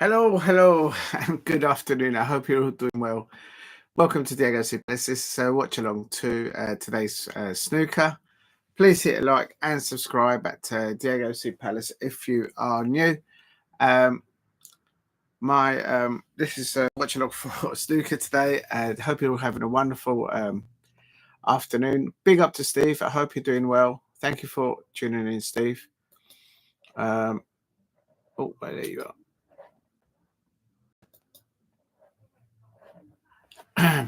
Hello, and good afternoon. I hope you're all doing well. Welcome to Diego Super. This is watch along to today's snooker. Please hit a like and subscribe at Diego Super Palace if you are new. This is watch along for snooker today. I hope you're all having a wonderful afternoon. Big up to Steve. I hope you're doing well. Thank you for tuning in, Steve. There you are. A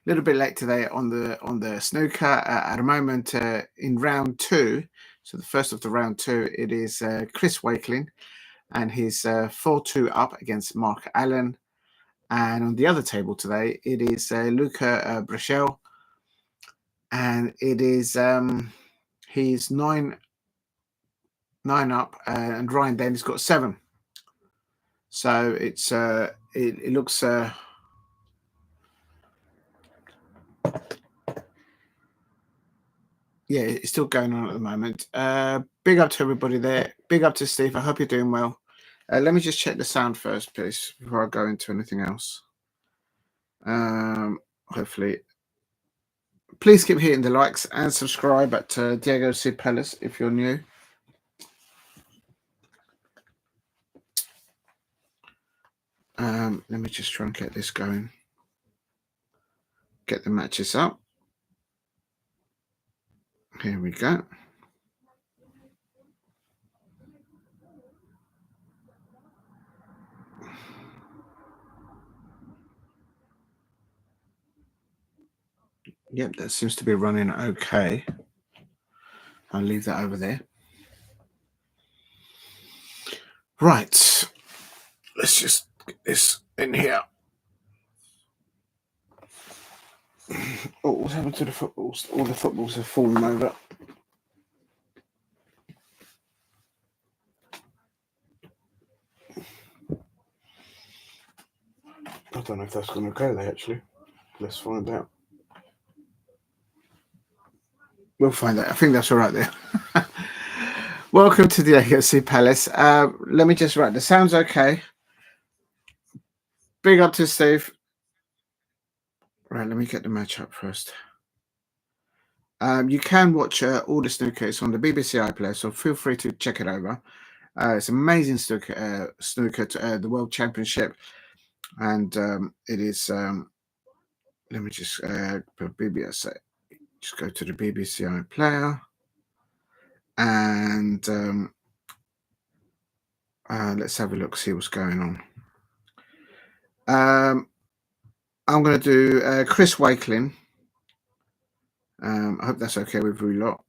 little bit late today on the snooker. At the moment, in round two, so the first of the round two, it is Chris Wakeling, and he's 4-2 up against Mark Allen. And on the other table today, it is Luca Brecel, and it is he's 9 up, and Ryan Denny's got 7. So it's it looks. Yeah, it's still going on at the moment. Big up to everybody there. Big up to Steve. I hope you're doing well. Let me just check the sound first, please, before I go into anything else. Hopefully. Please keep hitting the likes and subscribe at Diego Super Palace if you're new. Let me just try and get this going. Get the matches up. Here we go. Yep, that seems to be running okay. I'll leave that over there. Right. Let's just get this in here. Oh, what's happened to the footballs? All the footballs have fallen over. I don't know if that's going to go there, actually. Let's find out. We'll find out. I think that's all right there. Welcome to the AOC Palace. Let me just write. The sound's okay. Big up to Steve. Right, let me get the match up first. You can watch all the snooker. It's on the BBC iPlayer, so feel free to check it over. It's amazing snooker, the World Championship, and it is. Let me just put BBC. Just go to the BBC iPlayer, and let's have a look, see what's going on. I'm going to do Chris Wakeling. I hope that's okay with you lot.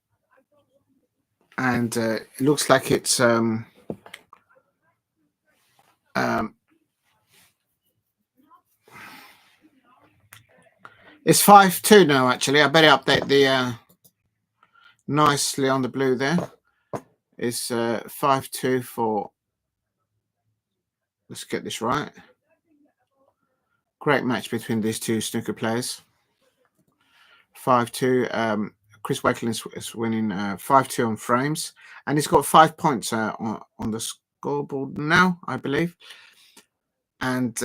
And it looks like it's it's 5-2 now. Actually, I better update the nicely on the blue there. It's 5-2 for. Let's get this right. Great match between these two snooker players. 5-2. Chris Wakeling is winning 5-2 on frames, and he's got 5 points on the scoreboard now, I believe. And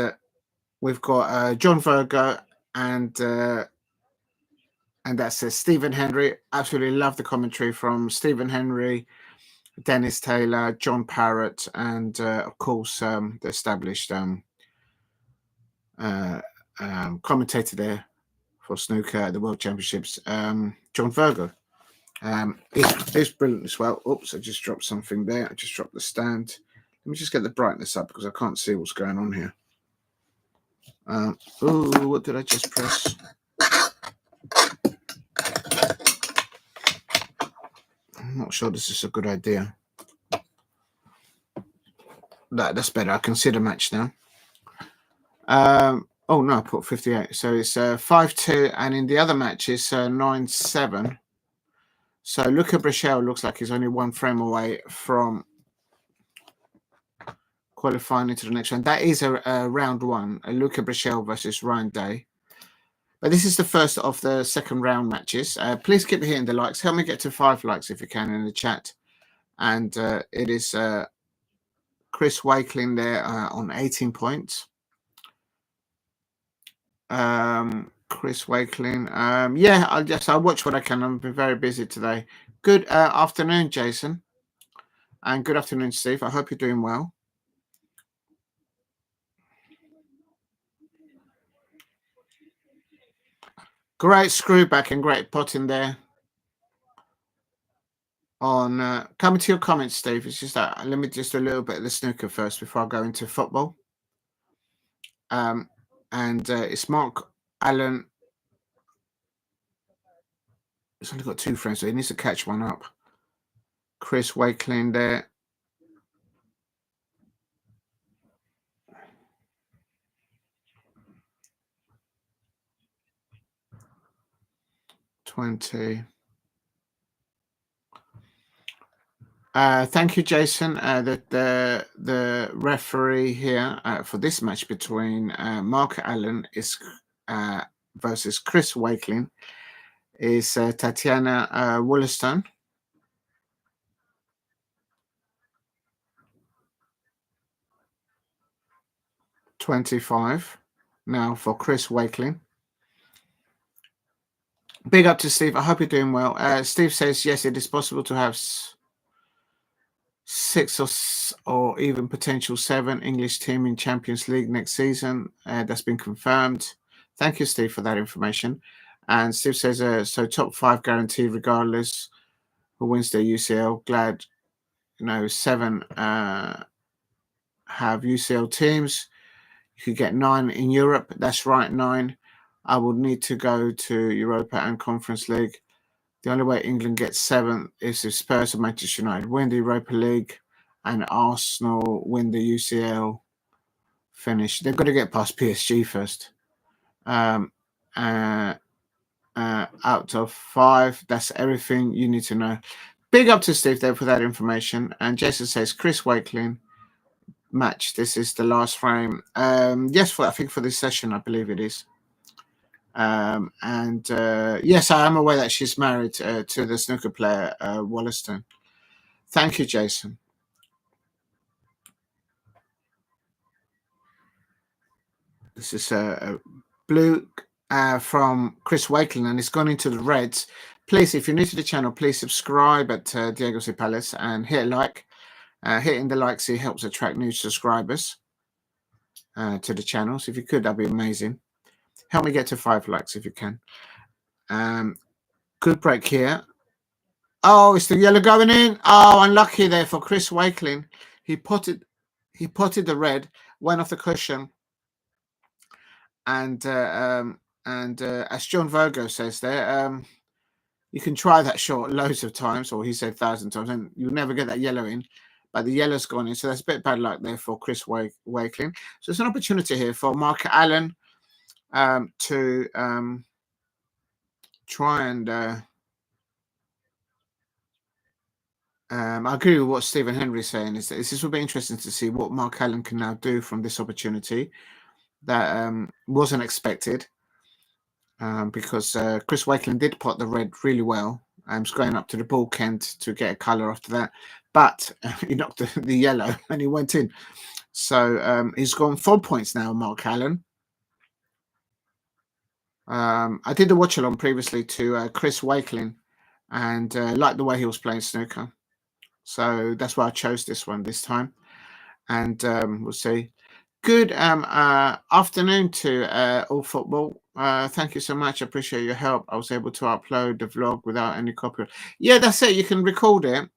we've got John Virgo and that's Stephen Henry. Absolutely love the commentary from Stephen Henry, Dennis Taylor, John Parrott, and of course the established commentator there for snooker at the World Championships, John Virgo. It's brilliant as well. Oops, I just dropped something there. I just dropped the stand. Let me just get the brightness up because I can't see what's going on here. Oh, what did I just press? I'm not sure this is a good idea. That's better. I can see the match now. Oh no, I put 58. So it's 5-2, and in the other match it's 9-7. So Luca Brecel looks like he's only 1 frame away from qualifying into the next round. That is a round 1, Luca Brecel versus Ryan Day. But this is the first of the second round matches. Please keep hitting the likes. Help me get to 5 likes if you can in the chat. And it is Chris Chris Wakeling there on 18 points. Chris Wakeling. Yeah, I'll watch what I can. I've been very busy today. Good afternoon, Jason. And good afternoon, Steve. I hope you're doing well. Great screw back and great potting there. On coming to your comments, Steve. It's just that let me just a little bit of the snooker first before I go into football. And it's Mark Allen. He's only got 2 frames, so he needs to catch one up. Chris Wakeling there. $20. Thank you, Jason. The referee here for this match between Mark Allen is versus Chris Wakeling is Tatiana Woollaston. $25 now for Chris Wakeling. Big up to Steve. I hope you're doing well. Steve says yes, it is possible to have 6 or even potential 7 English team in Champions League next season. That's been confirmed. Thank you, Steve, for that information. And Steve says, so top 5 guaranteed regardless who wins their UCL. Glad, 7 have UCL teams. You could get 9 in Europe. That's right, 9. I would need to go to Europa and Conference League. The only way England gets 7 is if Spurs and Manchester United win the Europa League and Arsenal win the UCL finish. They've got to get past PSG first. Out of 5, that's everything you need to know. Big up to Steve there for that information. And Jason says, Chris Wakeling match. This is the last frame. Yes, I think for this session, I believe it is. Yes, I am aware that she's married to the snooker player Woollaston. Thank you, Jason. This is a blue from Chris Wakeling, and it's gone into the reds. Please, if you're new to the channel, please subscribe at Diego C. Palace and hit like. Hitting the like helps attract new subscribers to the channel. So if you could, that'd be amazing. Help me get to 5 likes if you can. Good break here. Oh, it's the yellow going in. Oh, unlucky there for Chris Wakeling. He potted the red, went off the cushion, and as John Virgo says there, you can try that shot loads of times, or he said 1,000 times, and you'll never get that yellow in. But the yellow's gone in, so that's a bit bad luck there for Chris Wakeling. So it's an opportunity here for Mark Allen to try and I agree with what Stephen Henry's saying. Is that this will be interesting to see what Mark Allen can now do from this opportunity that wasn't expected, because Chris Wakeling did pot the red really well. He's going up to the ball Kent to get a colour after that, but he knocked the yellow and he went in. So he's gone 4 points now, Mark Allen. I did a watch along previously to Chris Wakeling and liked the way he was playing snooker. So that's why I chose this one this time. And we'll see. Good afternoon to All Football. Thank you so much. I appreciate your help. I was able to upload the vlog without any copyright. Yeah, that's it. You can record it.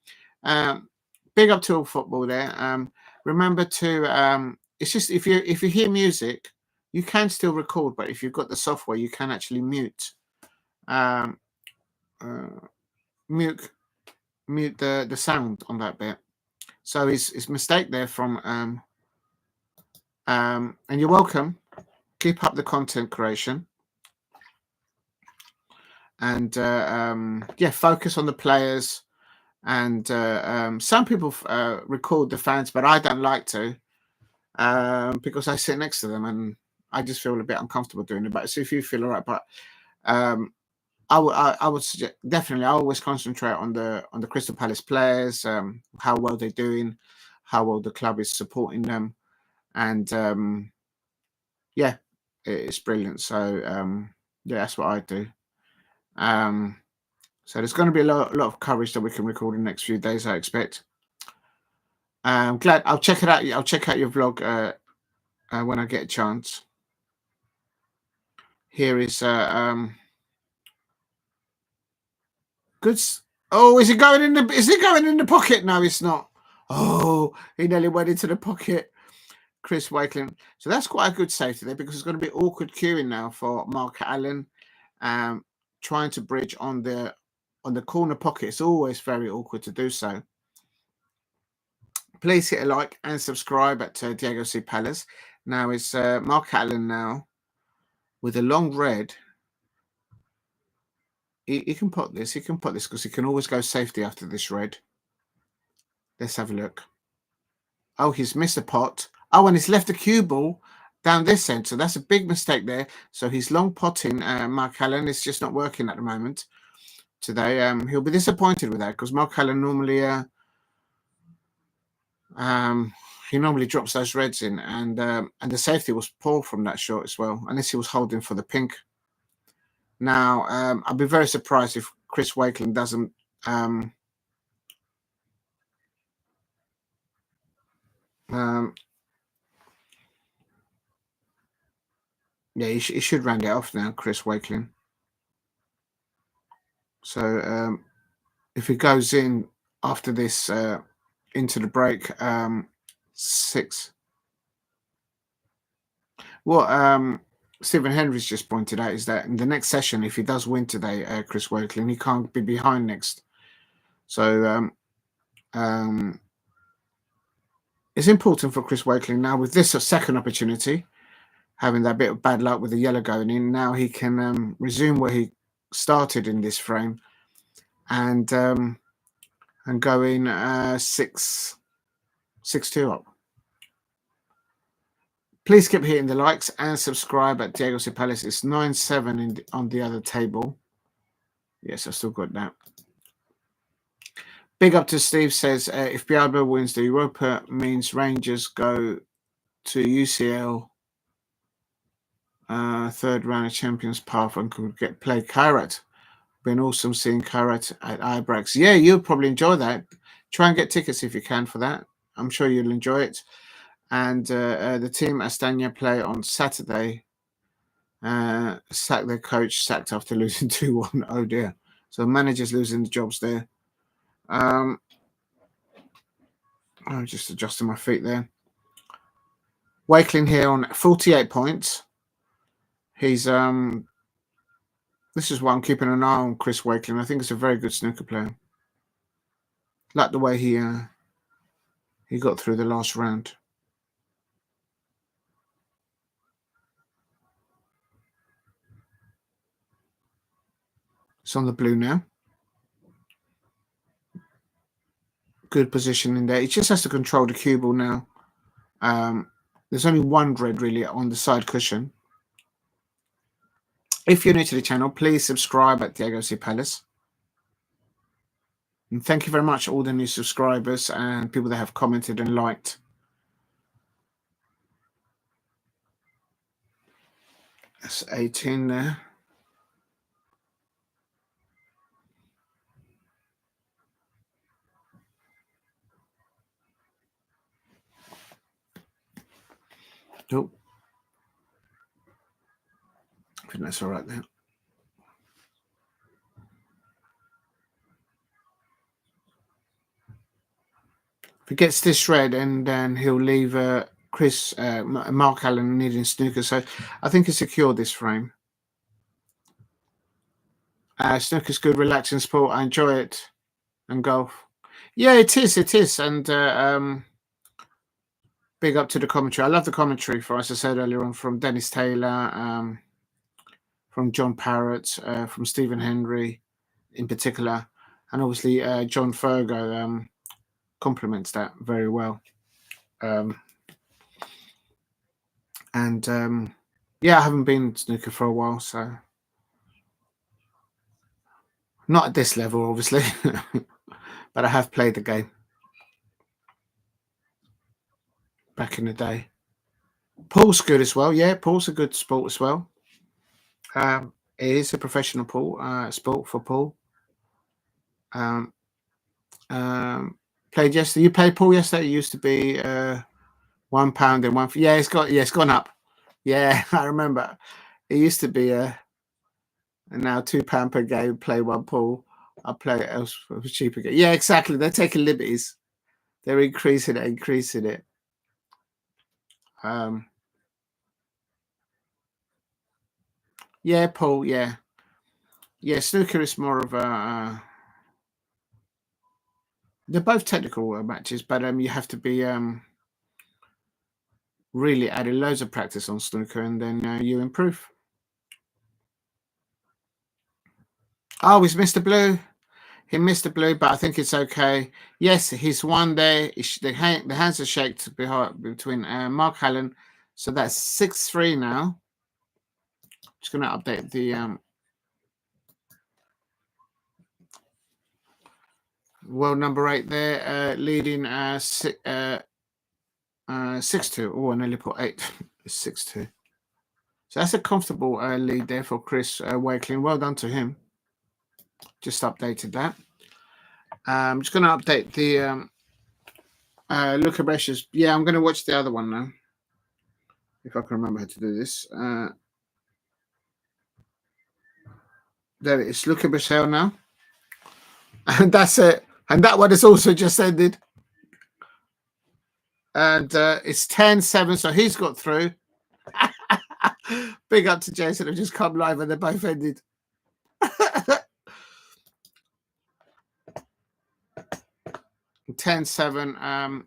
Big up to All Football there. Remember to it's just if you hear music, you can still record, but if you've got the software, you can actually mute the sound on that bit. So his mistake there from and you're welcome. Keep up the content creation and yeah, focus on the players. And some people record the fans, but I don't like to because I sit next to them and I just feel a bit uncomfortable doing it. But so if you feel all right, but I would suggest definitely. I always concentrate on the Crystal Palace players, how well they're doing, how well the club is supporting them, and yeah, it's brilliant. So yeah, that's what I do. So there's going to be a lot of coverage that we can record in the next few days, I expect. I'm glad. I'll check it out. I'll check out your vlog when I get a chance. Here is good. Oh, is it going in the? Is it going in the pocket? No, it's not. Oh, he nearly went into the pocket. Chris Wakeling. So that's quite a good save today, because it's going to be awkward queuing now for Mark Allen, trying to bridge on the corner pocket. It's always very awkward to do so. Please hit a like and subscribe at Diego C. Palace. Now it's Mark Allen now with a long red. He can put this. He can put this because he can always go safety after this red. Let's have a look. Oh, he's missed a pot. Oh, and he's left a cue ball down this end. So that's a big mistake there. So he's long potting. Mark Allen is just not working at the moment today. He'll be disappointed with that, because Mark Allen normally he normally drops those reds in, and the safety was poor from that shot as well, unless he was holding for the pink. Now I'd be very surprised if Chris Wakeling doesn't yeah, he should round it off now, Chris Wakeling. So if he goes in after this into the break, 6. What Stephen Henry's just pointed out is that in the next session, if he does win today, Chris Wakeling, he can't be behind next. So it's important for Chris Wakeling now, with this a second opportunity, having that bit of bad luck with the yellow going in. Now he can resume where he started in this frame, and go in 6-2 up. Please keep hitting the likes and subscribe at Diego C. Palace. It's 9-7 on the other table. Yes, I've still got that. Big up to Steve, says if Bialba wins the Europa, means Rangers go to UCL third round of Champions path and could play Kyren. Been awesome seeing Kyren at Ibrox. Yeah, you'll probably enjoy that. Try and get tickets if you can for that. I'm sure you'll enjoy it. And the team Astana play on Saturday. Sacked their coach, sacked after losing 2-1. Oh dear. So managers losing the jobs there. I'm just adjusting my feet there. Wakeling here on 48 points. He's this is why I'm keeping an eye on Chris Wakeling. I think it's a very good snooker player. Like the way he got through the last round. It's on the blue now. Good position in there. He just has to control the cue ball now. There's only one red really on the side cushion. If you're new to the channel, please subscribe at Diego C. Palace. And thank you very much, all the new subscribers and people that have commented and liked. That's 18 there. Oh, I think that's all right there. If he gets this red, and then he'll leave Mark Allen needing snooker. So I think he secured this frame. Snooker's good, relaxing sport. I enjoy it. And golf. Yeah, it is. It is. And big up to the commentary. I love the commentary, for, as I said earlier on, from Dennis Taylor, from John Parrott, from Stephen Henry in particular. And obviously John Fergo complements that very well. Yeah, I haven't been snooker for a while, so not at this level, obviously, but I have played the game. back in the day. Pool's good as well. Yeah, pool's a good sport as well. It is a professional pool sport for pool. Um, played yesterday. You played pool yesterday. It used to be £1 and one. Yeah, it's gone up. Yeah, I remember. It used to be and now £2 per game. Play one pool. I play it else for cheaper game. Yeah, exactly. They're taking liberties. They're increasing it. Um, yeah, pool. Yeah, snooker is more of a. They're both technical matches, but you have to be really adding loads of practice on snooker, and then you improve. Oh, he's missed the blue. He missed the blue, but I think it's okay. Yes, he's won there. The hands are shaked between Mark Allen, so that's 6-3 now. Just going to update the world number 8 there, leading 6-2. Oh, I nearly put 8. 6-2. So that's a comfortable lead there for Chris Wakeling. Well done to him. Just updated that. I'm just going to update the Luca Brecel. Yeah, I'm going to watch the other one now. If I can remember how to do this. There it is. Luca Brecel now. And that's it. And that one is also just ended. And it's 10-7, so he's got through. Big up to Jason. I've just come live and they're both ended. 10-7.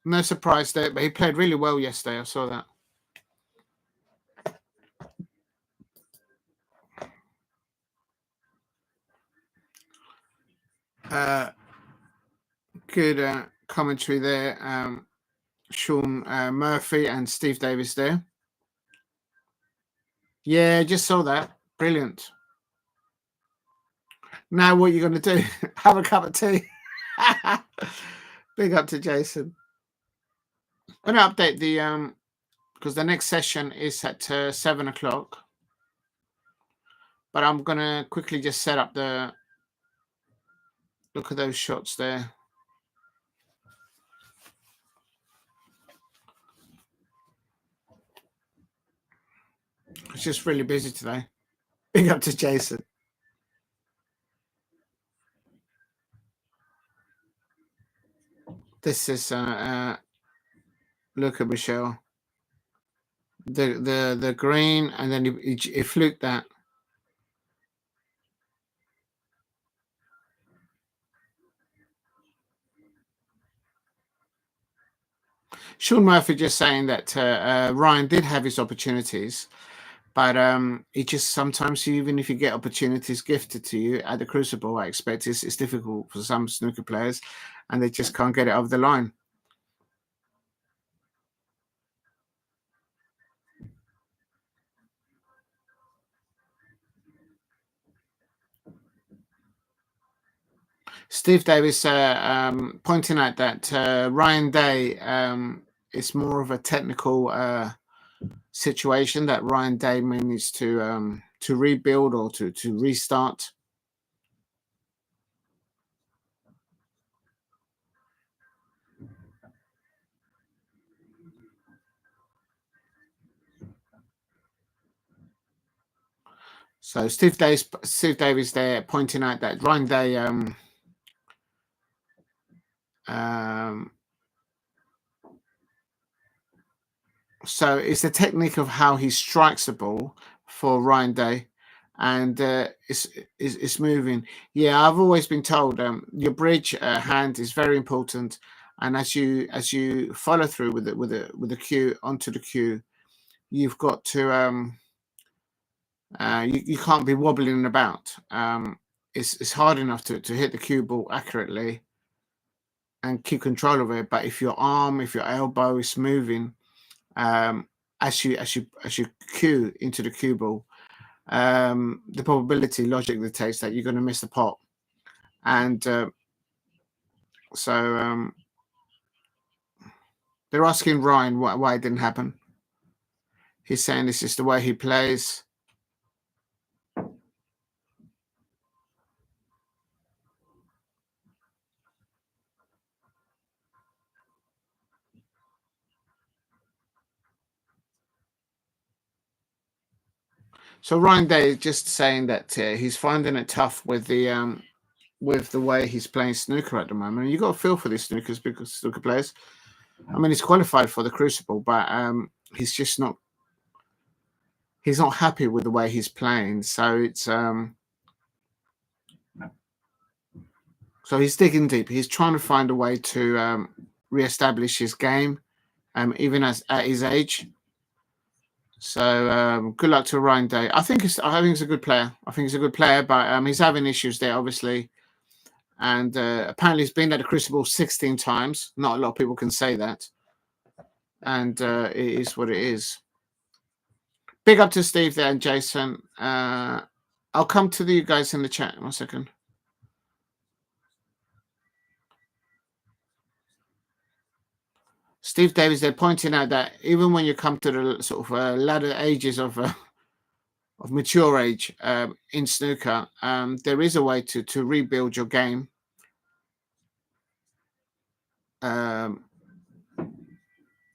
No surprise there, but he played really well yesterday. I saw that. Good commentary there. Shaun Murphy and Steve Davis there. Yeah, just saw that. Brilliant. Now what are you going to do? Have a cup of tea. Big up to Jason. I'm going to update the because the next session is at 7 o'clock. But I'm going to quickly just set up the. Look at those shots there. It's just really busy today. Big up to Jason. This is Luca Brecel. The green, and then he fluked that. Shaun Murphy just saying that Ryan did have his opportunities, but it just sometimes, even if you get opportunities gifted to you at the Crucible, I expect it's difficult for some snooker players, and they just can't get it over the line. Steve Davis pointing out that Ryan Day is more of a technical situation that Ryan Day needs to rebuild or to restart. So Steve Davis there pointing out that Ryan Day so it's the technique of how he strikes the ball for Ryan Day, and it's moving. Yeah, I've always been told your bridge hand is very important, and as you follow through with the cue onto the cue, you've got to you can't be wobbling about. It's hard enough to hit the cue ball accurately and keep control of it, but if your elbow is moving as you cue into the cue ball, the probability logic dictates that you're going to miss the pot, and so They're asking Ryan why it didn't happen. He's saying this is the way he plays. So Ryan Day is just saying that he's finding it tough with the way he's playing snooker at the moment. And you got to feel for these snooker players. I mean, he's qualified for the Crucible, but he's just not. He's not happy with the way he's playing. So it's so he's digging deep. He's trying to find a way to reestablish his game, even at his age. So good luck to Ryan Day. I think he's a good player. I think he's a good player, but he's having issues there, obviously. And apparently he's been at the Crucible 16 times. Not a lot of people can say that. And it is what it is. Big up to Steve there and Jason. I'll come to you guys in the chat. 1 second. Steve Davis, they're pointing out that even when you come to the sort of latter ages of mature age in snooker, there is a way to rebuild your game.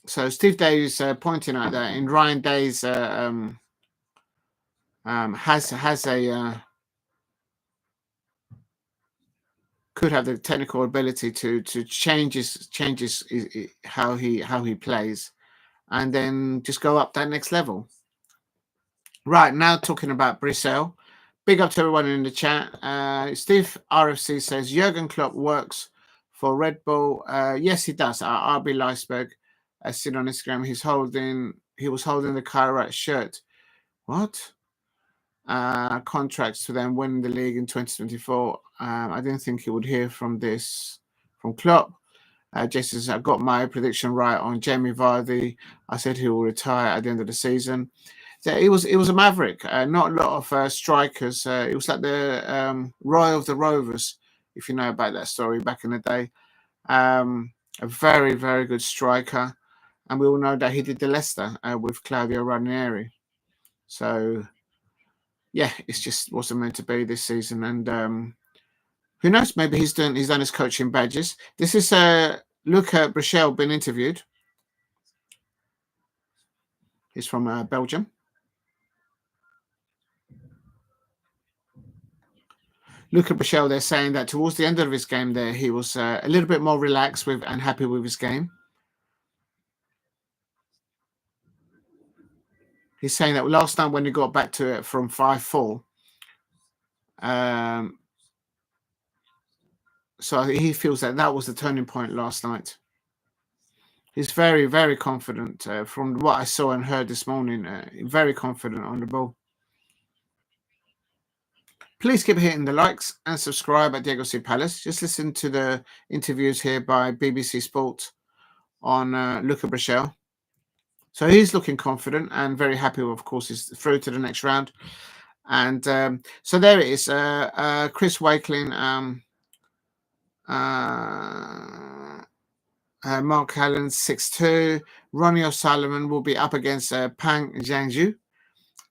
So Steve Davis pointing out that in Ryan Day's has a could have the technical ability to changes how he plays, and then just go up that next level. Right, now talking about Brecel. Big up to everyone in the chat. Steve RFC says Jurgen Klopp works for Red Bull. Yes, he does. RB Leisberg, I see on Instagram. He was holding the Kyren shirt. What? Contracts to them winning the league in 2024. I didn't think he would hear from Klopp. Jason says, I got my prediction right on Jamie Vardy. I said he will retire at the end of the season. So it was a maverick. Not a lot of strikers. It was like the Roy of the Rovers, if you know about that story back in the day. A very, very good striker. And we all know that he did the Leicester with Claudio Ranieri. So, yeah, it's just wasn't meant to be this season. And who knows? Maybe he's done his coaching badges. This is Luca Brecel being interviewed. He's from Belgium. Luca Brecel, they're saying that towards the end of his game there, he was a little bit more relaxed with and happy with his game. He's saying that last time when he got back to it from 5-4, so he feels that was the turning point last night. He's very, very confident from what I saw and heard this morning. Very confident on the ball. Please keep hitting the likes and subscribe at Diego C. Palace. Just listen to the interviews here by BBC Sport on Luca Brecel. So he's looking confident and very happy. Of course, he's through to the next round. And so there it is. Chris Wakeling, Mark Allen 6-2. Ronnie O'Sullivan will be up against Pang Zhangzhu.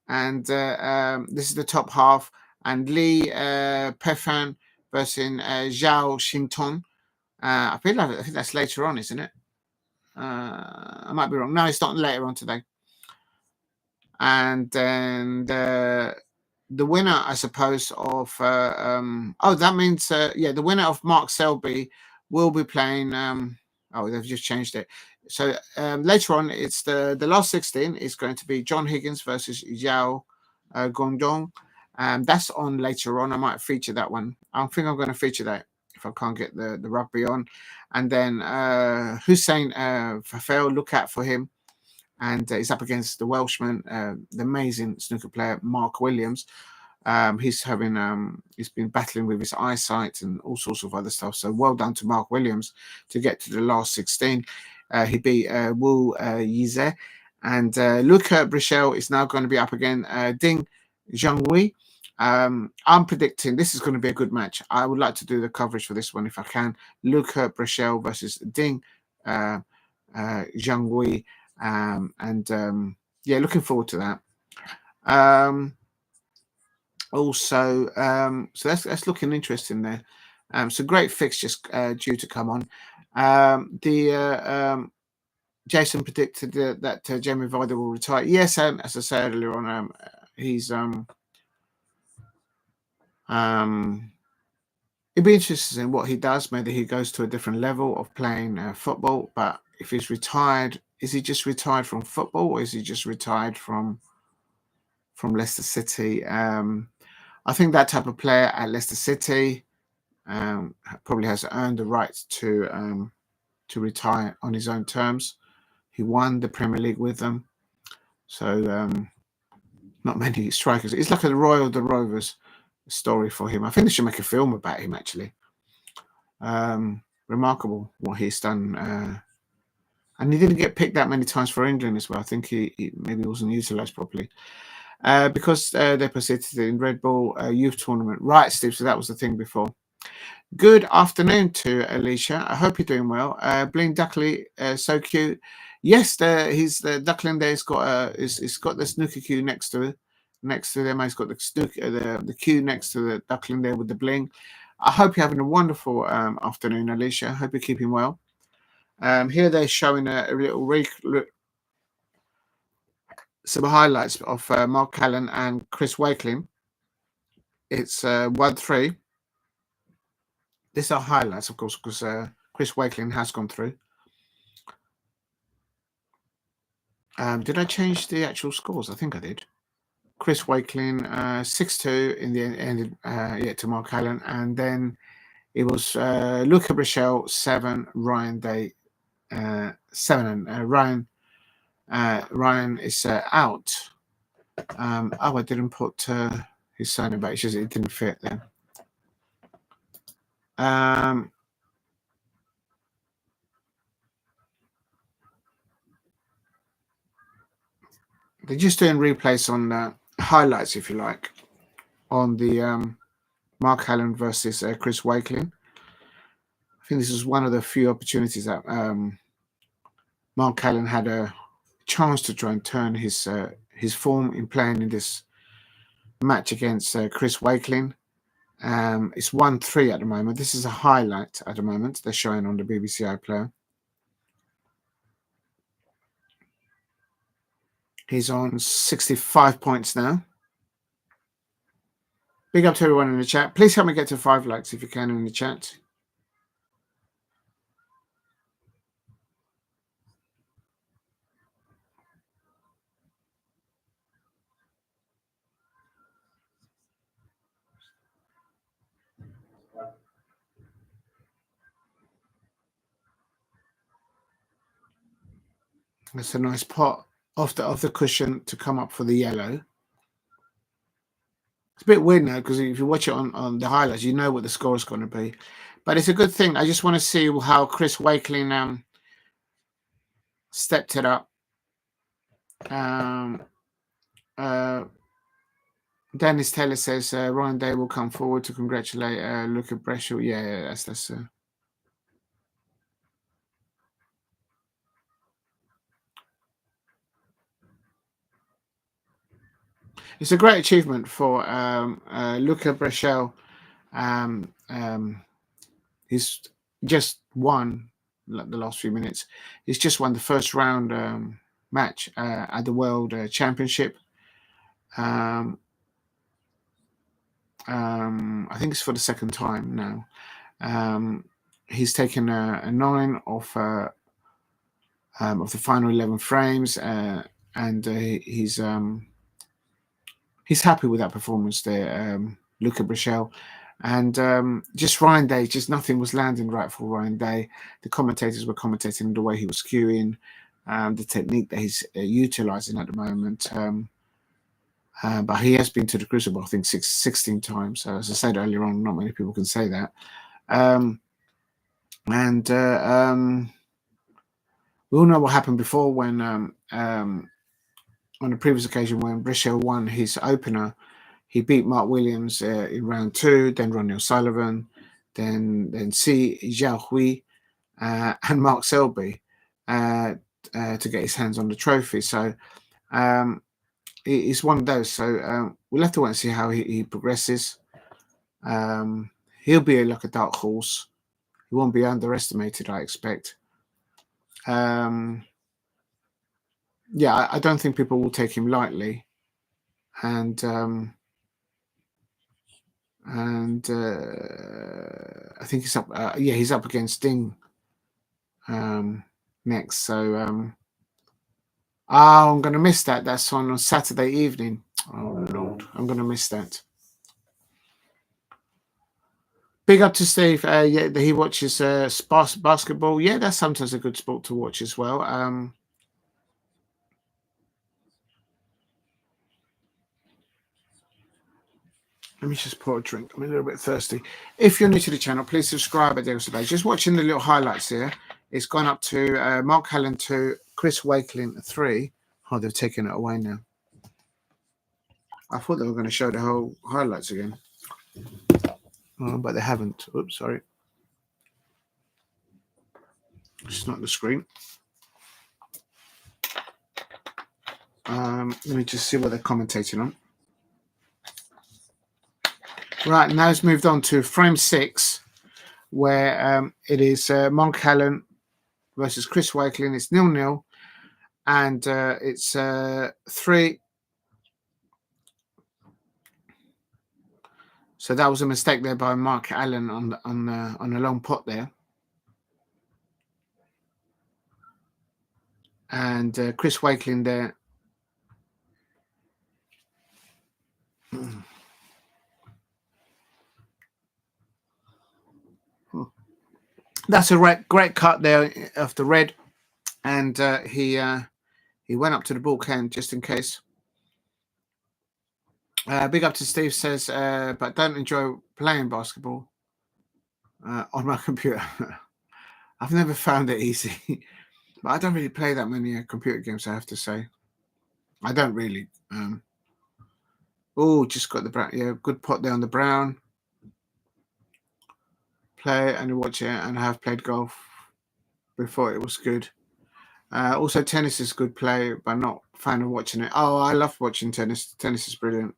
And this is the top half. And Li Pefan versus Zhao Xington. I think that's later on, isn't it? I might be wrong. No, it's not later on today. And then the winner, I suppose, of that means the winner of Mark Selby will be playing. They've just changed it. So later on, it's the last 16 is going to be John Higgins versus Xiao Guodong. That's on later on. I might feature that one. I think I'm going to feature that if I can't get the rugby on. And then Hussein Fafel, look out for him. And he's up against the Welshman, the amazing snooker player, Mark Williams. He's been battling with his eyesight and all sorts of other stuff. So well done to Mark Williams to get to the last 16. He beat Wu Yize. And Luca Brecel is now going to be up again. Ding Junhui. I'm predicting this is going to be a good match. I would like to do the coverage for this one if I can. Luca Brecel versus Ding Junhui, yeah, looking forward to that. Also, so that's looking interesting there. So great fixtures due to come on. Jason predicted that Jamie Vardy will retire. Yes, as I said earlier on, he's it'd be interesting in what he does. Maybe he goes to a different level of playing football. But if he's retired, is he just retired from football, or is he just retired from Leicester City? I think that type of player at Leicester City probably has earned the right to retire on his own terms. He won the Premier League with them, so not many strikers. It's like a Royal the Rovers story for him. I think they should make a film about him, actually. Remarkable what he's done, and he didn't get picked that many times for England as well. I think he maybe wasn't utilised properly. Because they participated in Red Bull Youth Tournament. Right, Steve, so that was the thing before. Good afternoon to Alicia. I hope you're doing well. Bling Duckley, so cute. Yes, the duckling there. It's got the snooker cue next to them. He's got the snooker, the cue next to the duckling there with the bling. I hope you're having a wonderful afternoon, Alicia. I hope you're keeping well. Here they're showing a little some highlights of Mark Allen and Chris Wakeling. It's 1-3. These are highlights, of course, because Chris Wakeling has gone through. Did I change the actual scores? I think I did. Chris Wakeling 6-2 in the end, to Mark Allen, and then it was Luca Brecel 7, Ryan Day 7, and Ryan is out. I didn't put his surname, but it's just it didn't fit then. They're just doing replays on highlights, if you like, on the Mark Allen versus Chris Wakeling. I think this is one of the few opportunities that Mark Allen had a chance to try and turn his form in playing in this match against Chris Wakeling. It's 1-3 at the moment. This is a highlight at the moment. They're showing on the BBC iPlayer. He's on 65 points now. Big up to everyone in the chat. Please help me get to 5 likes if you can in the chat. That's a nice pot off the cushion to come up for the yellow. It's a bit weird now because if you watch it on the highlights, you know what the score is going to be. But it's a good thing. I just want to see how Chris Wakeling stepped it up. Dennis Taylor says Ryan Day will come forward to congratulate Luca Brecel. Yeah, that's it's a great achievement for Luca Brecel. He's just won the last few minutes. He's just won the first round match at the World Championship. I think it's for the second time now. He's taken a 9 of the final 11 frames, and he's happy with that performance there, Luca Brecel. And just Ryan Day, just nothing was landing right for Ryan Day. The commentators were commentating the way he was cueing, the technique that he's utilizing at the moment. But he has been to the Crucible, I think, 16 times. So as I said earlier on, not many people can say that. We all know what happened before when, on the previous occasion when Brecel won his opener. He beat Mark Williams in round 2, then Ronnie O'Sullivan, then Jiahui, and Mark Selby. to get his hands on the trophy. So it's one of those. So we'll have to wait and see how he progresses. He'll be like a dark horse. He won't be underestimated, I expect. Yeah, I don't think people will take him lightly, and I think he's up. Yeah, he's up against Ding next. So I'm going to miss that. That's on Saturday evening. Oh Lord, I'm going to miss that. Big up to Steve. Yeah, he watches basketball. Yeah, that's sometimes a good sport to watch as well. Let me just pour a drink. I'm a little bit thirsty. If you're new to the channel, please subscribe at Dale. Just watching the little highlights here. It's gone up to Mark Allen 2, Chris Wakeling 3. Oh, they've taken it away now. I thought they were going to show the whole highlights again. But they haven't. Oops, sorry. It's not the screen. Let me just see what they're commentating on. Right, now it's moved on to frame 6, where it is Mark Allen versus Chris Wakeling. It's 0-0, and it's 3. So that was a mistake there by Mark Allen on a long pot there, and Chris Wakeling there. That's a great cut there of the red, and he went up to the ball can just in case. Big up to Steve says, but don't enjoy playing basketball on my computer. I've never found it easy, but I don't really play that many computer games, I have to say. I don't really. Oh, just got the brown. Yeah, good pot there on the brown. Play and watch it, and I have played golf before. It was good. Also, tennis is good play, but not a fan of watching it. Oh, I love watching tennis. Tennis is brilliant.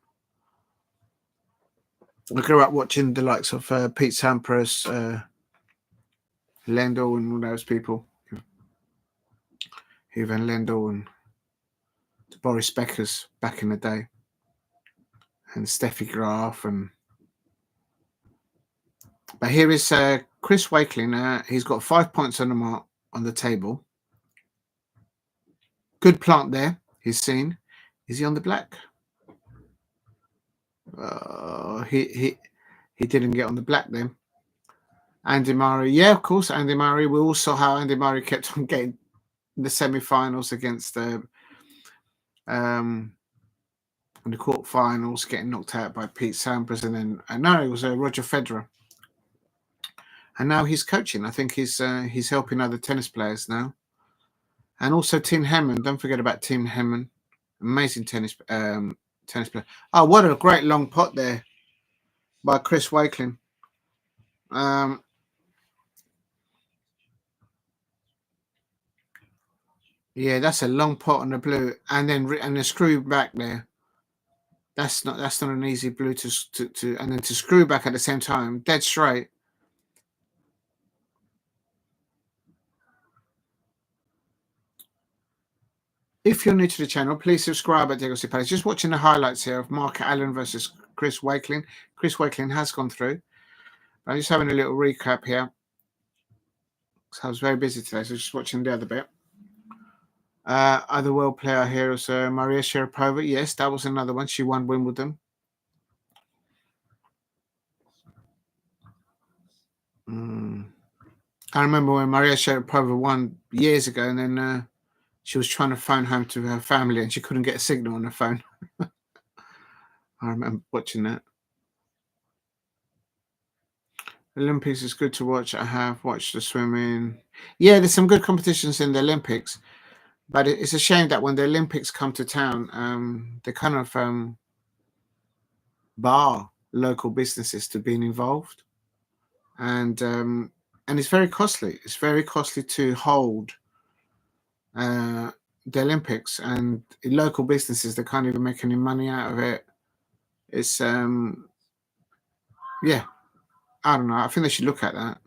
I grew up watching the likes of Pete Sampras, Lendl, and all those people. Even Lendl and Boris Beckers back in the day, and Steffi Graf. But here is Chris Wakeling. He's got 5 points on the mark on the table. Good plant there. He's seen. Is he on the black? He didn't get on the black then. Andy Murray, yeah, of course, Andy Murray. We all saw how Andy Murray kept on getting the semi-finals against in the quarter-finals, getting knocked out by Pete Sampras, and now it was Roger Federer. And now he's coaching. I think he's helping other tennis players now, and also Tim Henman. Don't forget about Tim Henman, amazing tennis player. Oh, what a great long pot there by Chris Wakeling. Yeah, that's a long pot on the blue, and then the screw back there. That's not an easy blue to and then to screw back at the same time, dead straight. If you're new to the channel, please subscribe at Diego Palace. Just watching the highlights here of Mark Allen versus Chris Wakeling. Chris Wakeling has gone through. I'm just having a little recap here. So I was very busy today, so just watching the other bit. Other world player here is Maria Sharapova. Yes, that was another one. She won Wimbledon. I remember when Maria Sharapova won years ago, and then she was trying to phone home to her family, and she couldn't get a signal on her phone. I remember watching that. Olympics is good to watch. I have watched the swimming. Yeah, there's some good competitions in the Olympics, but it's a shame that when the Olympics come to town, they kind of bar local businesses to being involved, and it's very costly. It's very costly to hold the Olympics, and local businesses, they can't even make any money out of it. It's yeah, I don't know. I think they should look at that.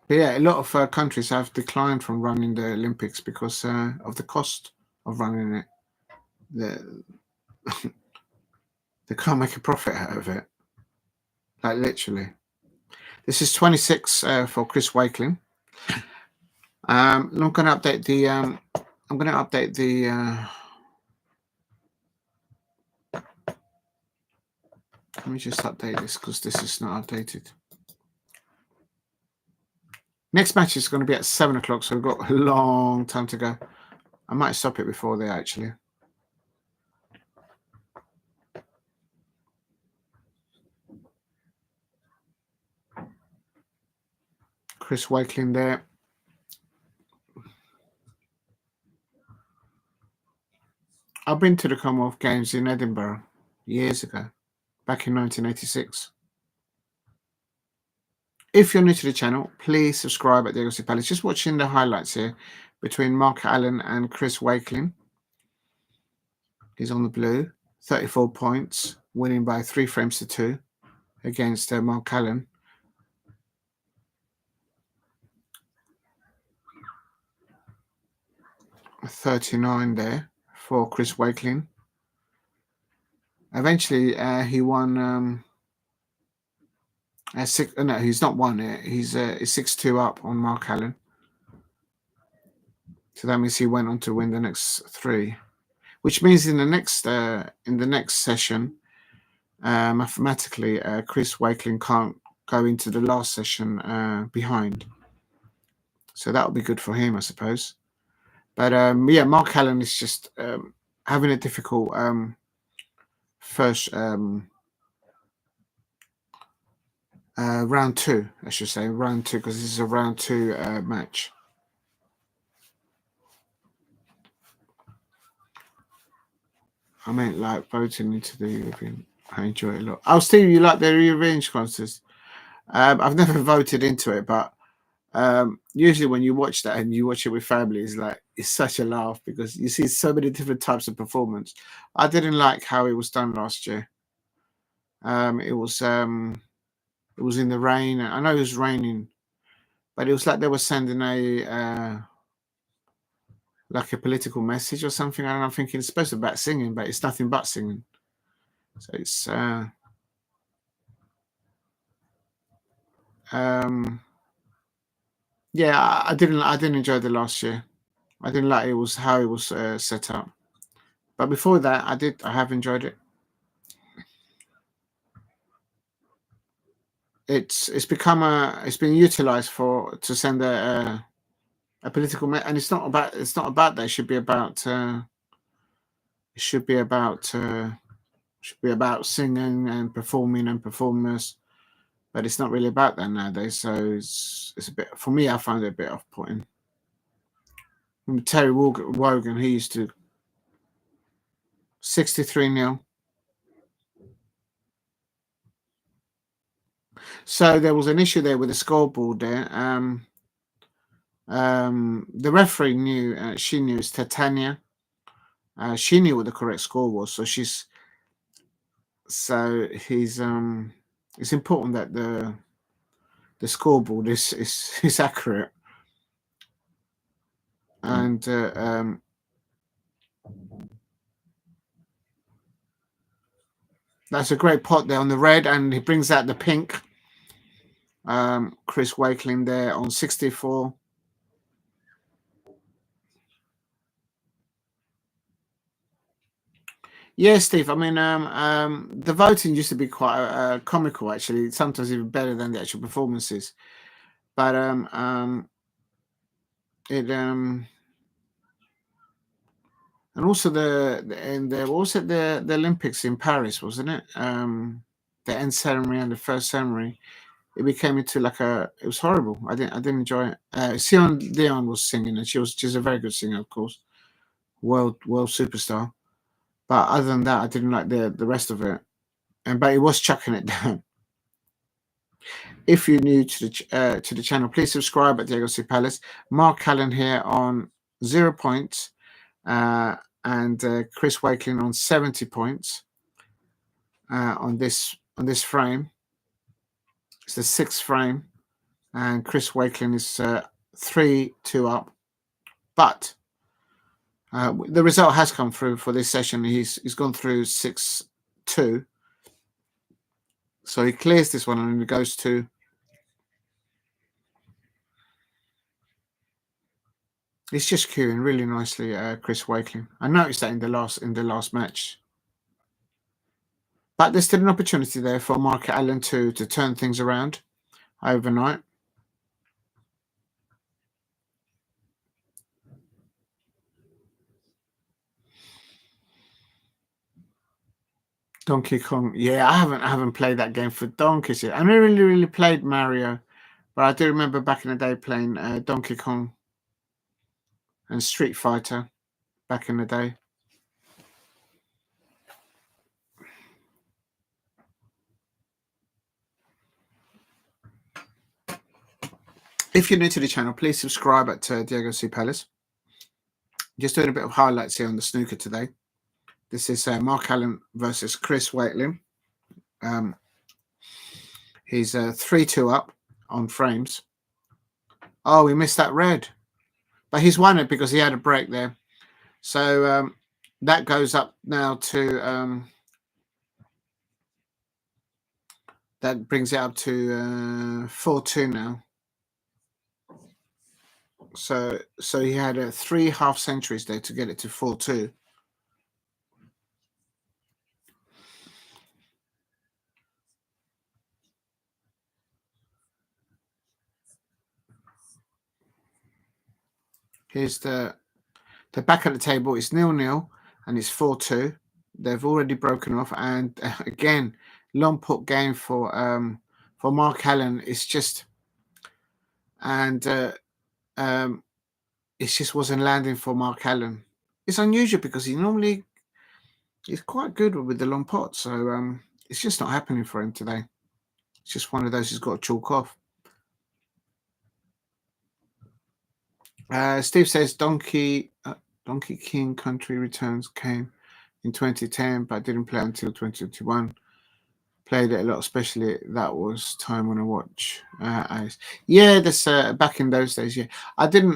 But yeah, a lot of countries have declined from running the Olympics because of the cost of running it. They can't make a profit out of it, like literally. This is 26 for Chris Wakeling. I'm going to update the. I'm going to update the. Let me just update this because this is not updated. Next match is going to be at 7 o'clock, so we've got a long time to go. I might stop it before there, actually. Chris Wakeling there. I've been to the Commonwealth Games in Edinburgh years ago, back in 1986. If you're new to the channel, please subscribe at the Eagles Palace. Just watching the highlights here between Mark Allen and Chris Wakeling. He's on the blue, 34 points, winning by 3 frames to 2 against Mark Allen. A 39 there for Chris Wakeling. Eventually, he won. No, he's not won it. He's 6-2 up on Mark Allen. So that means he went on to win the next 3, which means in the next session, mathematically, Chris Wakeling can't go into the last session behind. So that would be good for him, I suppose. But yeah, Mark Allen is just having a difficult first round 2, I should say, round 2, because this is a round 2 match. I meant like voting into the European. I enjoy it a lot. Oh, Steve, you like the revenge contest? I've never voted into it, but usually when you watch that and you watch it with family, it's such a laugh because you see so many different types of performance. I didn't like how it was done last year. It was in the rain. I know it was raining, but it was like they were sending like a political message or something. And I'm thinking it's supposed to be about singing, but it's nothing but singing. So it's yeah, I didn't enjoy the last year. I didn't like how it was set up. But before that, I have enjoyed it. It's been utilized to send a political and it's not about that. It should be about singing and performing and performers, but it's not really about that nowadays. So it's a bit, for me, I found it a bit off-putting. Terry Wogan, he used to 63-0. So there was an issue there with the scoreboard there. The referee knew. She knew it's Titania. She knew what the correct score was. So he's. It's important that the scoreboard is accurate. And that's a great pot there on the red, and he brings out the pink. Chris Wakeling there on 64. Yeah, Steve. I mean, the voting used to be quite comical, actually. Sometimes even better than the actual performances. But and also there was the Olympics in Paris, wasn't it? The end ceremony and the first ceremony, it became into it was horrible. I didn't enjoy it. Sion Dion was singing, and she's a very good singer, of course, world superstar. But other than that, I didn't like the rest of it. But it was chucking it down. If you're new to the channel, please subscribe at Diego C Palace. Mark Allen here on 0 points, and Chris Wakeling on 70 points on this frame. It's the 6th frame, and Chris Wakeling is 3-2 up. But the result has come through for this session. He's gone through 6-2, so he clears this one and he goes to. He's just queuing really nicely, Chris Wakeling. I noticed that in the last match. But there's still an opportunity there for Mark Allen to turn things around overnight. Donkey Kong. Yeah, I haven't played that game for donkeys yet. I never really played Mario, but I do remember back in the day playing Donkey Kong and Street Fighter back in the day. If you're new to the channel, please subscribe at Diego C Palace. Just doing a bit of highlights here on the snooker today. This is Mark Allen versus Chris Wakeling. He's 3-2 up on frames. Oh, he missed that red. But he's won it because he had a break there. So that goes up now to... that brings it up to 4-2 now. So he had 3 half centuries there to get it to 4-2. Here's the back of the table is 0-0 and it's 4-2. They've already broken off, and again, long put game for Mark Allen. It's just, and it just wasn't landing for Mark Allen. It's unusual because he's quite good with the long pot, so it's just not happening for him today. It's just one of those he's got to chalk off. Steve says Donkey King Country Returns came in 2010, but didn't play until 2021. Played it a lot, especially that was time when I watch Ice. Yeah, that's back in those days. Yeah, I didn't.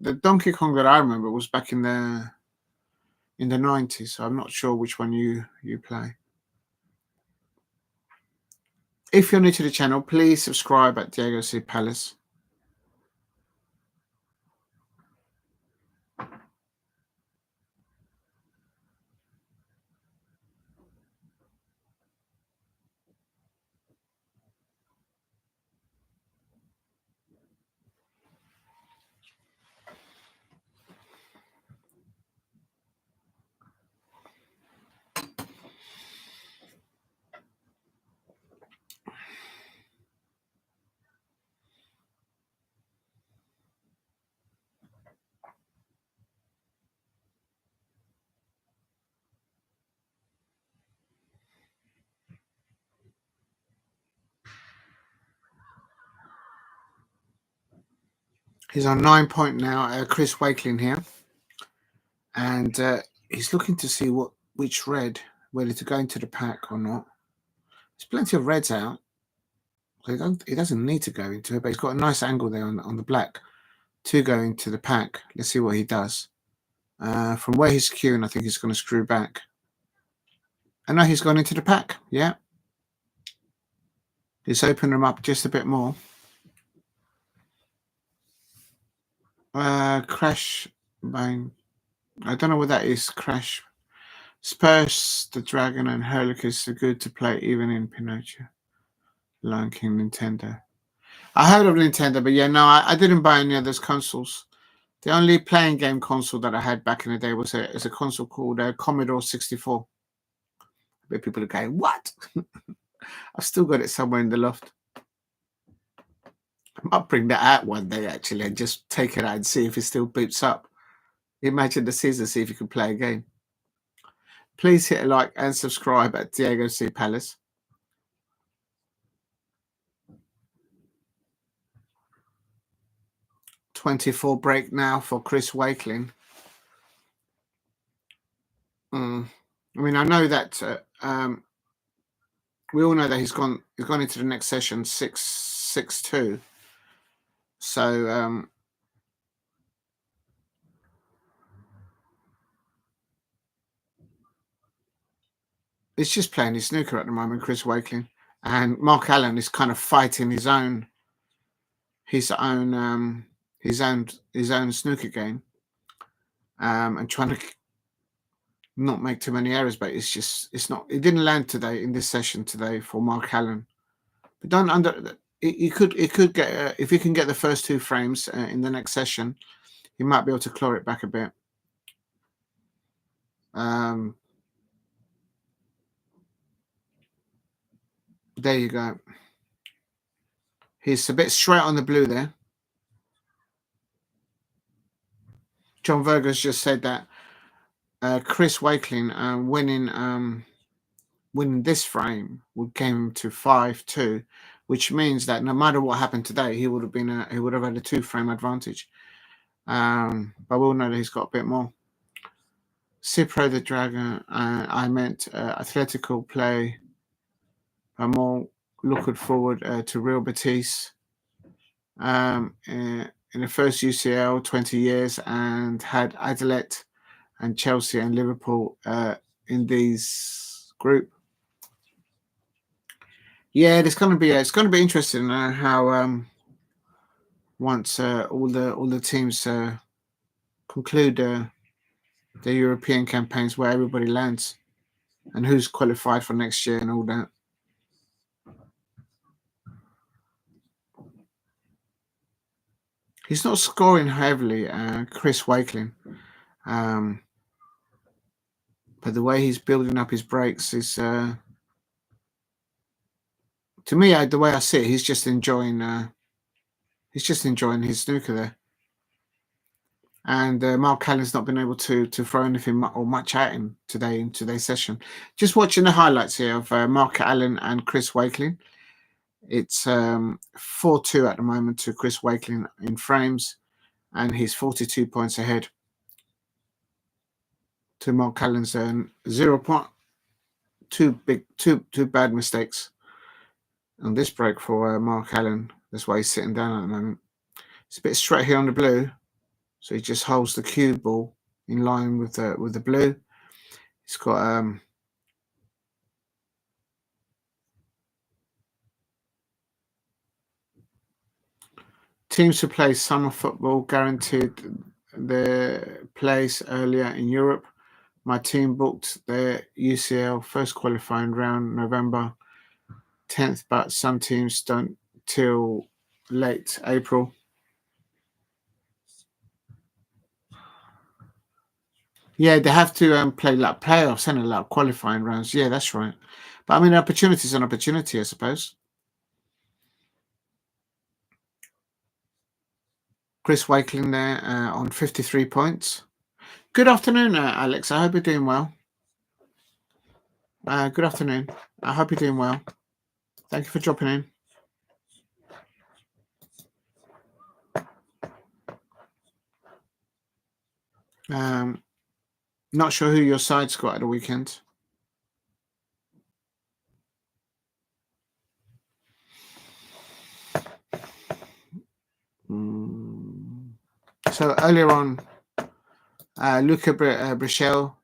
The Donkey Kong that I remember was back in the 90s. So I'm not sure which one you play. If you're new to the channel, please subscribe at Diego C Palace. He's on 9 point now, Chris Wakeling here, and he's looking to see which red, whether to go into the pack or not. There's plenty of reds out, so he doesn't need to go into it, but he's got a nice angle there on the black to go into the pack. Let's see what he does. From where he's queuing, I think he's going to screw back. And now he's gone into the pack. Yeah, he's opened them up just a bit more. Crash Bang. I don't know what that is. Crash. Spurs, the Dragon, and Herlicus are good to play even in Pinocchio. Lion King, Nintendo. I heard of Nintendo, but yeah, no, I didn't buy any of those consoles. The only playing game console that I had back in the day was a console called Commodore 64. Where people are going, what? I've still got it somewhere in the loft. I might bring that out one day, actually, and just take it out and see if it still boots up. Imagine the season, see if you can play a game. Please hit a like and subscribe at Diego C Palace. 24 break now for Chris Wakeling. I mean, I know that we all know that he's gone into the next session 6-2. So it's just playing his snooker at the moment, Chris Wakeling, and Mark Allen is kind of fighting his own snooker game, and trying to not make too many errors. But it didn't land today in this session today for Mark Allen. But it could get if he can get the first 2 frames in the next session, he might be able to claw it back a bit. There you go. He's a bit straight on the blue there. John Vergas just said that Chris Wakeling winning this frame would get him to 5-2, which means that no matter what happened today, he would have had a 2-frame advantage. But we'll know that he's got a bit more. Cipro the Dragon. I meant athletical play. I'm more looking forward to Real Betis. In the first UCL 20 years, and had Adelaide and Chelsea and Liverpool in these group. Yeah, it's going to be interesting how once all the teams conclude the European campaigns, where everybody lands and who's qualified for next year and all that. He's not scoring heavily, Chris Wakeling, but the way he's building up his breaks is, to me, the way I see it, he's just enjoying his snooker there. And Mark Allen's not been able to throw anything or much at him today in today's session. Just watching the highlights here of Mark Allen and Chris Wakeling. It's 4-2 at the moment to Chris Wakeling in frames, and he's 42 points ahead to Mark Allen's 0 point. Two bad mistakes on this break for Mark Allen. That's why he's sitting down at the moment. It's a bit straight here on the blue, so he just holds the cue ball in line with the blue. He's got teams who play summer football guaranteed their place earlier in Europe. My team booked their UCL first qualifying round November 10th, but some teams don't till late April. Yeah, they have to play like playoffs and like qualifying rounds. Yeah, that's right. But I mean, opportunity is an opportunity, I suppose. Chris Wakeling there on 53 points. Good afternoon, Alex. I hope you're doing well. Good afternoon. I hope you're doing well. Thank you for dropping in. Not sure who your side's got at the weekend. So earlier on, Luca Brecel.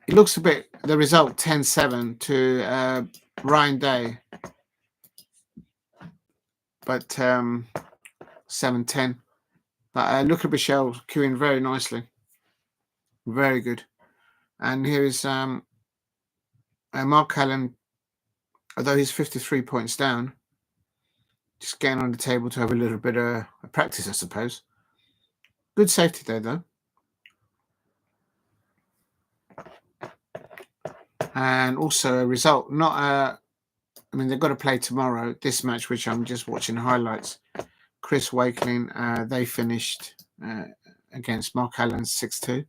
It looks a bit, the result 10-7 to Ryan Day, but 7-10. But Luca Brecel queuing very nicely. Very good. And here is Mark Allen, although he's 53 points down, just getting on the table to have a little bit of practice, I suppose. Good safety there, though. And also a result, I mean, they've got to play tomorrow, this match, which I'm just watching highlights. Chris Wakeling, they finished against Mark Allen 6-2.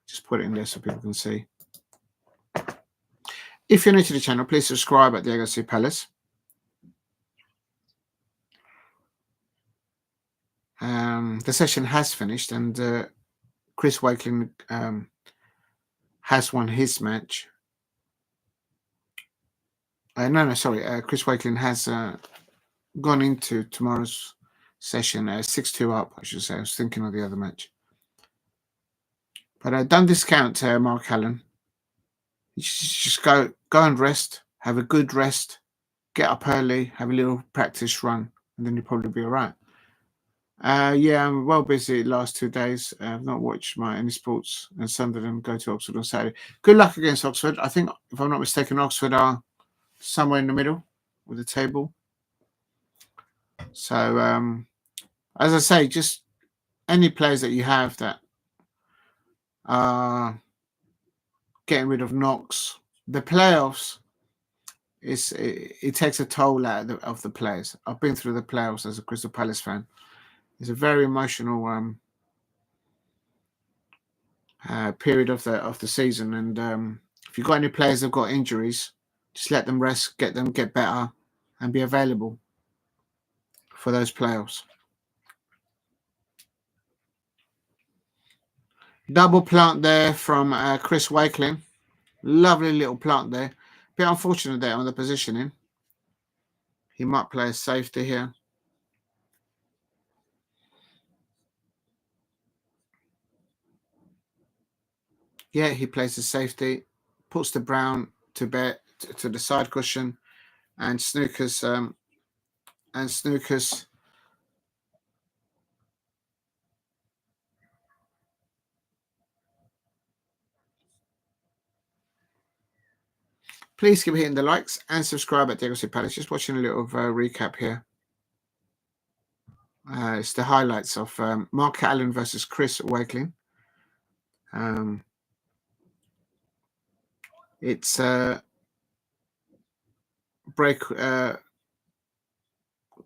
Just put it in there so people can see. If you're new to the channel, please subscribe at the Agassi Palace. The session has finished, and Chris Wakeling has won his match. Sorry. Chris Wakeling has gone into tomorrow's session 6-2 up, I should say. I was thinking of the other match. But don't discount Mark Allen. You just go and rest, have a good rest, get up early, have a little practice run, and then you'll probably be all right. Yeah, I'm well busy the last 2 days. I've not watched any sports, and some of them go to Oxford on Saturday. Good luck against Oxford. I think, if I'm not mistaken, Oxford are somewhere in the middle of the table. So, as I say, just any players that you have that are getting rid of knocks. The playoffs it takes a toll out of the players. I've been through the playoffs as a Crystal Palace fan. It's a very emotional period of the season, and if you've got any players that've got injuries, just let them rest, get better, and be available for those playoffs. Double plant there from Chris Wakeling. Lovely little plant there. Bit unfortunate there on the positioning. He might play a safety here. Yeah, he plays a safety, puts the brown to the side cushion, and Snooker's Please keep hitting the likes and subscribe at Diego Palace. Just watching a little recap here. It's the highlights of Mark Allen versus Chris Wakeling. It's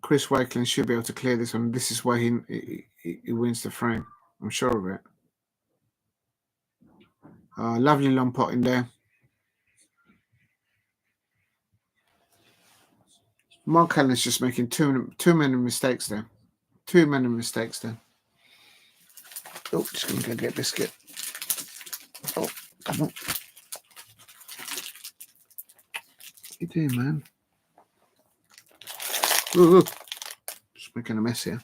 Chris Wakeling should be able to clear this one. This is why he wins the frame. I'm sure of it. Lovely long pot in there. Mark Allen's just making too many mistakes there. Too many mistakes there. Oh, just going to go get a biscuit. Oh, come on. What you doing, man? Ooh, just making a mess here.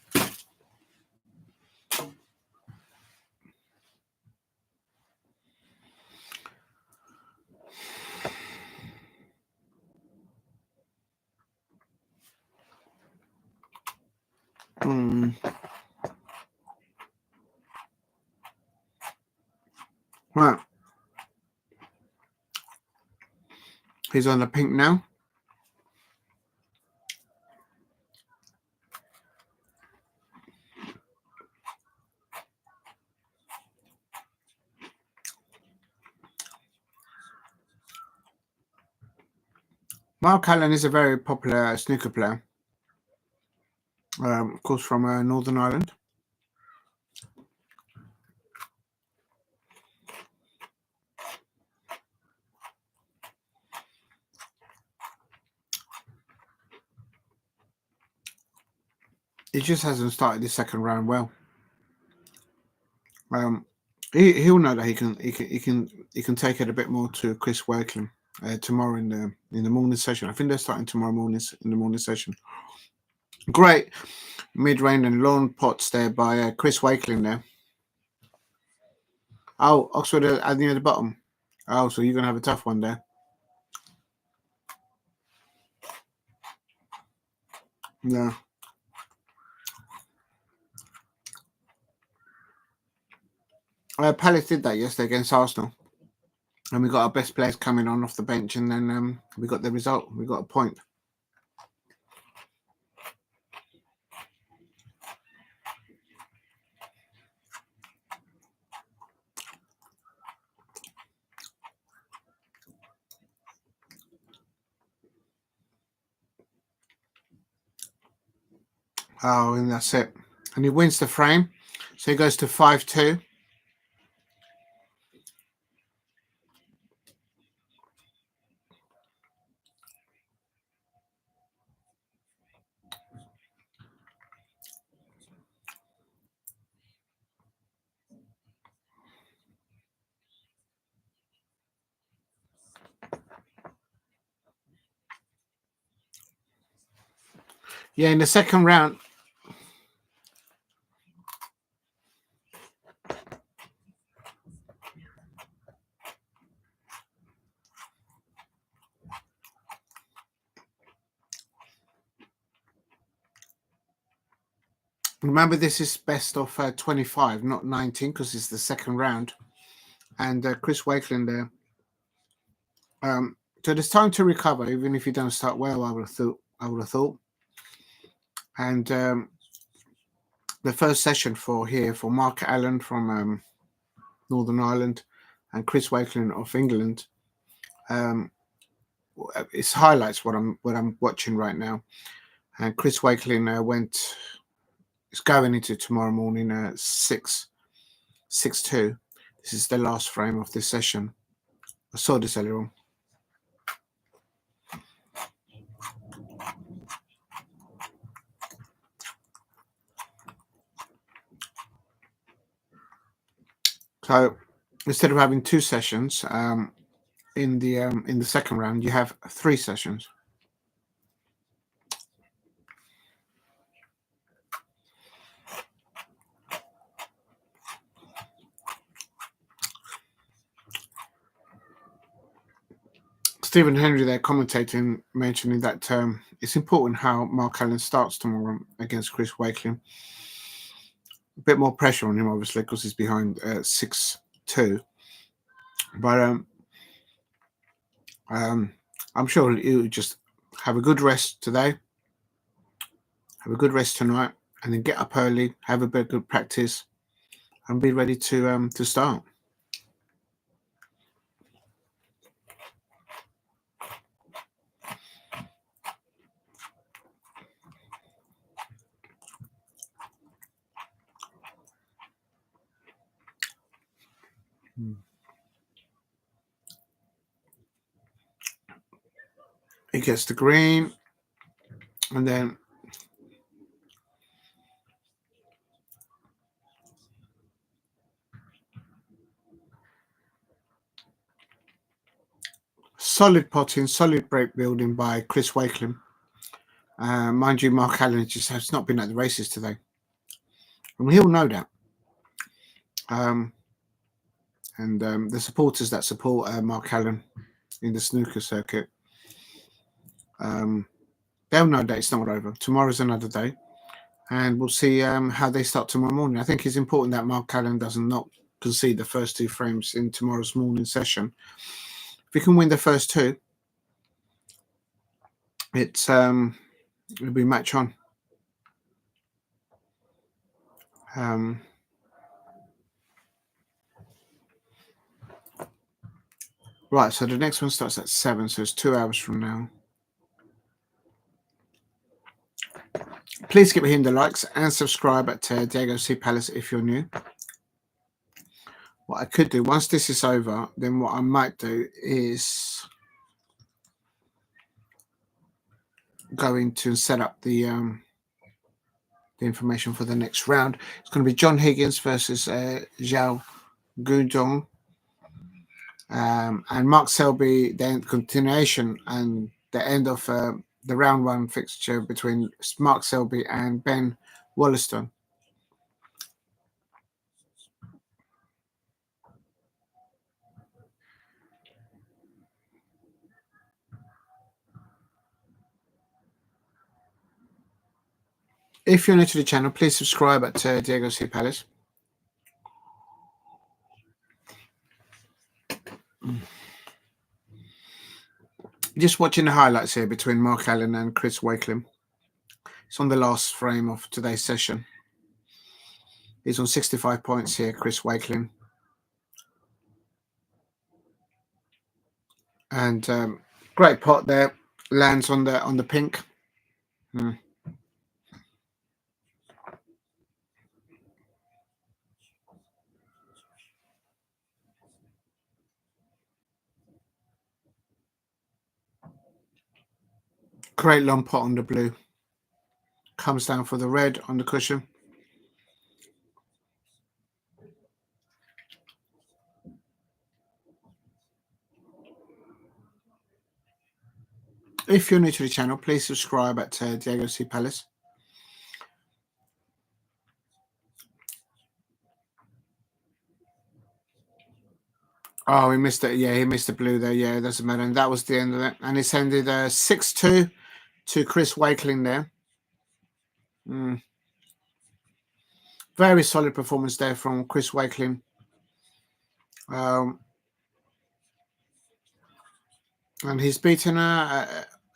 Right. He's on the pink now. Mark Allen is a very popular snooker player. Of course, from Northern Ireland. He just hasn't started the second round well. He'll know that he can take it a bit more to Chris Wakeling tomorrow in the morning session. I think they're starting tomorrow morning in the morning session. Great mid-range and lawn pots there by Chris Wakeling there. Oh, Oxford at the bottom. Oh, so you're gonna have a tough one there. No. Palace did that yesterday against Arsenal. And we got our best players coming on off the bench, and then we got the result. We got a point. Oh, and that's it. And he wins the frame. So he goes to 5-2. Yeah, in the second round. Remember, this is best of 25, not 19, because it's the second round. And Chris Wakeling there. So there's time to recover, even if you don't start well. I would have thought. And the first session for Mark Allen from Northern Ireland and Chris Wakeling of England. It highlights what I'm watching right now. And Chris Wakeling is going into tomorrow morning 6-2. This is the last frame of this session. I saw this earlier on. So instead of having 2 sessions in the second round, you have 3 sessions. Stephen Henry there commentating, mentioning that it's important how Mark Allen starts tomorrow against Chris Wakeling. A bit more pressure on him, obviously, because he's behind 6-2. But I'm sure he'll just have a good rest today, have a good rest tonight, and then get up early, have a bit of good practice, and be ready to start. He gets the green, and then solid potting, solid break building by Chris Wakeling. Mind you, Mark Allen just has not been at the races today, and he'll know that. And the supporters that support Mark Allen in the snooker circuit, they'll know that it's not over. Tomorrow's another day, and we'll see how they start tomorrow morning. I think it's important that Mark Allen doesn't not concede the first 2 frames in tomorrow's morning session. If he can win the first 2, it'll be match on. Right, so the next one starts at 7, so it's 2 hours from now. Please keep hitting the likes and subscribe at Diego C. Palace if you're new. What I could do, once this is over, then what I might do is go into and set up the information for the next round. It's going to be John Higgins versus Xiao Guodong. And Mark Selby, then continuation and the end of the round 1 fixture between Mark Selby and Ben Woollaston. If you're new to the channel, please subscribe at Diego C. Palace. Just watching the highlights here between Mark Allen and Chris Wakeling. It's on the last frame of today's session. He's on 65 points here, Chris Wakeling. And great pot there. Lands on the pink. Great long pot on the blue. Comes down for the red on the cushion. If you're new to the channel, please subscribe at Diego C. Palace. Oh, he missed it. Yeah, he missed the blue there. Yeah, it doesn't matter. And that was the end of it. And it's ended 6-2 to Chris Wakeling there. Very solid performance there from Chris Wakeling. And he's beaten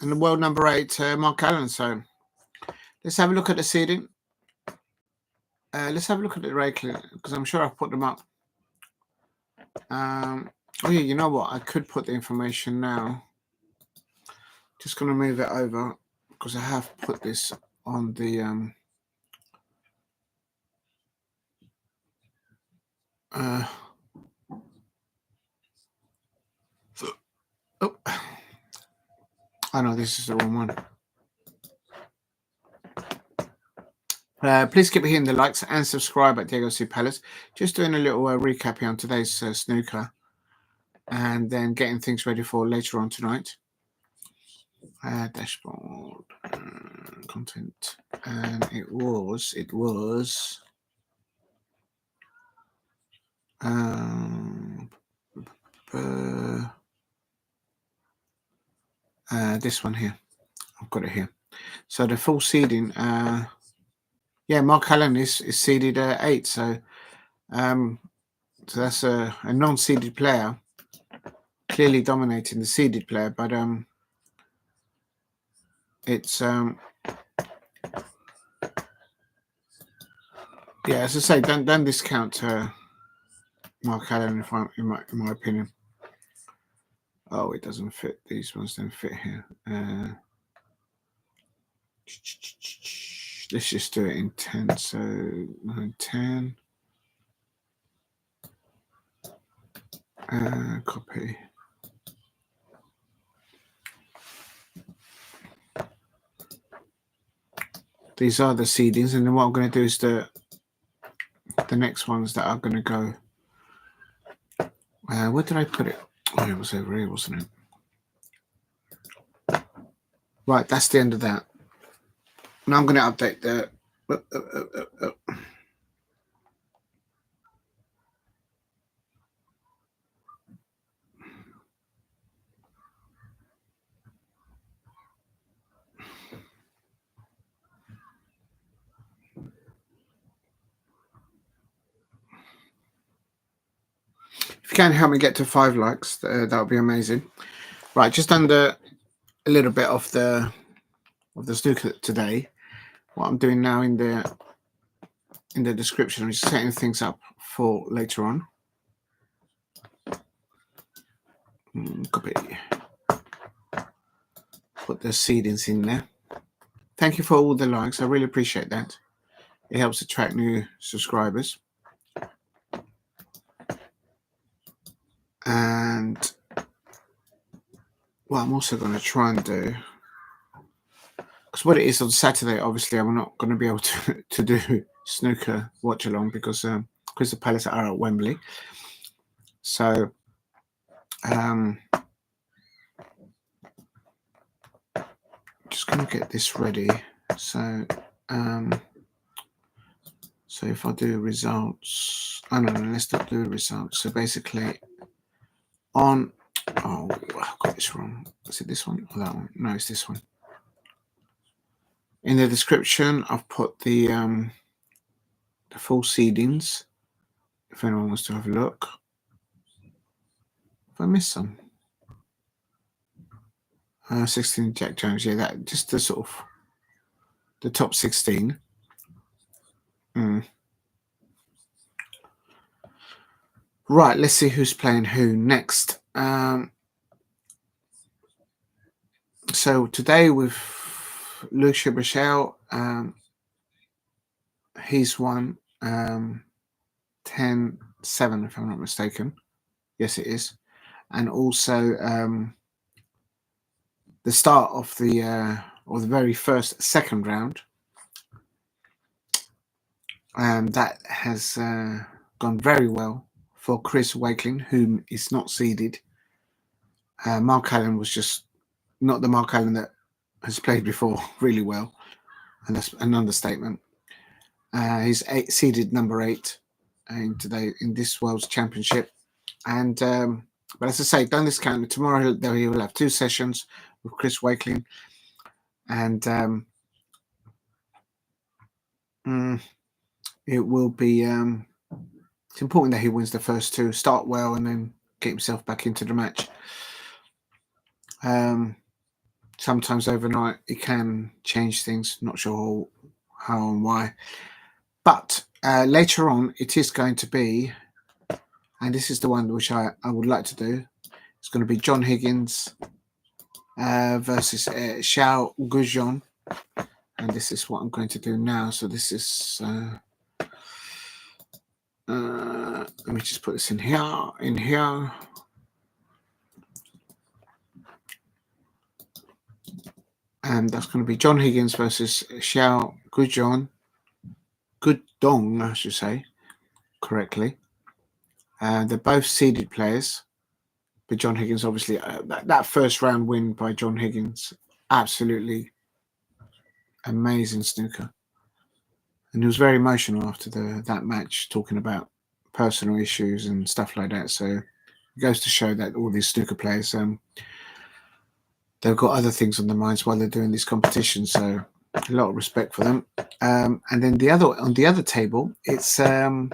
in the world number 8, Mark Allen. So let's have a look at the seeding. Let's have a look at the Wakeling, because I'm sure I've put them up. Oh yeah, you know what? I could put the information now. Just going to move it over because I have put this on the oh, I know this is the wrong one. Please keep hitting the likes and subscribe at Diego C. Palace. Just doing a little recap here on today's snooker, and then getting things ready for later on tonight. Dashboard, content, and it was this one here. I've got it here. So the full seeding, yeah, Mark Allen is seeded 8, so that's a non-seeded player, clearly dominating the seeded player, but it's yeah, as I say, don't discount Mark Allen in my opinion. Oh, it doesn't fit. These ones don't fit here. Let's just do it in 10. So 9, 10. Copy. These are the seedings, and then what I'm going to do is the next ones that are going to go. Where did I put it? Oh, it was over here, wasn't it? Right, that's the end of that. Now I'm going to update the. If you can help me get to 5 likes, that would be amazing. Right, just under a little bit of the snooker today. What I'm doing now in the description, I'm just setting things up for later on. Copy. Put the seedings in there. Thank you for all the likes. I really appreciate that. It helps attract new subscribers. And what I'm also going to try and do, because what it is on Saturday, obviously I'm not going to be able to do snooker watch along because Crystal Palace are at Wembley. So just going to get this ready. So so if I do results, oh no, let's not do results. So basically on, oh, I got this wrong. Is it this one or that one? No, it's this one. In the description, I've put the full seedings. If anyone wants to have a look. If I missed some. 16 Jack Jones, yeah, that just the sort of the top 16. Right, let's see who's playing who next. So today with Luca Brecel, he's won 10-7 if I'm not mistaken. Yes, it is. And also the start of the very first second round, that has gone very well for Chris Wakeling, whom is not seeded. Mark Allen was just not the Mark Allen that has played before really well, and that's an understatement. He's seeded number 8 in this World's Championship, and but as I say, don't discount it. Tomorrow he will have 2 sessions with Chris Wakeling, and it will be. It's important that he wins the first 2, start well, and then get himself back into the match. Sometimes overnight it can change things. Not sure how and why, but later on it is going to be, and this is the one which I would like to do. It's going to be John Higgins versus Xiao Guodong, and this is what I'm going to do now. So this is. Let me just put this in here. And that's going to be John Higgins versus Xiao Guodong, I should say, correctly. They're both seeded players, but John Higgins, obviously, that first round win by John Higgins, absolutely amazing snooker. And he was very emotional after that match, talking about personal issues and stuff like that. So it goes to show that all these snooker players, they've got other things on their minds while they're doing these competitions. So a lot of respect for them. And then on the other table, it's the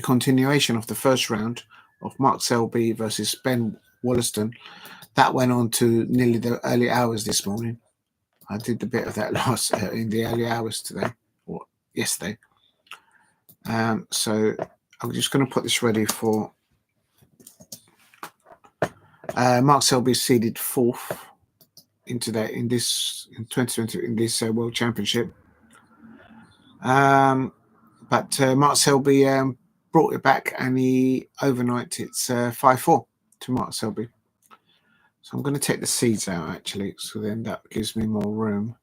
continuation of the first round of Mark Selby versus Ben Woollaston. That went on to nearly the early hours this morning. I did a bit of that in the early hours today or yesterday. So I'm just going to put this ready for Mark Selby seeded 4th in 2020 in this World Championship. But Mark Selby brought it back, and he overnight it's 5-4 to Mark Selby. So I'm going to take the seeds out actually, so then that gives me more room,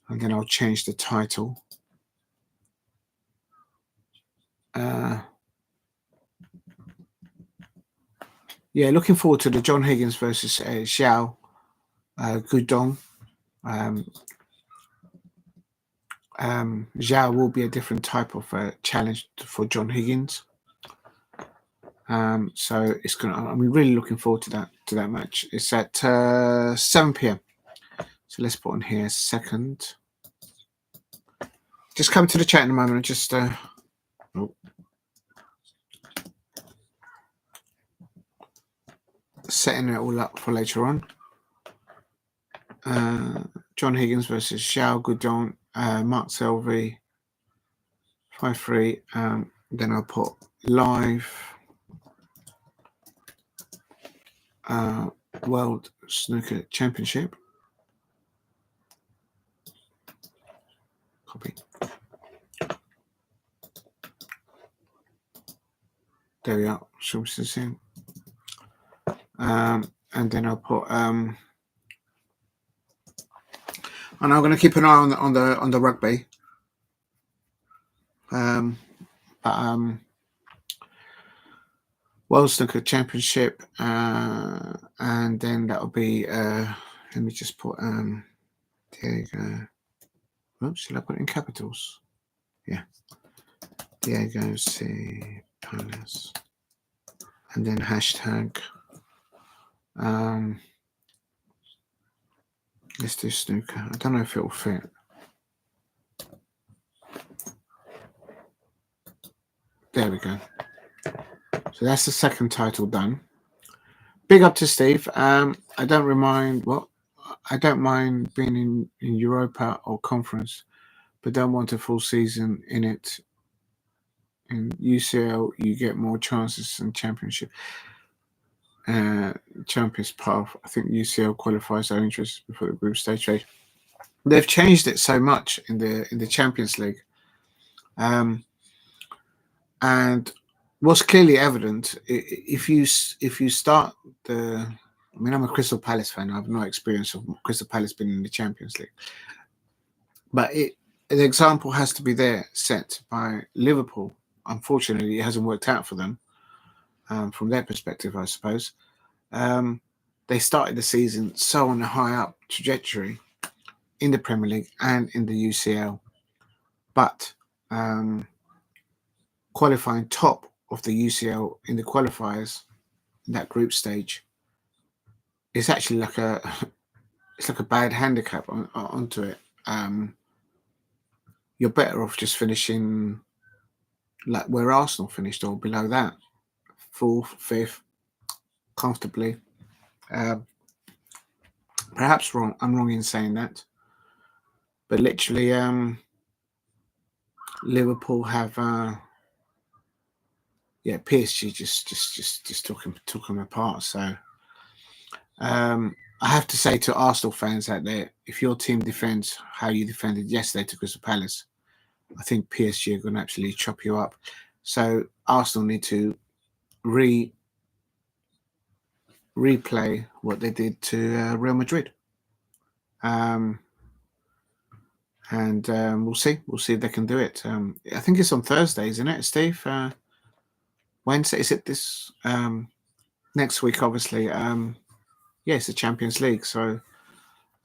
and then I'll change the title. Yeah, looking forward to the John Higgins versus Xiao Guodong. Zhang will be a different type of challenge for John Higgins. So it's gonna. I'm really looking forward to that match. It's at 7 p.m. So let's put on here second. Just come to the chat in a moment. And just setting it all up for later on. John Higgins versus Xiao Guodong, Mark Selby, 5-3. Then I'll put live World Snooker Championship. Copy. There we are. And then I'll put and I'm going to keep an eye on the rugby. World Snooker Championship, and then that'll be. Let me just put. There you go. Oops, should I put it in capitals? Yeah. Diego C. Palace. And then hashtag. Let's do snooker. I don't know if it'll fit. There we go. So that's the second title done. Big up to Steve. I don't mind being in Europa or conference, but don't want a full season in it. In UCL, you get more chances than championship. Champions path. I think UCL qualifies our interests before the group stage phase. They've changed it so much in the Champions League, and what's clearly evident, if you start the. I mean, I'm a Crystal Palace fan. I have no experience of Crystal Palace being in the Champions League, but the example has to be there set by Liverpool. Unfortunately, it hasn't worked out for them from their perspective, I suppose. they started the season so on a high up trajectory in the Premier League and in the UCL, but qualifying top of the UCL in the qualifiers in that group stage is actually like a bad handicap onto it. You're better off just finishing like where Arsenal finished or below that, 4th, 5th, comfortably. Perhaps wrong. I'm wrong in saying that, but literally, Liverpool have, PSG just took them apart. So, I have to say to Arsenal fans out there, if your team defends how you defended yesterday to Crystal Palace, I think PSG are going to absolutely chop you up. So Arsenal need to replay what they did to Real Madrid. And we'll see if they can do it. I think it's on Thursday, isn't it, Steve? Wednesday, is it this next week? Obviously, it's the Champions League, so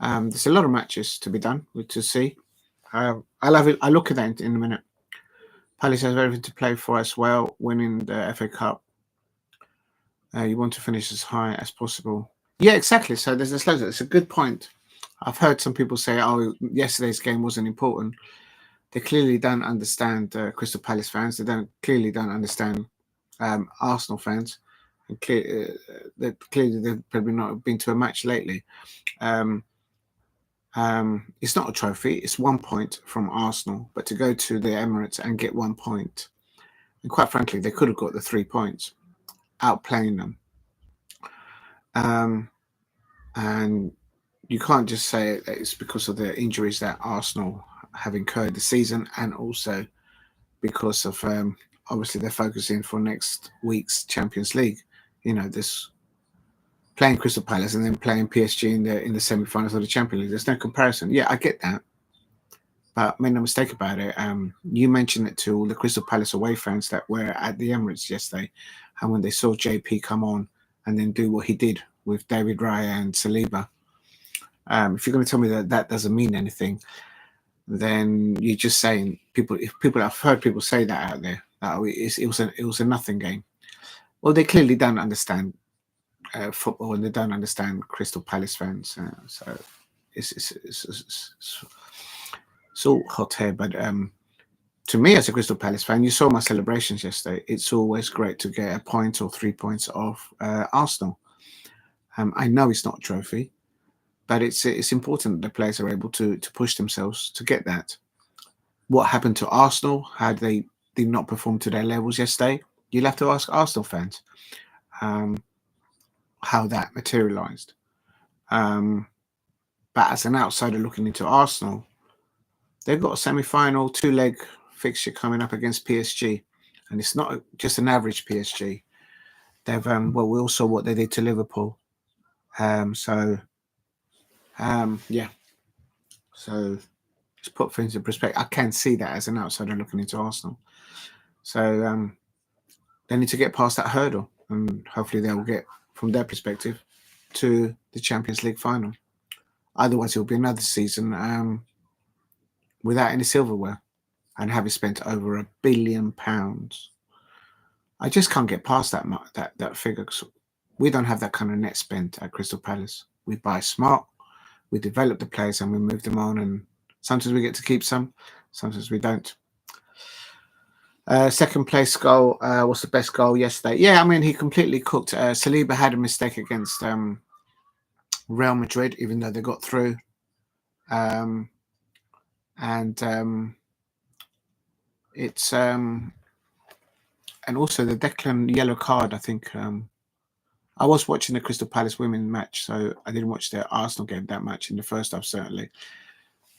there's a lot of matches to be done to see. I'll look at that in a minute. Palace has everything to play for as well, winning the FA Cup. You want to finish as high as possible. Yeah, exactly. So there's this loads. It's a good point. I've heard some people say, "Oh, yesterday's game wasn't important." They clearly don't understand Crystal Palace fans. They clearly don't understand Arsenal fans. And clearly, they've probably not been to a match lately. It's not a trophy. It's 1 point from Arsenal, but to go to the Emirates and get 1 point, and quite frankly, they could have got the 3 points, outplaying them. And you can't just say it's because of the injuries that Arsenal have incurred this season, and also because of obviously they're focusing for next week's Champions League. You know, this playing Crystal Palace and then playing PSG in the semi-finals of the Champions League. There's no comparison. Yeah, I get that, but make no mistake about it. You mentioned it to all the Crystal Palace away fans that were at the Emirates yesterday, and when they saw JP come on and then do what he did with David Raya and Saliba. If you're going to tell me that doesn't mean anything, then you're just saying I've heard people say that out there. It was a nothing game. Well, they clearly don't understand football, and they don't understand Crystal Palace fans. So it's all hot here. But to me, as a Crystal Palace fan, you saw my celebrations yesterday. It's always great to get a point or 3 points off Arsenal. I know it's not a trophy, but it's important that the players are able to push themselves to get that. What happened to Arsenal? How they did not perform to their levels yesterday? You'll have to ask Arsenal fans how that materialised. But as an outsider looking into Arsenal, they've got a semi-final 2-leg fixture coming up against PSG, and it's not just an average PSG. They've we all saw what they did to Liverpool. So just put things in perspective. I can see that as an outsider looking into Arsenal. So they need to get past that hurdle, and hopefully they'll get, from their perspective, to the Champions League final. Otherwise, it'll be another season without any silverware, and having spent over £1 billion. I just can't get past that figure. We don't have that kind of net spend at Crystal Palace. We buy smart, we develop the players, and we move them on. And sometimes we get to keep some, sometimes we don't. Second place goal was the best goal yesterday. Yeah, I mean, he completely cooked. Saliba had a mistake against Real Madrid, even though they got through. It's and also the Declan yellow card. I think I was watching the Crystal Palace women match, so I didn't watch the Arsenal game that much in the first half, certainly.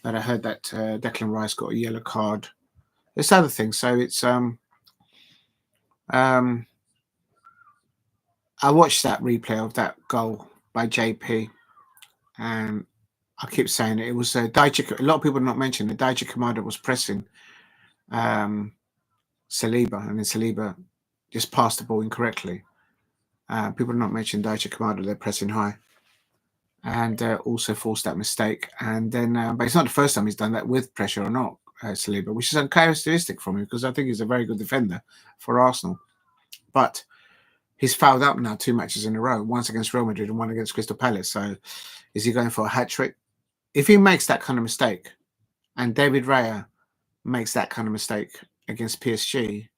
But I heard that Declan Rice got a yellow card. There's other things. So it's I watched that replay of that goal by JP, and I keep saying it was Daichi. A lot of people are not mentioning that Daichi Kamada was pressing Saliba, and then Saliba just passed the ball incorrectly. People are not mentioning Daichi Kamada. They're pressing high. and also forced that mistake. And then, but it's not the first time he's done that with pressure or not, Saliba, which is uncharacteristic from him because I think he's a very good defender for Arsenal. But he's fouled up now 2 matches in a row, once against Real Madrid and one against Crystal Palace. So is he going for a hat trick? If he makes that kind of mistake, and David Raya makes that kind of mistake against PSG,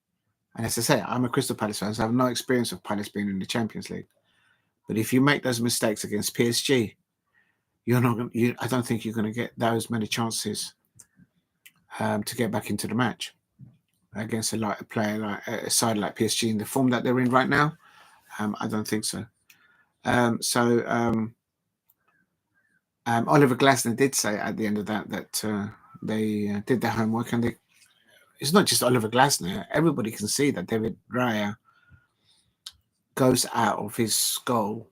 and as I say, I'm a Crystal Palace fan, so I have no experience of Palace being in the Champions League. But if you make those mistakes against PSG, you're not going. I don't think you're going to get those many chances to get back into the match against a player like a side like PSG in the form that they're in right now. I don't think so. Oliver Glasner did say at the end of that they did their homework, and it's not just Oliver Glasner. Everybody can see that David Raya goes out of his goal,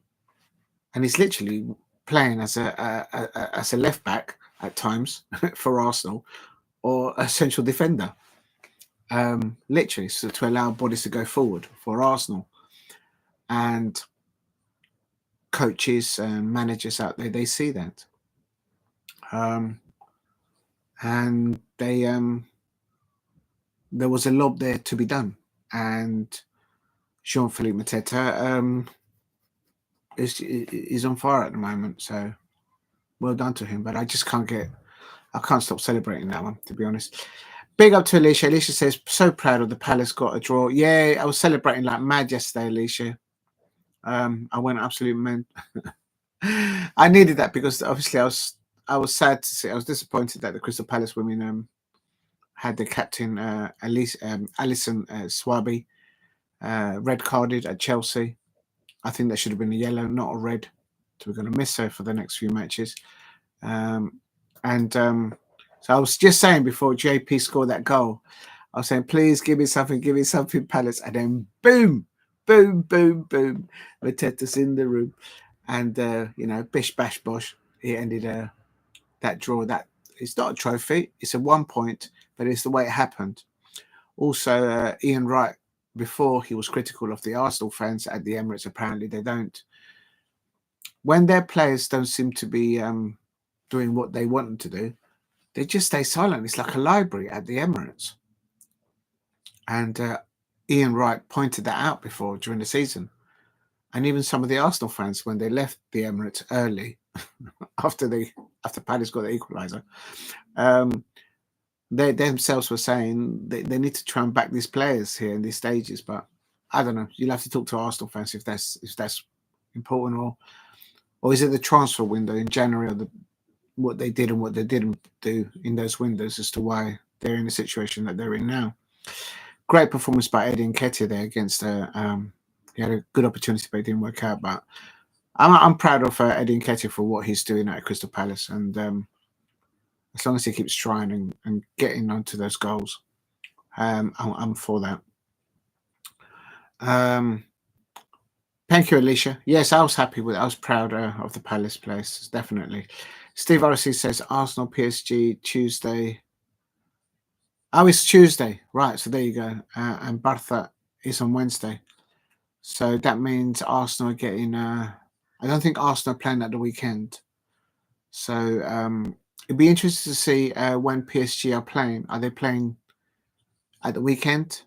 and he's literally playing as a left back at times for Arsenal, or a central defender. Literally, so to allow bodies to go forward for Arsenal, and coaches and managers out there, they see that, and there was a lob there to be done, and Jean-Philippe Mateta is on fire at the moment. So well done to him. But I just can't stop celebrating that one, to be honest. Big up to Alicia. Alicia says, so proud of the Palace got a draw. Yeah, I was celebrating like mad yesterday, Alicia. I went absolutely mad. I needed that because obviously I was sad to see. I was disappointed that the Crystal Palace women had the captain Alison Swaby red carded at Chelsea. I think that should have been a yellow, not a red. So we're going to miss her for the next few matches. So I was just saying before JP scored that goal, I was saying, please give me something, Palace. And then boom, boom, boom, boom. Mateta's in the room. And, bish, bash, bosh. He ended that draw. That it's not a trophy. It's a 1 point, but it's the way it happened. Also, Ian Wright, before he was critical of the Arsenal fans at the Emirates, apparently they don't. When their players don't seem to be doing what they want them to do, they just stay silent. It's like a library at the Emirates. And Ian Wright pointed that out before during the season. And even some of the Arsenal fans, when they left the Emirates early, after Palace got the equaliser, they themselves were saying they need to try and back these players here in these stages. But I don't know. You'll have to talk to Arsenal fans if that's important, or is it the transfer window in January, or what they did and what they didn't do in those windows as to why they're in the situation that they're in now. Great performance by Eddie Nketiah there against he had a good opportunity, but it didn't work out. But I'm proud of Eddie Nketiah for what he's doing at Crystal Palace, and as long as he keeps trying and getting onto those goals, I'm for that. Thank you, Alicia. Yes, I was happy with it. I was proud of the Palace place, definitely. Steve Orsi says Arsenal PSG Tuesday. Oh, it's Tuesday. Right, so there you go. And Bartha is on Wednesday. So that means Arsenal are getting... I don't think Arsenal are playing at the weekend. So it'd be interesting to see when PSG are playing. Are they playing at the weekend?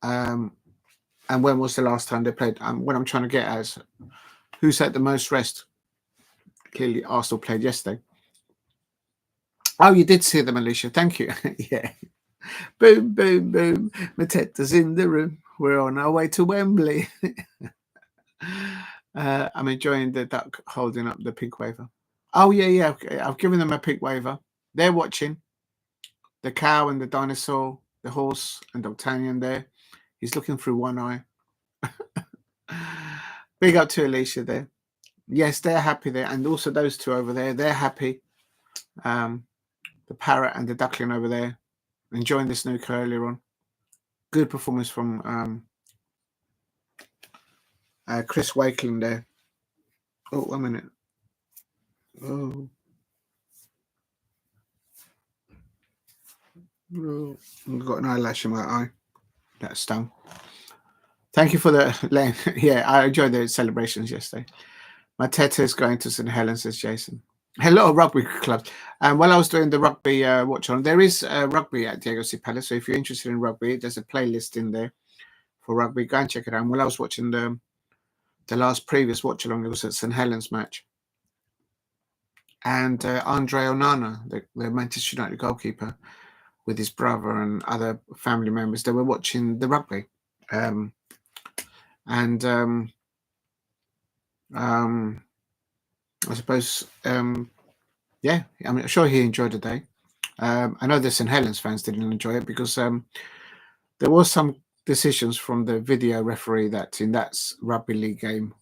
And when was the last time they played? What I'm trying to get at is who's had the most rest? Clearly, Arsenal played yesterday. Oh, you did see them, Alicia. Thank you. Yeah. Boom, boom, boom. Mateta's in the room. We're on our way to Wembley. I'm enjoying the duck holding up the pink waiver. Oh, yeah. Okay. I've given them a pink waiver. They're watching. The cow and the dinosaur, the horse and D'Artagnan there. He's looking through one eye. Big up to Alicia there. Yes, they're happy there. And also those two over there, they're happy. The parrot and the duckling over there, enjoying the snooker earlier on. Good performance from Chris Wakeling there. Oh, 1 minute. Oh, I've got an eyelash in my eye. That stung. Thank you for the... Yeah, I enjoyed the celebrations yesterday. My Teta's going to St Helens, says Jason. A lot of rugby clubs. And while I was doing the rugby watch on, there is rugby at Diego C. Palace. So if you're interested in rugby, there's a playlist in there for rugby. Go and check it out. And while I was watching the last previous watch along, it was at St Helens match. And Andre Onana, the Manchester United goalkeeper, with his brother and other family members, they were watching the rugby. I suppose, yeah, I mean, I'm sure he enjoyed the day. I know the St Helens fans didn't enjoy it because there was some decisions from the video referee that in that rugby league game,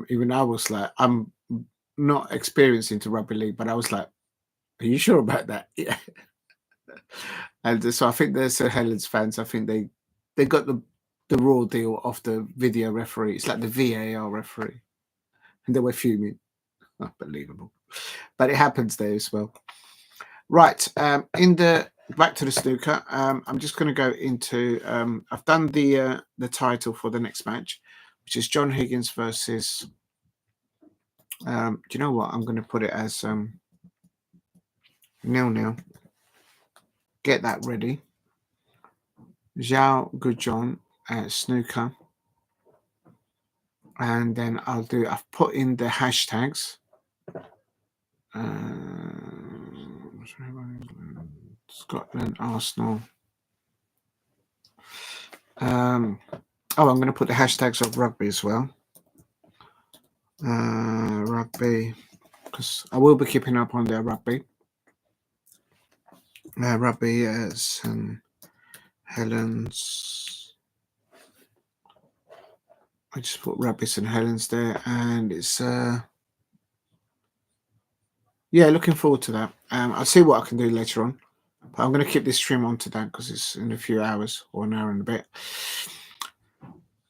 even I was like, I'm not experienced into rugby league, but I was like, are you sure about that? Yeah. And so I think the St Helens fans, I think they got the raw deal of the video referee. It's like the VAR referee. And they were fuming. Unbelievable. But it happens there as well. Right. Back to the snooker. I'm just going to go into I've done the title for the next match, which is John Higgins versus do you know what? I'm going to put it as 0-0. Get that ready. Xiao Guodong snooker. And then I've put in the hashtags. Scotland, Arsenal. I'm going to put the hashtags of rugby as well. Rugby, because I will be keeping up on their rugby. Rugby St Helens. I just put rugby St Helens there, and it's yeah, looking forward to that. I'll see what I can do later on. But I'm going to keep this stream on to that because it's in a few hours or an hour and a bit.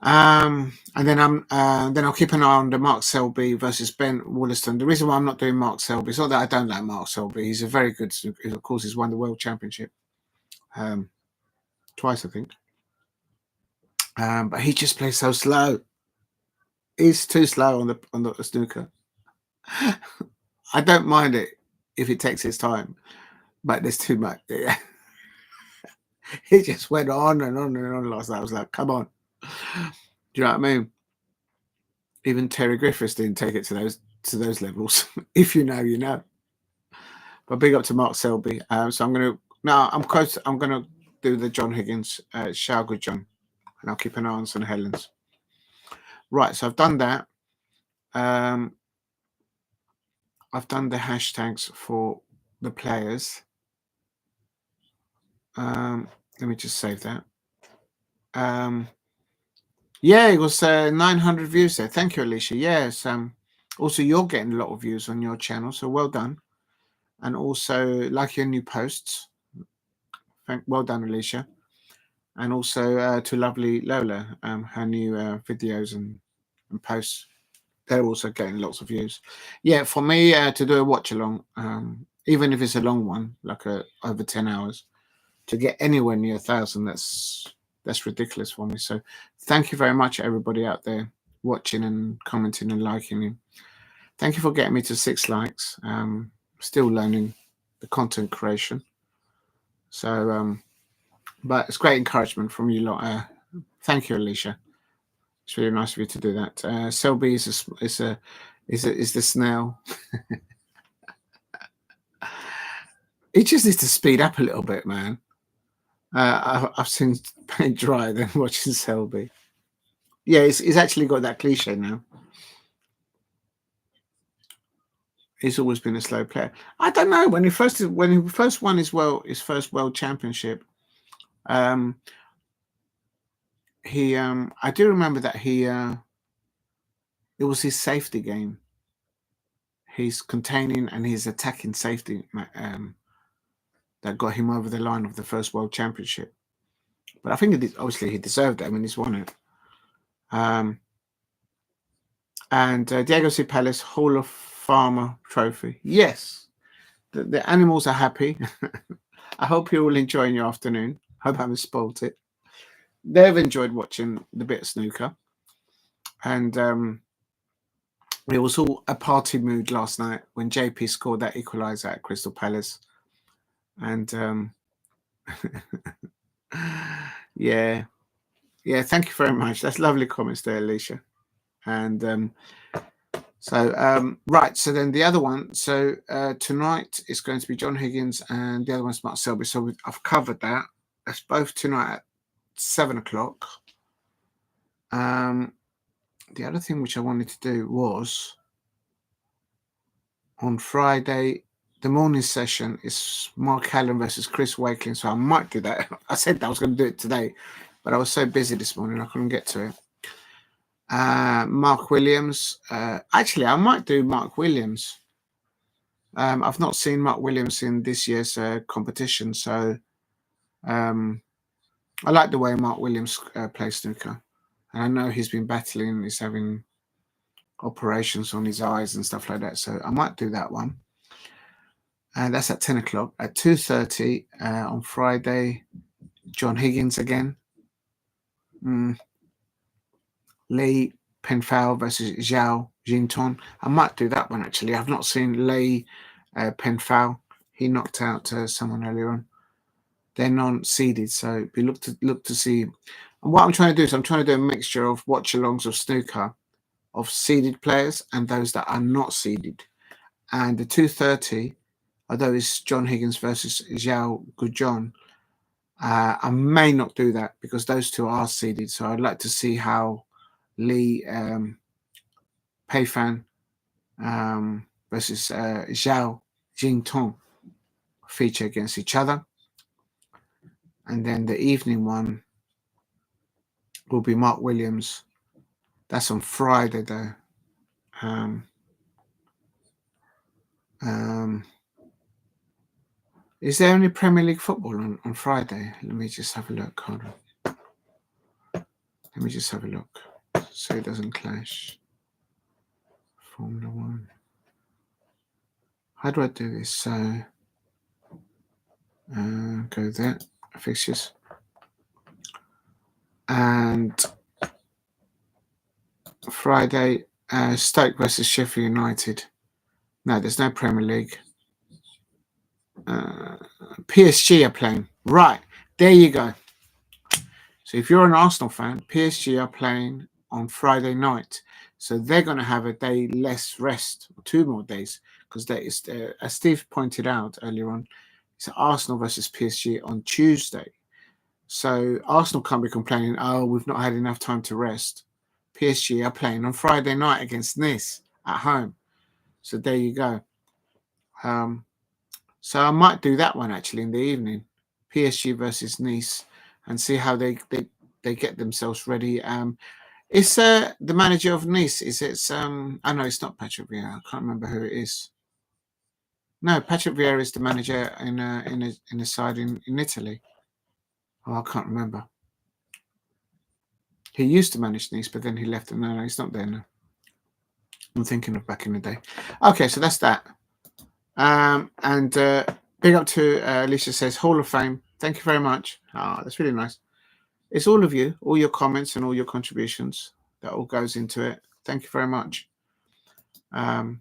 And then I'll keep an eye on the Mark Selby versus Ben Woollaston. The reason why I'm not doing Mark Selby is not that I don't like Mark Selby. He's a very good, of course, he's won the World Championship twice, I think. But he just plays so slow. He's too slow on the snooker. I don't mind it if it takes its time, but there's too much. Yeah. He just went on and on and on last night. I was like, come on. Do you know what I mean? Even Terry Griffiths didn't take it to those levels. If you know, you know. But big up to Mark Selby. So I'm gonna do the John Higgins, Xiao Guodong, and I'll keep an eye on St Helens. Right, so I've done that. I've done the hashtags for the players. Let me just save that. Yeah, it was 900 views there. Thank you, Alicia. Yes. Also, you're getting a lot of views on your channel, so well done. And also, like your new posts. Well done, Alicia. And also to lovely Lola, her new videos and posts. They're also getting lots of views. Yeah, for me to do a watch along, even if it's a long one, like over 10 hours, to get anywhere near 1,000, that's ridiculous for me. So thank you very much, everybody out there watching and commenting and liking. Thank you for getting me to 6 likes. Still learning the content creation. So, but it's great encouragement from you lot. Thank you, Alicia. It's really nice of you to do that. Selby is the snail. He just needs to speed up a little bit, man. I've seen paint dry than watching Selby. Yeah, he's actually got that cliche now. He's always been a slow player. I don't know when he first won his first World Championship. I do remember that it was his safety game. His containing and his attacking safety that got him over the line of the first World Championship. But I think obviously he deserved it. I mean, he's won it. And Diego C. Palace Hall of Farmer Trophy. Yes, the animals are happy. I hope you're all enjoying your afternoon. Hope I haven't spoilt it. They've enjoyed watching the bit of snooker. And It was all a party mood last night when JP scored that equaliser at Crystal Palace. And yeah, thank you very much. That's lovely comments there, Alicia. And right, so then the other one, so tonight is going to be John Higgins and the other one's Mark Selby. So I've covered that. That's both tonight at 7 o'clock. The other thing which I wanted to do was on Friday, the morning session is Mark Allen versus Chris Wakeling. So I might do that. I said that I was going to do it today, but I was so busy this morning I couldn't get to it. Mark Williams. Actually, I might do Mark Williams. I've not seen Mark Williams in this year's competition, so I like the way Mark Williams plays snooker. And I know he's been battling, he's having operations on his eyes and stuff like that, so I might do that one. And that's at 10 o'clock. At 2:30 on Friday, John Higgins again. Lee Penfowl versus Xiao Guodong. I might do that one actually. I've not seen Lee Penfowl. He knocked out someone earlier on. They're non-seeded, so we look to see. And what I'm trying to do is I'm trying to do a mixture of watch-alongs of snooker, of seeded players and those that are not seeded. And the 2:30, although it's John Higgins versus Xiao Guodong, I may not do that because those two are seeded. So I'd like to see how Lee Peifan versus Xiao Guodong feature against each other. And then the evening one will be Mark Williams. That's on Friday, though. Is there any Premier League football on Friday? Let me just have a look. Hold on. Let me just have a look so it doesn't clash. Formula One. How do I do this? So go there, fixtures. And Friday, Stoke versus Sheffield United. No, there's no Premier League. PSG are playing. Right, there you go. So if you're an Arsenal fan, PSG are playing on Friday night. So they're going to have a day less rest, 2 more days, because there is, as Steve pointed out earlier on, it's Arsenal versus PSG on Tuesday. So Arsenal can't be complaining, oh, we've not had enough time to rest. PSG are playing on Friday night against Nice at home. So there you go. So I might do that one actually in the evening, PSG versus Nice, and see how they get themselves ready. It's the manager of Nice. Is it? I know it's not Patrick Vieira. I can't remember who it is. No, Patrick Vieira is the manager in a side in Italy. Oh, I can't remember. He used to manage Nice, but then he left. No, he's not there now. I'm thinking of back in the day. Okay, so that's that. And big up to Alicia says Hall of Fame. Thank you very much. That's really nice. It's all of you, all your comments and all your contributions. That all goes into it. Thank you very much. Oh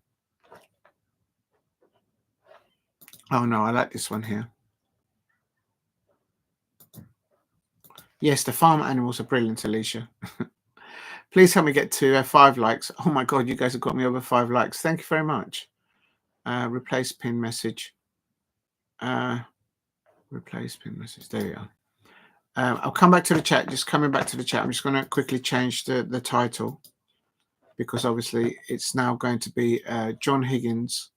no, I like this one here. Yes, the farm animals are brilliant, Alicia. Please help me get to 5 likes. Oh my God, you guys have got me over 5 likes. Thank you very much. Replace pin message. Replace pin message. There we are. I'll come back to the chat. Just coming back to the chat. I'm just going to quickly change the title because obviously it's now going to be John Higgins.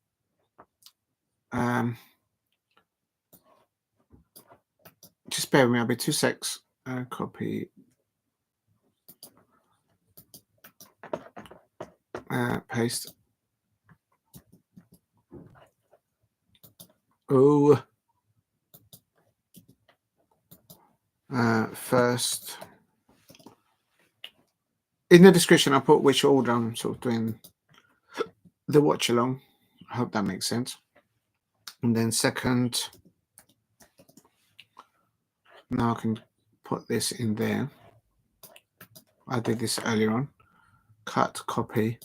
Just bear with me. I'll be 2 secs. Copy. Paste. Oh. First. In the description, I'll put which order I'm sort of doing the watch along. I hope that makes sense. And then second, now I can put this in there. I did this earlier on. Cut, copy,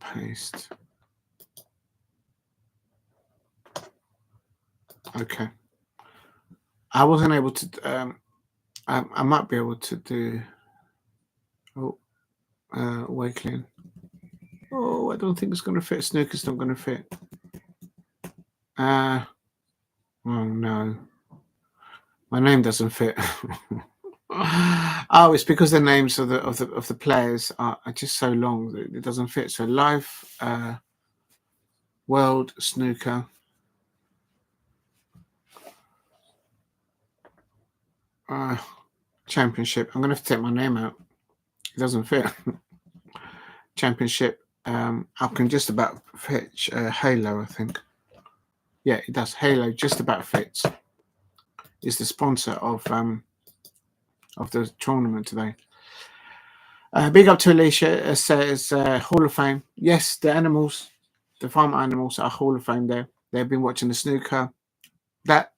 Paste. Okay. I wasn't able to. I might be able to do. Oh, Wakeling. Oh, I don't think it's going to fit. Snooker's not going to fit. Oh no, my name doesn't fit. Oh, it's because the names of the players are just so long that it doesn't fit. So live world snooker. Championship. I'm going to have to take my name out. It doesn't fit. Championship. I can just about fit Halo, I think. Yeah, it does. Halo just about fits. Is the sponsor of the tournament today. Big up to Alicia. Says Hall of Fame. Yes, the animals, the farm animals are Hall of Fame there. They've been watching the snooker. That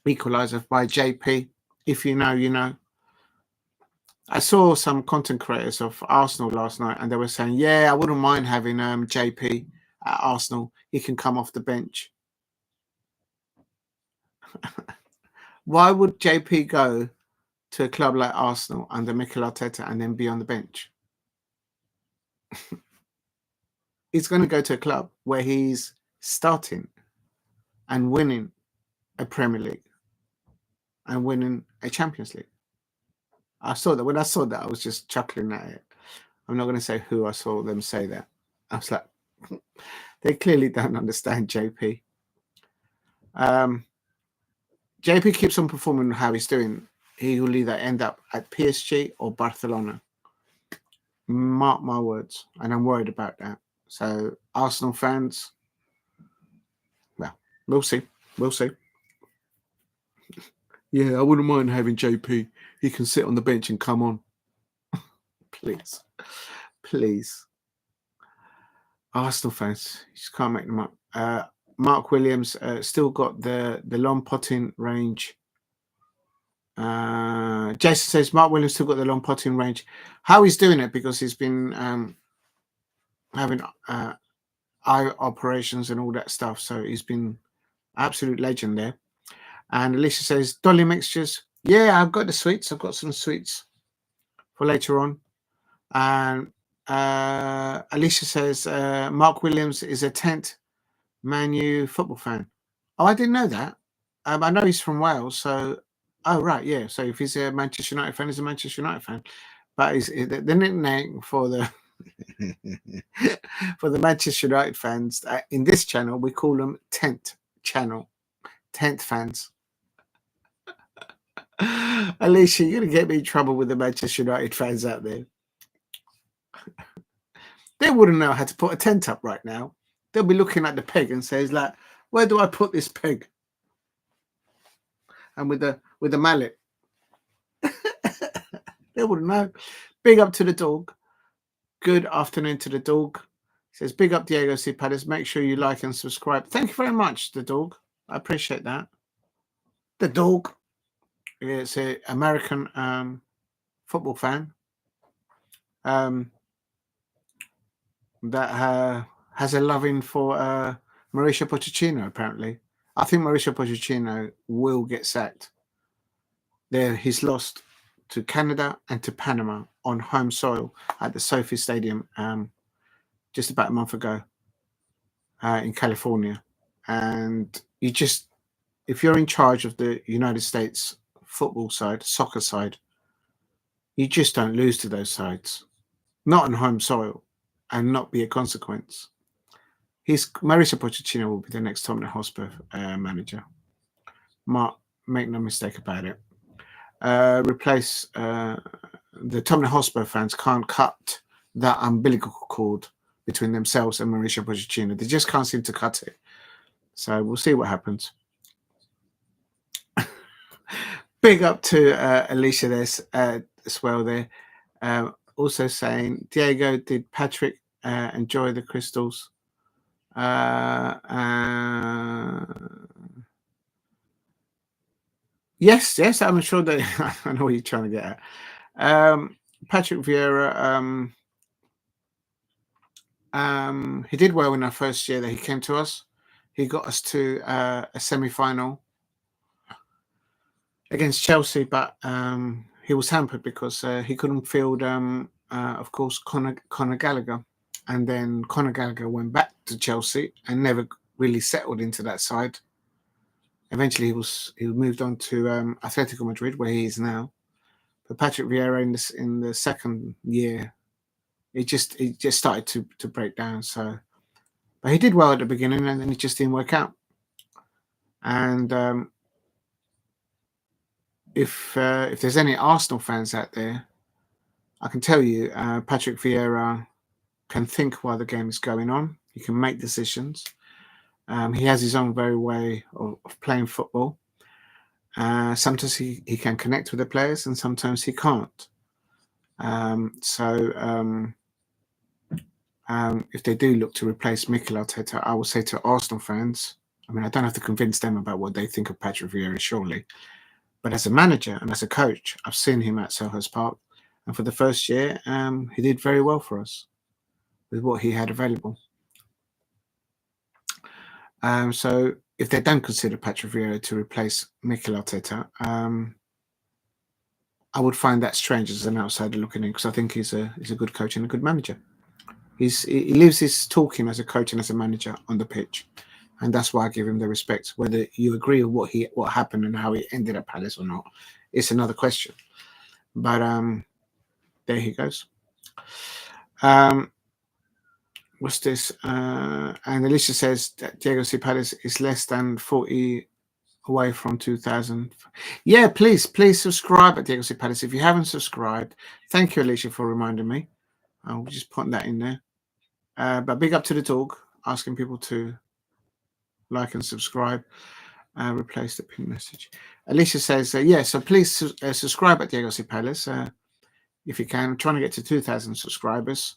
equalizer by JP. If you know, you know. I saw some content creators of Arsenal last night, and they were saying, "Yeah, I wouldn't mind having JP at Arsenal. He can come off the bench." Why would JP go to a club like Arsenal under Mikel Arteta and then be on the bench? He's going to go to a club where he's starting and winning a Premier League and winning a Champions League. I saw that. When I saw that, I was just chuckling at it. I'm not going to say who I saw them say that. I was like, they clearly don't understand JP. JP keeps on performing how he's doing. He will either end up at PSG or Barcelona. Mark my words. And I'm worried about that. So, Arsenal fans, well, we'll see. We'll see. Yeah, I wouldn't mind having JP. He can sit on the bench and come on. Please. Please. Arsenal fans, you just can't make them up. Mark Williams still got the long potting range. Jason says Mark Williams still got the long potting range. How he's doing it, because he's been having eye operations and all that stuff. So he's been absolute legend there. And Alicia says dolly mixtures. Yeah, I've got the sweets. I've got some sweets for later on. And Alicia says Mark Williams is a 10th Man U football fan. Oh, I didn't know that. I know he's from Wales, so right, yeah. So if he's a Manchester United fan, he's a Manchester United fan. But the nickname for the for the Manchester United fans in this channel, we call them 10th channel, 10th fans. Alicia, you're gonna get me in trouble with the Manchester United fans out there. They wouldn't know how to put a tent up right now. They'll be looking at the peg and says, like, where do I put this peg? And with the mallet. They wouldn't know. Big up to the dog. Good afternoon to the dog. Says, big up Diego C. Padders. Make sure you like and subscribe. Thank you very much, the dog. I appreciate that. The dog is an American football fan that has a loving for Mauricio Pochettino, apparently. I think Mauricio Pochettino will get sacked. He's lost to Canada and to Panama on home soil at the Sophie Stadium just about a month ago in California. And if you're in charge of the United States football side, soccer side, you just don't lose to those sides, not on home soil, and not be a consequence. Mauricio Pochettino will be the next Tottenham Hotspur manager. Make no mistake about it. Replace the Tottenham Hotspur fans can't cut that umbilical cord between themselves and Mauricio Pochettino. They just can't seem to cut it. So we'll see what happens. Big up to Alicia there as well there. Also saying, Diego, did Patrick enjoy the crystals? Yes, I'm sure that I know what you're trying to get at. Patrick Vieira, He did well in our first year that he came to us. He got us to a semi-final against Chelsea, but he was hampered because he couldn't field, of course, Conor Gallagher. And then Conor Gallagher went back to Chelsea and never really settled into that side. Eventually, he moved on to Atletico Madrid, where he is now. But Patrick Vieira in the second year, it just started to break down. So, but he did well at the beginning, and then it just didn't work out. And if there's any Arsenal fans out there, I can tell you, Patrick Vieira can think while the game is going on. He can make decisions. He has his own very way of playing football. Sometimes he can connect with the players, and sometimes he can't. If they do look to replace Mikel Arteta, I will say to Arsenal fans, I mean, I don't have to convince them about what they think of Patrick Vieira, surely. But as a manager and as a coach, I've seen him at Selhurst Park. And for the first year, he did very well for us with what he had available. So if they don't consider Patrick Vieira to replace Mikel Arteta, I would find that strange as an outsider looking in, because I think he's a good coach and a good manager. He lives his talking as a coach and as a manager on the pitch, and that's why I give him the respect. Whether you agree with what happened and how he ended at Palace or not, it's another question. But there he goes. What's this? And Alicia says that Diego C. Palace is less than 40 away from 2000. Yeah, please subscribe at Diego C. Palace if you haven't subscribed. Thank you, Alicia, for reminding me. I'll just put that in there. But big up to the dog, asking people to like and subscribe. Replace the pin message. Alicia says, yeah, so please subscribe at Diego C. Palace if you can. I'm trying to get to 2,000 subscribers.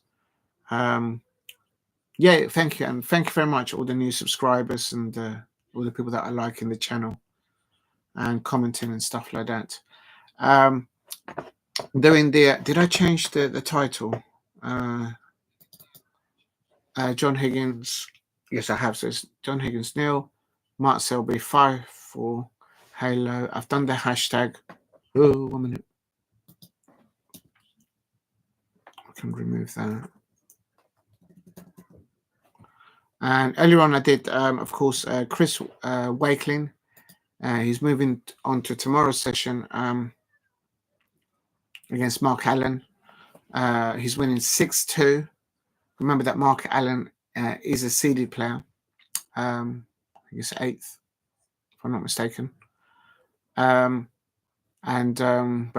Yeah, thank you. And thank you very much, all the new subscribers and all the people that are liking the channel and commenting and stuff like that. Did I change the title? John Higgins. Yes, I have. So it's John Higgins nil, Mark Selby 5-4 Halo. I've done the hashtag. Oh, 1 minute. I can remove that. And earlier on, I did, of course, Chris Wakeling. He's moving on to tomorrow's session against Mark Allen. He's winning 6-2. Remember that Mark Allen is a seeded player. I think it's 8th, if I'm not mistaken. But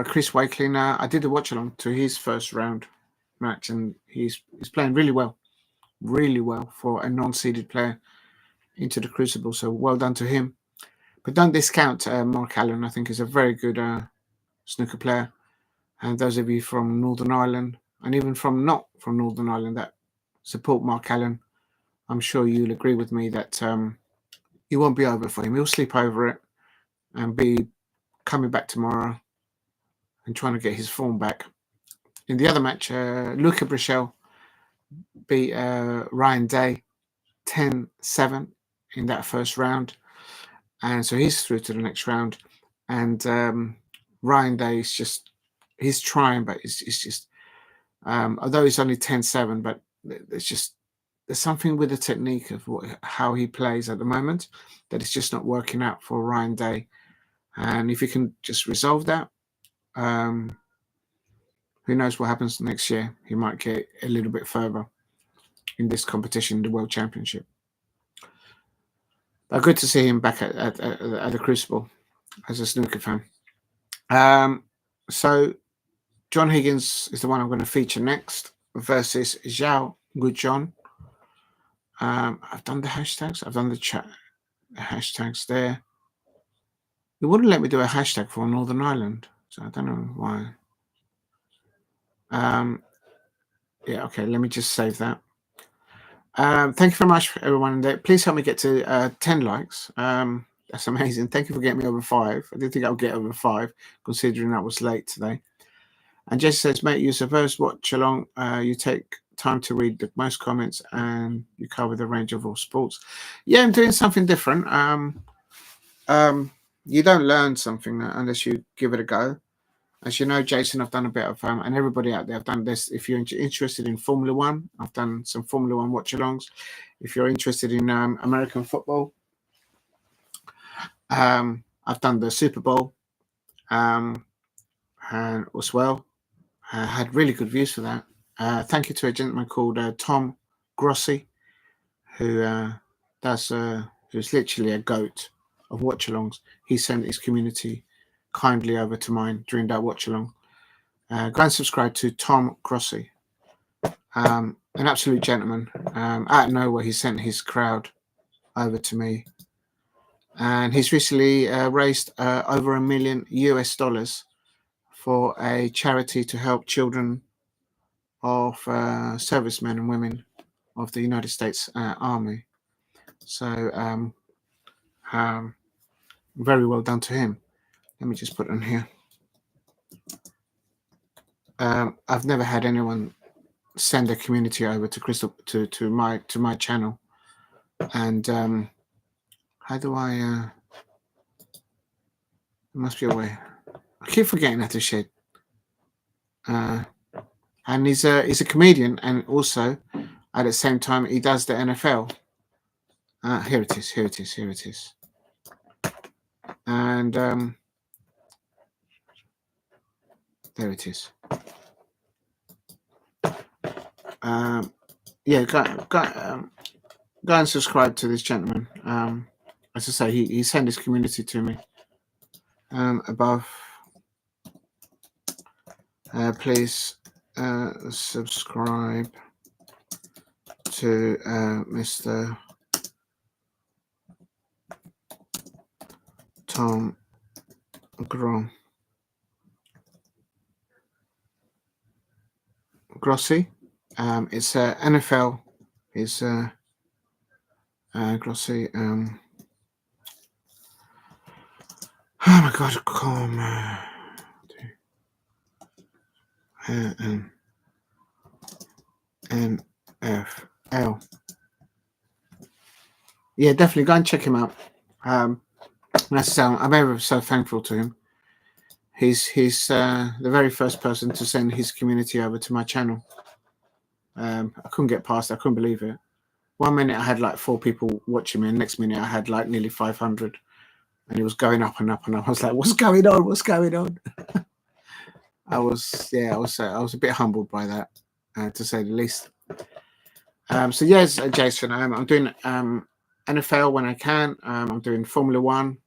Chris Wakeling, I did a watch along to his first round match, and he's playing really well for a non-seeded player into the Crucible. So well done to him. But don't discount Mark Allen. I think he's a very good snooker player. And those of you from Northern Ireland, and even from not from Northern Ireland, that support Mark Allen, I'm sure you'll agree with me that it won't be over for him. He'll sleep over it and be coming back tomorrow and trying to get his form back. In the other match, Luca Brecel beat Ryan Day 10-7 in that first round. And so he's through to the next round. And Ryan Day is just, he's trying, but it's just, although it's only 10-7, but there's something with the technique of how he plays at the moment that it's just not working out for Ryan Day. And if he can just resolve that, who knows what happens next year? He might get a little bit further in this competition, the World Championship. But good to see him back at the Crucible as a snooker fan. So John Higgins is the one I'm going to feature next versus Xiao Guodong. I've done the hashtags. I've done the hashtags there. It wouldn't let me do a hashtag for Northern Ireland, so I don't know why. Yeah, okay, let me just save that. Thank you very much, everyone. Please help me get to 10 likes. That's amazing. Thank you for getting me over 5. I didn't think I would get over 5, considering I was late today. And Jesse says, mate, you're supposed to watch along. You take time to read the most comments, and you cover the range of all sports. Yeah, I'm doing something different. You don't learn something unless you give it a go. As you know, Jason, I've done a bit of, and everybody out there, I've done this. If you're interested in Formula One, I've done some Formula One watch-alongs. If you're interested in American football, I've done the Super Bowl, and as well. Had really good views for that. Thank you to a gentleman called Tom Grossi, who who's literally a goat of watch-alongs. He sent his community kindly over to mine during that watch-along. Go and subscribe to Tom Grossi, an absolute gentleman. Out of nowhere, he sent his crowd over to me, and he's recently raised over $1 million US for a charity to help children of servicemen and women of the United States Army. So very well done to him. Let me just put on here. I've never had anyone send a community over to Crystal to my channel. And how do I? There must be a way. I keep forgetting how to share. And he's a comedian, and also at the same time he does the NFL. Here it is. And there it is. Yeah, go and subscribe to this gentleman. As I say, he sent his community to me. Above, please subscribe to Mr. Tom Grossi. It's NFL. It's Grossi. Oh my God! NFL. Yeah, definitely go and check him out. I'm ever so thankful to him. He's the very first person to send his community over to my channel. I couldn't get past it. I couldn't believe it. 1 minute I had like 4 people watching me, and next minute I had like nearly 500, and it was going up and up and up. I was like, "What's going on? What's going on?" I was a bit humbled by that, to say the least. So yes, Jason, I'm doing NFL when I can. I'm doing Formula One.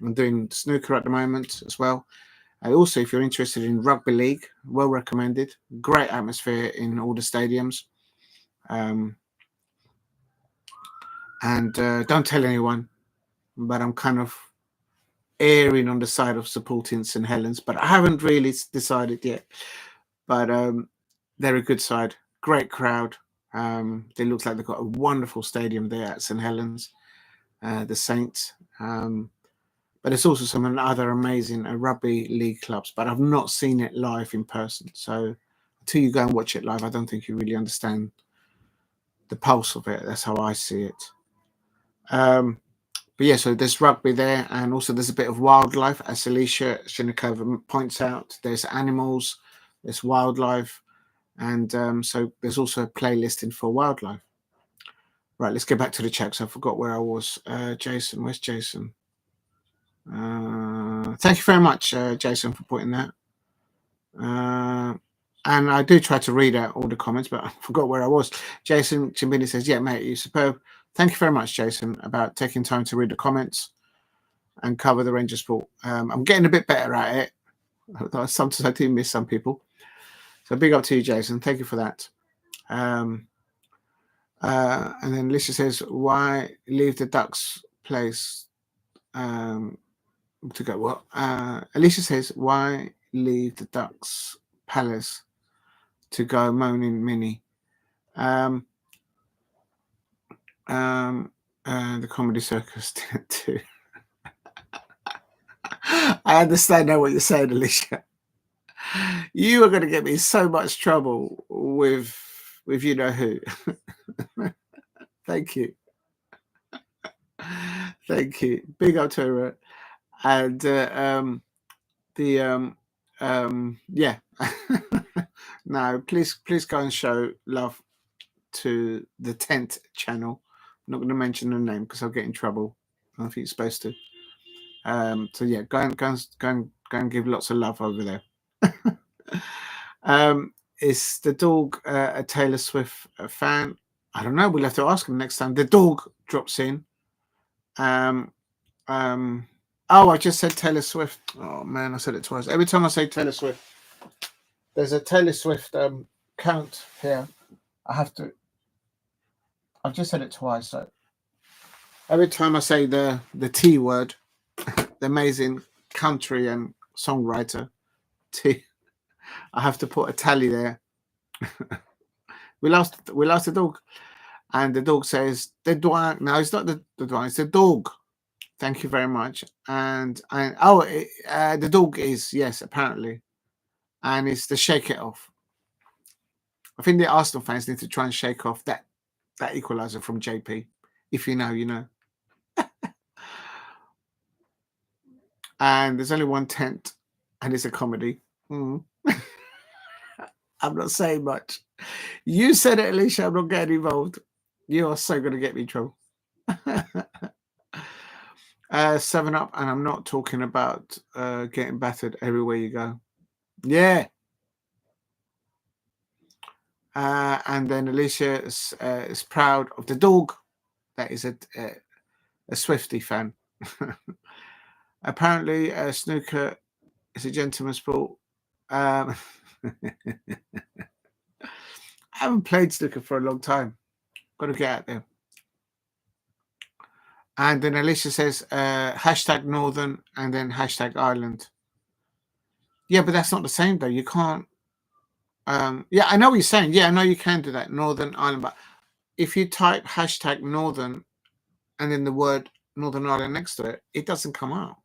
I'm doing snooker at the moment as well. Also, if you're interested in rugby league, well recommended. Great atmosphere in all the stadiums. And don't tell anyone, but I'm kind of erring on the side of supporting St. Helens, but I haven't really decided yet. But they're a good side, great crowd. They look like they've got a wonderful stadium there at St. Helens, the Saints. But there's also some other amazing rugby league clubs, but I've not seen it live in person. So until you go and watch it live, I don't think you really understand the pulse of it. That's how I see it. But yeah, so there's rugby there, and also there's a bit of wildlife, as Alicia Shinikova points out. There's animals, there's wildlife, and so there's also a playlisting for wildlife. Right, let's get back to the chat. So I forgot where I was. Jason, where's Jason? Thank you very much, Jason, for putting that. And I do try to read out all the comments, but I forgot where I was. Jason Chimbini says, "Yeah, mate, you're superb." Thank you very much, Jason, about taking time to read the comments and cover the range of sport. I'm getting a bit better at it. Sometimes I do miss some people. So big up to you, Jason. Thank you for that. And then Alicia says, "Why leave the Ducks place to go?" What? Alicia says, "Why leave the Ducks Palace to go moaning Mini?" The Comedy Circus too. I understand now what you're saying, Alicia. You are going to get me in so much trouble with with you know who. Thank you. Thank you. Big up to her. And yeah. No, please go and show love to the Tent channel. I'm not going to mention the name because I'll get in trouble. I don't think you're supposed to. So yeah, go and give lots of love over there. Is the dog a Taylor Swift fan? I don't know. We'll have to ask him next time the dog drops in. Oh, I just said Taylor Swift. Oh man, I said it twice. Every time I say Taylor Swift, there's a Taylor Swift count here. I've just said it twice. So every time I say the T word, the amazing country and songwriter T, I have to put a tally there. we lost the dog, and the dog says the dog. No, it's not the dog. It's the dog. Thank you very much. And the dog is, yes, apparently, and it's the shake it off. I think the Arsenal fans need to try and shake off that equaliser from JP. If you know, you know. And there's only one tent, and it's a comedy. I'm not saying much. You said it, Alicia. I'm not getting involved. You are so going to get me in trouble. 7 Up, and I'm not talking about getting battered everywhere you go. Yeah. And then Alicia is proud of the dog. That is a Swiftie fan. Apparently, snooker is a gentleman's sport. I haven't played snooker for a long time. Got to get out there. And then Alicia says hashtag Northern and then hashtag Ireland. Yeah, but that's not the same though. You can't. Yeah, I know what you're saying. Yeah, I know you can do that, Northern Ireland. But if you type hashtag Northern and then the word Northern Ireland next to it, it doesn't come out.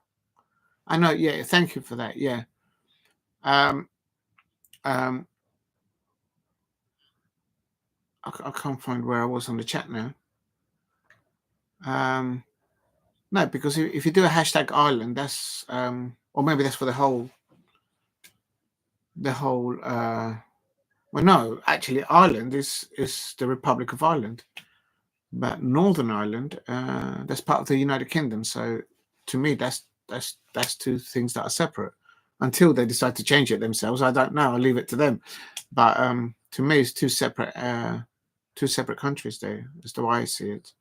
I know. Yeah, thank you for that. Yeah. I can't find where I was on the chat now. No, because if you do a hashtag Ireland, that's or maybe that's for the whole. Well, no, actually, Ireland is the Republic of Ireland, but Northern Ireland, that's part of the United Kingdom. So, to me, that's two things that are separate. Until they decide to change it themselves, I don't know. I'll leave it to them. But to me, it's two separate countries. There, as the way I see it.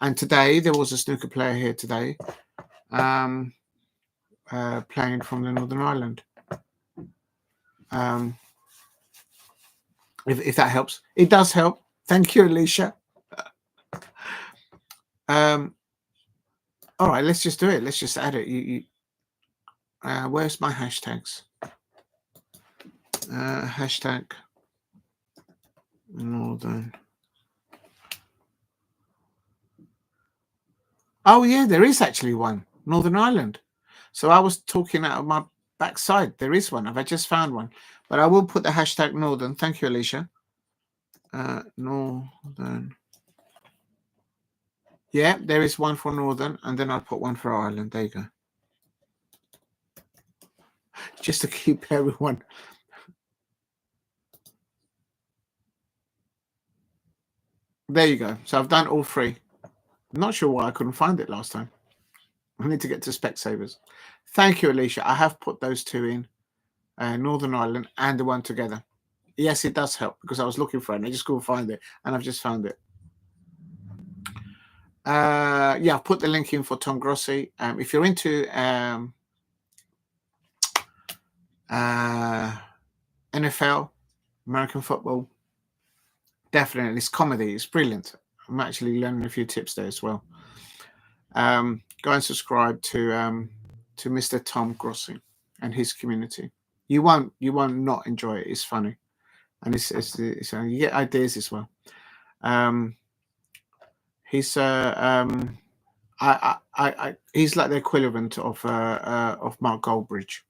And today there was a snooker player here today, playing from the Northern Ireland. If that helps, it does help. Thank you, Alicia. All right, let's just do it. Let's just add it. Where's my hashtags? Hashtag Northern. Oh yeah, there is actually one, Northern Ireland. So I was talking out of my backside. There is one. I've just found one. But I will put the hashtag Northern. Thank you, Alicia. Northern. Yeah, there is one for Northern, and then I'll put one for Ireland. There you go. Just to keep everyone. There you go. So I've done all three. I'm not sure why I couldn't find it last time. I need to get to Specsavers. Thank you, Alicia. I have put those two in, Northern Ireland and the one together. Yes, it does help because I was looking for it and I just couldn't find it, and I've just found it. Yeah, I've put the link in for Tom Grossi. If you're into NFL, American football, definitely it's comedy. It's brilliant. I'm actually learning a few tips there as well. Go and subscribe to Mr. Tom Grossi and his community. You won't not enjoy it. It's funny, and it's you get ideas as well. He's he's like the equivalent of Mark Goldbridge,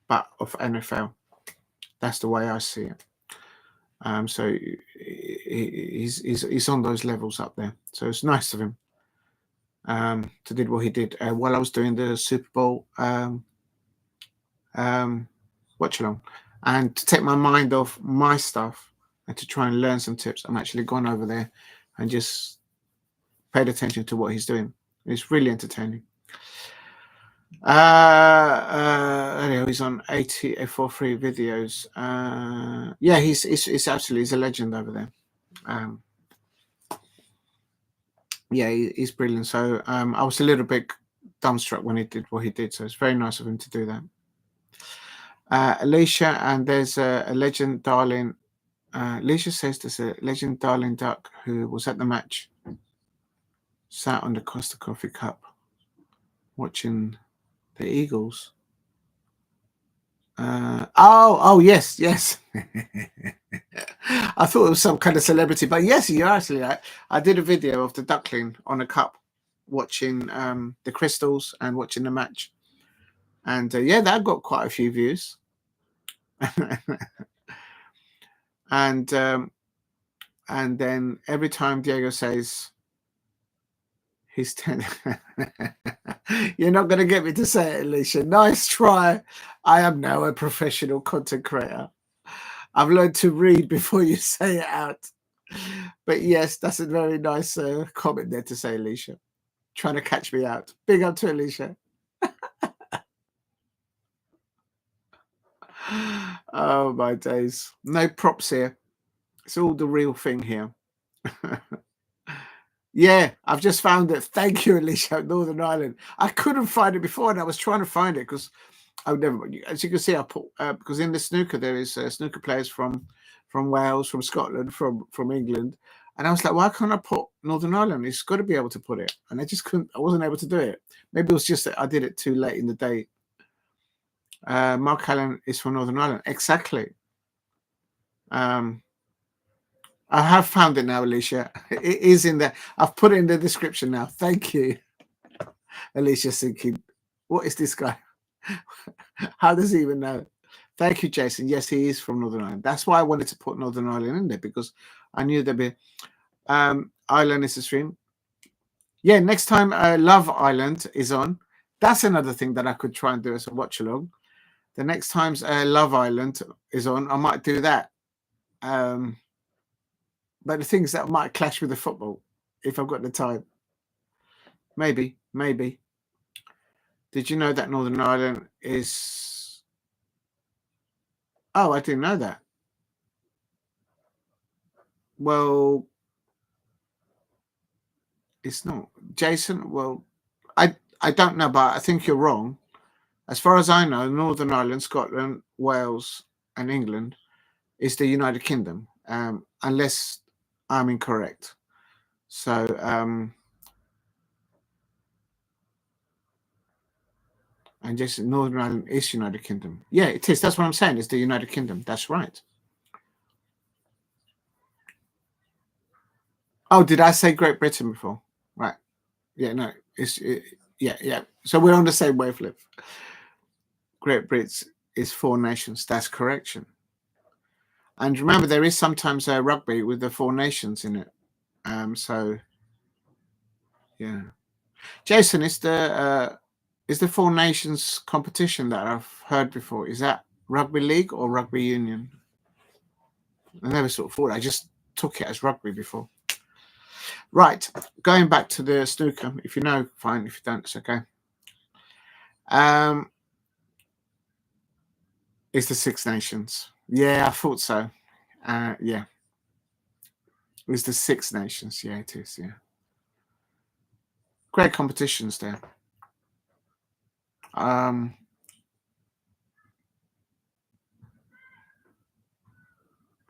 but of NFL. That's the way I see it. So he's on those levels up there. So it's nice of him to do what he did while I was doing the Super Bowl watch along, and to take my mind off my stuff and to try and learn some tips. I'm actually gone over there and just paid attention to what he's doing. It's really entertaining. Anyway, he's on 843 videos. Yeah, he's a legend over there. Yeah, he's brilliant. So I was a little bit dumbstruck when he did what he did. So it's very nice of him to do that. Alicia, and there's a legend, darling. Alicia says there's a legend, darling duck who was at the match, sat on the Costa Coffee Cup, watching the Eagles. Yes. I thought it was some kind of celebrity, but yes, you're actually right. I did a video of the duckling on a cup, watching the crystals and watching the match, and yeah, that got quite a few views. And then every time Diego says he's 10, you're not going to get me to say it, Alicia. Nice try. I am now a professional content creator. I've learned to read before you say it out. But yes, that's a very nice comment there to say, Alicia. Trying to catch me out. Big up to Alicia. Oh, my days. No props here. It's all the real thing here. Yeah, I've just found it. Thank you, Alicia, Northern Ireland. I couldn't find it before, and I was trying to find it because I would never. As you can see, I put because in the snooker there is snooker players from Wales, from Scotland, from England, and I was like, why can't I put Northern Ireland? It's got to be able to put it, and I just couldn't. I wasn't able to do it. Maybe it was just that I did it too late in the day. Mark Allen is from Northern Ireland, exactly. I have found it now, Alicia. It is in there. I've put it in the description now. Thank you. Alicia's thinking, what is this guy? How does he even know? Thank you, Jason. Yes, he is from Northern Ireland. That's why I wanted to put Northern Ireland in there, because I knew there'd be Ireland is a stream. Yeah, next time Love Island is on. That's another thing that I could try and do as a watch along. The next time's Love Island is on, I might do that. But the things that might clash with the football, if I've got the time. Maybe. Did you know that Northern Ireland is... Oh, I didn't know that. Well, it's not. Jason, well, I don't know, but I think you're wrong. As far as I know, Northern Ireland, Scotland, Wales, and England is the United Kingdom, unless I'm incorrect. So, and just Northern Ireland is United Kingdom. Yeah, it is. That's what I'm saying. It's the United Kingdom. That's right. Oh, did I say Great Britain before? Right. Yeah, no. Yeah. So we're on the same wavelength. Great Britain is 4 nations. That's correction. And remember, there is sometimes rugby with the 4 nations in it. So, yeah. Jason, is the 4 nations competition that I've heard before, is that rugby league or rugby union? I never sort of thought. I just took it as rugby before. Right, going back to the snooker. If you know, fine. If you don't, it's okay. It's the 6 nations. Yeah, I thought so. Yeah, it's the 6 nations. Yeah, it is. Yeah, great competitions there.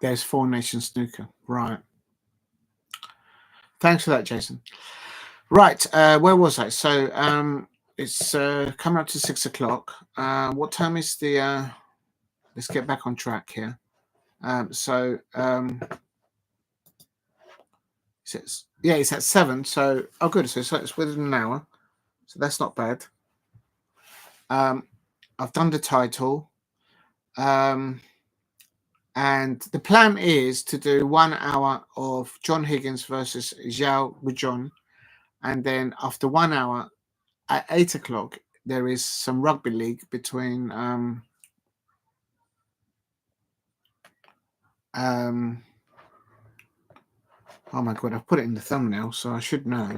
There's 4 nations snooker. Right. Thanks for that, Jason. Right, where was I? So it's coming up to 6 o'clock. What time is the? Let's get back on track here. It's at 7. So good. So it's within an hour. So that's not bad. I've done the title, and And the plan is to do 1 hour of John Higgins versus Xiao Guodong. And then after 1 hour at 8 o'clock, there is some rugby league between oh my god, I've put it in the thumbnail, so I should know.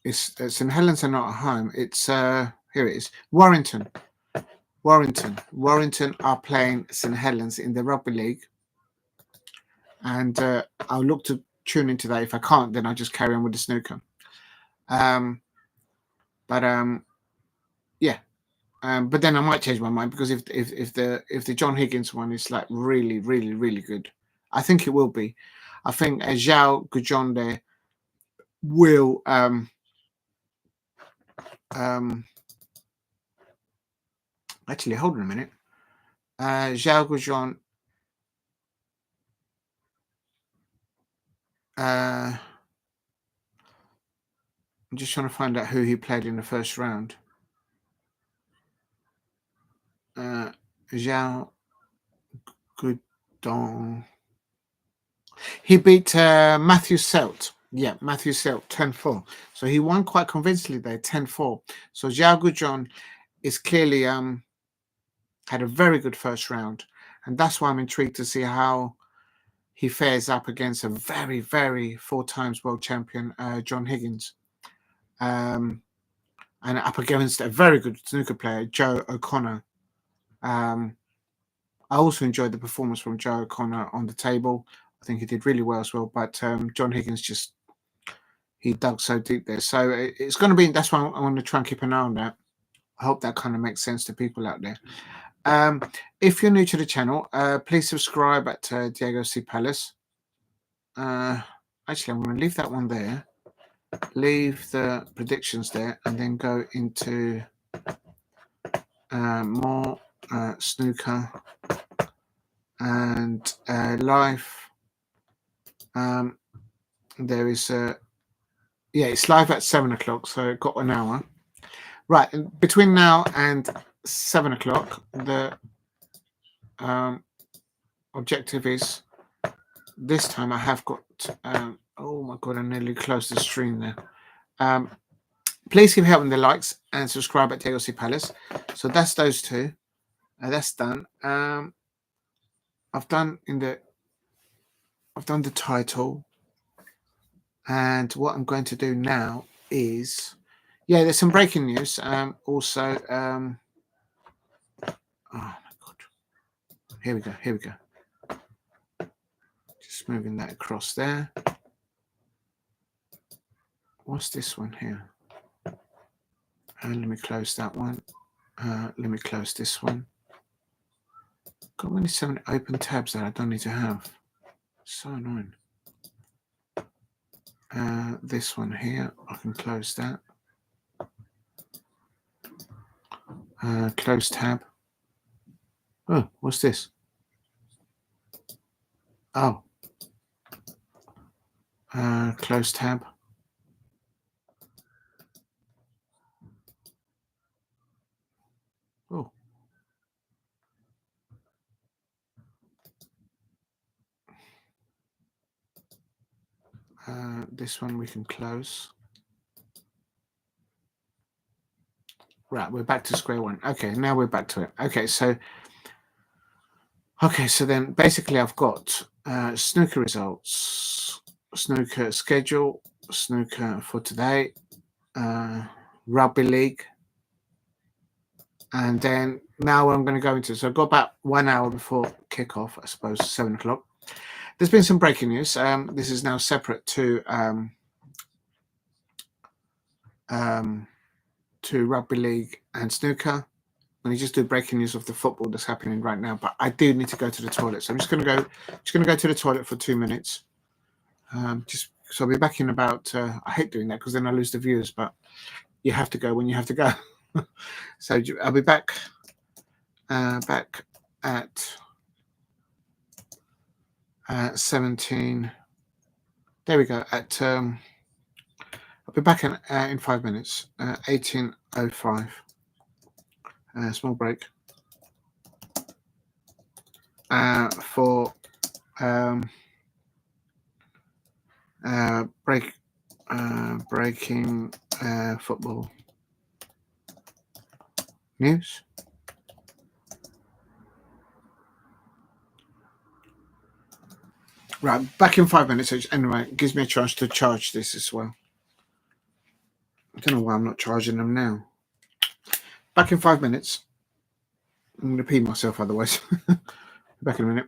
It's St Helens are not at home. It's here it is. Warrington are playing St Helens in the rugby league, and I'll look to tune into that. If I can't, then I'll just carry on with the snooker. Yeah. But then I might change my mind, because if the John Higgins one is like really, really, really good, I think it will be. I think Xiao Guodong there will actually, hold on a minute. Xiao Guodong I'm just trying to find out who he played in the first round. Xiao Guodong. He beat Matthew Selt. Yeah, Matthew Selt, 10-4. So he won quite convincingly there, 10-4. So Xiao Guodong is clearly had a very good first round. And that's why I'm intrigued to see how he fares up against a very, very 4 times world champion, John Higgins. And up against a very good snooker player, Joe O'Connor. I also enjoyed the performance from Joe O'Connor on the table. I think he did really well as well. But John Higgins he dug so deep there. So it's going to be, that's why I want to try and keep an eye on that. I hope that kind of makes sense to people out there. If you're new to the channel, please subscribe at Diego C. Palace. Actually, I'm going to leave that one there. Leave the predictions there, and then go into more snooker and live. There is it's live at 7 o'clock, so it got an hour. Right, and between now and 7 o'clock, the objective is, this time I have got oh my god, I nearly closed the stream there. Please keep helping the likes and subscribe at Diego C. Palace. So that's those two. That's done. I've done the title, and what I'm going to do now is, there's some breaking news. Also, oh my god, here we go. Just moving that across there. What's this one here? And let me close that one. Let me close this one. Got really so many open tabs that I don't need to have. So annoying. This one here, I can close that. Close tab. Oh, what's this? Oh. Close tab. Oh. This one we can close. Right, we're back to square one. Okay, now we're back to it. Okay, so then basically I've got snooker results, snooker schedule, snooker for today, rugby league, and then now I'm going to go into, so I've got about 1 hour before kickoff, I suppose 7 o'clock. There's been some breaking news. This is now separate to rugby league and snooker. Let me just do breaking news of the football that's happening right now. But I do need to go to the toilet, so I'm just going to go to the toilet for 2 minutes. So I'll be back in about. I hate doing that because then I lose the viewers. But you have to go when you have to go. So I'll be back. Back at 17. There we go. At I'll be back in 5 minutes. 18:05. Small break. for breaking football news. Right, back in 5 minutes. Anyway, it gives me a chance to charge this as well. I don't know why I'm not charging them now. Back in 5 minutes. I'm going to pee myself otherwise. Back in a minute.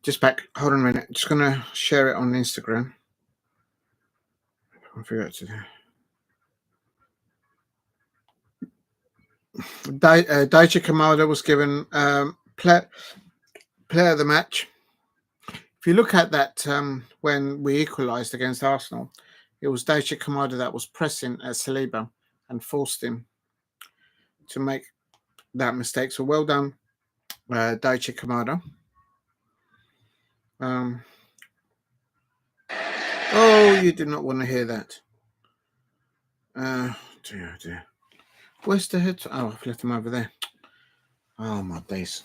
Just back. Hold on a minute. Just gonna share it on Instagram. I forgot to do. Daichi Kamada was given player of the match. If you look at that, when we equalised against Arsenal, it was Daichi Kamada that was pressing at Saliba and forced him to make that mistake. So well done, Daichi Kamada. Oh, you did not want to hear that. Dear. Where's the head? Oh, I've left him over there. Oh, my days.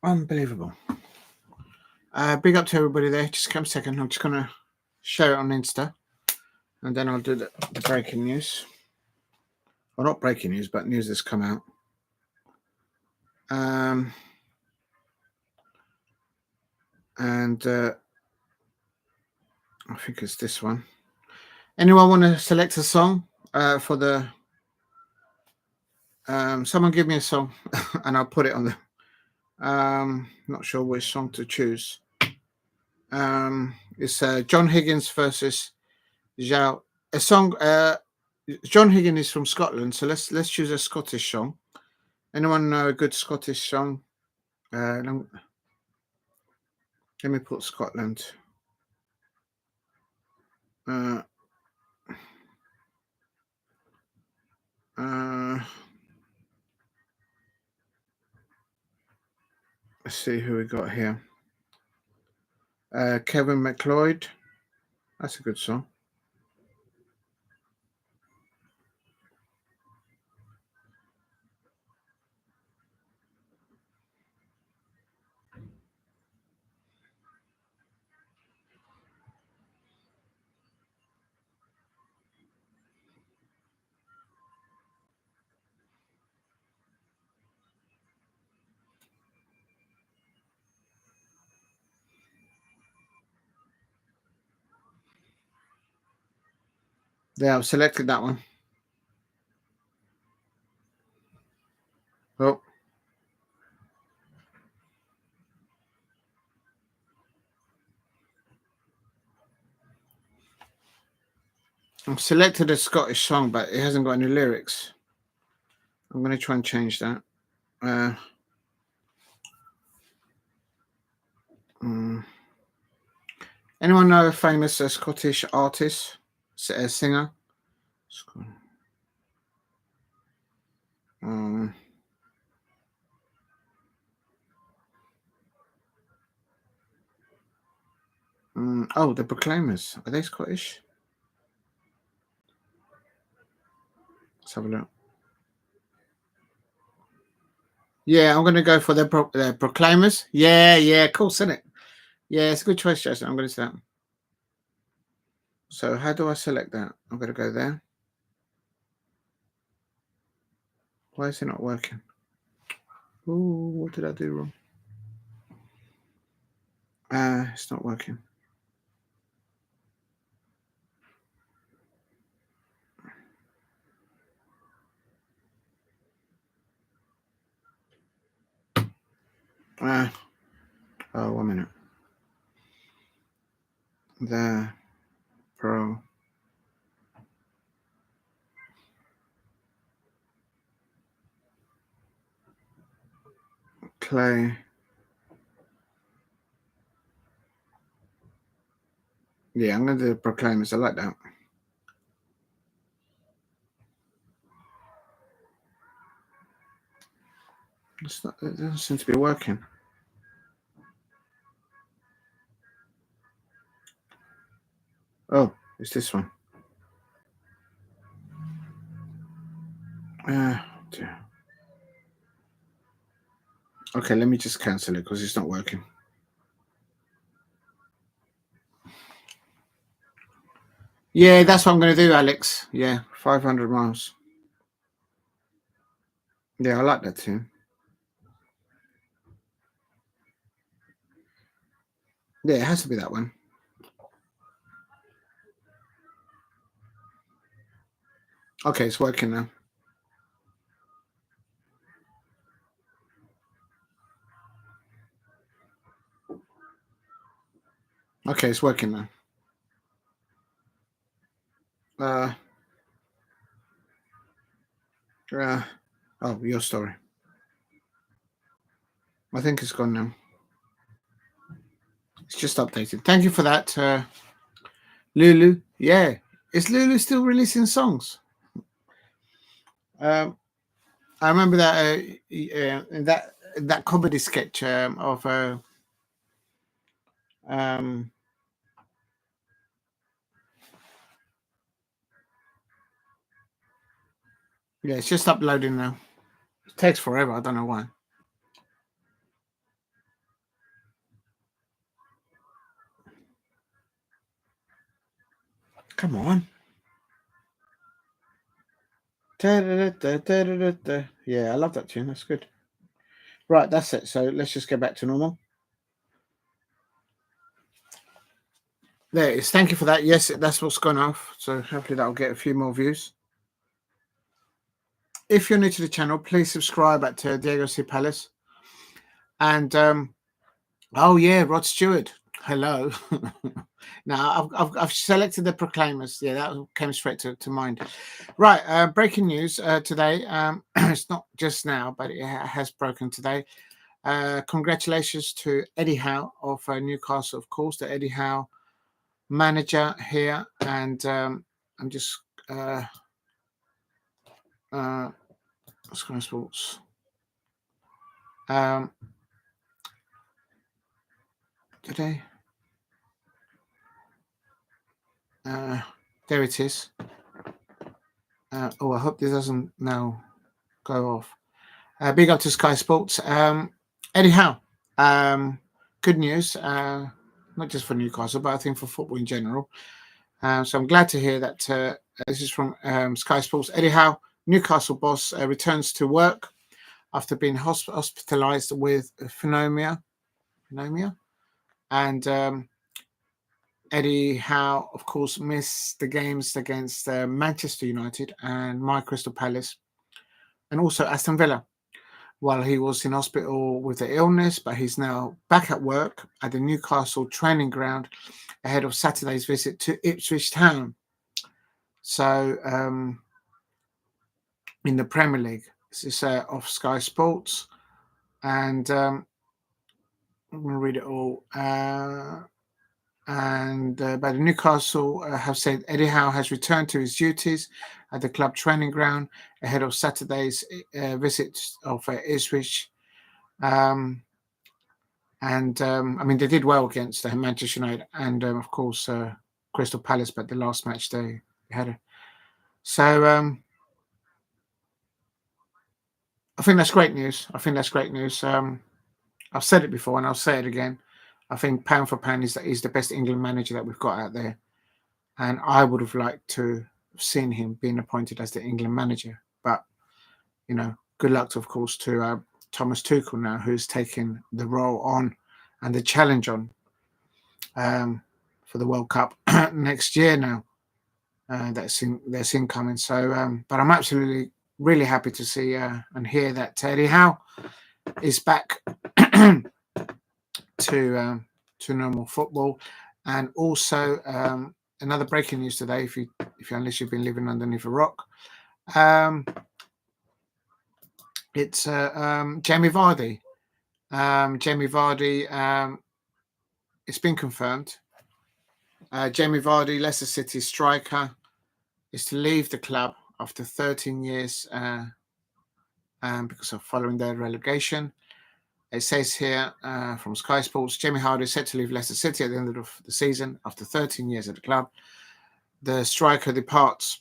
Unbelievable. Big up to everybody there. Just come a second. I'm just going to share it on Insta. And then I'll do the breaking news. Well, not breaking news, but news that's come out. And I think it's this one. Anyone want to select a song for the... someone give me a song and I'll put it on the... not sure which song to choose. It's John Higgins versus Xiao. A song. John Higgins is from Scotland, so let's choose a Scottish song. Anyone know a good Scottish song? Let me put Scotland. Let's see who we got here. Kevin McLeod. That's a good song. Yeah, I've selected that one. Oh. I've selected a Scottish song, but it hasn't got any lyrics. I'm going to try and change that. Anyone know a famous Scottish artist, singer? Oh, the Proclaimers. Are they Scottish? Let's have a look. Yeah, I'm going to go for the Proclaimers. Yeah, cool, isn't it? Yeah, it's a good choice, Jason. I'm going to say that. So how do I select that? I'm going to go there. Why is it not working? Oh, what did I do wrong? It's not working. Oh, 1 minute. The Pro. Clay. Yeah, I'm going to do the Proclaimers. I like that. It doesn't seem to be working. Oh, it's this one. Dear. Okay, let me just cancel it because it's not working. Yeah, that's what I'm going to do, Alex. Yeah, 500 miles. Yeah, I like that tune. Yeah, it has to be that one. Okay, it's working now. Okay, it's working now. Oh, your story. I think it's gone now. It's just updated. Thank you for that, Lulu. Yeah, is Lulu still releasing songs? I remember that in that comedy sketch of um, yeah, it's just uploading now. It takes forever. I don't know why. Come on. Yeah, I love that tune. That's good. Right, that's it. So let's just get back to normal. There it is. Thank you for that. Yes, that's what's gone off. So hopefully that'll get a few more views. If you're new to the channel, please subscribe at Diego C. Palace. And oh yeah, Rod Stewart. Hello. Now I've selected the Proclaimers. Yeah, that came straight to mind. Right, breaking news today. It's not just now, but it has broken today. Congratulations to Eddie Howe of Newcastle, of course, the Eddie Howe manager here. And I'm just Sky Sports. Today. There it is. Oh, I hope this doesn't now go off. Big up to Sky Sports. Eddie Howe. Good news, not just for Newcastle, but I think for football in general. So I'm glad to hear that this is from Sky Sports. Eddie Howe, Newcastle boss, returns to work after being hospitalised with pneumonia. And Eddie Howe, of course, missed the games against Manchester United and my Crystal Palace, and also Aston Villa, while he was in hospital with the illness. But he's now back at work at the Newcastle training ground ahead of Saturday's visit to Ipswich Town. So in the Premier League, this is off Sky Sports, and I'm going to read it all. But Newcastle have said Eddie Howe has returned to his duties at the club training ground ahead of Saturday's visit of Ipswich. I mean, they did well against Manchester United and, of course, Crystal Palace, but the last match they had. So I think that's great news. I've said it before and I'll say it again. I think pound for pound is the best England manager that we've got out there. And I would have liked to have seen him being appointed as the England manager. But, you know, good luck, of course, to Thomas Tuchel now, who's taken the role on and the challenge on for the World Cup next year now. That's incoming. So, but I'm absolutely really happy to see and hear that Eddie Howe is back to normal football. And also another breaking news today, unless you've been living underneath a rock, it's Jamie Vardy. Jamie Vardy, it's been confirmed. Jamie Vardy, Leicester City striker, is to leave the club after 13 years because of following their relegation. It says here from Sky Sports, Jamie Vardy is set to leave Leicester City at the end of the season after 13 years at the club. The striker departs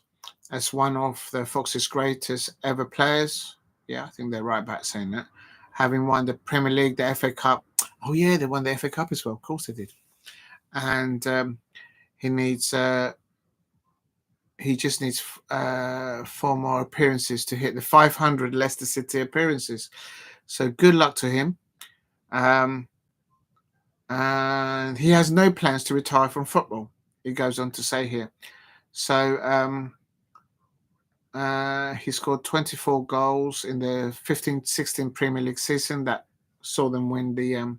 as one of the Fox's greatest ever players. Yeah, I think they're right about saying that. Having won the Premier League, the FA Cup. Oh yeah, they won the FA Cup as well. Of course they did. And he just needs 4 more appearances to hit the 500 Leicester City appearances. So good luck to him. and he has no plans to retire from football. He goes on to say here. So he scored 24 goals in the 15-16 Premier League season that saw them win the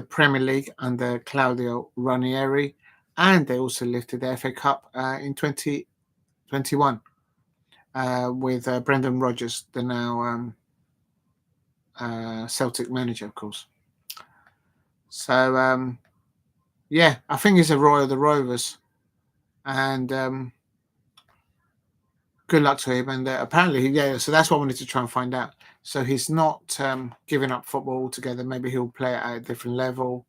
Premier League under Claudio Ranieri, and they also lifted the FA Cup in 2021 with Brendan Rodgers, the now Celtic manager, of course. So yeah, I think he's a Roy of the Rovers, and good luck to him. And apparently, yeah, so that's what I wanted to try and find out. So he's not giving up football altogether. Maybe he'll play at a different level,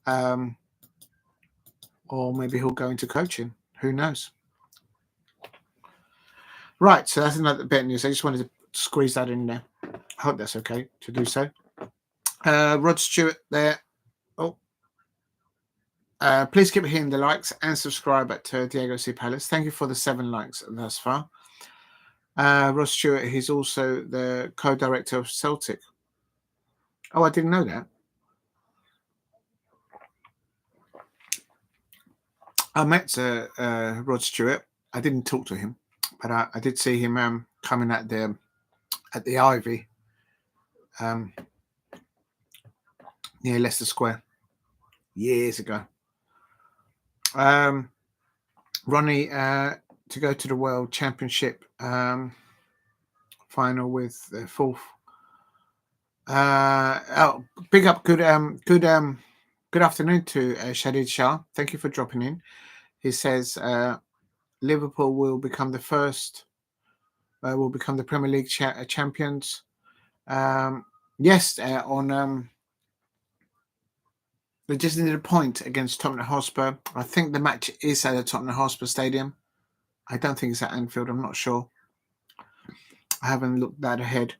or maybe he'll go into coaching. Who knows? Right, so that's another bit of news. I just wanted to squeeze that in there. I hope that's okay to do so. Rod Stewart there. Oh, please keep hitting the likes and subscribe at Diego C. Palace. Thank you for the 7 likes thus far. Rod Stewart, he's also the co-director of Celtic. Oh, I didn't know that. I met Rod Stewart. I didn't talk to him, but I did see him coming at the Ivy near Leicester Square years ago. Ronnie to go to the World Championship final with the 4th. Big up, good afternoon to Shadid Shah. Thank you for dropping in. He says Liverpool will become the first, will become the Premier League champions. Yes, they just needed a point against Tottenham Hotspur. I think the match is at the Tottenham Hotspur Stadium. I don't think it's at Anfield. I'm not sure. I haven't looked that ahead.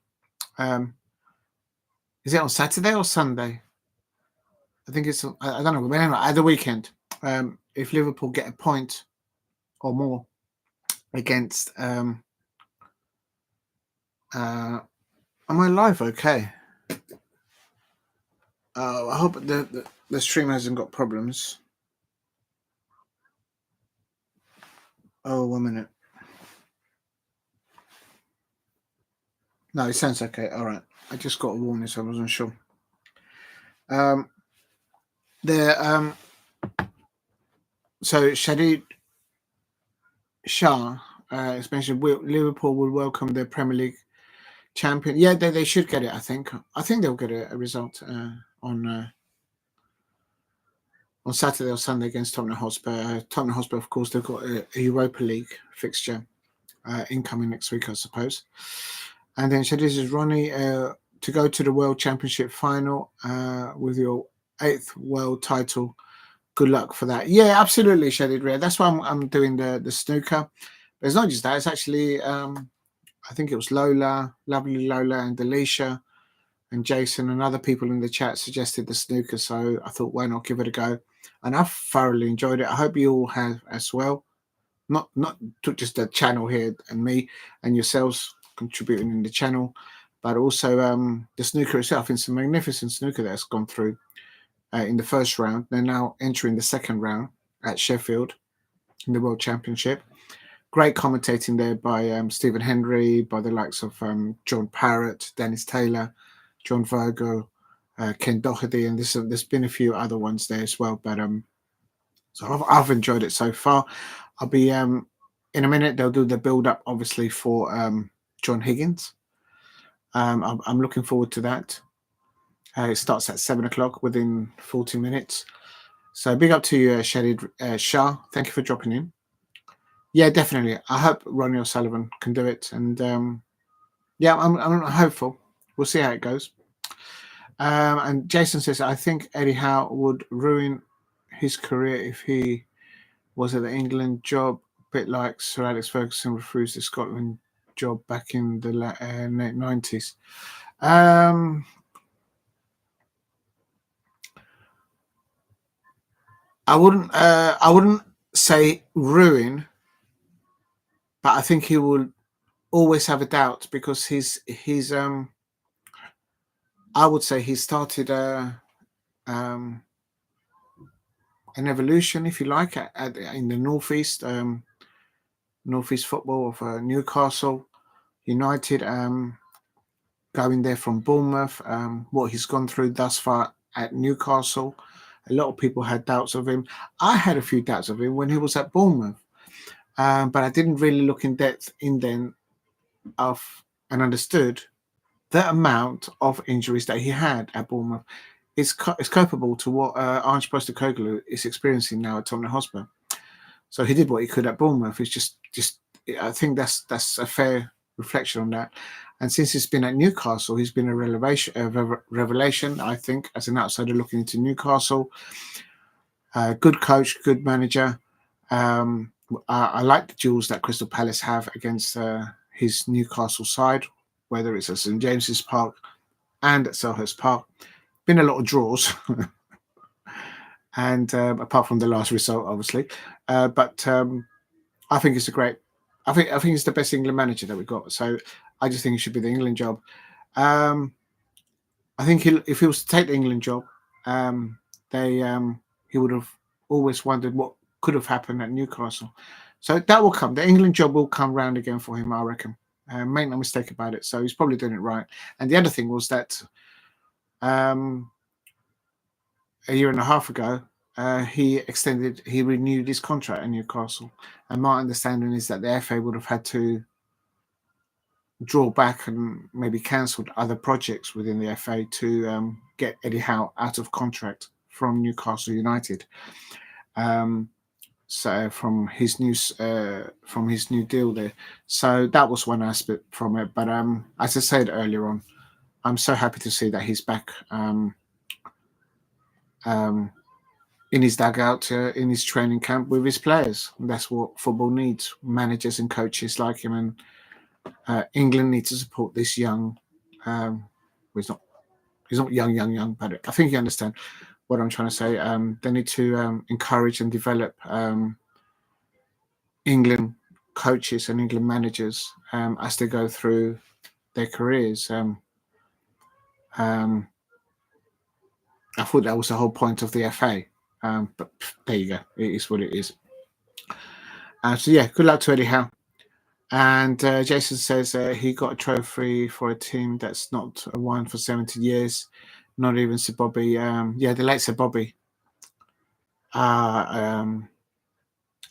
Is it on Saturday or Sunday? I think it's, I don't know, but anyway, at the weekend. If Liverpool get a point or more against, am I live? Okay. I hope the stream hasn't got problems. Oh, 1 minute. No, it sounds okay. All right. I just got a warning, so I wasn't sure. So Shadid Shah has mentioned Liverpool will welcome the Premier League champion. Yeah, they should get it. I think they'll get a result on Saturday or Sunday against Tottenham Hotspur. Tottenham Hotspur, of course, they've got a Europa League fixture incoming next week, I suppose. And then Shadid says, Ronnie, to go to the World Championship final with your 8th world title. Good luck for that. Yeah, absolutely, Shadid Red. That's why I'm doing the snooker. But it's not just that. It's actually, I think it was Lola, lovely Lola, and Delisha, and Jason, and other people in the chat suggested the snooker. So I thought, why not give it a go? And I've thoroughly enjoyed it. I hope you all have as well. Not just the channel here and me and yourselves contributing in the channel, but also the snooker itself. It's a magnificent snooker that's gone through in the first round. They're now entering the second round at Sheffield in the World Championship. Great commentating there by Stephen Henry, by the likes of John Parrott, Dennis Taylor, John Virgo, Ken Doherty, and there's been a few other ones there as well. But so I've enjoyed it so far. I'll be in a minute. They'll do the build up, obviously, for John Higgins. I'm looking forward to that. It starts at 7 o'clock within 40 minutes. So big up to you, Shadid Shah. Thank you for dropping in. Yeah, definitely. I hope Ronnie O'Sullivan can do it. And yeah, I'm hopeful. We'll see how it goes. And Jason says, I think Eddie Howe would ruin his career if he was at the England job, a bit like Sir Alex Ferguson refused the Scotland job back in the 90s. I wouldn't say ruin, but I think he will always have a doubt because I would say he started an evolution, if you like, in the northeast football of Newcastle United. Going there from Bournemouth, what he's gone through thus far at Newcastle. A lot of people had doubts of him. I had a few doubts of him when he was at Bournemouth, but I didn't really look in depth in then and understood the amount of injuries that he had at Bournemouth. It's comparable to what Ange Postecoglou is experiencing now at Tottenham Hotspur. So he did what he could at Bournemouth. It's just I think that's a fair reflection on that. And since he's been at Newcastle, he's been a revelation, I think, as an outsider looking into Newcastle. Good coach, good manager. I like the duels that Crystal Palace have against his Newcastle side, whether it's at St James's Park and at Selhurst Park. Been a lot of draws. And apart from the last result, obviously. But I think it's I think it's the best England manager that we've got. So I just think it should be the England job. I think if he was to take the England job, he would have always wondered what could have happened at Newcastle. So that will come. The England job will come round again for him, I reckon. Make no mistake about it. So he's probably doing it right. And the other thing was that a year and a half ago, he renewed his contract at Newcastle. And my understanding is that the FA would have had to draw back and maybe cancelled other projects within the FA to get Eddie Howe out of contract from Newcastle United. So from his new deal there. So that was one aspect from it. But as I said earlier on, I'm so happy to see that he's back in his dugout, in his training camp with his players. And that's what football needs: managers and coaches like him. And England need to support this young. He's not young, but I think you understand what I'm trying to say. They need to encourage and develop England coaches and England managers as they go through their careers. I thought that was the whole point of the FA, but there you go. It is what it is. So yeah, good luck to Eddie Howe. And Jason says he got a trophy for a team that's not won for 70 years. Not even Sir Bobby. Yeah, the late Sir Bobby. And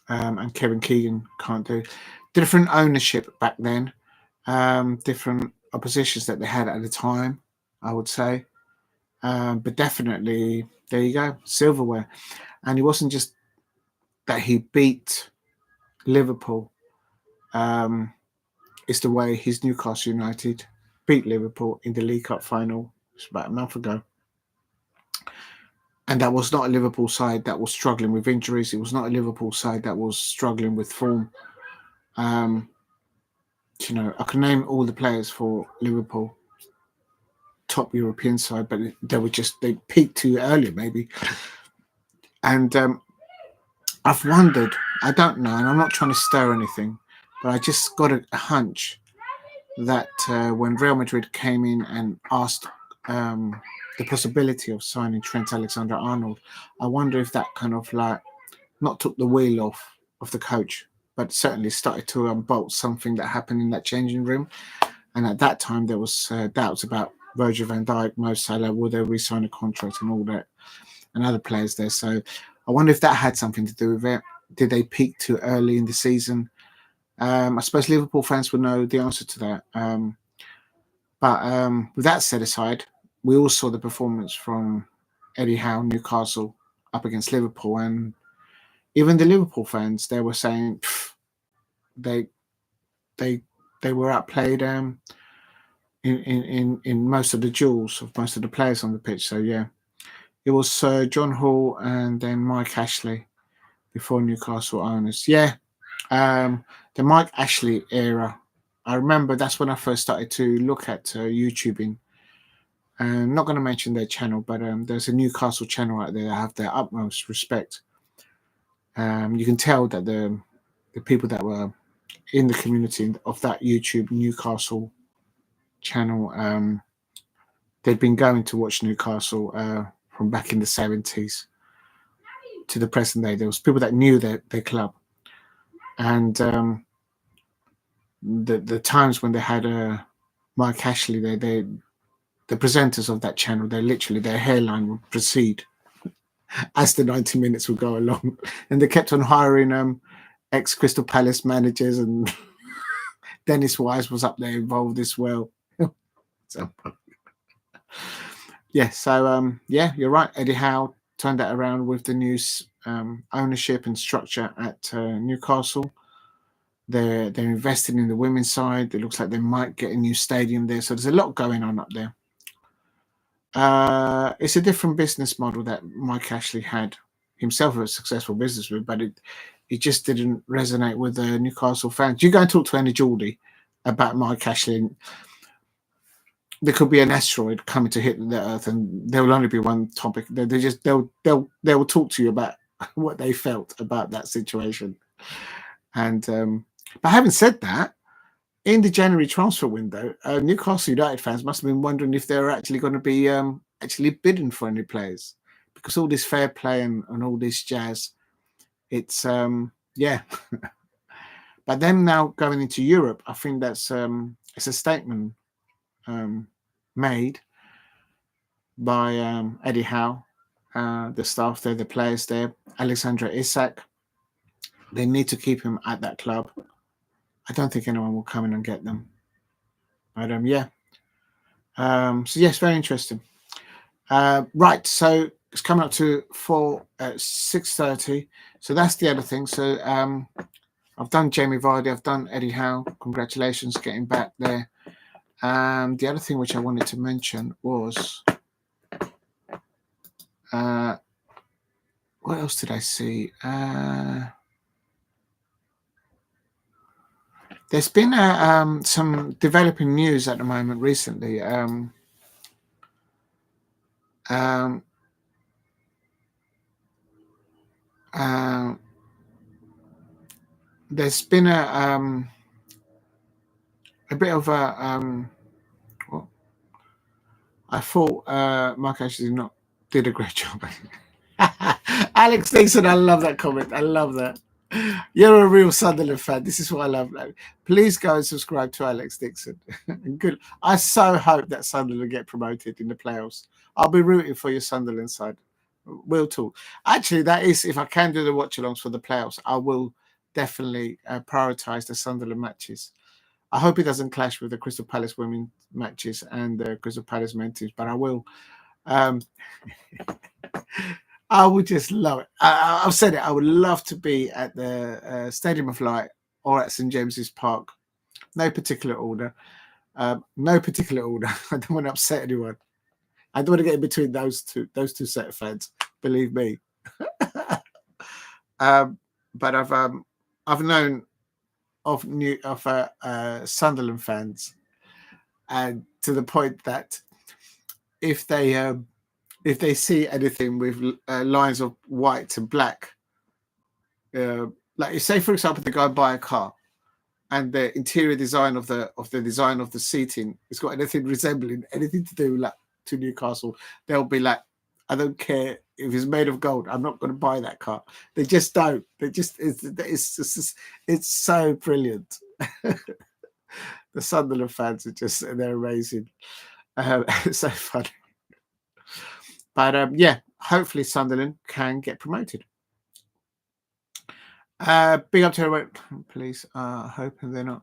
Kevin Keegan can't do. Different ownership back then. Different oppositions that they had at the time, I would say. But definitely, there you go, silverware. And it wasn't just that he beat Liverpool. It's the way his Newcastle United beat Liverpool in the League Cup final. It's about a month ago. And that was not a Liverpool side that was struggling with injuries. It was not a Liverpool side that was struggling with form. I can name all the players for Liverpool, top European side, but they peaked too early, maybe. And I've wondered, I don't know, and I'm not trying to stir anything, but I just got a hunch that when Real Madrid came in and asked the possibility of signing Trent Alexander-Arnold, I wonder if that kind of not took the wheel off of the coach, but certainly started to unbolt something that happened in that changing room. And at that time, there was doubts about Virgil van Dijk, Mo Salah, will they re-sign a contract and all that, and other players there. So I wonder if that had something to do with it. Did they peak too early in the season? I suppose Liverpool fans would know the answer to that. But with that set aside, we all saw the performance from Eddie Howe, Newcastle, up against Liverpool. And even the Liverpool fans, they were saying they were outplayed in most of the duels of most of the players on the pitch. So yeah, it was John Hall and then Mike Ashley before Newcastle owners. Yeah, the Mike Ashley era. I remember that's when I first started to look at YouTubing. I'm not going to mention their channel, but there's a Newcastle channel out there that have their utmost respect. You can tell that the people that were in the community of that YouTube Newcastle channel, they'd been going to watch Newcastle from back in the 70s to the present day. There was people that knew their club, and the times when they had Mike Ashley, the presenters of that channel, their hairline would proceed as the 90 minutes would go along, and they kept on hiring ex Crystal Palace managers, and Dennis Wise was up there involved as well. So yeah, so yeah, you're right. Eddie Howe turned that around with the new ownership and structure at Newcastle. They're investing in the women's side. It looks like they might get a new stadium there. So there's a lot going on up there. It's a different business model that Mike Ashley had himself, a successful business with, but it just didn't resonate with the Newcastle fans. You go and talk to any Geordie about Mike Ashley, there could be an asteroid coming to hit the Earth, and there will only be one topic. They'll talk to you about what they felt about that situation. And but having said that, in the January transfer window, Newcastle United fans must have been wondering if they were actually going to be actually bidding for any players, because all this fair play and all this jazz. It's yeah. But them now going into Europe, I think that's it's a statement made by Eddie Howe, the staff there, the players there, Alexandra Isak. They need to keep him at that club. I don't think anyone will come in and get them. But yeah. So yes, very interesting. Right, so it's coming up to 6:30. So that's the other thing. So I've done Jamie Vardy, I've done Eddie Howe. Congratulations getting back there. The other thing which I wanted to mention was what else did I see? There's been some developing news at the moment recently. There's been a bit of a well, I thought Mark actually did a great job. Alex Dixon, I love that comment. I love that. You're a real Sunderland fan. This is what I love. Please go and subscribe to Alex Dixon. Good. I so hope that Sunderland get promoted in the playoffs. I'll be rooting for your Sunderland side. We'll talk. Actually, that is, if I can do the watch-alongs for the playoffs, I will definitely prioritise the Sunderland matches. I hope it doesn't clash with the Crystal Palace women matches and the Crystal Palace men teams, but I will. I would just love it. I've said it. I would love to be at the Stadium of Light or at St James's Park. No particular order. No particular order. I don't want to upset anyone. I don't want to get in between those two set of fans. Believe me. But I've known of Sunderland fans, and to the point that if they see anything with lines of white and black, like you say, for example, they go and buy a car, and the interior design of the design of the seating has got anything resembling anything to do like to Newcastle, they'll be like, I don't care if it's made of gold, I'm not going to buy that car. They just don't. They just it's so brilliant. The Sunderland fans are they're amazing. It's so funny. But yeah, hopefully Sunderland can get promoted. Big up to everyone, please. Hoping they're not.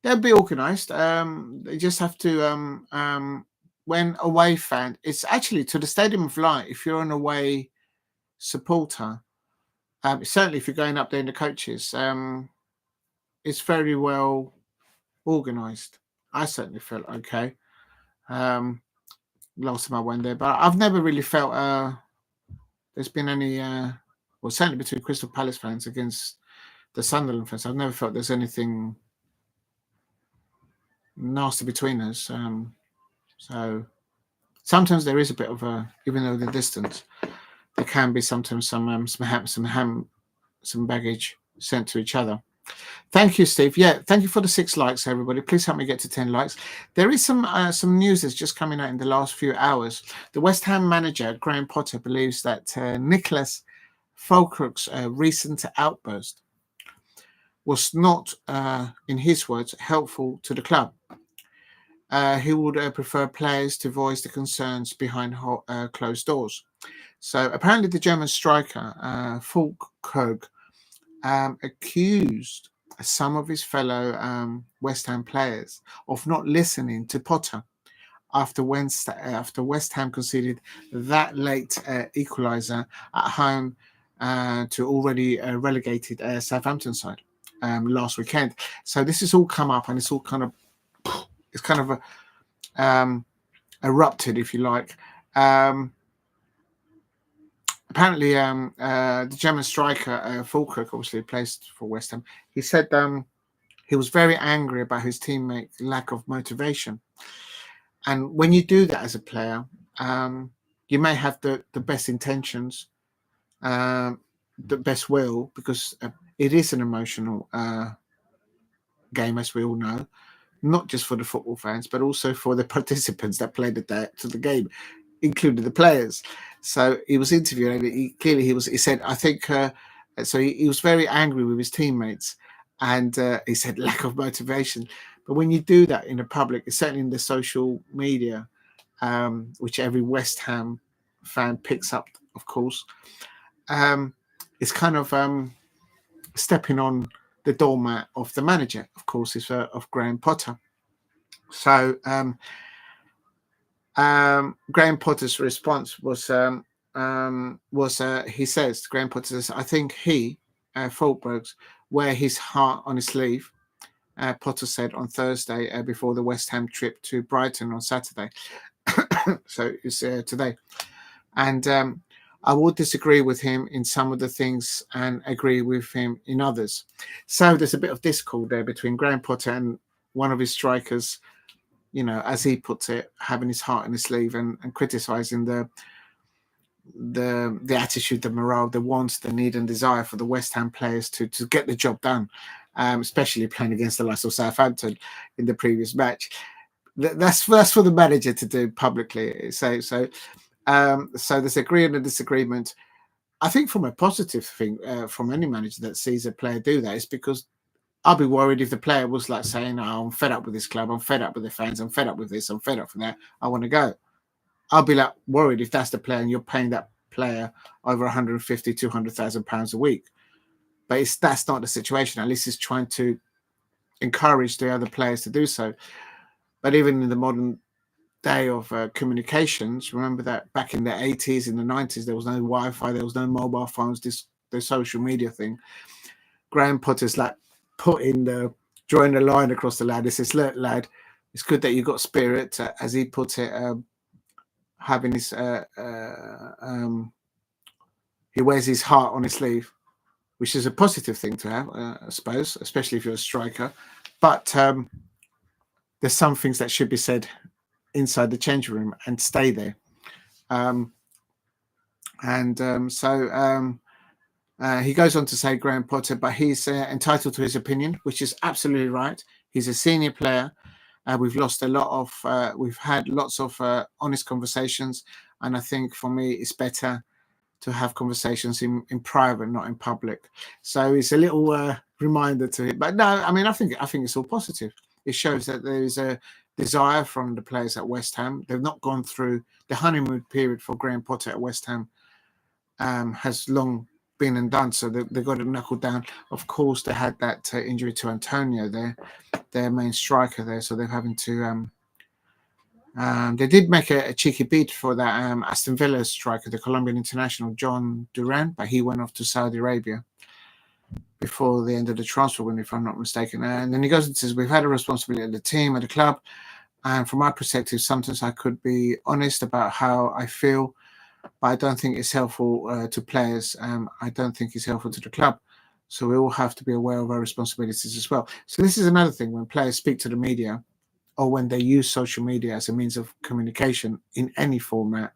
They'll be organised. They just have to. When away fan, it's actually to the Stadium of Light. If you're an away supporter, certainly if you're going up there in the coaches, it's very well organised. I certainly felt okay. Last time I went there, but I've never really felt there's been any well, certainly between Crystal Palace fans against the Sunderland fans, I've never felt there's anything nasty between us. So sometimes there is a bit of even though the distance, there can be sometimes some baggage sent to each other. Thank you, Steve. Yeah, thank you for the 6 likes, everybody. Please help me get to 10 likes. There is some news that's just coming out in the last few hours. The West Ham manager, Graham Potter, believes that Nicholas Fulcrook's recent outburst was not, in his words, helpful to the club. He would prefer players to voice the concerns behind closed doors. So apparently the German striker, Fulkrug, accused some of his fellow West Ham players of not listening to Potter after West Ham conceded that late equaliser at home to already relegated Southampton side last weekend. So this has all come up, and it's all kind of erupted, if you like. Apparently, the German striker, Fulkrug, obviously placed for West Ham, he said he was very angry about his teammate lack of motivation. And when you do that as a player, you may have the best intentions, the best will, because it is an emotional game, as we all know, not just for the football fans, but also for the participants that played to the game, including the players. So he was interviewed, and he said, I think, so he was very angry with his teammates, and he said lack of motivation. But when you do that in the public, certainly in the social media, which every West Ham fan picks up, of course, it's kind of stepping on the doormat of the manager, of course, is of Graham Potter. So Graham Potter's response was he says, Graham Potter says, I think he, Fulkrug, wear his heart on his sleeve. Potter said on Thursday before the West Ham trip to Brighton on Saturday. So it's today. And I would disagree with him in some of the things and agree with him in others. So there's a bit of discord there between Graham Potter and one of his strikers, you know, as he puts it, having his heart in his sleeve and criticizing the attitude, the morale, the wants, the need and desire for the West Ham players to get the job done, especially playing against the likes of Southampton in the previous match. That's for the manager to do publicly. So there's agreement and disagreement. I think from a positive thing, from any manager that sees a player do that, is because I'll be worried if the player was like saying, oh, I'm fed up with this club, I'm fed up with the fans, I'm fed up with this, I'm fed up with that, I want to go. I'll be like worried if that's the player and you're paying that player over 150, 200,000 pounds a week. But that's not the situation. At least he's trying to encourage the other players to do so. But even in the modern day of communications, remember that back in the 80s, in the 90s, there was no Wi-Fi, there was no mobile phones, the social media thing. Graham Potter's like drawing the line across the lad. He says, look, lad, it's good that you got spirit, as he puts it, having his he wears his heart on his sleeve, which is a positive thing to have, I suppose, especially if you're a striker. But there's some things that should be said inside the change room and stay there. He goes on to say, Graham Potter, but he's entitled to his opinion, which is absolutely right. He's a senior player. We've had lots of honest conversations. And I think for me, it's better to have conversations in private, not in public. So it's a little reminder to it. But no, I mean, I think it's all positive. It shows that there is a desire from the players at West Ham. They've not gone through the honeymoon period for Graham Potter at West Ham. Has long been and done, so they got to knuckle down. Of course, they had that injury to Antonio, their main striker there, so they're having to. They did make a cheeky bid for that Aston Villa striker, the Colombian international John Duran, but he went off to Saudi Arabia before the end of the transfer window, if I'm not mistaken. And then he goes and says, we've had a responsibility at the team, at the club, and from my perspective, sometimes I could be honest about how I feel, but I don't think it's helpful to players. I don't think it's helpful to the club. So we all have to be aware of our responsibilities as well. So this is another thing when players speak to the media or when they use social media as a means of communication in any format,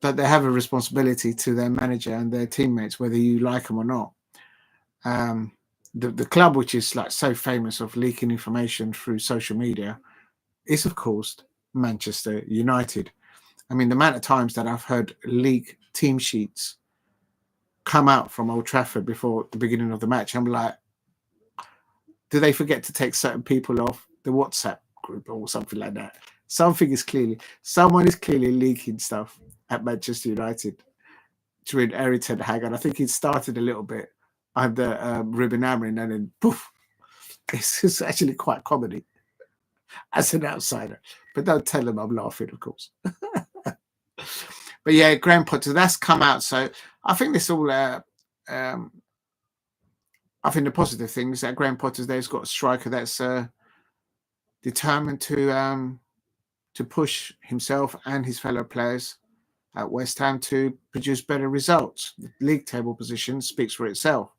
that they have a responsibility to their manager and their teammates, whether you like them or not. the club which is like so famous of leaking information through social media is, of course, Manchester United. I mean, the amount of times that I've heard league team sheets come out from Old Trafford before the beginning of the match, I'm like, do they forget to take certain people off the WhatsApp group or something like that? Someone is clearly leaking stuff at Manchester United during Eric Ten Hag, and I think it started a little bit under Ruben Amorim, and then poof, it's actually quite comedy as an outsider. But don't tell them I'm laughing, of course. But yeah, Graham Potter, that's come out. So I think this all, I think the positive thing is that Graham Potter's there's got a striker that's determined to push himself and his fellow players at West Ham to produce better results. The league table position speaks for itself.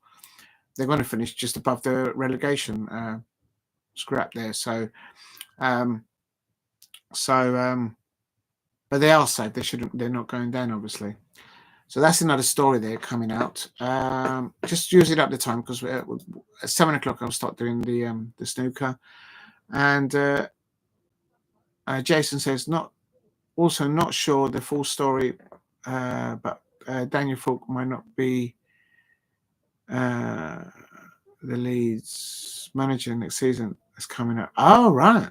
They're going to finish just above the relegation scrap there. But they are safe. They're not going down, obviously. So that's another story there coming out. Just use it up the time because at 7 o'clock I'll start doing the snooker. And Jason says not sure the full story, but Daniel Falk might not be the Leeds manager next season. That's coming up. Oh, right.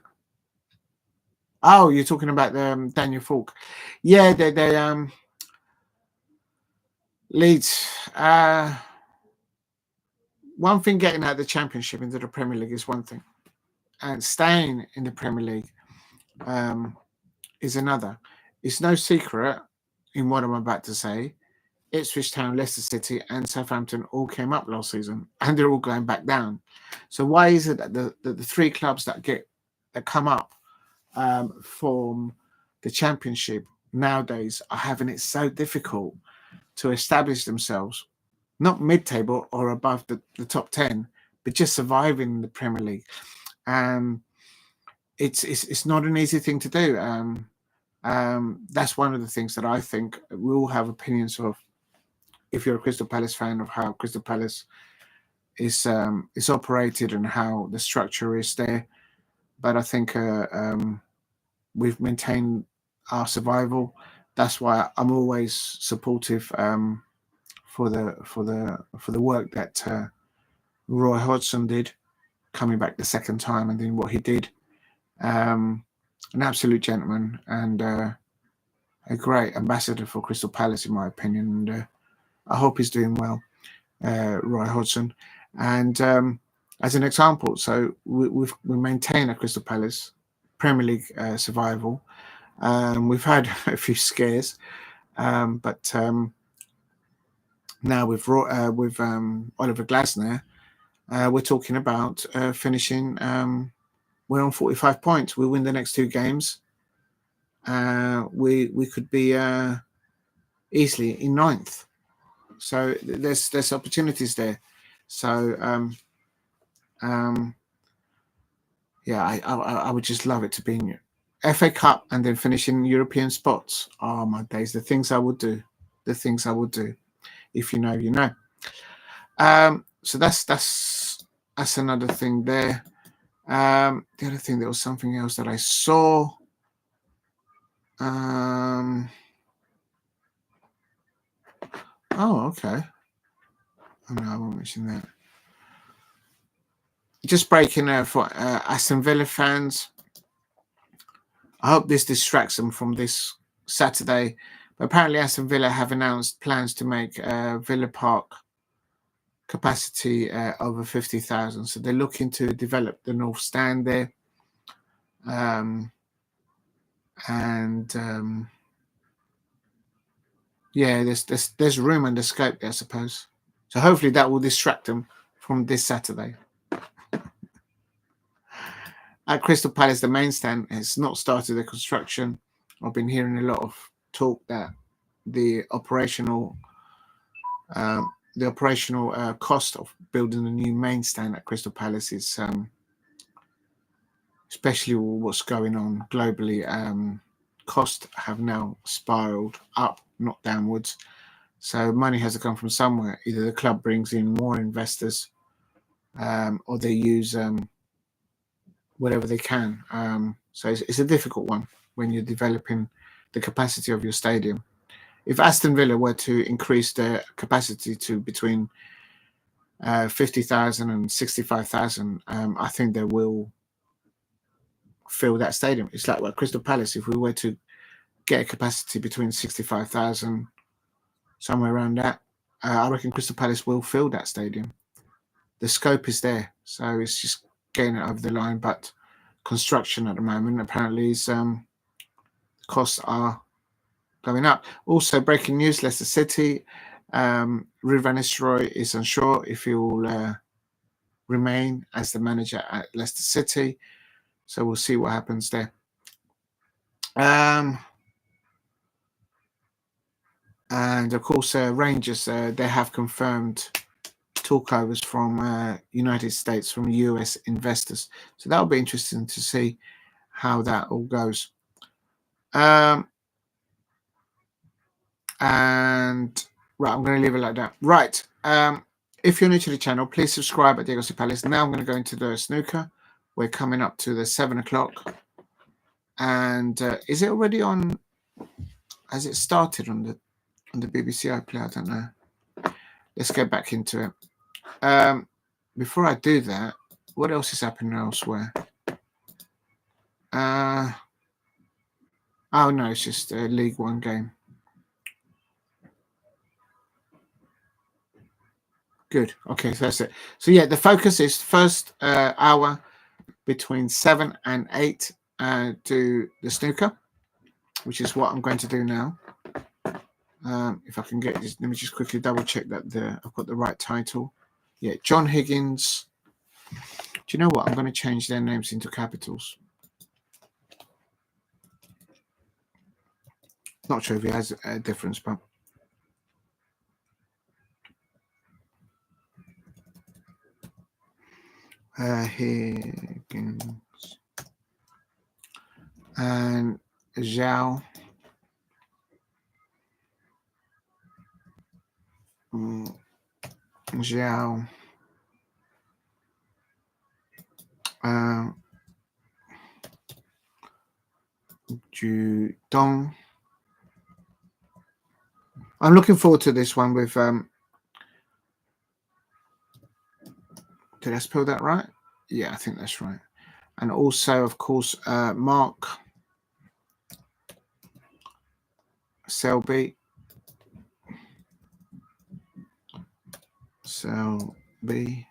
Oh, you're talking about Daniel Falk. Yeah, they Leeds. One thing, getting out of the Championship into the Premier League is one thing, and staying in the Premier League is another. It's no secret in what I'm about to say. Ipswich Town, Leicester City, and Southampton all came up last season, and they're all going back down. So why is it that the three clubs that come up from the Championship nowadays are having it so difficult to establish themselves, not mid-table or above the top 10, but just surviving the Premier League? It's not an easy thing to do. That's one of the things that I think we all have opinions of. If you're a Crystal Palace fan, of how Crystal Palace is operated and how the structure is there, but I think we've maintained our survival. That's why I'm always supportive for the work that Roy Hodgson did, coming back the second time and doing what he did. An absolute gentleman and a great ambassador for Crystal Palace, in my opinion. And I hope he's doing well, Roy Hodgson. And as an example, so we maintain a Crystal Palace Premier League survival. We've had a few scares, but now with Oliver Glasner, we're talking about finishing. We're on 45 points. We win the next two games. We could be easily in 9th. So there's opportunities there. So yeah, I would just love it to be in FA Cup and then finishing European spots. Oh my days, the things I would do. If you know, you know. So that's another thing there. The other thing, there was something else that I saw. Oh, okay. Oh, no, I won't mention that. Just breaking for Aston Villa fans. I hope this distracts them from this Saturday. But apparently Aston Villa have announced plans to make Villa Park capacity over 50,000. So they're looking to develop the North Stand there. Yeah, there's room and the scope there, I suppose. So hopefully that will distract them from this Saturday. At Crystal Palace, the main stand has not started the construction. I've been hearing a lot of talk that the operational cost of building a new main stand at Crystal Palace is, especially what's going on globally, costs have now spiraled up, not downwards. So money has to come from somewhere. Either the club brings in more investors, or they use whatever they can. So it's a difficult one when you're developing the capacity of your stadium. If Aston Villa were to increase their capacity to between 50,000 and 65,000, I think they will fill that stadium. It's like Crystal Palace. If we were to get a capacity between 65,000, somewhere around that, I reckon Crystal Palace will fill that stadium. The scope is there, so it's just getting it over the line. But construction at the moment apparently is costs are going up. Also, breaking news: Leicester City, Ruud van Nistelrooy is unsure if he will remain as the manager at Leicester City. So we'll see what happens there. And of course, Rangers, they have confirmed talkovers from United States, from US investors. So that'll be interesting to see how that all goes. And right, I'm going to leave it like that. Right. If you're new to the channel, please subscribe at Diego C. Palace. Now I'm going to go into the snooker. We're coming up to the 7 o'clock. And is it already on? Has it started on the BBC iPlayer? I don't know. Let's get back into it. Before I do that, what else is happening elsewhere? Oh no, it's just a League One game. Good. Okay, so that's it. So yeah, the focus is first hour between 7 and 8 do the snooker, which is what I'm going to do now. If I can get this, let me just quickly double check that I've got the right title. Yeah, John Higgins. Do you know what? I'm going to change their names into capitals. Not sure if it has a difference, but Higgins and Xiao. Xiao. Guodong. I'm looking forward to this one with did I spell that right? Yeah, I think that's right. And also, of course, Mark Selby. Selby.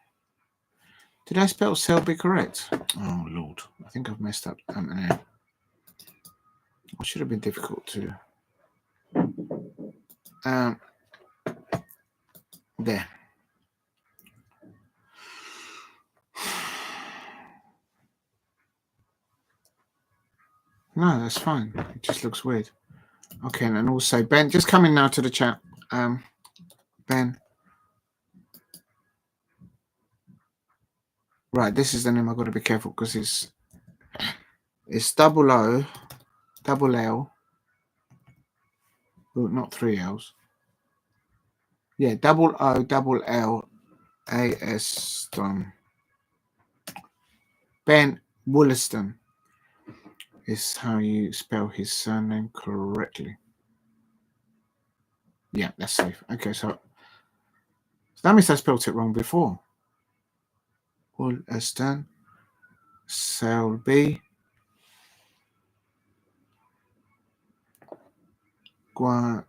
Did I spell Selby correct? Oh Lord, I think I've messed up that name. It should have been difficult to. There. No, that's fine. It just looks weird. Okay, and also Ben, just coming now to the chat. Ben. Right, this is the name I've got to be careful because it's double O, double L. Oh, not 3 L's. Yeah, double O, double L, A-S. Ben Woollaston is how you spell his surname correctly. Yeah, that's safe. Okay, so that means I spelled it wrong before. Woollaston, Selby, Guodong,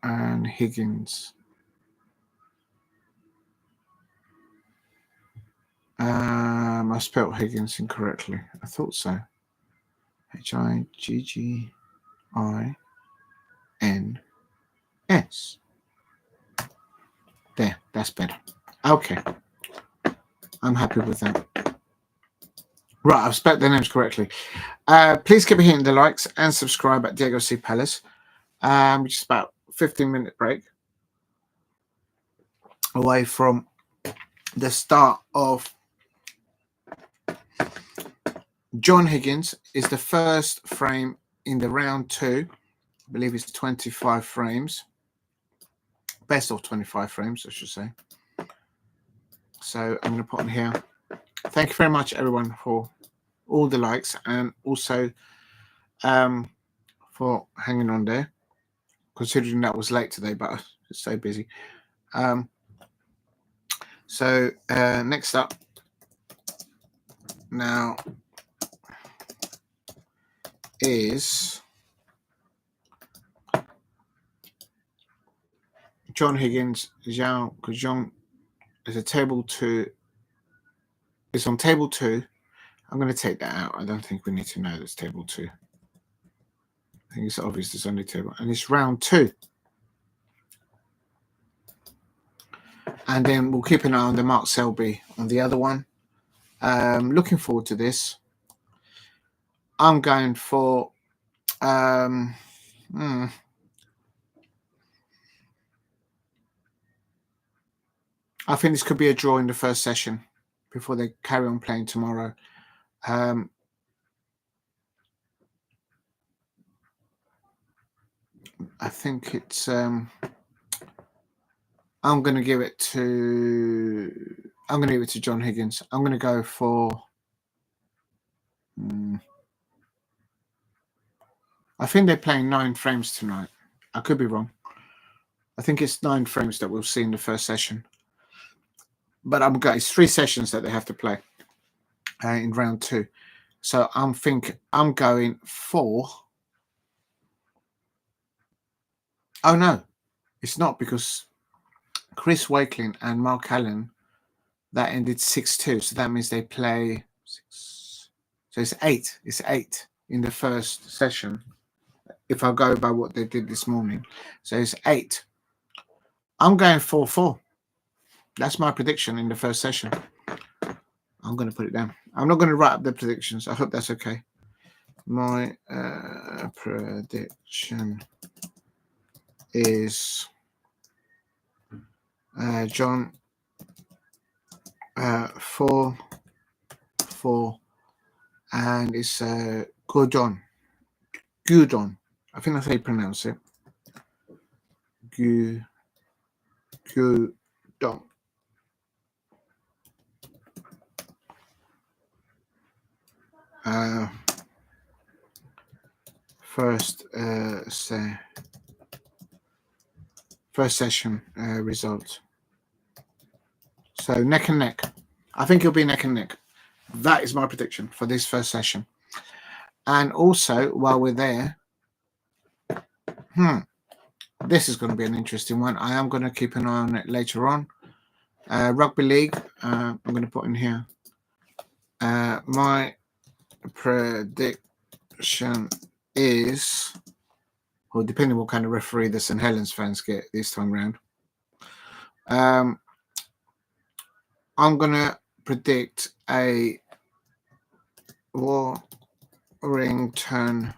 and Higgins. I spelled Higgins incorrectly. I thought so. Higgins. There, that's better. Okay. I'm happy with that. Right, I've spelled their names correctly. Please keep hitting the likes and subscribe at Diego C. Palace. Which is about 15-minute break away from the start of John Higgins. Is the first frame in the round 2. I believe it's 25 frames. best of 25 frames, I should say. So I'm going to put on here. Thank you very much, everyone, for all the likes, and also for hanging on there, considering that was late today, but I was so busy. So next up now is John Higgins, Xiao Guodong is a table 2. It's on table 2. I'm going to take that out. I don't think we need to know that's table 2. I think it's obvious there's only table, and it's round 2. And then we'll keep an eye on the Mark Selby on the other one. Looking forward to this. I'm going for I think this could be a draw in the first session before they carry on playing tomorrow. I think it's I'm going to give it to John Higgins. I'm going to go for I think they're playing 9 frames tonight. I could be wrong. I think it's 9 frames that we'll see in the first session. But it's 3 sessions that they have to play in round 2. So I'm going for. Oh no, it's not, because Chris Wakeling and Mark Allen, that ended 6-2. So that means they play 6. So it's 8. It's 8 in the first session, if I go by what they did this morning. So it's 8. I'm going 4-4. That's my prediction in the first session. I'm going to put it down. I'm not going to write up the predictions. I hope that's okay. My prediction is John 4-4, and it's Guodong. I think that's how you pronounce it. Guodong. First session result. So neck and neck. I think it'll be neck and neck. That is my prediction for this first session. And also, while we're there, this is going to be an interesting one. I am going to keep an eye on it later on. Rugby league. I'm going to put in here. My prediction is, well, depending what kind of referee the St. Helens fans get this time round, I'm going to predict a Warrington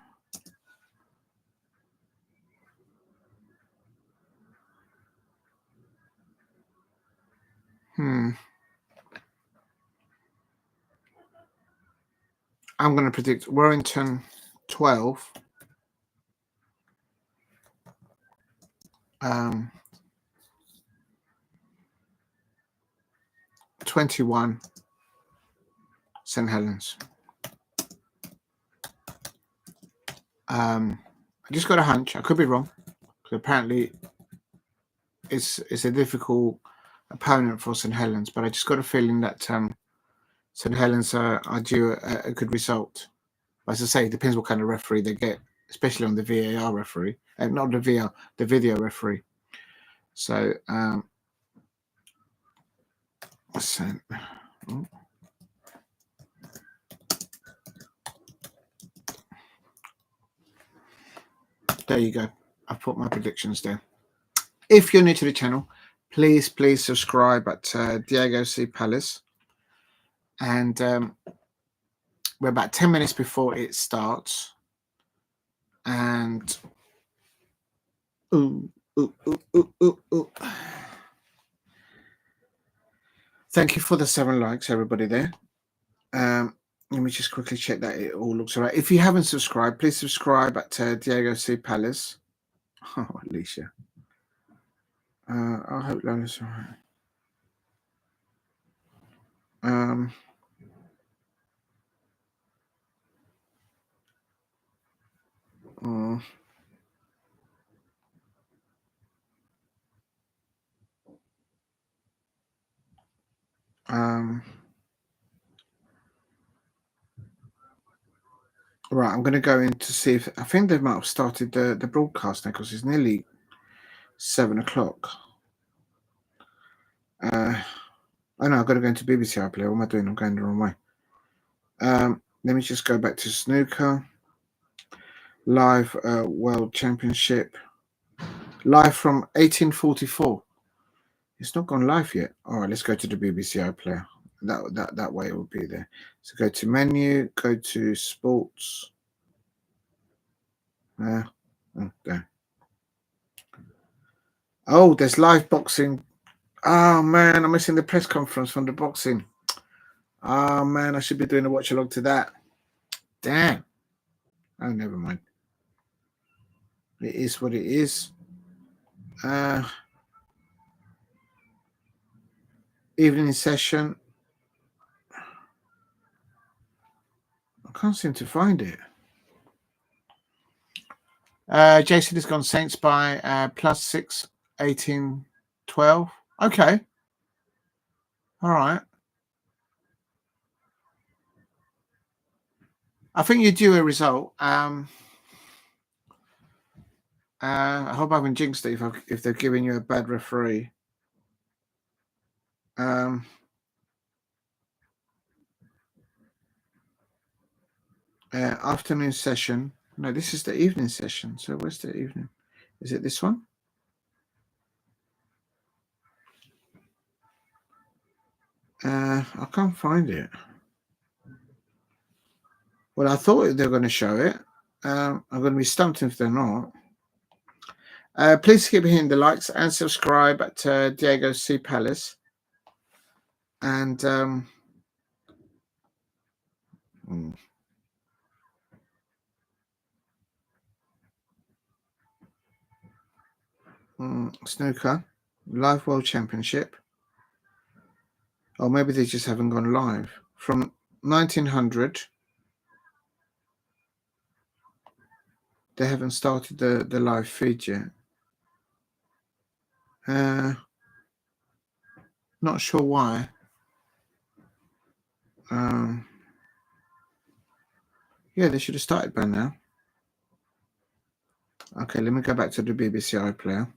I'm going to predict Warrington 12, 21 St. Helens. I just got a hunch. I could be wrong, because apparently it's a difficult opponent for St. Helens, but I just got a feeling that St. Helens are due a good result. As I say, it depends what kind of referee they get, especially on the VAR referee, not the VR, the video referee. So, there you go. I've put my predictions there. If you're new to the channel, please subscribe at Diego C. Palace. And we're about 10 minutes before it starts. And thank you for the 7 likes, everybody there. Let me just quickly check that it all looks all right. If you haven't subscribed, please subscribe at Diego C. Palace. Oh, Alicia. I hope Lola's all right. Oh, right, I'm going to go in to see if I think they might have started the broadcast now because it's nearly 7 o'clock. I know I've got to go into BBC iPlayer. What am I doing? I'm going the wrong way. Let me just go back to snooker. Live World Championship. Live from 1844. It's not gone live yet. All right, let's go to the BBC iPlayer. That way it will be there. So go to menu, go to sports. There. Oh, there's live boxing. Oh man, I'm missing the press conference from the boxing. Oh man, I should be doing a watch along to that. Damn. Oh, never mind. It is what it is. Evening session. I can't seem to find it. Jason has gone Saints by +6, 18, 12. Okay. All right. I think you do a result. I hope I haven't jinxed it if they're giving you a bad referee. Afternoon session. No, this is the evening session. So where's the evening? Is it this one? I can't find it. Well, I thought they were going to show it. I'm going to be stumped if they're not. Please keep hitting the likes and subscribe at Diego C. Palace. And snooker, Live World Championship. Or maybe they just haven't gone live. From 1900, they haven't started the live feed yet. Not sure why. Yeah, they should have started by now. Okay, let me go back to the BBC iPlayer.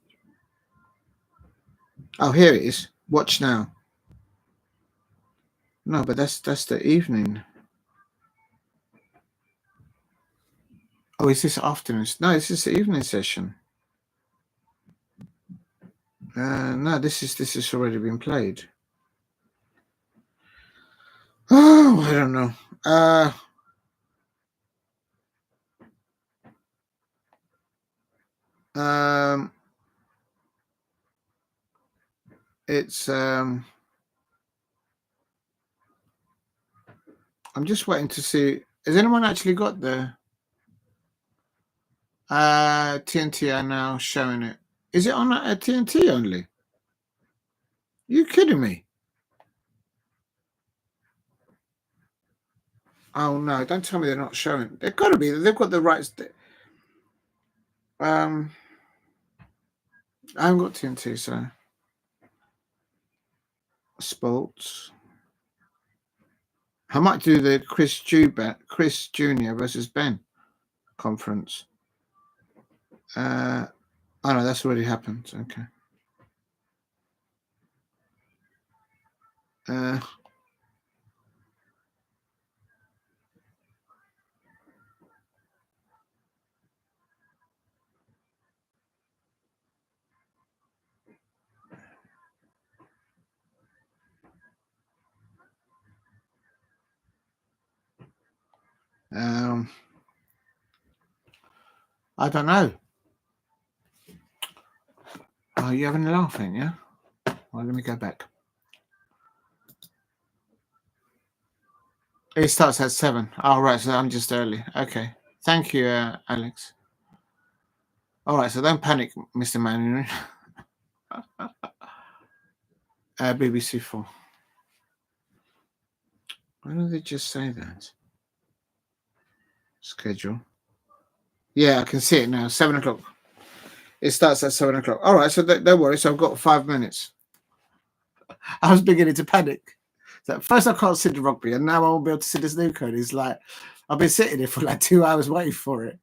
Oh, here it is. Watch now. No, but that's the evening. Oh, is this afternoon? No, this is the evening session. No, this is already been played. Oh, I don't know. It's I'm just waiting to see. Has anyone actually got the TNT are now showing it? Is it on a TNT only? You kidding me? Oh no! Don't tell me they're not showing. They've got to be. They've got the rights. I haven't got TNT, so sports. I might do the Chris Jr. versus Ben conference. Oh no, that's already happened. Okay. I don't know. Oh, you having a laugh, ain't you? Well, let me go back. It starts at 7. Oh, right. So I'm just early. Okay. Thank you, Alex. All right. So don't panic, Mr. Manning. BBC4. Why don't they just say that? Schedule. Yeah, I can see it now. 7 o'clock. It starts at 7 o'clock. All right, so don't worry. So I've got 5 minutes. I was beginning to panic. So at first I can't see the rugby, and now I won't be able to see the snooker. And it's like I've been sitting there for like 2 hours waiting for it.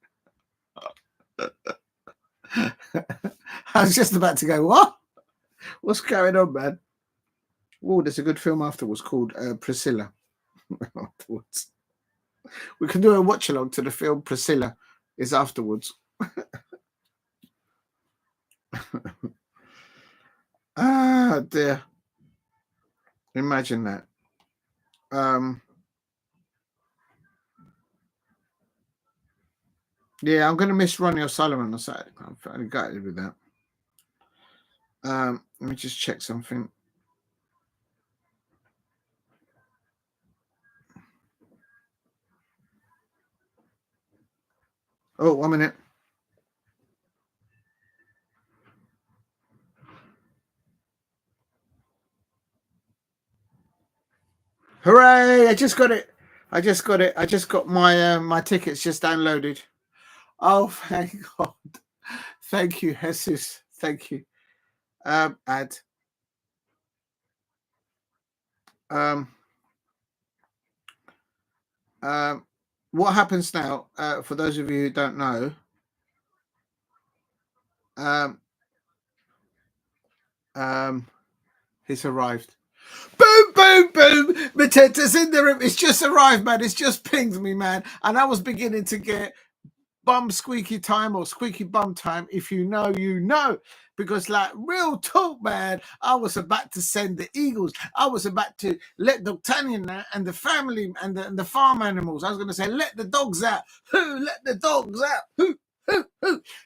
I was just about to go, what? What's going on, man? Oh, there's a good film afterwards called Priscilla. Afterwards, we can do a watch along to the film Priscilla. Is afterwards. Ah, dear. Imagine that. Yeah, I'm going to miss Ronnie O'Sullivan on Saturday. I'm fairly gutted with that. Let me just check something. Oh, 1 minute. Hooray! I just got it. I just got my my tickets just downloaded. Oh, thank God. Thank you, Jesus. Thank you. Add. What happens now, for those of you who don't know, he's arrived. Boom, boom, boom. Mateta's in the room. It's just arrived, man. It's just pinged me, man. And I was beginning to get bum squeaky time or squeaky bum time. If you know, you know. Because, like, real talk, man, I was about to send the Eagles. I was about to let D'Artagnan and the family and the farm animals. I was going to say, let the dogs out. Who? Let the dogs out. Who?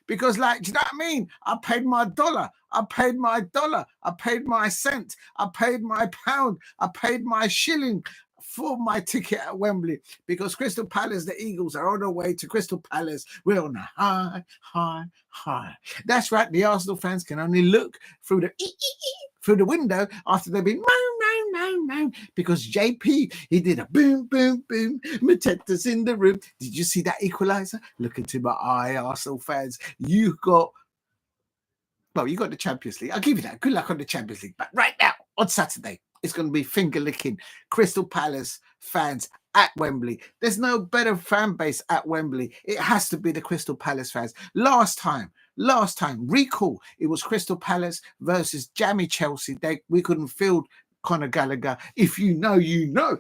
Because, like, do you know what I mean? I paid my dollar. I paid my dollar. I paid my cent. I paid my pound. I paid my shilling for my ticket at Wembley, because Crystal Palace, the Eagles, are on their way to Crystal Palace. We're on a high, high, high. That's right. The Arsenal fans can only look through the window after they've been moan, because JP, he did a boom, boom, boom. Mateta's in the room. Did you see that equalizer? Look into my eye, Arsenal fans. You got the Champions League. I'll give you that. Good luck on the Champions League. But right now, on Saturday, it's going to be finger-licking Crystal Palace fans at Wembley. There's no better fan base at Wembley. It has to be the Crystal Palace fans. Last time, recall, it was Crystal Palace versus Jammy Chelsea. We couldn't field Conor Gallagher. If you know, you know.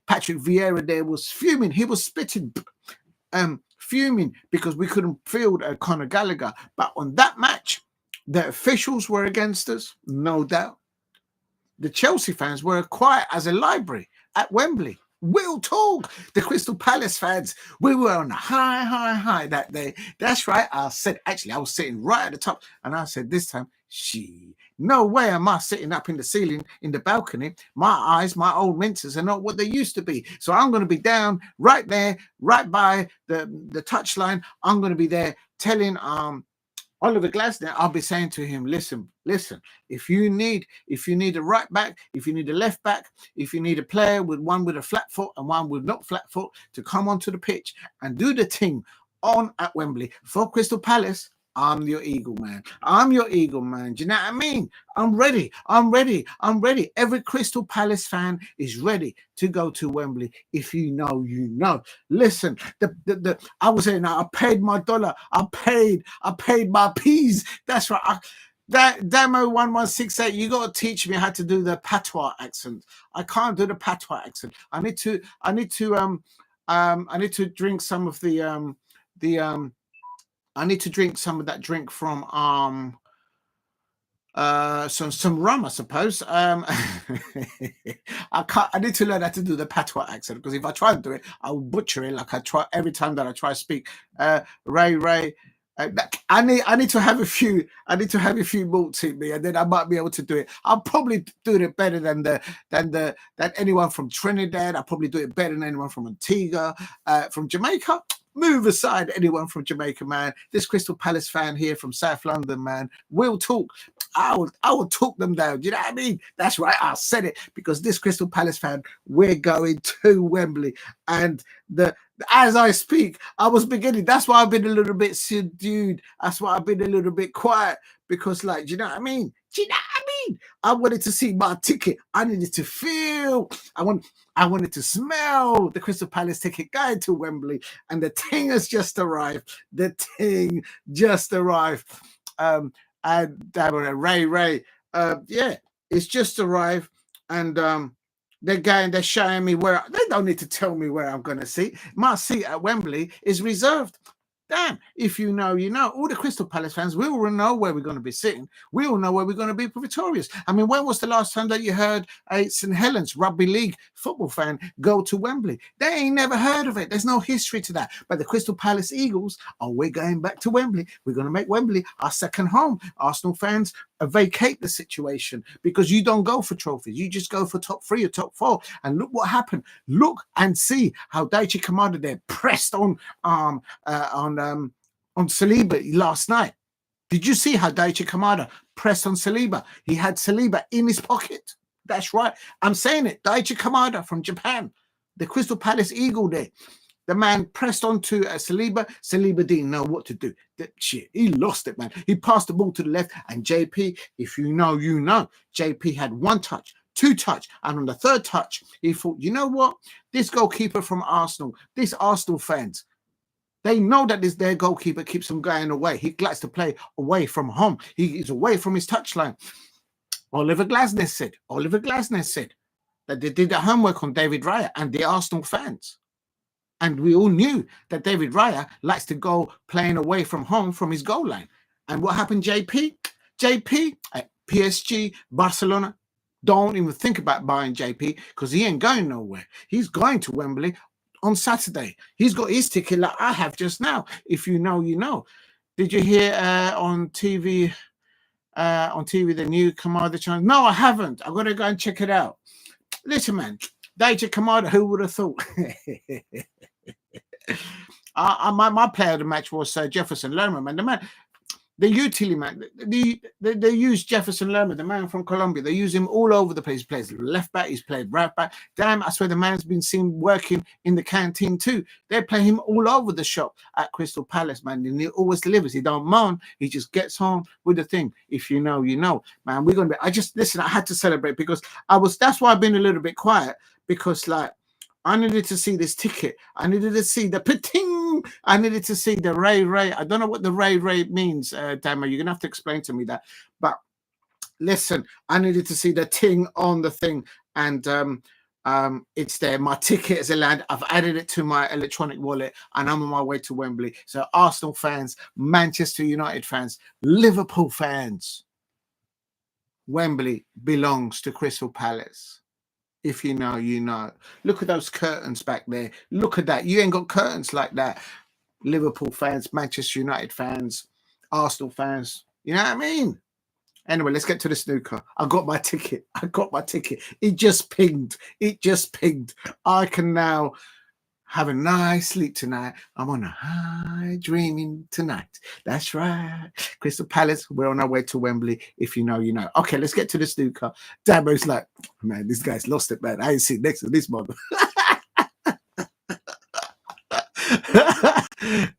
Patrick Vieira there was fuming. He was spitting, fuming because we couldn't field Conor Gallagher. But on that match, the officials were against us, no doubt. The Chelsea fans were quiet as a library at Wembley. We'll talk. The Crystal Palace fans, we were on a high, high, high that day. That's right. I was sitting right at the top, and I said this time, no way am I sitting up in the ceiling in the balcony. My eyes, my old menses are not what they used to be. So I'm going to be down right there, right by the touchline. I'm going to be there telling Oliver Glasner, I'll be saying to him, listen, if you need a right back, if you need a left back, if you need a player with one with a flat foot and one with not flat foot to come onto the pitch and do the thing on at Wembley for Crystal Palace, I'm your Eagle, man. I'm your Eagle, man. Do you know what I mean? I'm ready. Every Crystal Palace fan is ready to go to Wembley. If you know, you know. Listen, I was saying, I paid my dollar. I paid my peas. That's right. Damo 1168, you got to teach me how to do the patois accent. I can't do the patois accent. I need to drink some of I need to drink some of that drink from some rum, I suppose. I need to learn how to do the patois accent, because if I try to do it, I will butcher it like I try every time that I try to speak. Ray. I need to have a few. I need to have a few malts in me, and then I might be able to do it. I'll probably do it better than anyone from Trinidad. I'll probably do it better than anyone from Antigua, from Jamaica. Move aside, anyone from Jamaica, man. This Crystal Palace fan here from South London, man. We'll talk. I will talk them down. Do you know what I mean? That's right. I said it, because this Crystal Palace fan, we're going to Wembley. And as I speak, I was beginning. That's why I've been a little bit subdued. That's why I've been a little bit quiet, because, like, do you know what I mean? Do you know what I mean? I wanted to see my ticket. I needed to feel. I wanted to smell the Crystal Palace ticket going to Wembley, and the thing has just arrived. The thing just arrived. And Ray, yeah, it's just arrived, and they're showing me where. They don't need to tell me where I'm going to sit. My seat at Wembley is reserved. Damn, if you know, you know. All the Crystal Palace fans, we all know where we're going to be sitting. We all know where we're going to be victorious. I mean, when was the last time that you heard a St. Helens Rugby League football fan go to Wembley? They ain't never heard of it. There's no history to that. But the Crystal Palace Eagles, we're going back to Wembley. We're going to make Wembley our second home. Arsenal fans, vacate the situation, because you don't go for trophies. You just go for top 3 or top 4. And look what happened. Look and see how Daichi Kamada there pressed on Saliba last night. Did you see how Daichi Kamada pressed on Saliba? He had Saliba in his pocket. That's right. I'm saying it. Daichi Kamada from Japan, the Crystal Palace Eagle there. The man pressed onto Saliba. Saliba didn't know what to do. He lost it, man. He passed the ball to the left, and JP, if you know, you know. JP had 1 touch, 2 touch, and on the 3rd touch, he thought, you know what? This goalkeeper from Arsenal, this Arsenal fans, they know that their goalkeeper keeps them going away. He likes to play away from home. He is away from his touchline. Oliver Glasner said that they did their homework on David Raya and the Arsenal fans. And we all knew that David Raya likes to go playing away from home from his goal line. And what happened, JP? JP at PSG, Barcelona, don't even think about buying JP, because he ain't going nowhere. He's going to Wembley on Saturday. He's got his ticket like I have just now. If you know, you know. Did you hear on TV the new Kamada channel? No, I haven't. I've got to go and check it out. Listen, man, Daichi Kamada, who would have thought? My player of the match was Jefferson Lerma, man. The man, the utility man, they use Jefferson Lerma, the man from Colombia. They use him all over the place. He plays left back, he's played right back. Damn, I swear the man's been seen working in the canteen too. They play him all over the shop at Crystal Palace, man. And he always delivers. He don't moan. He just gets on with the thing. If you know, you know, man. We're gonna be. I had to celebrate, because that's why I've been a little bit quiet, because like, I needed to see this ticket. I needed to see the pating. I needed to see the Ray. I don't know what the Ray means, Damo. You're going to have to explain to me that. But listen, I needed to see the ting on the thing. And it's there. My ticket is landed. I've added it to my electronic wallet, and I'm on my way to Wembley. So Arsenal fans, Manchester United fans, Liverpool fans, Wembley belongs to Crystal Palace. If you know, you know. Look at those curtains back there. Look at that. You ain't got curtains like that. Liverpool fans, Manchester United fans, Arsenal fans. You know what I mean? Anyway, let's get to the snooker. I got my ticket. It just pinged. I can now have a nice sleep tonight. I'm on a high dreaming tonight. That's right. Crystal Palace, we're on our way to Wembley. If you know, you know. Okay, let's get to the snooker. Dabo's like, man, this guy's lost it, man. I ain't sitting next to this mother.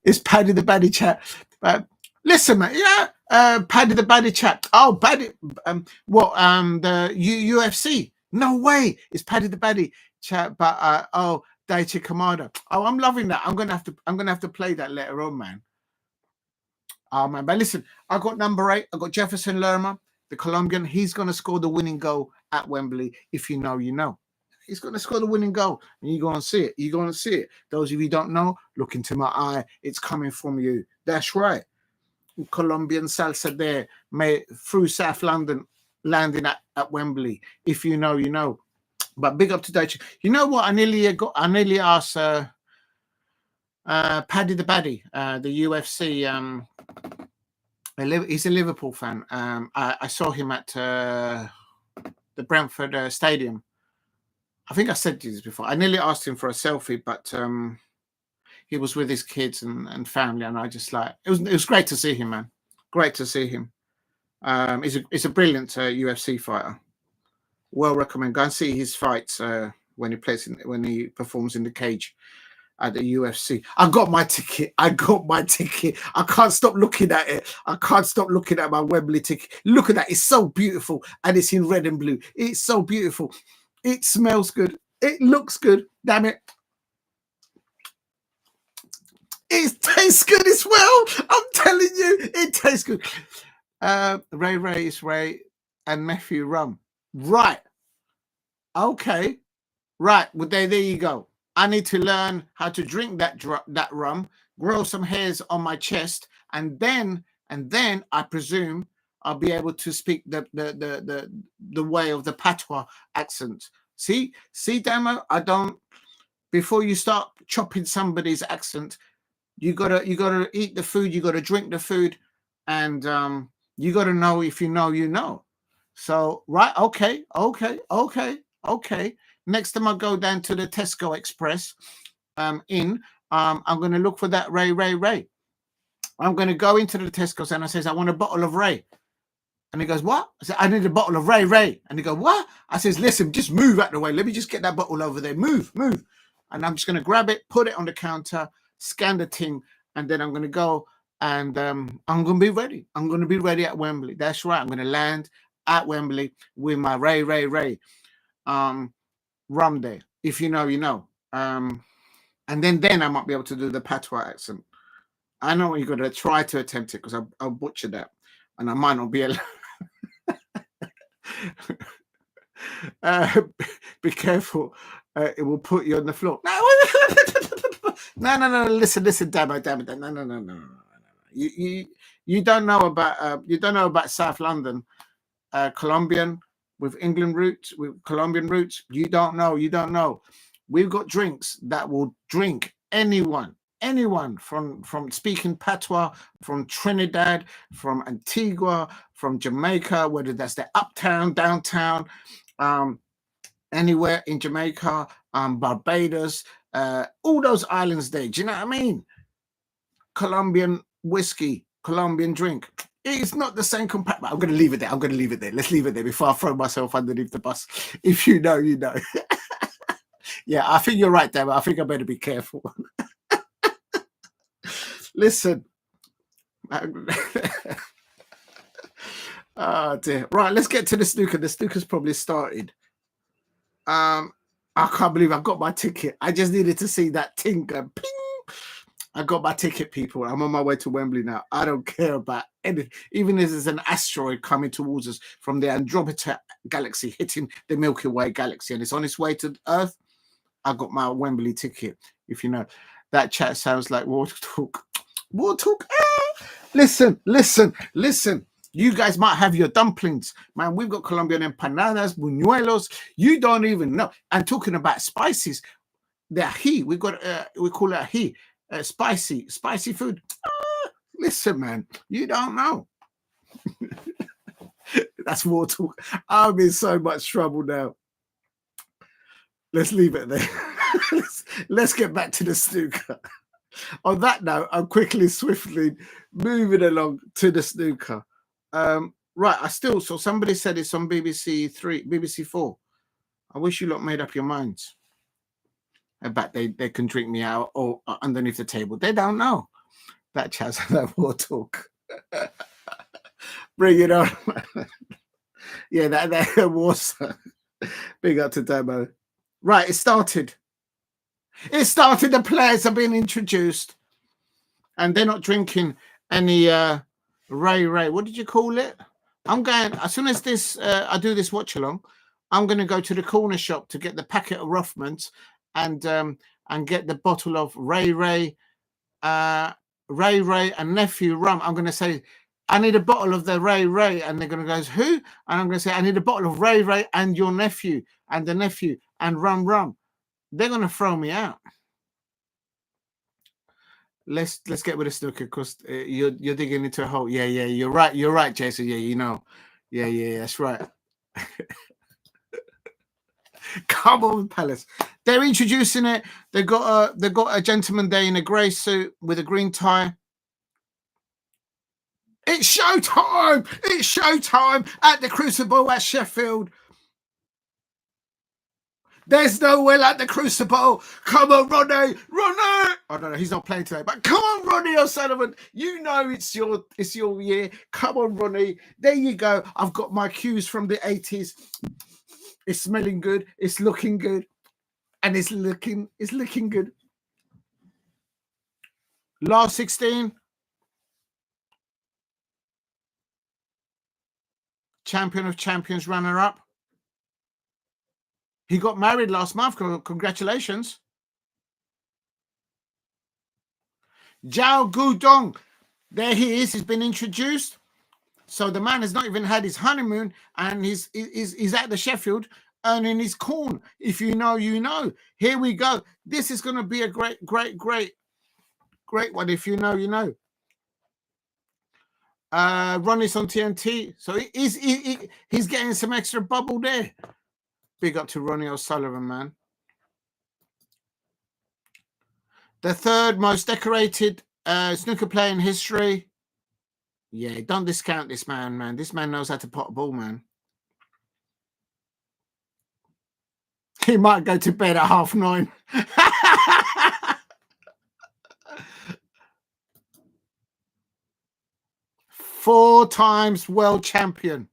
It's Paddy the Baddy chat. Listen, man, yeah. Paddy the Baddy chat. Oh, Paddy, the UFC. No way. It's Paddy the Baddy chat, but Daichi Kamada. Oh, I'm loving that. I'm gonna have to play that later on, man. Oh man, but listen, I got number 8. I got Jefferson Lerma, the Colombian. He's gonna score the winning goal at Wembley. If you know, you know. He's gonna score the winning goal, and you're gonna see it. Those of you who don't know, look into my eye. It's coming from you. That's right. Colombian salsa there, through South London, landing at Wembley. If you know, you know. But big up to Daichi. You know what? I nearly asked Paddy the Baddy, the UFC. He's a Liverpool fan. I saw him at the Brentford Stadium. I think I said this before. I nearly asked him for a selfie, but he was with his kids and family, and I just like it was great to see him, man. Great to see him. He's a brilliant UFC fighter. Well recommend. Go and see his fights when he performs in the cage at the UFC. I got my ticket. I can't stop looking at it. I can't stop looking at my Wembley ticket. Look at that. It's so beautiful, and it's in red and blue. It's so beautiful. It smells good. It looks good. Damn it. It tastes good as well. I'm telling you, it tastes good. Ray is Ray and nephew rum. Right. Okay. Right. Well, there you go. I need to learn how to drink that rum, grow some hairs on my chest, and then I presume I'll be able to speak the way of the patois accent. See, Damo, I don't. Before you start chopping somebody's accent, you gotta eat the food, you gotta drink the food, and you gotta know if you know, you know. So right, okay. Next time I go down to the Tesco Express I'm going to look for that Ray. I'm going to go into the Tesco's and I says, I want a bottle of Ray. And he goes, what? I said, I need a bottle of Ray. And he goes, what? I says, listen, just move out the way. Let me just get that bottle over there. Move. And I'm just going to grab it, put it on the counter, scan the thing, and then I'm going to go and I'm going to be ready. I'm going to be ready at Wembley. That's right. I'm going to land at Wembley with my Ray. Rum there. If you know, you know. And then I might be able to do the patois accent. I know you're going to try to attempt it because I'll butcher that. And I might not be able. Be careful. It will put you on the floor. No. Listen, damn it. No. You don't know about South London, Colombian with England roots, with Colombian roots. You don't know. We've got drinks that will drink anyone from speaking patois, from Trinidad, from Antigua, from Jamaica, whether that's the uptown, downtown, anywhere in Jamaica, Barbados, all those islands there. Do you know what I mean? Colombian whiskey, Colombian drink. It's not the same compartment. I'm going to leave it there. Let's leave it there before I throw myself underneath the bus. If you know, you know. Yeah, I think you're right there, but I think I better be careful. Listen. Oh dear. Right, let's get to the snooker. The snooker's probably started. I can't believe I got my ticket. I just needed to see that ting go ping. I got my ticket, people. I'm on my way to Wembley now. I don't care about anything. Even if there's an asteroid coming towards us from the Andromeda galaxy hitting the Milky Way galaxy and it's on its way to Earth, I got my Wembley ticket. If you know, that chat sounds like water talk. Listen. You guys might have your dumplings. Man, we've got Colombian empanadas, buñuelos. You don't even know. And talking about spices, the ají, we call it ají. Spicy food. Listen, man, you don't know. That's more talk. I'm in so much trouble now. Let's leave it there. Let's get back to the snooker. On that note, I'm swiftly moving along to the snooker. Right, so somebody said it's on BBC 3, BBC 4. I wish you lot made up your minds. I bet they can drink me out or underneath the table. They don't know. That chat's that war talk. Bring it on. Yeah, that was big up to Demo. Right, it started. The players are being introduced. And they're not drinking any Ray. What did you call it? I'm going, as soon as this I do this watch along, I'm going to go to the corner shop to get the packet of Rothmans and get the bottle of Ray and nephew rum. I'm going to say, I need a bottle of the Ray, and they're going to go, who? And I'm going to say, I need a bottle of Ray and your nephew and the nephew and rum. They're going to throw me out. Let's get with the snooker because you're digging into a hole. Yeah, you're right, Jason. Yeah, you know. Yeah, that's right. Come on, Palace. They're introducing it. They've got a gentleman there in a grey suit with a green tie. It's showtime! It's showtime at the Crucible at Sheffield. There's no way like the Crucible. Come on, Ronnie. Ronnie. I don't know. He's not playing today, but come on, Ronnie O'Sullivan. You know it's your year. Come on, Ronnie. There you go. I've got my cues from the 80s. It's smelling good. It's looking good, and it's looking good. Last 16. Champion of Champions runner-up. He got married last month. Congratulations. Xiao Guodong. There he is. He's been introduced. So the man has not even had his honeymoon, and he's at the Sheffield earning his corn. If you know, you know. Here we go. This is going to be a great one. If you know, you know. Ronnie's on TNT. So he's getting some extra bubble there. Big up to Ronnie O'Sullivan, man. The third most decorated snooker player in history. Yeah, don't discount this man. This man knows how to pot a ball, man. He might go to bed at 9:30. 4 times world champion.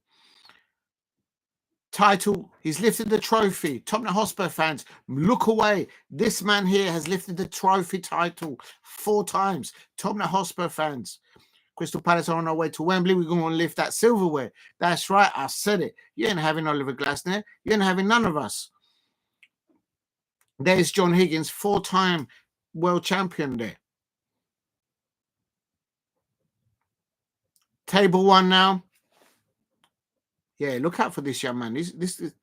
Title, he's lifted the trophy. Tottenham Hotspur fans, look away. This man here has lifted the trophy title 4 times. Tottenham Hotspur fans. Crystal Palace are on our way to Wembley. We're going to lift that silverware. That's right. I said it. You ain't having Oliver Glasner. You ain't having none of us. There's John Higgins, 4-time world champion there. Table 1 now. Yeah, look out for this young man. This is.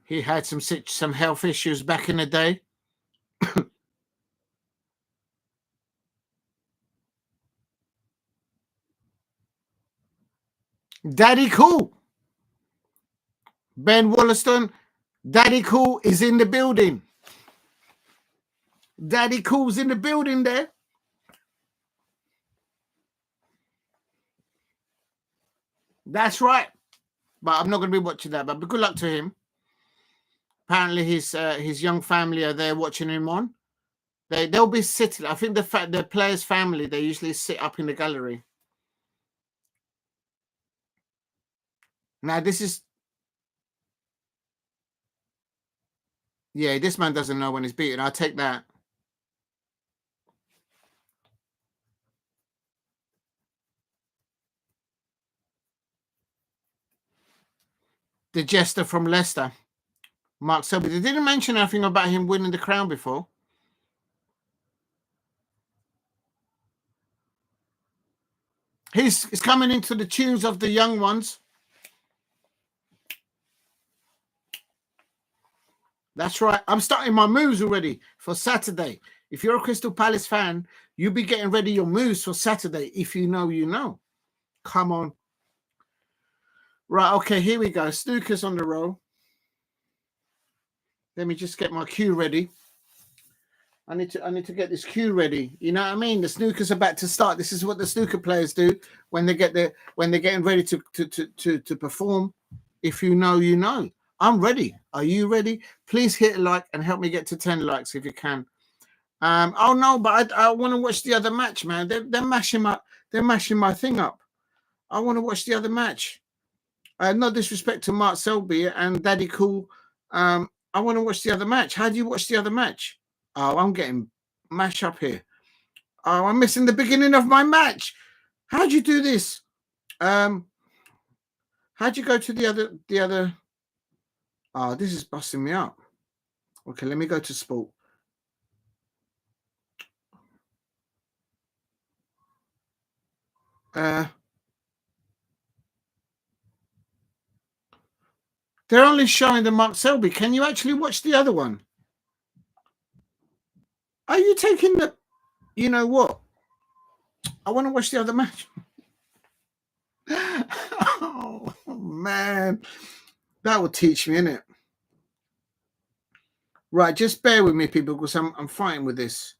He had some health issues back in the day. Daddy Cool. Ben Woollaston. Daddy Cool is in the building. Daddy Cool's in the building there. That's right. But I'm not going to be watching that. But good luck to him. Apparently, his young family are there watching him on. They'll be sitting. I think the players' family, they usually sit up in the gallery. Now this is. Yeah, this man doesn't know when he's beaten. I'll take that. The jester from Leicester, Mark Selby. They didn't mention anything about him winning the crown before. He's coming into the tunes of the young ones. That's right. I'm starting my moves already for Saturday. If you're a Crystal Palace fan, you'll be getting ready your moves for Saturday. If you know, you know. Come on. Right, okay, here we go. Snooker's on the roll. Let me just get my cue ready. I need to get this cue ready. You know what I mean? The snooker's about to start. This is what the snooker players do when they're getting ready to perform. If you know, you know. I'm ready. Are you ready? Please hit a like and help me get to 10 likes if you can. Oh no, but I want to watch the other match, man. They're mashing my thing up. I want to watch the other match. No disrespect to Mark Selby and Daddy Cool. I want to watch the other match. How do you watch the other match? Oh, I'm getting mashed up here. Oh, I'm missing the beginning of my match. How'd you do this? How'd you go to the other? Oh, this is busting me up. Okay, let me go to sport. They're only showing the Mark Selby. Can you actually watch the other one? Are you taking the... You know what? I want to watch the other match. Oh, man. That will teach me, innit? Right, just bear with me, people, because I'm fighting with this.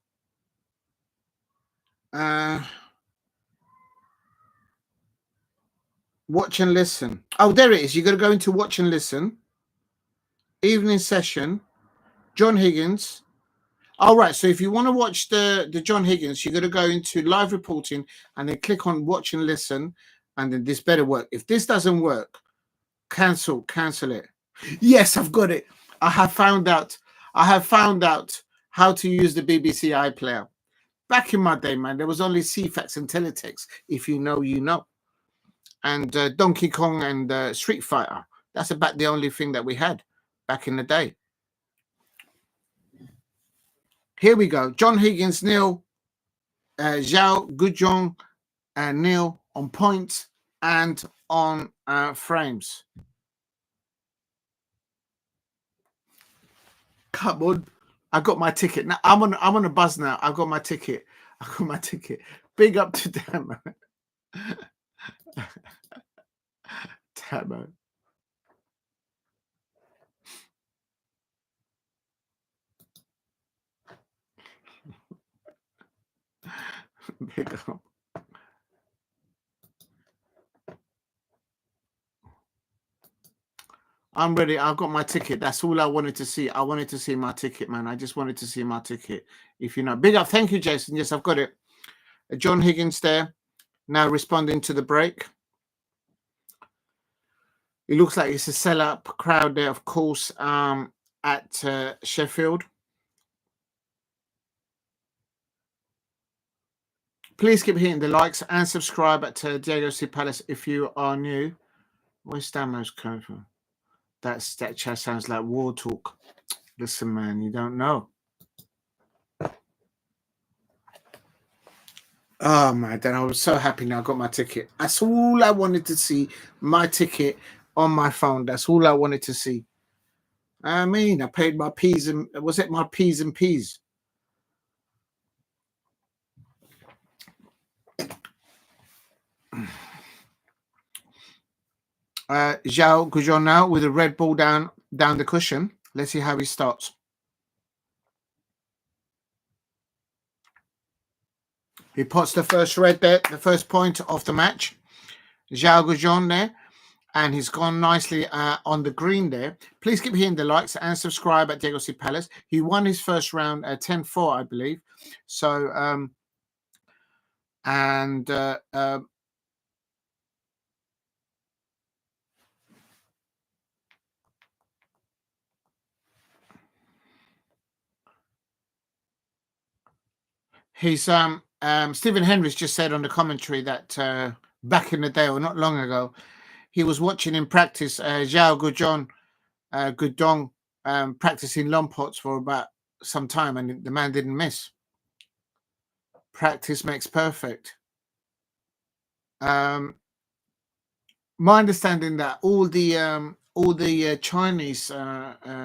Watch and listen. Oh, there it is. You're going to go into watch and listen. Evening session. John Higgins. All right. So if you want to watch the John Higgins, you're going to go into live reporting and then click on watch and listen. And then this better work. If this doesn't work, cancel it. Yes, I've got it. I have found out how to use the BBC iPlayer. Back in my day, man, there was only CFAX and Teletext. If you know, you know. And Donkey Kong and Street Fighter. That's about the only thing that we had back in the day. Here we go. John Higgins, nil. Xiao Guodong, nil on points and on frames. Come on. I got my ticket. Now I'm on a buzz now. I've got my ticket. Big up to them. Tamo. Big up. I'm ready. I've got my ticket. That's all I wanted to see. I wanted to see my ticket, man. I just wanted to see my ticket. If you know. Big up. Thank you, Jason. Yes, I've got it. John Higgins there. Now responding to the break. It looks like it's a sell-up crowd there, of course, at Sheffield. Please keep hitting the likes and subscribe at Diego C. Palace if you are new. Where's Damo's coming from? That chat sounds like war talk. Listen, man, you don't know. Oh, my God, I was so happy now I got my ticket. That's all I wanted to see, my ticket on my phone. That's all I wanted to see. I mean, I paid my P's and... Was it my P's and P's? Xiao Guodong now with a red ball down the cushion. Let's see how he starts. He puts the first red there, the first point of the match. Xiao Guodong there. And he's gone nicely on the green there. Please keep hitting the likes and subscribe at Diego C. Palace. He won his first round 10-4, I believe. So, he's Stephen Henry's just said on the commentary that back in the day or not long ago, he was watching in practice Xiao Guodong practicing long pots for about some time, and the man didn't miss. Practice makes perfect. My understanding that all the Chinese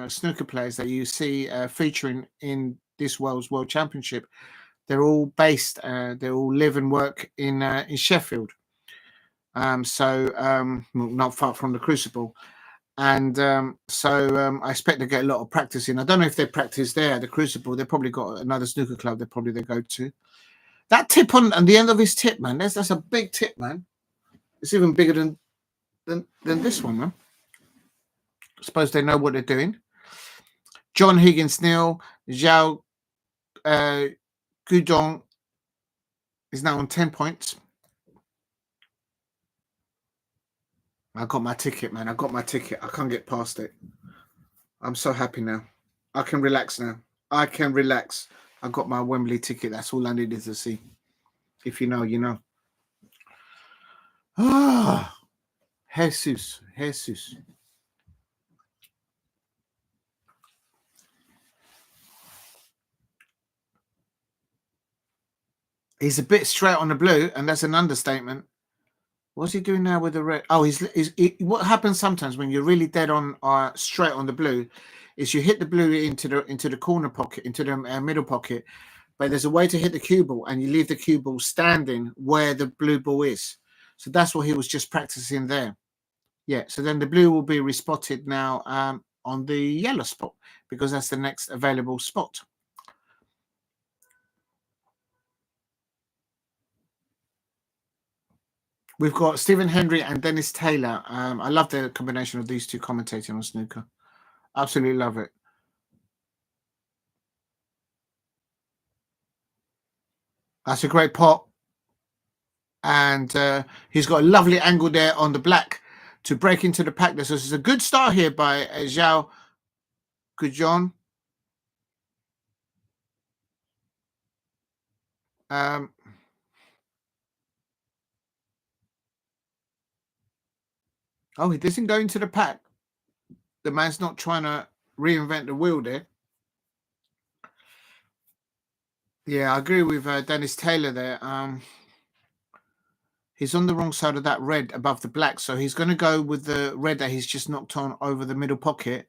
snooker players that you see featuring in this World Championship, they're all based, they all live and work in Sheffield. Not far from the Crucible. And I expect to get a lot of practice in. I don't know if they practice there at the Crucible. They've probably got another snooker club they go to. That tip on the end of his tip, man, that's a big tip, man. It's even bigger than this one, man. I suppose they know what they're doing. John Higgins nil. Xiao Guodong is now on 10 points. I got my ticket, man. I got my ticket. I can't get past it. I'm so happy now. I can relax now. I can relax. I got my Wembley ticket. That's all I needed to see. If you know, you know. Ah, Jesus. He's a bit straight on the blue, and that's an understatement. What's he doing now with the red? Oh, what happens sometimes when you're really dead on straight on the blue is you hit the blue into the corner pocket, into the middle pocket, but there's a way to hit the cue ball, and you leave the cue ball standing where the blue ball is. So that's what he was just practicing there. Yeah, so then the blue will be respotted now on the yellow spot, because that's the next available spot. We've got Stephen Hendry and Dennis Taylor. I love the combination of these two commentating on snooker. Absolutely love it. That's a great pot. And he's got a lovely angle there on the black to break into the pack. This is a good start here by Xiao Guodong. Oh, he doesn't go into the pack. The man's not trying to reinvent the wheel there. Yeah, I agree with Dennis Taylor there. He's on the wrong side of that red above the black, so he's going to go with the red that he's just knocked on over the middle pocket,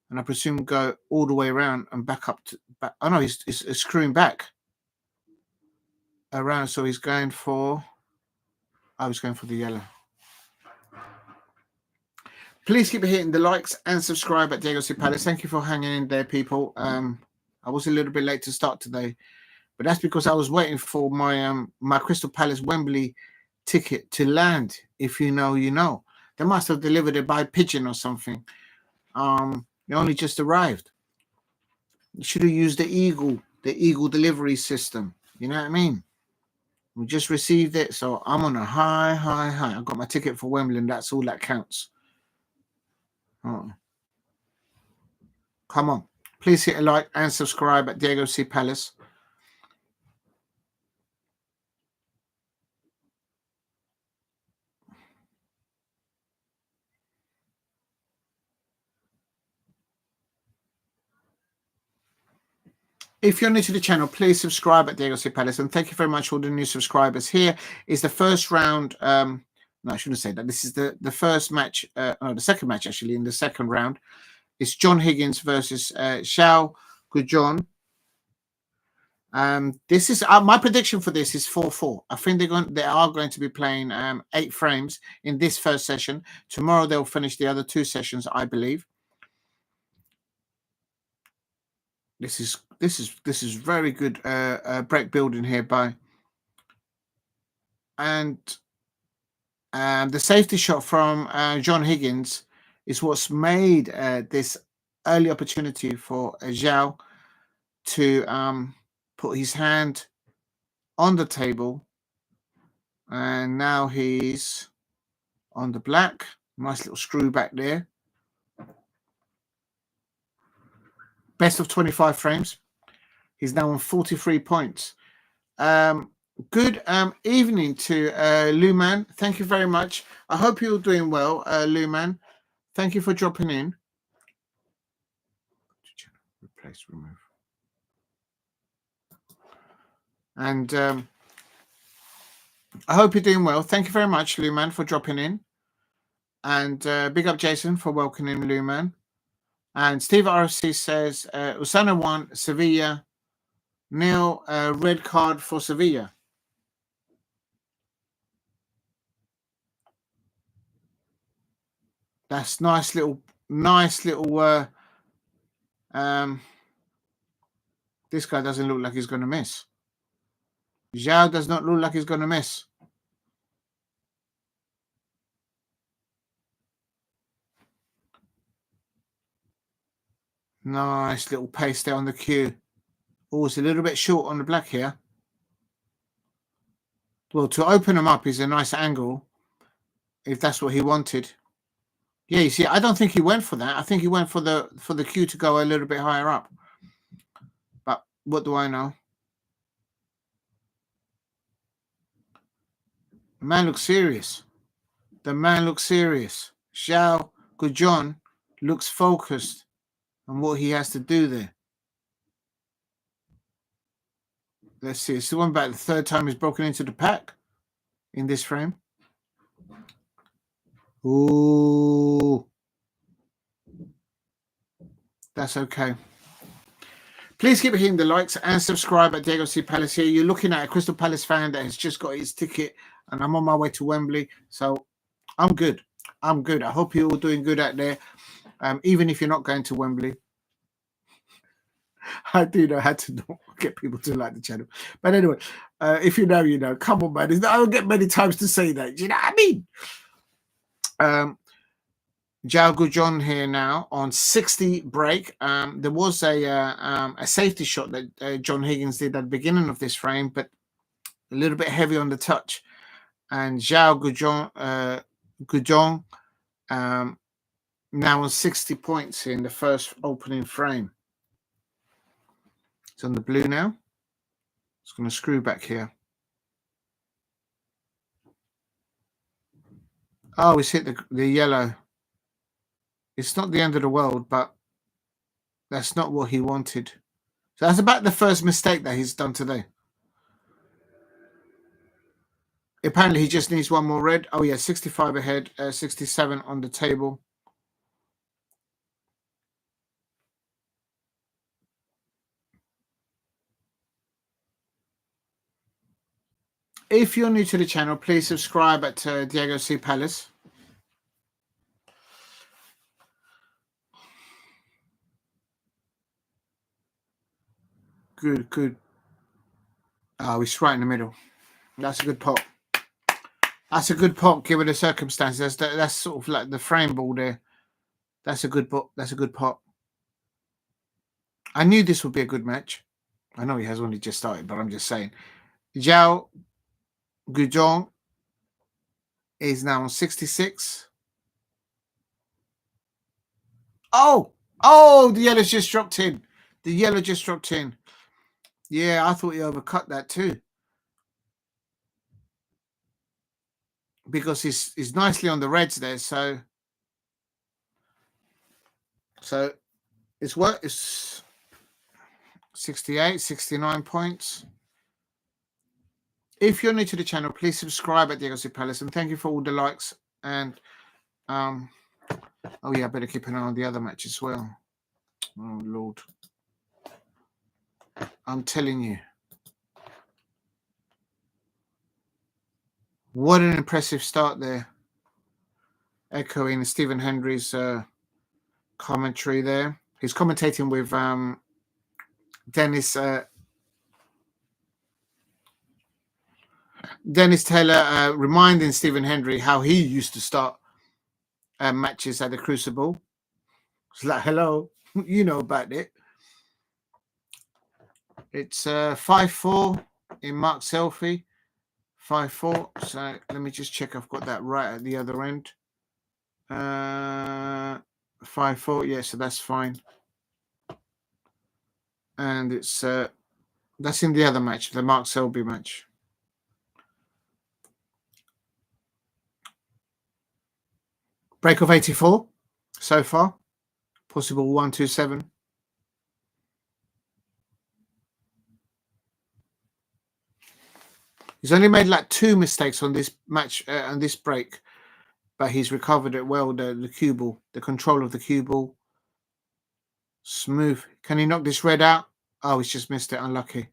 and I presume go all the way around and back up to back. Oh no, he's screwing back around, so he's going for. I was going for the yellow. Please keep hitting the likes and subscribe at Diego C. Palace. Thank you for hanging in there, people. I was a little bit late to start today, but that's because I was waiting for my my Crystal Palace Wembley ticket to land. If you know, you know. They must have delivered it by pigeon or something. It only just arrived. You should have used the Eagle delivery system. You know what I mean? We just received it, so I'm on a high. I got my ticket for Wembley, and that's all that counts. Oh. Come on. Please hit a like and subscribe at Diego C. Palace. If you're new to the channel, please subscribe at Diego C. Palace. And thank you very much for all the new subscribers. Here is the first round. No, I shouldn't say that. This is the first match, the second match, actually, in the second round. It's John Higgins versus Xiao Guodong. This is my prediction for this is 4-4. I think they are going to be playing 8 frames in this first session. Tomorrow they'll finish the other 2 sessions, I believe. This is very good break building here by, and the safety shot from John Higgins is what's made this early opportunity for Xiao to put his hand on the table, and now he's on the black. Nice little screw back there. Best of 25 frames. He's now on 43 points. Good evening to Luman. Thank you very much. I hope you're doing well, Luman. Thank you for dropping in. Replace, remove. And I hope you're doing well. Thank you very much, Luman, for dropping in. And big up Jason for welcoming Luman. And Steve RFC says, Usana won, Sevilla nil, red card for Sevilla. That's nice little. This guy doesn't look like he's going to miss. Zhang does not look like he's going to miss. Nice little pace there on the cue. Oh, it's a little bit short on the black here. Well, to open him up is a nice angle, if that's what he wanted. Yeah, you see, I don't think he went for that. I think he went for the cue to go a little bit higher up. But what do I know? The man looks serious. The man looks serious. Xiao Guodong looks focused on what he has to do there. Let's see. It's the one back. The third time he's broken into the pack in this frame. Ooh. That's okay. Please keep hitting the likes and subscribe at Diego C. Palace here. You're looking at a Crystal Palace fan that has just got his ticket and I'm on my way to Wembley, so I'm good. I'm good. I hope you're all doing good out there. Even if you're not going to Wembley, I do know how to get people to like the channel. But anyway, if you know, you know. Come on, man. I don't get many times to say that. Do you know what I mean? Xiao Guodong here now on 60 break. There was a safety shot that John Higgins did at the beginning of this frame, but a little bit heavy on the touch. And Xiao Guodong now on 60 points in the first opening frame. It's on the blue now. It's going to screw back here. Oh, he's hit the yellow. It's not the end of the world, but that's not what he wanted. So that's about the first mistake that he's done today. Apparently, he just needs one more red. Oh, yeah, 65 ahead, 67 on the table. If you're new to the channel, please subscribe at Diego C. Palace. Good, good. Oh, he's right in the middle. That's a good pot. That's a good pot, given the circumstances. That's sort of like the frame ball there. That's a good pot. That's a good pot. I knew this would be a good match. I know he has only just started, but I'm just saying. Xiao Guodong is now on 66. Oh, the yellow's just dropped in. The yellow just dropped in. Yeah, I thought he overcut that too. Because he's nicely on the reds there, so it's what it's 68, 69 points. If you're new to the channel, please subscribe at Diego C. Palace, and thank you for all the likes. And oh yeah, I better keep an eye on the other match as well. Oh Lord, I'm telling you, what an impressive start there. Echoing Stephen Hendry's commentary there. He's commentating with Dennis Taylor, reminding Stephen Hendry how he used to start matches at the Crucible. It's like, hello, you know about it. It's 5-4 in Mark Selby. 5-4. So let me just check I've got that right at the other end. 5-4. Yeah, so that's fine. And it's that's in the other match, the Mark Selby match. Break of 84 so far. Possible 127. He's only made like 2 mistakes on this match, on this break, but he's recovered it well. The cue ball, the control of the cue ball. Smooth. Can he knock this red out? Oh, he's just missed it. Unlucky.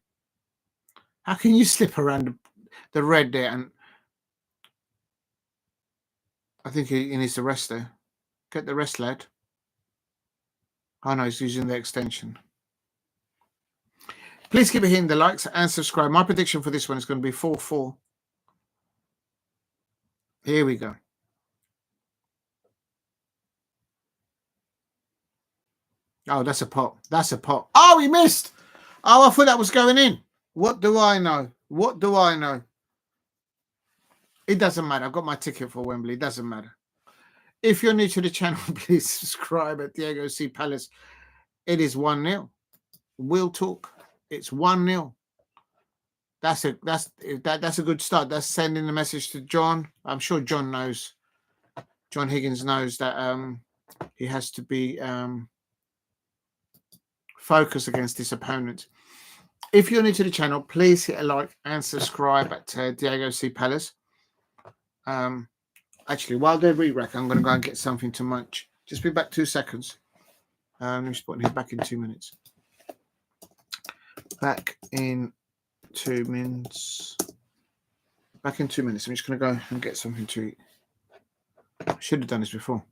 How can you slip around the red there? And I think he needs the rest there. Get the rest, lad. Oh no, he's using the extension. Please keep hitting the likes and subscribe. My prediction for this one is going to be 4-4. Here we go. Oh, that's a pot. That's a pot. Oh, he missed. Oh, I thought that was going in. What do I know? What do I know? It doesn't matter. I've got my ticket for Wembley. It doesn't matter. If you're new to the channel, please subscribe at Diego C. Palace. It is 1-0. We'll talk. It's 1-0. That's a good start. That's sending the message to John. I'm sure John knows. John Higgins knows that he has to be focused against this opponent. If you're new to the channel, please hit a like and subscribe at Diego C. Palace. Actually, while they re-rack, I'm going to go and get something to munch. Just be back 2 seconds. Let me spot him back in 2 minutes. Back in 2 minutes. Back in 2 minutes. I'm just going to go and get something to eat. I should have done this before.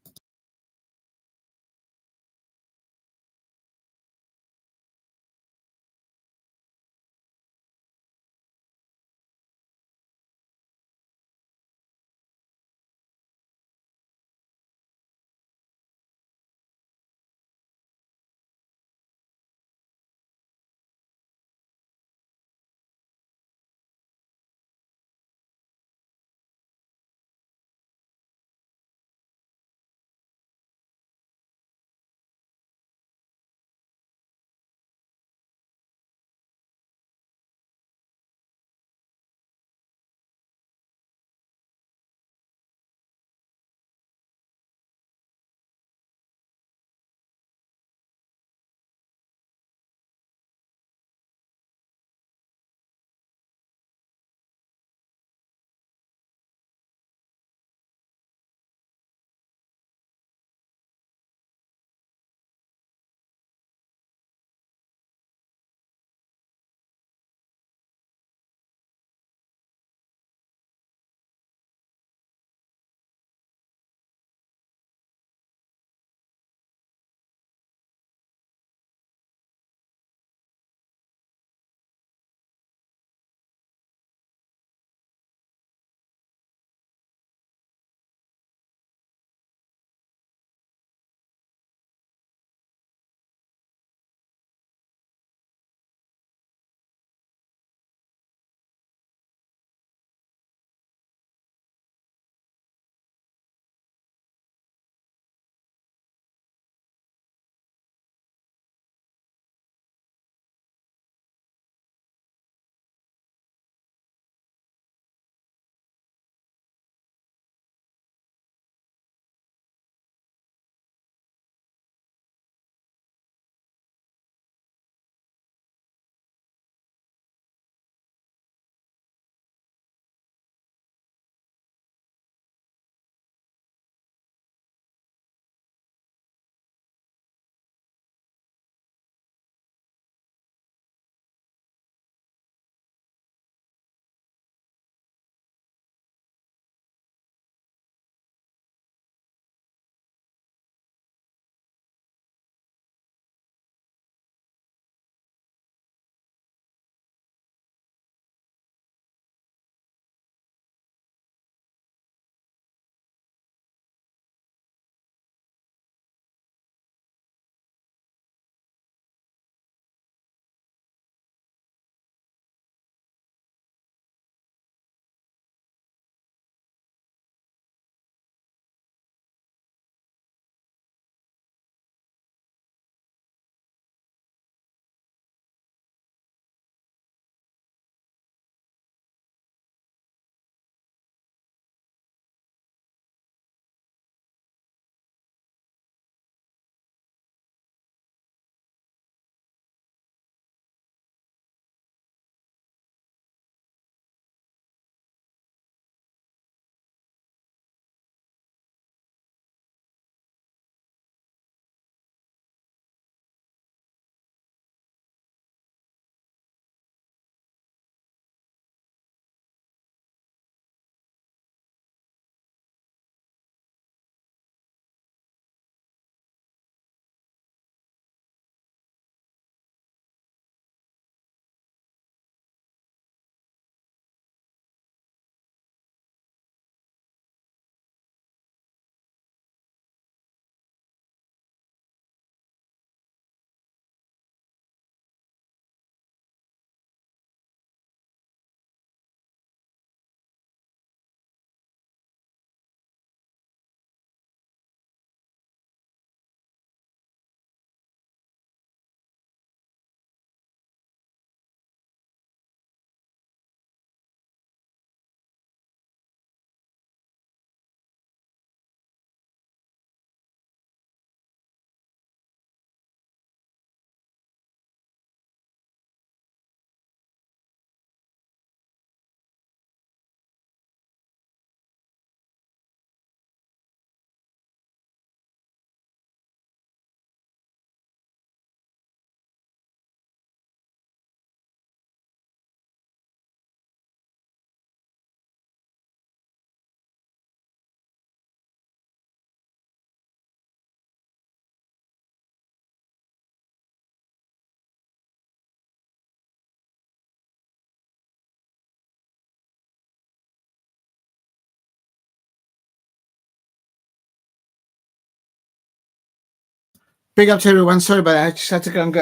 Big up to everyone. Sorry about that. I just had to go and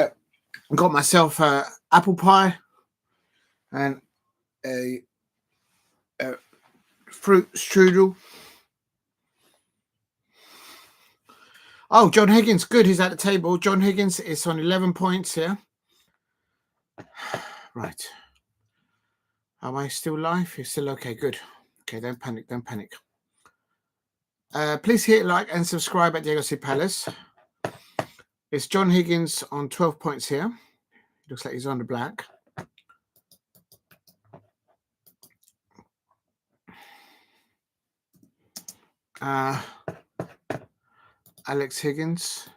got myself apple pie and a fruit strudel. Oh, John Higgins, good. He's at the table. John Higgins is on 11 points here. Right. Am I still live? You're still okay. Good. Okay, don't panic. Don't panic. Please hit like and subscribe at Diego C. Palace. It's John Higgins on 12 points here. Looks like he's on the black. Alex Higgins.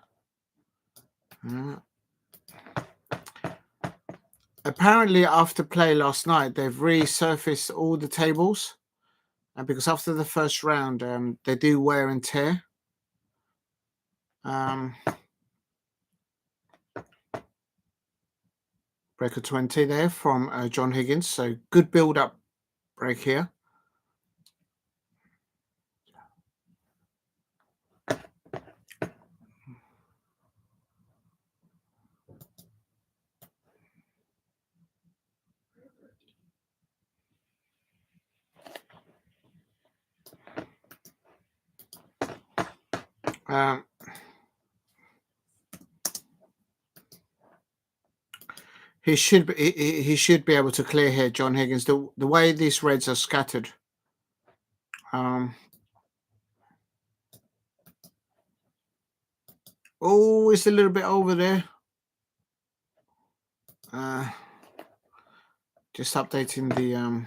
Apparently, after play last night, they've resurfaced all the tables. And because after the first round, they do wear and tear. Breaker 20 there from John Higgins. So good build-up break here. He should be able to clear here, John Higgins. The way these reds are scattered. Oh, it's a little bit over there. Just updating the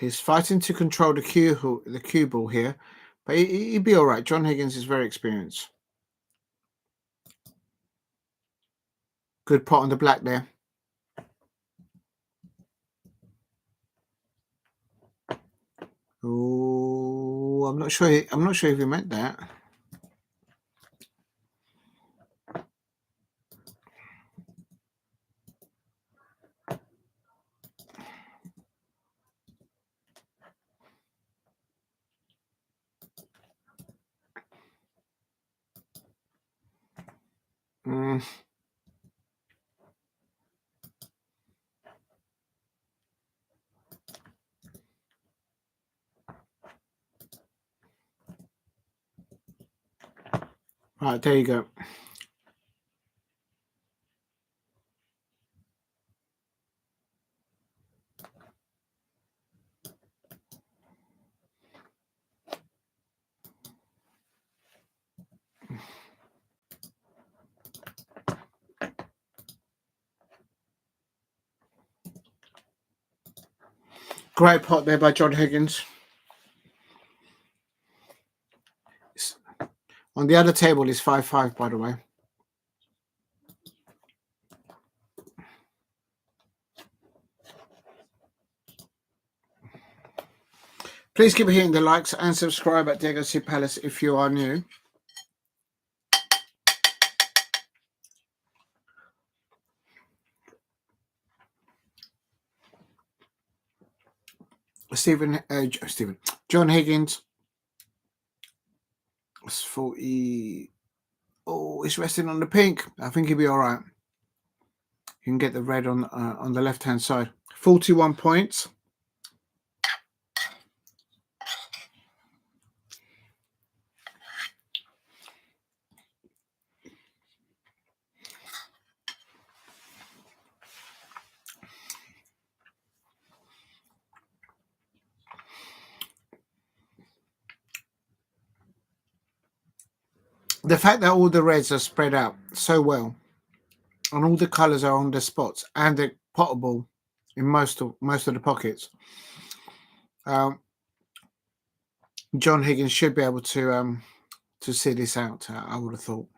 he's fighting to control the cue ball here, but he'd be all right. John Higgins is very experienced. Good pot on the black there. Oh, I'm not sure if he meant that. Right, there you go. Great pot there by John Higgins. On the other table is 5-5, by the way. Please keep hitting the likes and subscribe at Diego C. Palace if you are new. John Higgins. It's 40. Oh, he's resting on the pink. I think he'll be all right. You can get the red on the left-hand side. 41 points. The fact that all the reds are spread out so well, and all the colours are on the spots, and they're potable in most of the pockets. John Higgins should be able to see this out. I would have thought.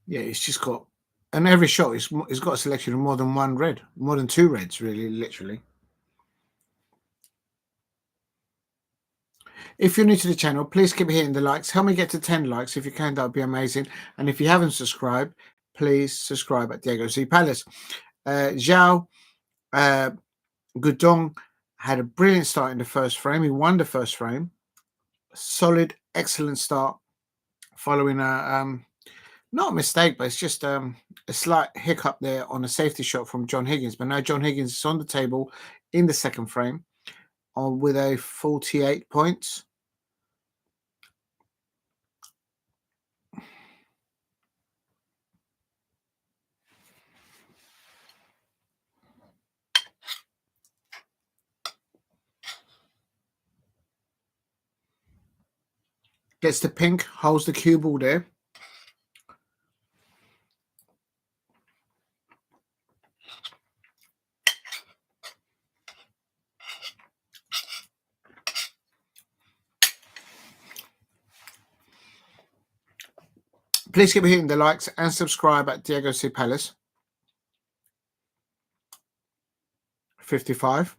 Yeah, it's just got, and every shot it's got a selection of more than one red, more than two reds, really, literally. If you're new to the channel, please keep hitting the likes. Help me get to 10 likes if you can. That would be amazing. And if you haven't subscribed, please subscribe at Diego C Palace. Xiao Guodong had a brilliant start in the first frame. He won the first frame. Solid, excellent start following a not a mistake, but it's just a slight hiccup there on a safety shot from John Higgins. But now John Higgins is on the table in the second frame with a 48 points. Gets the pink, holds the cue ball there. Please keep hitting the likes and subscribe at Diego C Palace. 55.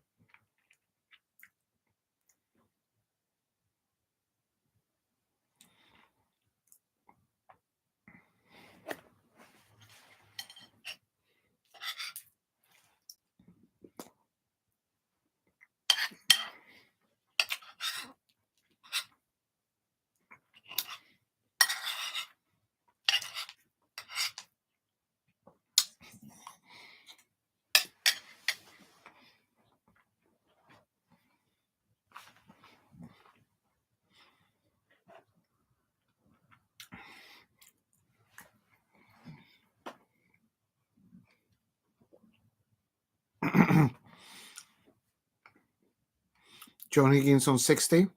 John Higgins on 60.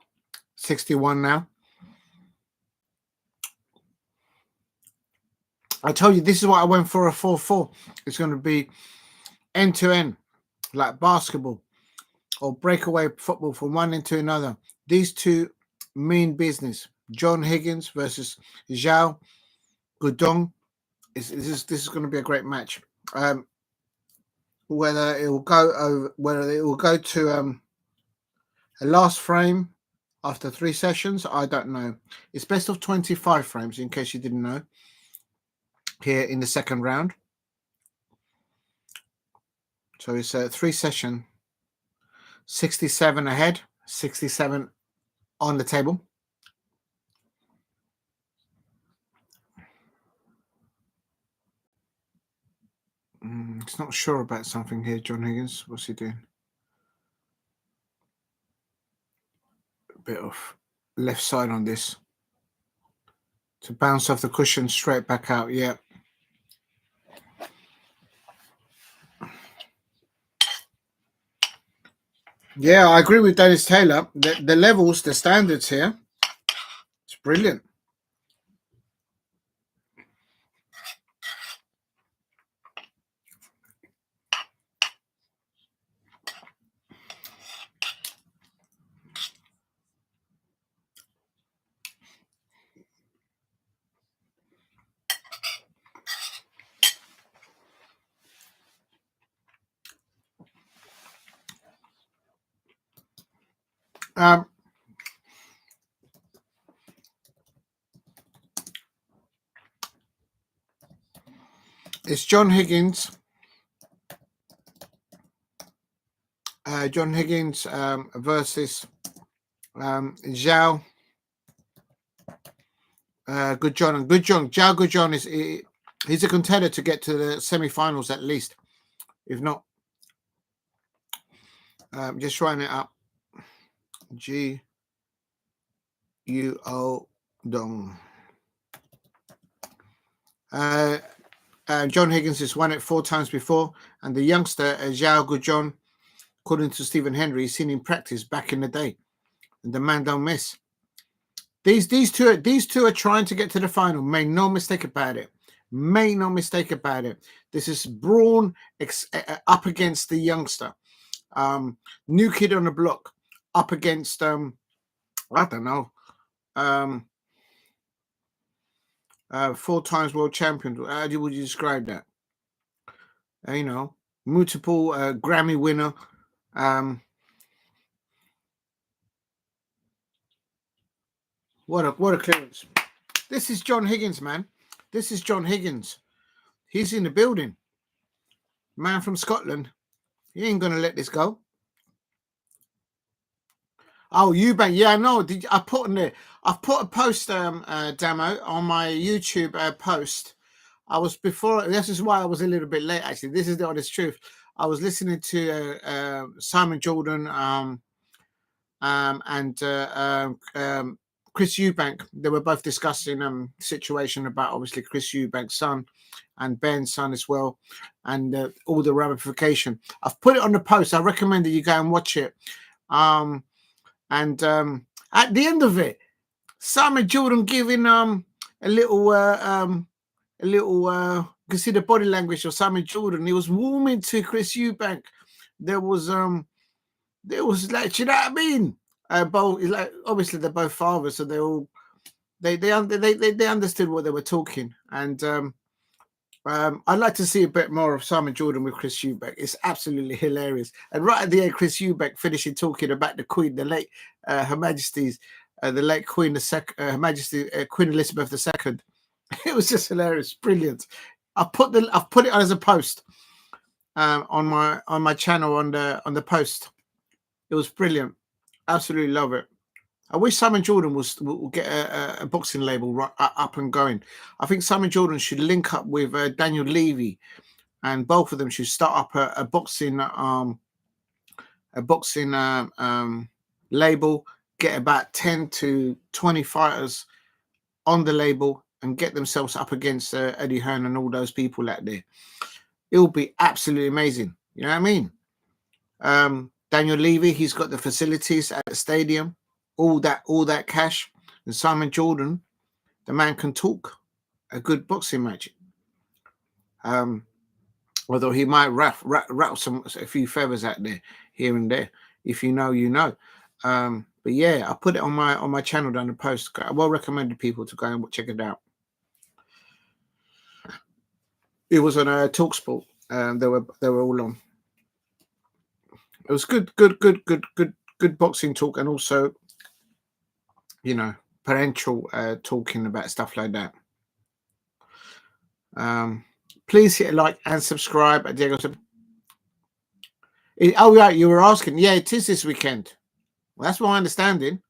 61 now. I told you this is why I went for a 4-4. It's going to be end-to-end, like basketball or breakaway football from one end to another. These two mean business. John Higgins versus Xiao Guodong. This is going to be a great match. Whether it will go to a last frame after 3 sessions, I don't know. It's best of 25 frames, in case you didn't know. Here in the second round, so it's a 3-session. 67 ahead, 67 on the table. He's not sure about something here, John Higgins. What's he doing? A bit of left side on this to bounce off the cushion straight back out. Yeah. Yeah, I agree with Dennis Taylor. The levels, the standards here, it's brilliant. It's John Higgins. John Higgins versus Xiao Guodong. Xiao Guodong he's a contender to get to the semi-finals at least, if not. Just writing it up. Guodong. John Higgins has won it 4 times before, and the youngster Xiao Guodong, according to Stephen Henry, he's seen him practice back in the day, and the man don't miss. These two are trying to get to the final. Make no mistake about it. Make no mistake about it. This is brawn up against the youngster, new kid on the block, up against I don't know, 4 times world champion. How would you describe that? You know, multiple Grammy winner. What a clearance. This is John Higgins, man. This is John Higgins. He's in the building. Man from Scotland. He ain't gonna let this go. Oh, Eubank. Yeah, I know. I put in there? I've put a post, Damo, on my YouTube post. I was before. This is why I was a little bit late. Actually, this is the honest truth. I was listening to Simon Jordan and Chris Eubank. They were both discussing situation about obviously Chris Eubank's son and Ben's son as well, and all the ramification. I've put it on the post. I recommend that you go and watch it. And at the end of it, Simon Jordan giving a little you can see the body language of Simon Jordan. He was warming to Chris Eubank. There was like, do you know what I mean? Both like obviously they're both fathers, so they understood what they were talking. And I'd like to see a bit more of Simon Jordan with Chris Eubank. It's absolutely hilarious. And right at the end, Chris Eubank finishing talking about the Queen, the late Her Majesty's, the late Queen, Her Majesty Queen Elizabeth II. It was just hilarious, brilliant. I've put it on as a post on my channel on the post. It was brilliant. Absolutely love it. I wish Simon Jordan will get a boxing label up and going. I think Simon Jordan should link up with Daniel Levy, and both of them should start up a boxing label. Get about 10 to 20 fighters on the label and get themselves up against Eddie Hearn and all those people out there. It'll be absolutely amazing. You know what I mean? Daniel Levy, he's got the facilities at the stadium. All that cash. And Simon Jordan, the man can talk a good boxing match. Although he might rattle a few feathers out there here and there. If you know, you know. But yeah, I put it on my channel down the post. I well recommended people to go and check it out. It was on TalkSport. They were all on. It was good boxing talk, and also, you know, parental talking about stuff like that. Please hit a like and subscribe. Diego said, oh yeah, you were asking. Yeah, it is this weekend. Well, that's my understanding.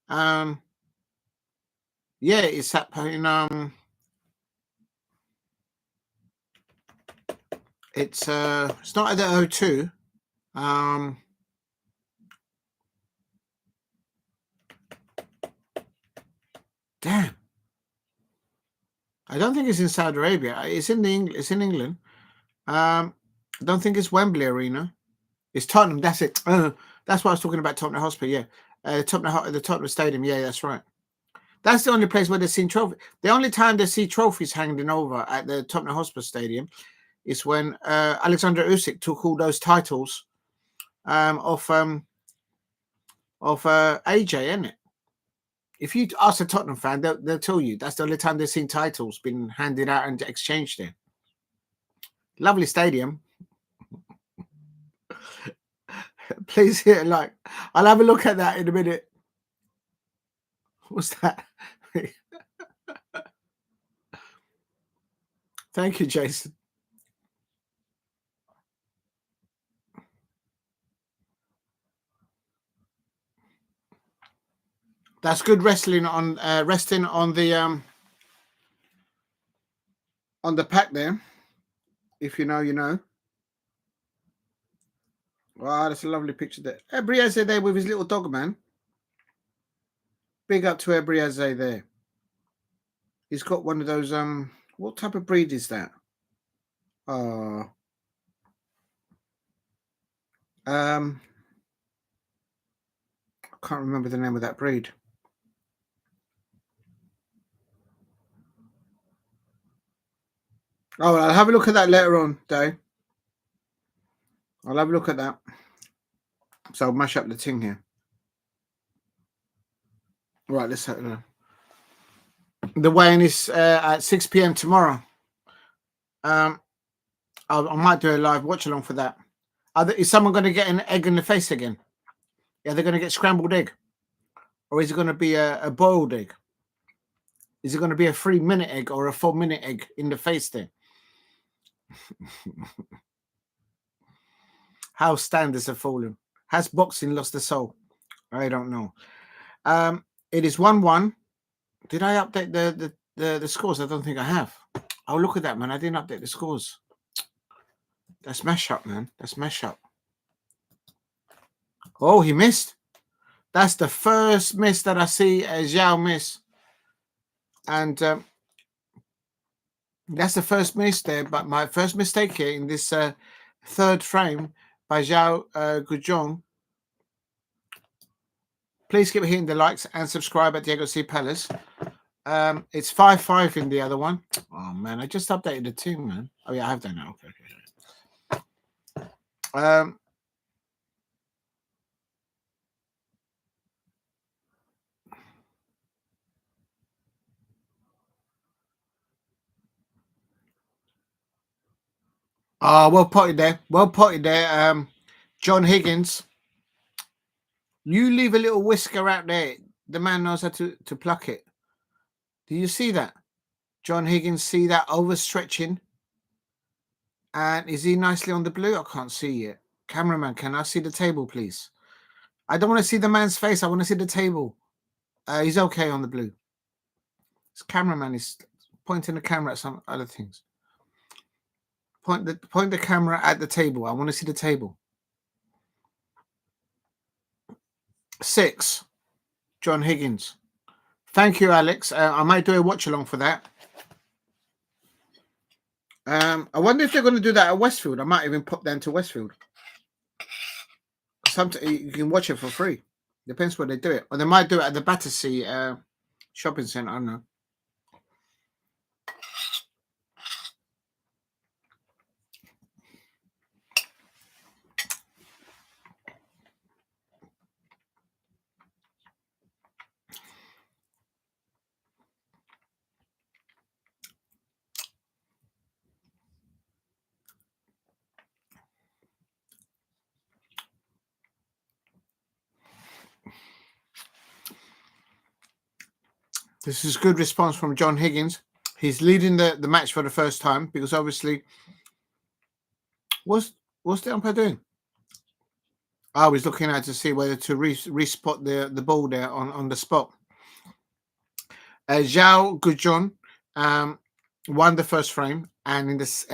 Yeah, it's happening. It's not at the O2. Damn. I don't think it's in Saudi Arabia. It's in England. I don't think it's Wembley Arena. It's Tottenham. That's it. That's what I was talking about. Tottenham Hotspur. Yeah, the Tottenham Stadium. Yeah, that's right. That's the only place where they've seen trophies. The only time they see trophies hanging over at the Tottenham Hotspur Stadium is when Alexander Usyk took all those titles of AJ, isn't it? If you ask a Tottenham fan, they'll tell you that's the only time they've seen titles been handed out and exchanged there. Lovely stadium. Please hit a like. I'll have a look at that in a minute. What's that? Thank you, Jason. That's good wrestling on resting on the pack there. If you know, you know. Wow, that's a lovely picture there. Ebrieze there with his little dog, man. Big up to Ebrieze there. He's got one of those what type of breed is that? I can't remember the name of that breed. Oh, I'll have a look at that later on, Dave. I'll have a look at that. So I'll mash up the thing here. Right, let's have it. The weigh-in is at 6 p.m. tomorrow. I might do a live watch along for that. Is someone going to get an egg in the face again? Yeah, they're going to get scrambled egg. or is it going to be a boiled egg? Is it going to be a 3-minute egg or a 4-minute egg in the face there? How standards have fallen. Has boxing lost the soul? I don't know. It is 1-1. Did I update the scores? I don't think I have. Oh, look at that, man. I didn't update the scores. That's mash up, man. That's mash up. Oh, he missed. That's the first miss that I see Xiao miss. And that's the first miss there. But my first mistake here in this third frame by Xiao Guodong. Please keep hitting the likes and subscribe at Diego C. Palace. It's 5-5 in the other one. Oh, man. I just updated the team, man. Oh, yeah, I have done that. Okay. Oh, well potted there. Well potted there. John Higgins. You leave a little whisker out there. The man knows how to pluck it. Do you see that? John Higgins, see that overstretching? And is he nicely on the blue? I can't see it. Cameraman, can I see the table, please? I don't want to see the man's face. I want to see the table. He's okay on the blue. This cameraman is pointing the camera at some other things. Point the camera at the table. I want to see the table. 6. John Higgins. Thank you, Alex. I might do a watch along for that. I wonder if they're going to do that at Westfield. I might even pop down to Westfield. Sometimes you can watch it for free. Depends where they do it. Or they might do it at the Battersea shopping centre. I don't know. This is good response from John Higgins. He's leading the match for the first time because obviously, what's the umpire doing? Oh, he's looking out to see whether to respot the ball there on the spot. Xiao Guodong won the first frame, and in this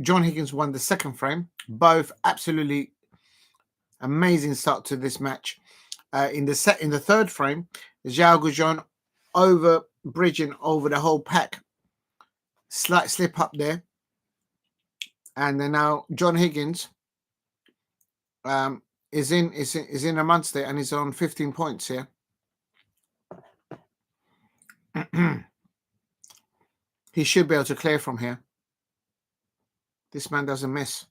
John Higgins won the second frame. Both absolutely amazing start to this match. In the third frame, Xiao Guodong bridging over the whole pack. Slight slip up there, and then now John Higgins is in amongst it, and he's on 15 points here. He should be able to clear from here. This man doesn't miss.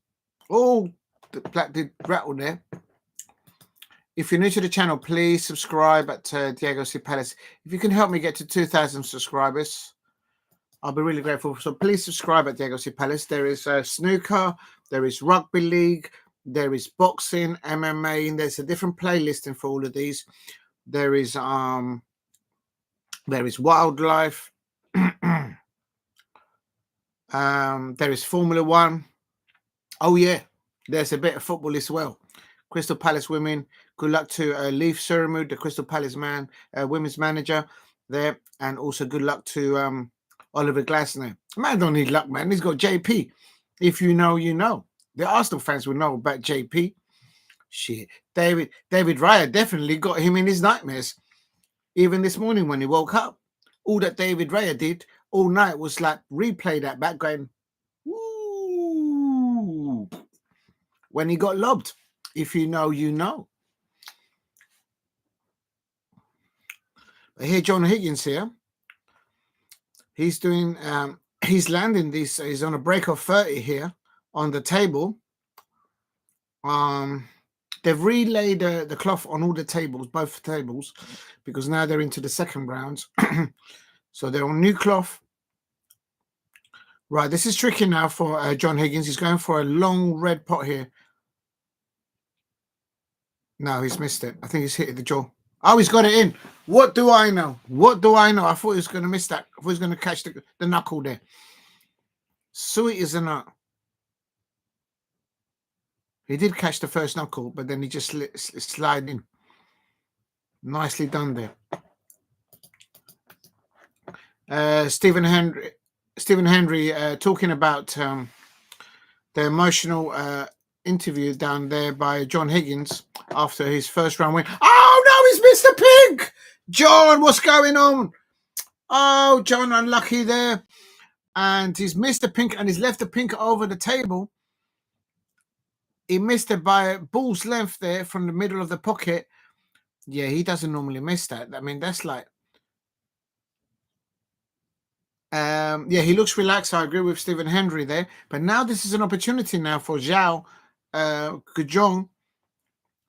Oh, the black did rattle there. If you're new to the channel, please subscribe at Diego C. Palace. If you can help me get to 2,000 subscribers, I'll be really grateful. So please subscribe at Diego C. Palace. There is snooker, there is rugby league, there is boxing, MMA, and there's a different playlisting for all of these. There is wildlife. There is Formula 1. Oh yeah, there's a bit of football as well. Crystal Palace women. Good luck to Leaf Surumud, the Crystal Palace women's manager there, and also good luck to Oliver Glasner. Man don't need luck, man. He's got JP. If you know, you know. The Arsenal fans will know about JP. Shit, David Raya definitely got him in his nightmares. Even this morning when he woke up, all that David Raya did all night was like replay that back going, woo, when he got lobbed. If you know, you know. But here, John Higgins here. He's doing, he's landing these. He's on a break of 30 here on the table. They've relayed the cloth on all the tables, both tables, because now they're into the second rounds. So they're on new cloth. Right, this is tricky now for John Higgins. He's going for a long red pot here. No, he's missed it. I think he's hit the jaw. Oh, he's got it in. What do I know? What do I know? I thought he was going to miss that. I thought he was going to catch the knuckle there. Sweet as a nut. He did catch the first knuckle, but then he just slid in. Nicely done there. Stephen Henry talking about the emotional interview down there by John Higgins after his first round win. Oh no, he's Mr. Pink! John, what's going on? Oh, John, unlucky there. And he's missed the pink and he's left the pink over the table. He missed it by a ball's length there from the middle of the pocket. Yeah, he doesn't normally miss that. I mean, that's like... yeah, he looks relaxed. I agree with Stephen Henry there. But now this is an opportunity now for Xiao Guodong.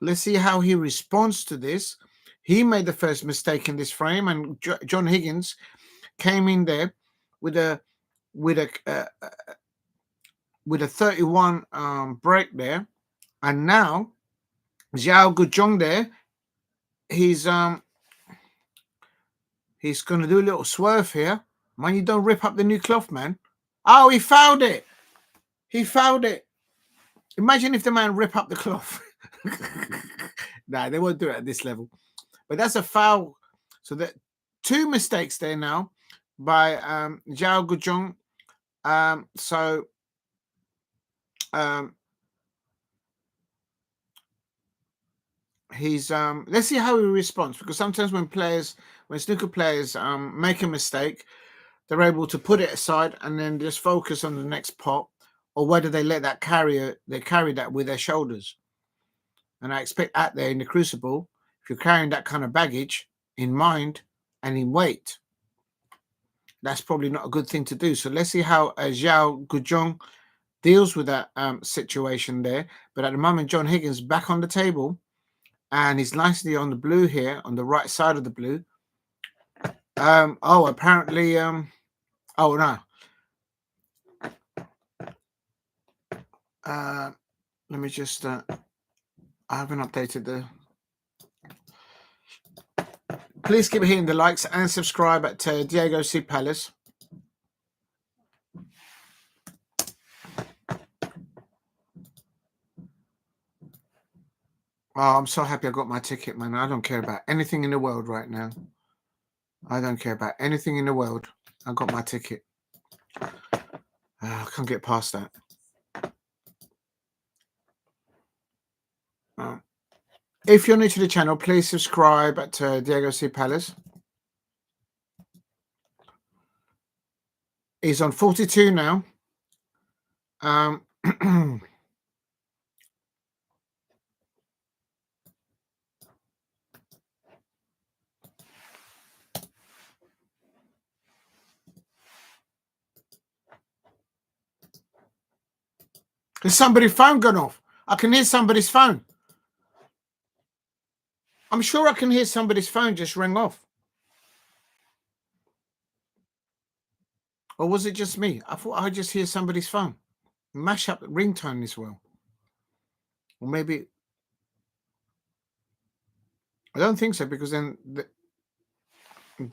Let's see how he responds to this. He made the first mistake in this frame, and John Higgins came in there with a 31 break there, and now Xiao Guodong there, he's going to do a little swerve here. Man, you don't rip up the new cloth, man. Oh, he fouled it. He fouled it. Imagine if the man rip up the cloth. Nah, they won't do it at this level. But that's a foul. So that 2 mistakes there now by Xiao Guodong. He's let's see how he responds, because sometimes when snooker players make a mistake, they're able to put it aside and then just focus on the next pot, or whether they let that carry that with their shoulders. And I expect out there in the crucible, if you're carrying that kind of baggage in mind and in weight, that's probably not a good thing to do. So let's see how Xiao Guodong deals with that situation there. But at the moment, John Higgins back on the table, and he's nicely on the blue here, on the right side of the blue. Apparently, oh no. Let me just, I haven't updated the... Please keep hitting the likes and subscribe at Diego C. Palace. Oh, I'm so happy I got my ticket, man. I don't care about anything in the world right now. I don't care about anything in the world. I got my ticket. I can't get past that. If you're new to the channel, please subscribe at Diego C. Palace. He's on 42 now. There's somebody's phone gone off. I can hear somebody's phone. I'm sure I can hear somebody's phone just ring off. Or was it just me? I thought I just hear somebody's phone. Mash up the ringtone as well. Or maybe... I don't think so, because then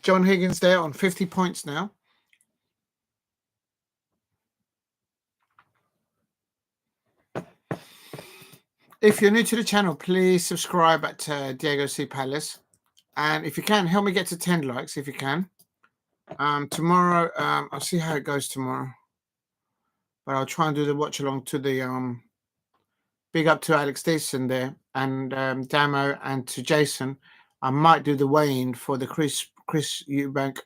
John Higgins there on 50 points now. If you're new to the channel, please subscribe at Diego C. Palace. And if you can, help me get to 10 likes if you can. Tomorrow, I'll see how it goes tomorrow. But I'll try and do the watch along to the big up to Alex Deason there, and Damo, and to Jason. I might do the weigh-in for the Chris Eubank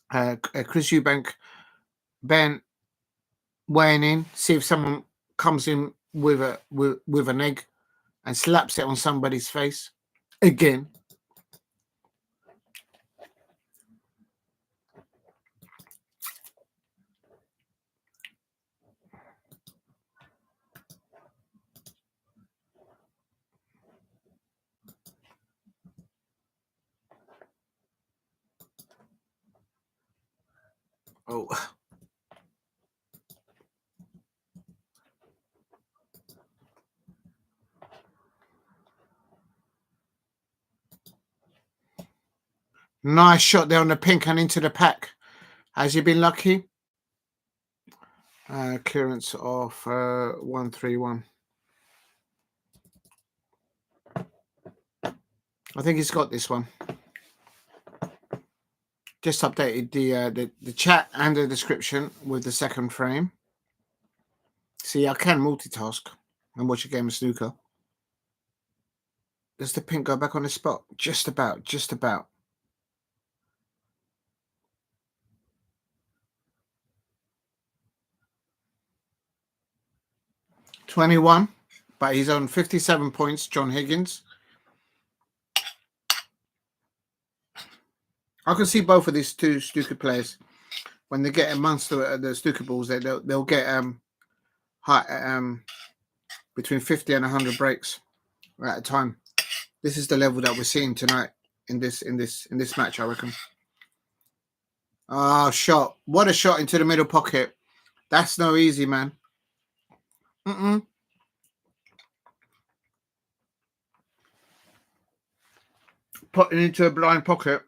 Chris Eubank Ben weighing in. See if someone comes in with an egg and slaps it on somebody's face again. Oh. Nice shot there on the pink and into the pack. Has he been lucky? Clearance of 131. I think he's got this one. Just updated the chat and the description with the second frame. See, I can multitask and watch a game of snooker. Does the pink go back on the spot? Just about, just about. 21, but he's on 57 points, John Higgins. I can see both of these two snooker players when they get amongst the snooker balls. They'll get between 50 and 100 breaks at a time. This is the level that we're seeing tonight in this match, I reckon. Oh, shot! What a shot into the middle pocket. That's no easy, man. Putting into a blind pocket.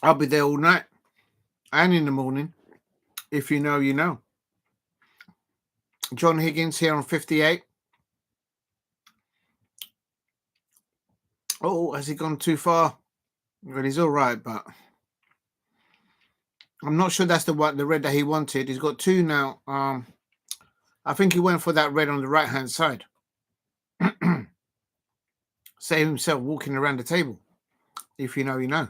I'll be there all night and in the morning. If you know, you know. John Higgins here on 58. Oh, has he gone too far? Well, he's all right, but I'm not sure that's the red that he wanted. He's got two now. I think he went for that red on the right-hand side. Save himself walking around the table. If you know, you know.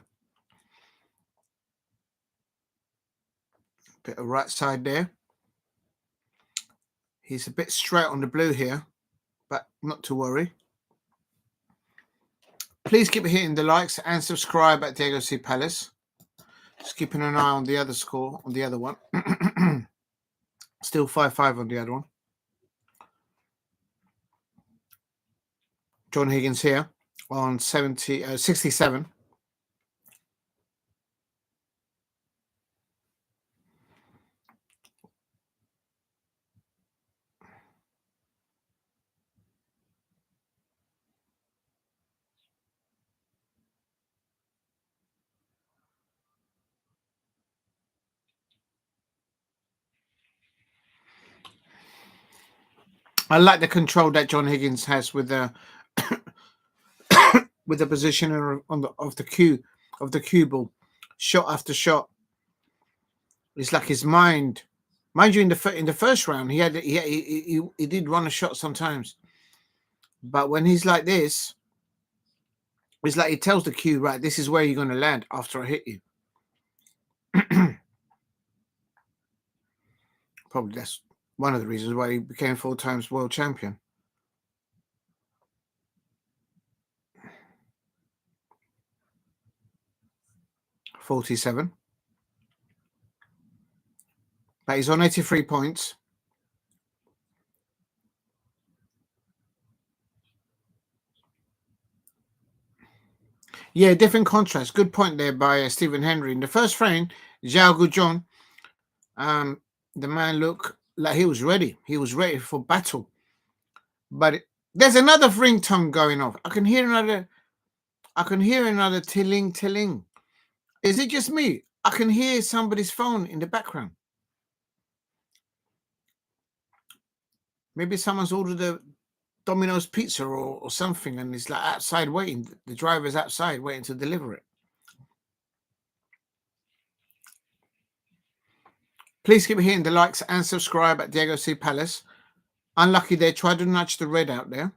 Bit of right side there. He's a bit straight on the blue here, but not to worry. Please keep hitting the likes and subscribe at Diego C. Palace. Just keeping an eye on the other score, on the other one. Still 5-5 on the other one. John Higgins here on 67. I like the control that John Higgins has with the with the position of the cue ball, shot after shot. It's like his mind. Mind you, in the first round, he did run a shot sometimes, but when he's like this, it's like he tells the cue, right, this is where you're going to land after I hit you. Probably that's one of the reasons why he became 4 times world champion. $47. But he's on 83 points. Yeah, different contrast. Good point there by Stephen Henry. In the first frame, Xiao Guodong, the man looked like he was ready. He was ready for battle. But there's another ringtone going off. I can hear another tilling. Is it just me? I can hear somebody's phone in the background. Maybe someone's ordered a Domino's pizza or something, and it's like outside waiting. The driver's outside waiting to deliver it. Please keep hitting the likes and subscribe at Diego C. Palace. Unlucky there. Try to nudge the red out there.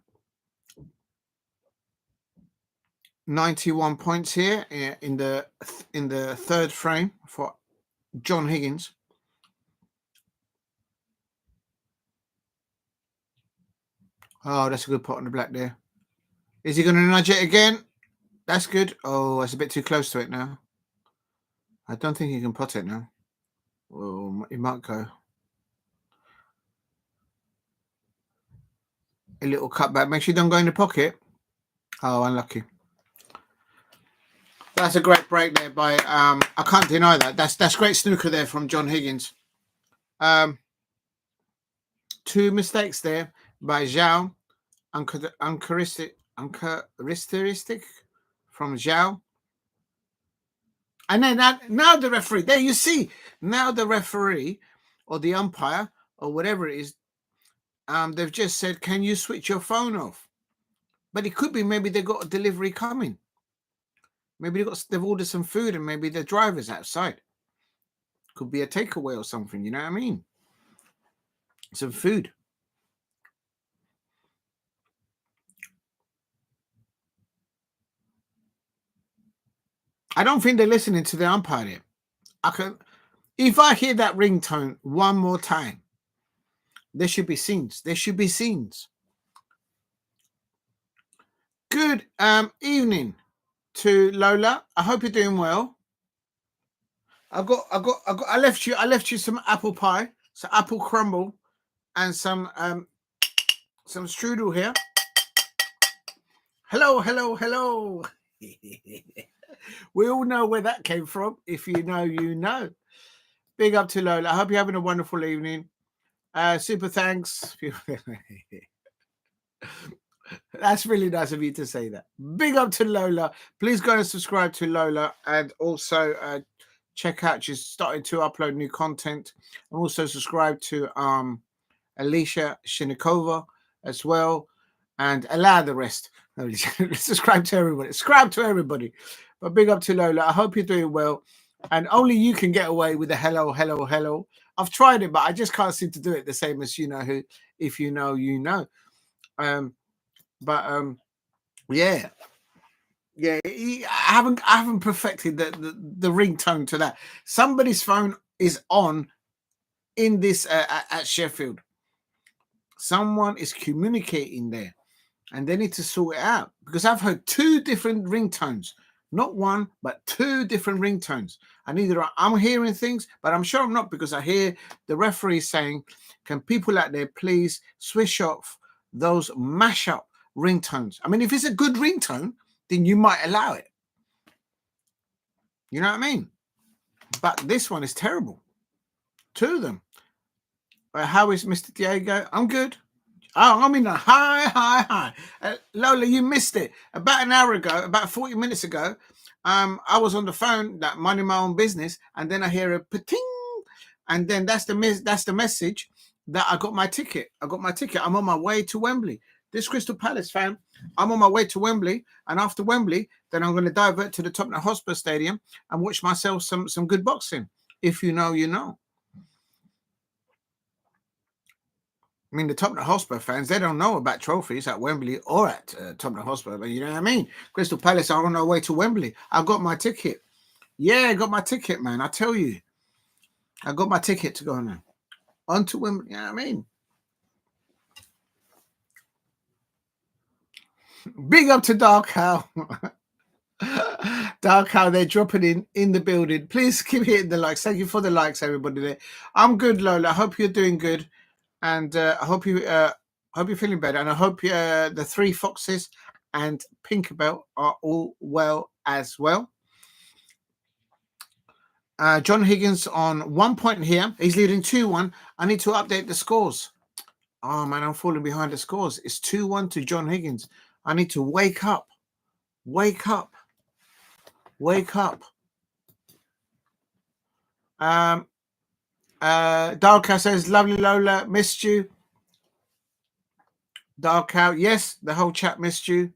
91 points here in the third frame for John Higgins. Oh, that's a good pot on the black there. Is he going to nudge it again? That's good. Oh, it's a bit too close to it now. I don't think he can pot it now. Oh, he might go. A little cutback. Make sure you don't go in the pocket. Oh, unlucky. That's a great break there by I can't deny that. That's great snooker there from John Higgins. 2 mistakes there by Zhang uncharacteristic from Xiao. And then now the referee, there you see, now the referee or the umpire or whatever it is, they've just said, can you switch your phone off? But it could be maybe they've got a delivery coming. Maybe they've ordered some food and maybe the driver's outside. Could be a takeaway or something, you know what I mean? Some food. I don't think they're listening to the umpire here. If I hear that ringtone one more time, there should be scenes. There should be scenes. Good evening to Lola. I hope you're doing well. I left you some apple pie, some apple crumble, and some strudel here. Hello, hello, hello. We all know where that came from. If you know, you know. Big up to Lola. I hope you're having a wonderful evening. Super thanks. That's really nice of you to say that. Big up to Lola. Please go and subscribe to Lola, and also check out, she's starting to upload new content, and also subscribe to Alicia Shinikova as well, and allow the rest. Subscribe to everybody. Subscribe to everybody. But big up to Lola. I hope you're doing well. And only you can get away with a hello, hello, hello. I've tried it, but I just can't seem to do it the same as you know who. If you know, you know. Yeah. I haven't perfected the ringtone to that. Somebody's phone is on in this at Sheffield. Someone is communicating there, and they need to sort it out, because I've heard two different ringtones, not one but two different ringtones. And either I'm hearing things, but I'm sure I'm not, because I hear the referee saying, "Can people out there please switch off those mashup ringtones?" I mean, if it's a good ringtone, then you might allow it. You know what I mean? But this one is terrible. Two of them. How is Mr. Diego? I'm good. Oh, I'm in a high. Lola, you missed it. About an hour ago, about 40 minutes ago, I was on the phone, that minding my own business, and then I hear a pating, and then that's the message that I got my ticket. I'm on my way to Wembley. This Crystal Palace fan, I'm on my way to Wembley, and after Wembley, then I'm going to divert to the Tottenham Hotspur Stadium and watch myself some good boxing. If you know, you know. I mean, the Tottenham Hotspur fans, they don't know about trophies at Wembley or at Tottenham Hotspur, but you know what I mean? Crystal Palace are on their way to Wembley. I got my ticket. Yeah, I got my ticket, man. I tell you. I got my ticket to go on to Wembley. You know what I mean? Big up to Dark Cow. Dark Cow, they're dropping in the building. Please keep hitting the likes. Thank you for the likes, everybody there. I'm good, Lola. I hope you're doing good. And I hope you're feeling better. And I hope the three foxes and Pinkerbell are all well as well. John Higgins on 1 point here. He's leading 2-1. I need to update the scores. Oh, man, I'm falling behind the scores. It's 2-1 to John Higgins. I need to wake up. Wake up. Wake up. Dark says, lovely Lola, missed you. Dark Out, yes, the whole chat missed you.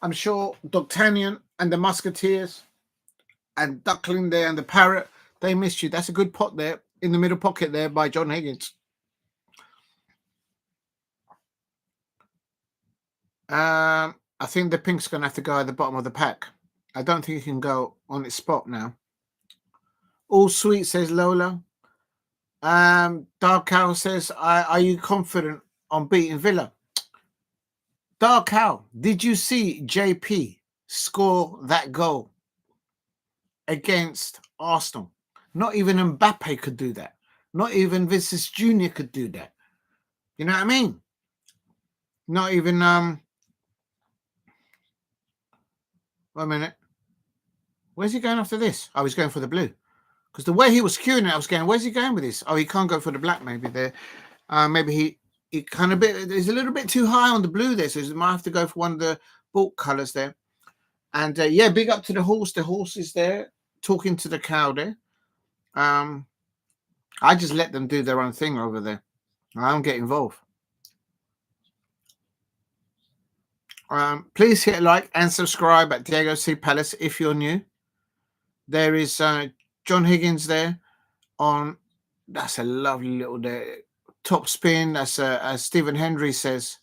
I'm sure D'Artagnan and the Musketeers and Duckling there and the Parrot, they missed you. That's a good pot there in the middle pocket there by John Higgins. I think the pink's going to have to go at the bottom of the pack. I don't think he can go on its spot now. All sweet, says Lola. Dark Cow says, are you confident on beating Villa? Dark Cow, did you see JP score that goal against Arsenal? Not even Mbappe could do that. Not even Vinicius Jr. could do that. You know what I mean? Not even Wait a minute. Where's he going after this? Oh, he's going for the blue. Because the way he was queuing it, I was going, where's he going with this? Oh, he can't go for the black maybe there. Maybe he it kind of bit is a little bit too high on the blue there, so you might have to go for one of the bulk colors there. And yeah, big up to the horse. The horse is there talking to the cow there. I just let them do their own thing over there. I don't get involved. Please hit like and subscribe at Diego C Palace if you're new. There is John Higgins there on. That's a lovely little there. Top spin. That's as Stephen Hendry says.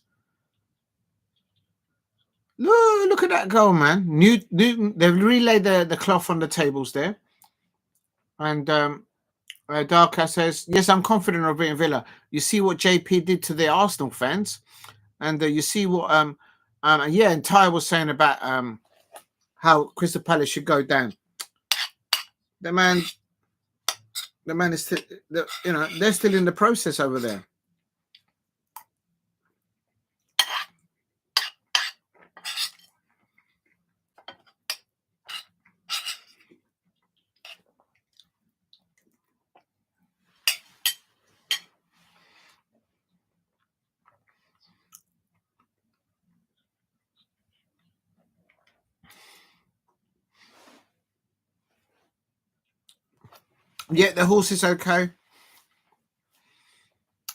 Look at that goal, man. Newton, they've relayed the cloth on the tables there. And Darka says, yes, I'm confident of beating Villa. You see what JP did to the Arsenal fans. And you see what yeah, and Ty was saying about how Crystal Palace should go down. The man is still, you know, they're still in the process over there. Yeah, the horse is okay.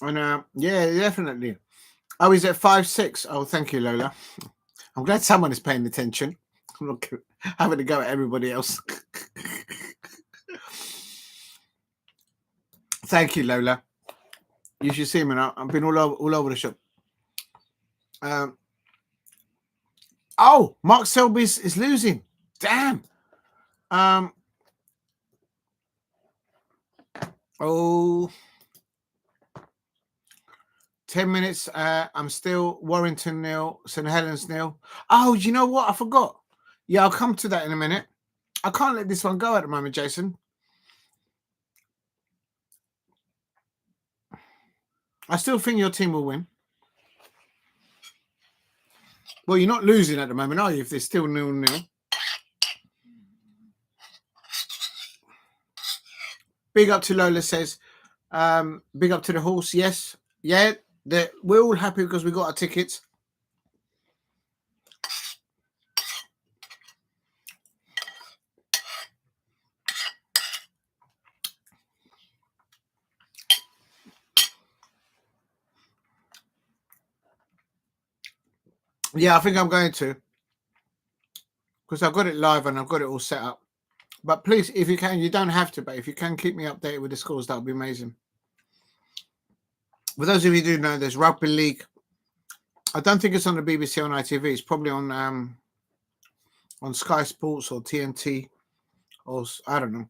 And yeah, definitely. Oh, he's at 5'6". Oh, thank you, Lola. I'm glad someone is paying attention. I'm not having to go at everybody else. Thank you, Lola. You should see me now. I've been all over the shop. Oh, Mark Selby is losing. Damn. Oh, 10 minutes. I'm still Warrington nil, St Helens nil. Oh, you know what? I forgot. Yeah, I'll come to that in a minute. I can't let this one go at the moment, Jason. I still think your team will win. Well, you're not losing at the moment, are you? If they're still 0-0. Big up to Lola says, big up to the horse. Yes. Yeah, we're all happy because we got our tickets. Yeah, I think I'm going to. Because I've got it live and I've got it all set up. But please, if you can, you don't have to, but if you can keep me updated with the scores, that would be amazing. For those of you who do know, there's Rugby League. I don't think it's on the BBC on ITV. It's probably on Sky Sports or TNT, or I don't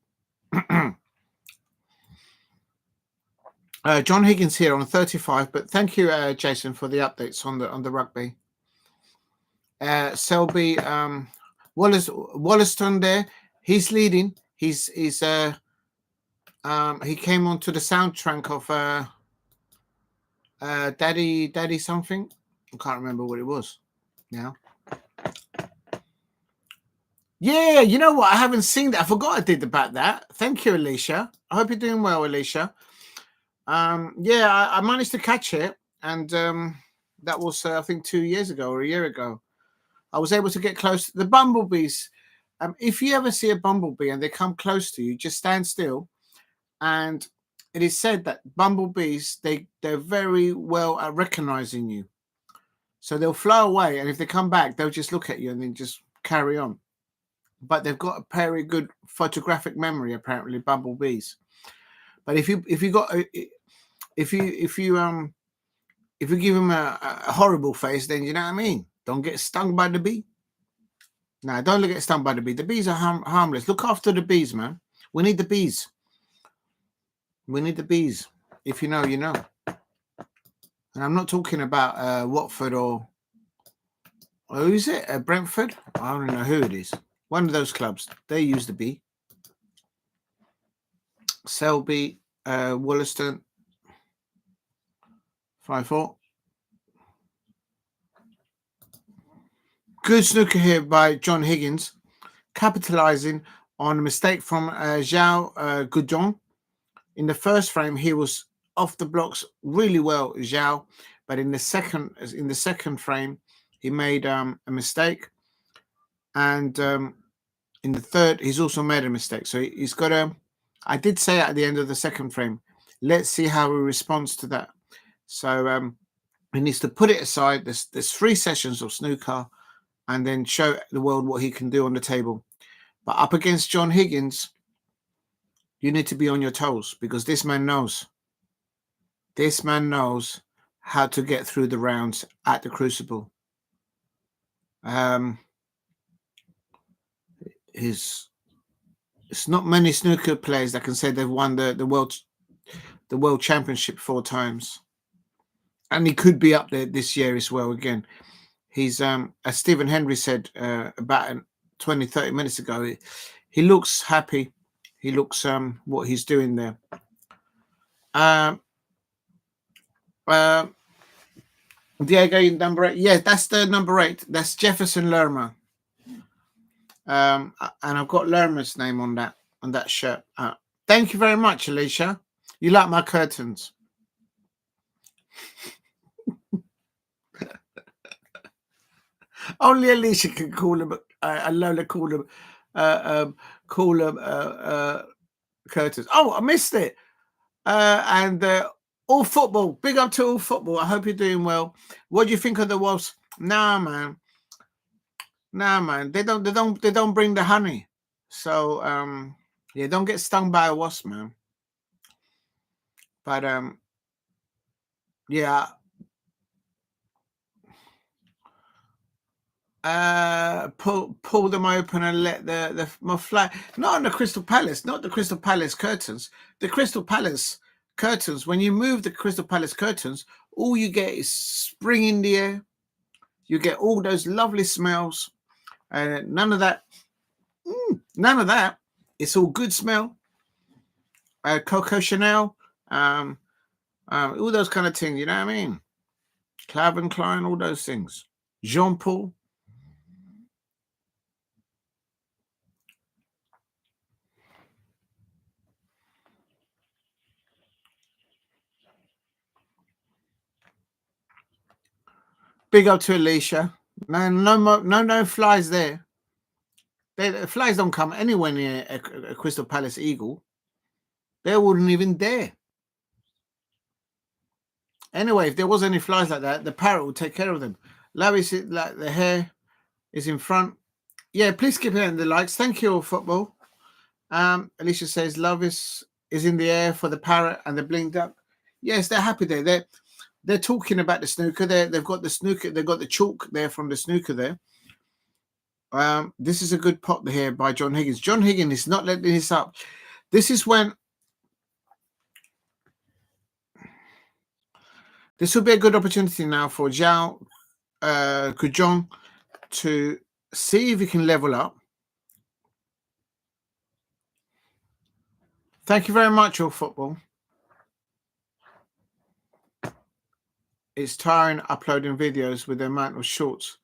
know. John Higgins here on 35, but thank you, Jason, for the updates on the rugby. Selby, Woollaston there. He's leading. He came onto the soundtrack of Daddy something. I can't remember what it was now. Yeah, you know what? I haven't seen that. I forgot I did about that. Thank you, Alicia. I hope you're doing well, Alicia. Yeah, I managed to catch it, and that was I think 2 years ago or a year ago. I was able to get close to the bumblebees. If you ever see a bumblebee and they come close to you, just stand still. And it is said that bumblebees, they're very well at recognizing you. So they'll fly away, and if they come back, they'll just look at you and then just carry on. But they've got a very good photographic memory, apparently, bumblebees. But if you give them a horrible face, then you know what I mean. Don't get stung by the bee. No, don't get stung by the bee. The bees are harmless. Look after the bees, man. We need the bees. We need the bees. If you know, you know. And I'm not talking about Watford or who is it? Brentford? I don't know who it is. One of those clubs. They use the bee. Selby, Woollaston, 5-4. Good snooker here by John Higgins, capitalizing on a mistake from Xiao Guodong. In the first frame, he was off the blocks really well, Xiao, but in the second frame, he made a mistake, and in the third, he's also made a mistake. So he's got to. I did say at the end of the second frame, let's see how he responds to that. So he needs to put it aside. There's 3 sessions of snooker, and then show the world what he can do on the table. But up against John Higgins, you need to be on your toes, because this man knows. This man knows how to get through the rounds at the Crucible. It's not many snooker players that can say they've won the world championship 4 times, and he could be up there this year as well. Again, he's as Stephen Henry said about 20-30 minutes ago, he looks happy. He looks what he's doing there. Diego, number 8. Yeah, that's the number 8. That's Jefferson Lerma. And I've got Lerma's name on that shirt. Thank you very much, Alicia. You like my curtains. Only Alicia can call them. Lola call them. Curtains. Oh, I missed it. And all football. Big up to all football. I hope you're doing well. What do you think of the Wasps? Nah, man. They don't bring the honey. So yeah, don't get stung by a wasp, man. But yeah. Pull them open and let the fly. Not on the Crystal Palace, not the Crystal Palace curtains. The Crystal Palace curtains, when you move the Crystal Palace curtains, all you get is spring in the air. You get all those lovely smells. None of that. It's all good smell. Coco Chanel, all those kind of things. You know what I mean? Calvin Klein, all those things. Jean Paul. Big up to Alicia. No flies there. The flies don't come anywhere near a Crystal Palace eagle. They wouldn't even dare. Anyway, if there was any flies like that, the parrot would take care of them. Larry, like the hair is in front. Yeah, please keep hitting the likes. Thank you, all football. Alicia says love is in the air for the parrot and the bling duck. Yes, they're happy there. They're talking about the snooker. They've got the snooker. They've got the chalk there from the snooker there. This is a good pot here by John Higgins. John Higgins is not letting this up. This is when this will be a good opportunity now for Xiao Guodong to see if he can level up. Thank you very much, all football. It's tiring uploading videos with the amount of shorts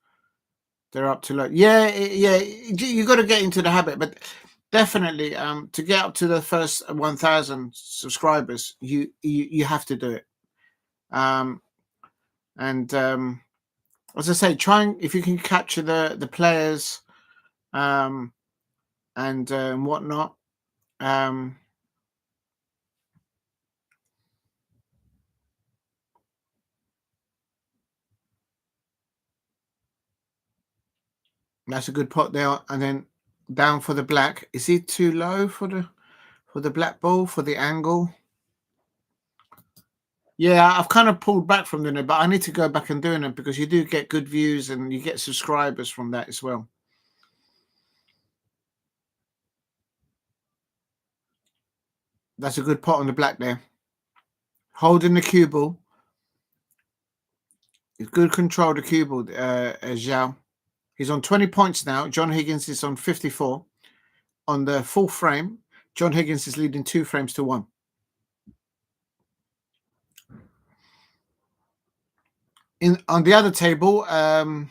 they're up to. Yeah, you got to get into the habit, but definitely to get up to the first 1,000 subscribers, you have to do it. And as I say, if you can capture the players and whatnot. That's a good pot there, and then down for the black. Is he too low for the black ball for the angle? Yeah, I've kind of pulled back from doing it, but I need to go back and doing it because you do get good views and you get subscribers from that as well. That's a good pot on the black there. Holding the cue ball. Good control of the cue ball, Xiao. He's on 20 points now. John Higgins is on 54. On the full frame, John Higgins is leading 2 frames to 1. On the other table, Ben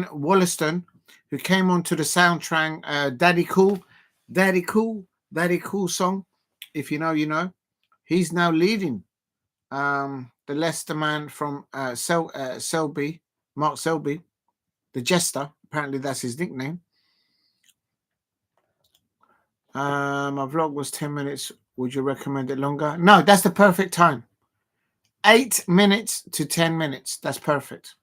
Woollaston, who came onto the soundtrack Daddy Cool song. If you know, you know. He's now leading the Leicester man from Selby, Mark Selby, the Jester. Apparently, that's his nickname. My vlog was 10 minutes. Would you recommend it longer? No, that's the perfect time. 8 minutes to 10 minutes. That's perfect.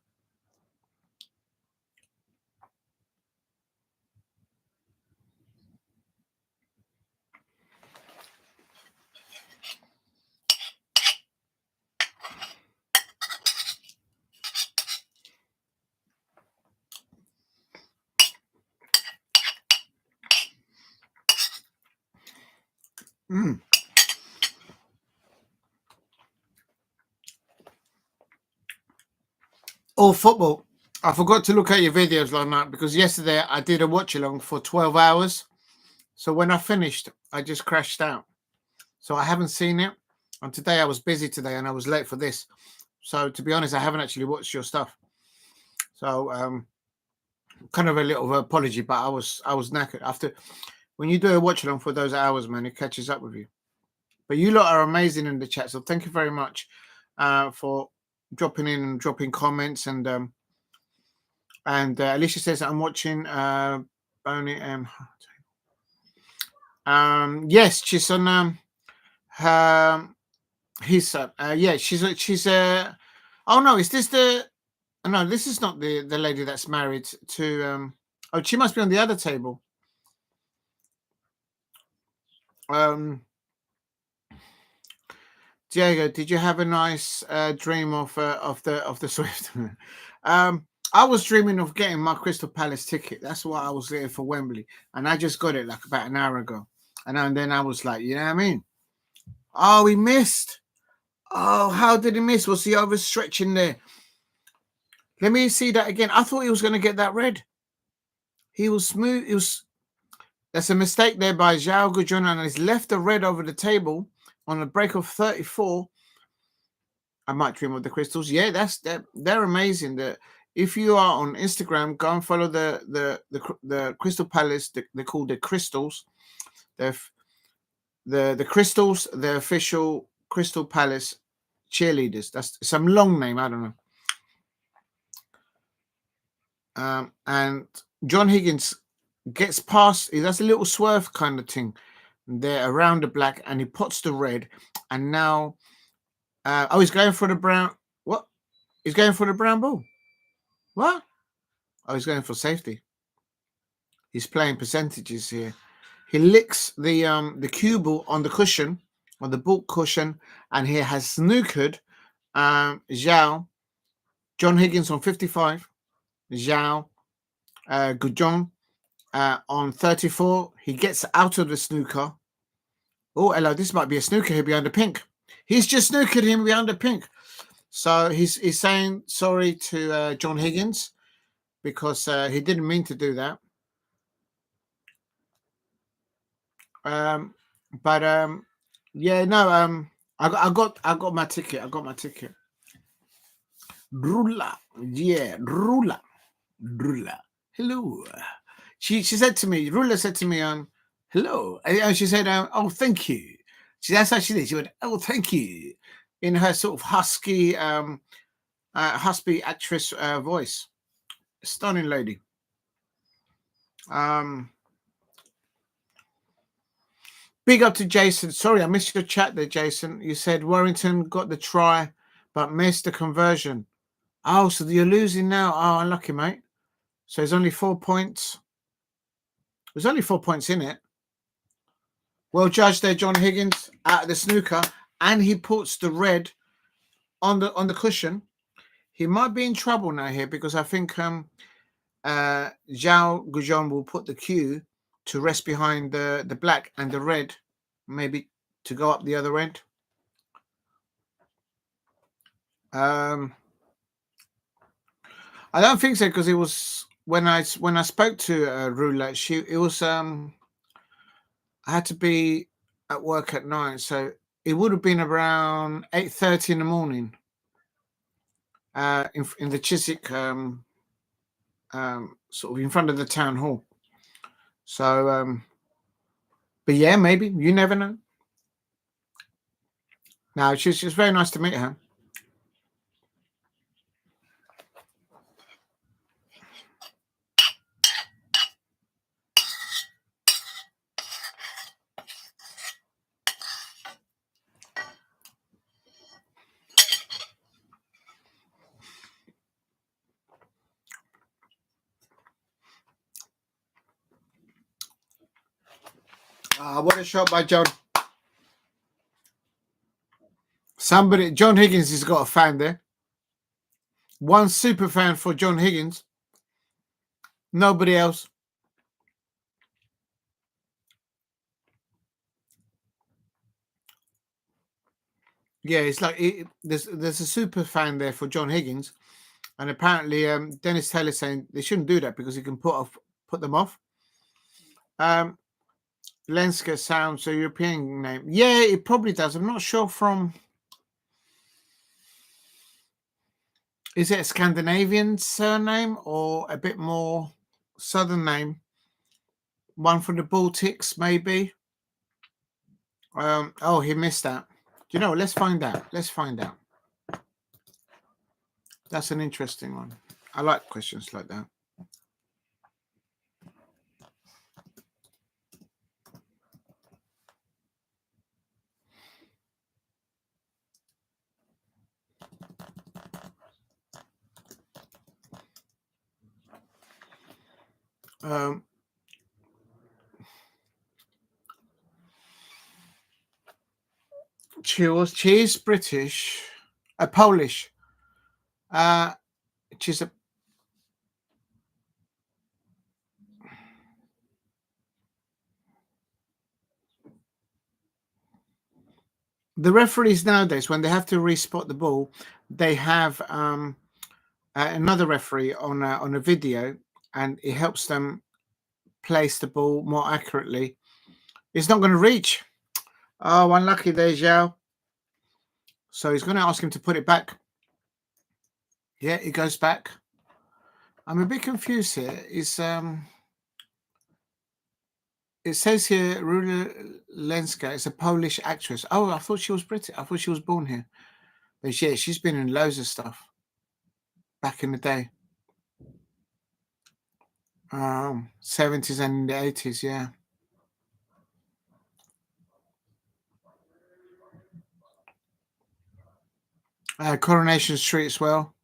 Oh, football. I forgot to look at your videos last night because yesterday I did a watch along for 12 hours. So when I finished, I just crashed out. So I haven't seen it. And today I was busy today and I was late for this. So to be honest, I haven't actually watched your stuff. So kind of a little apology, but I was knackered. After when you do a watch along for those hours, man, it catches up with you. But you lot are amazing in the chat. So thank you very much for dropping in and dropping comments. And Alicia says I'm watching Bonnie yes, she's on her his son. Yeah, she's oh no, is this the no, this is not the lady that's married to oh, she must be on the other table. Diego, did you have a nice dream of the Swift? I was dreaming of getting my Crystal Palace ticket. That's why I was there for Wembley, and I just got it like about an hour ago. And then I was like, you know what I mean? Oh, he missed. Oh, how did he miss? Was he overstretching there? Let me see that again. I thought he was going to get that red. He was smooth. That's a mistake there by Xiao Guodong, and he's left the red over the table on a break of 34. I might dream of the crystals. Yeah, they're amazing. If you are on Instagram, go and follow the Crystal Palace. They're called the Crystals. They're the Crystals, the official Crystal Palace cheerleaders. That's some long name. I don't know. And John Higgins gets past. He does a little swerve kind of thing there around the black, and he puts the red. And now, oh, he's going for the brown. What? He's going for the brown ball. What? Oh, he's going for safety. He's playing percentages here. He licks the cue ball on the cushion, on the ball cushion, and he has snookered Xiao, John Higgins on 55, Xiao Guodong on 34. He gets out of the snooker. Oh, hello, this might be a snooker here behind the pink. He's just snookered him behind the pink. So he's saying sorry to John Higgins because he didn't mean to do that. Yeah, no, I got my ticket. I got my ticket. Rula, yeah, Rula. Hello. She said to me, Rula said to me, hello. And she said, oh, thank you. That's how she did. She went, oh, thank you, in her sort of husky actress voice. Stunning lady. Big up to Jason. Sorry, I missed your chat there, Jason. You said Warrington got the try, but missed the conversion. Oh, so you're losing now. Oh, unlucky, mate. So there's only 4 points. There's only 4 points in it. Well judged there, John Higgins, out of the snooker, and he puts the red on the cushion. He might be in trouble now here because I think Xiao Guodong will put the cue to rest behind the black, and the red maybe to go up the other end. I don't think so, because it was when I spoke to Roulette, it was I had to be at work at 9, so it would have been around 8:30 in the morning in the Chiswick sort of in front of the town hall. So but yeah, maybe, you never know. No, she's very nice to meet her. What a shot by John. Somebody, John Higgins has got a fan there. One super fan for John Higgins. Nobody else. Yeah, it's like there's a super fan there for John Higgins, and apparently Dennis Taylor's saying they shouldn't do that because he can put them off. Lenska sounds a European name. Yeah, it probably does. I'm not sure from. Is it a Scandinavian surname or a bit more southern name? One from the Baltics, maybe. Oh, he missed that. Do you know? Let's find out. Let's find out. That's an interesting one. I like questions like that. She's British, Polish. She's a. The referees nowadays, when they have to respot the ball, they have another referee on a video, and it helps them place the ball more accurately. It's not going to reach. Oh, unlucky there, Xiao. So he's going to ask him to put it back. Yeah, it goes back. I'm a bit confused here. It says here Rula Lenska is a Polish actress. Oh, I thought she was British. I thought she was born here. But yeah, she's been in loads of stuff back in the day. 70s and the 80s, yeah. Coronation Street as well.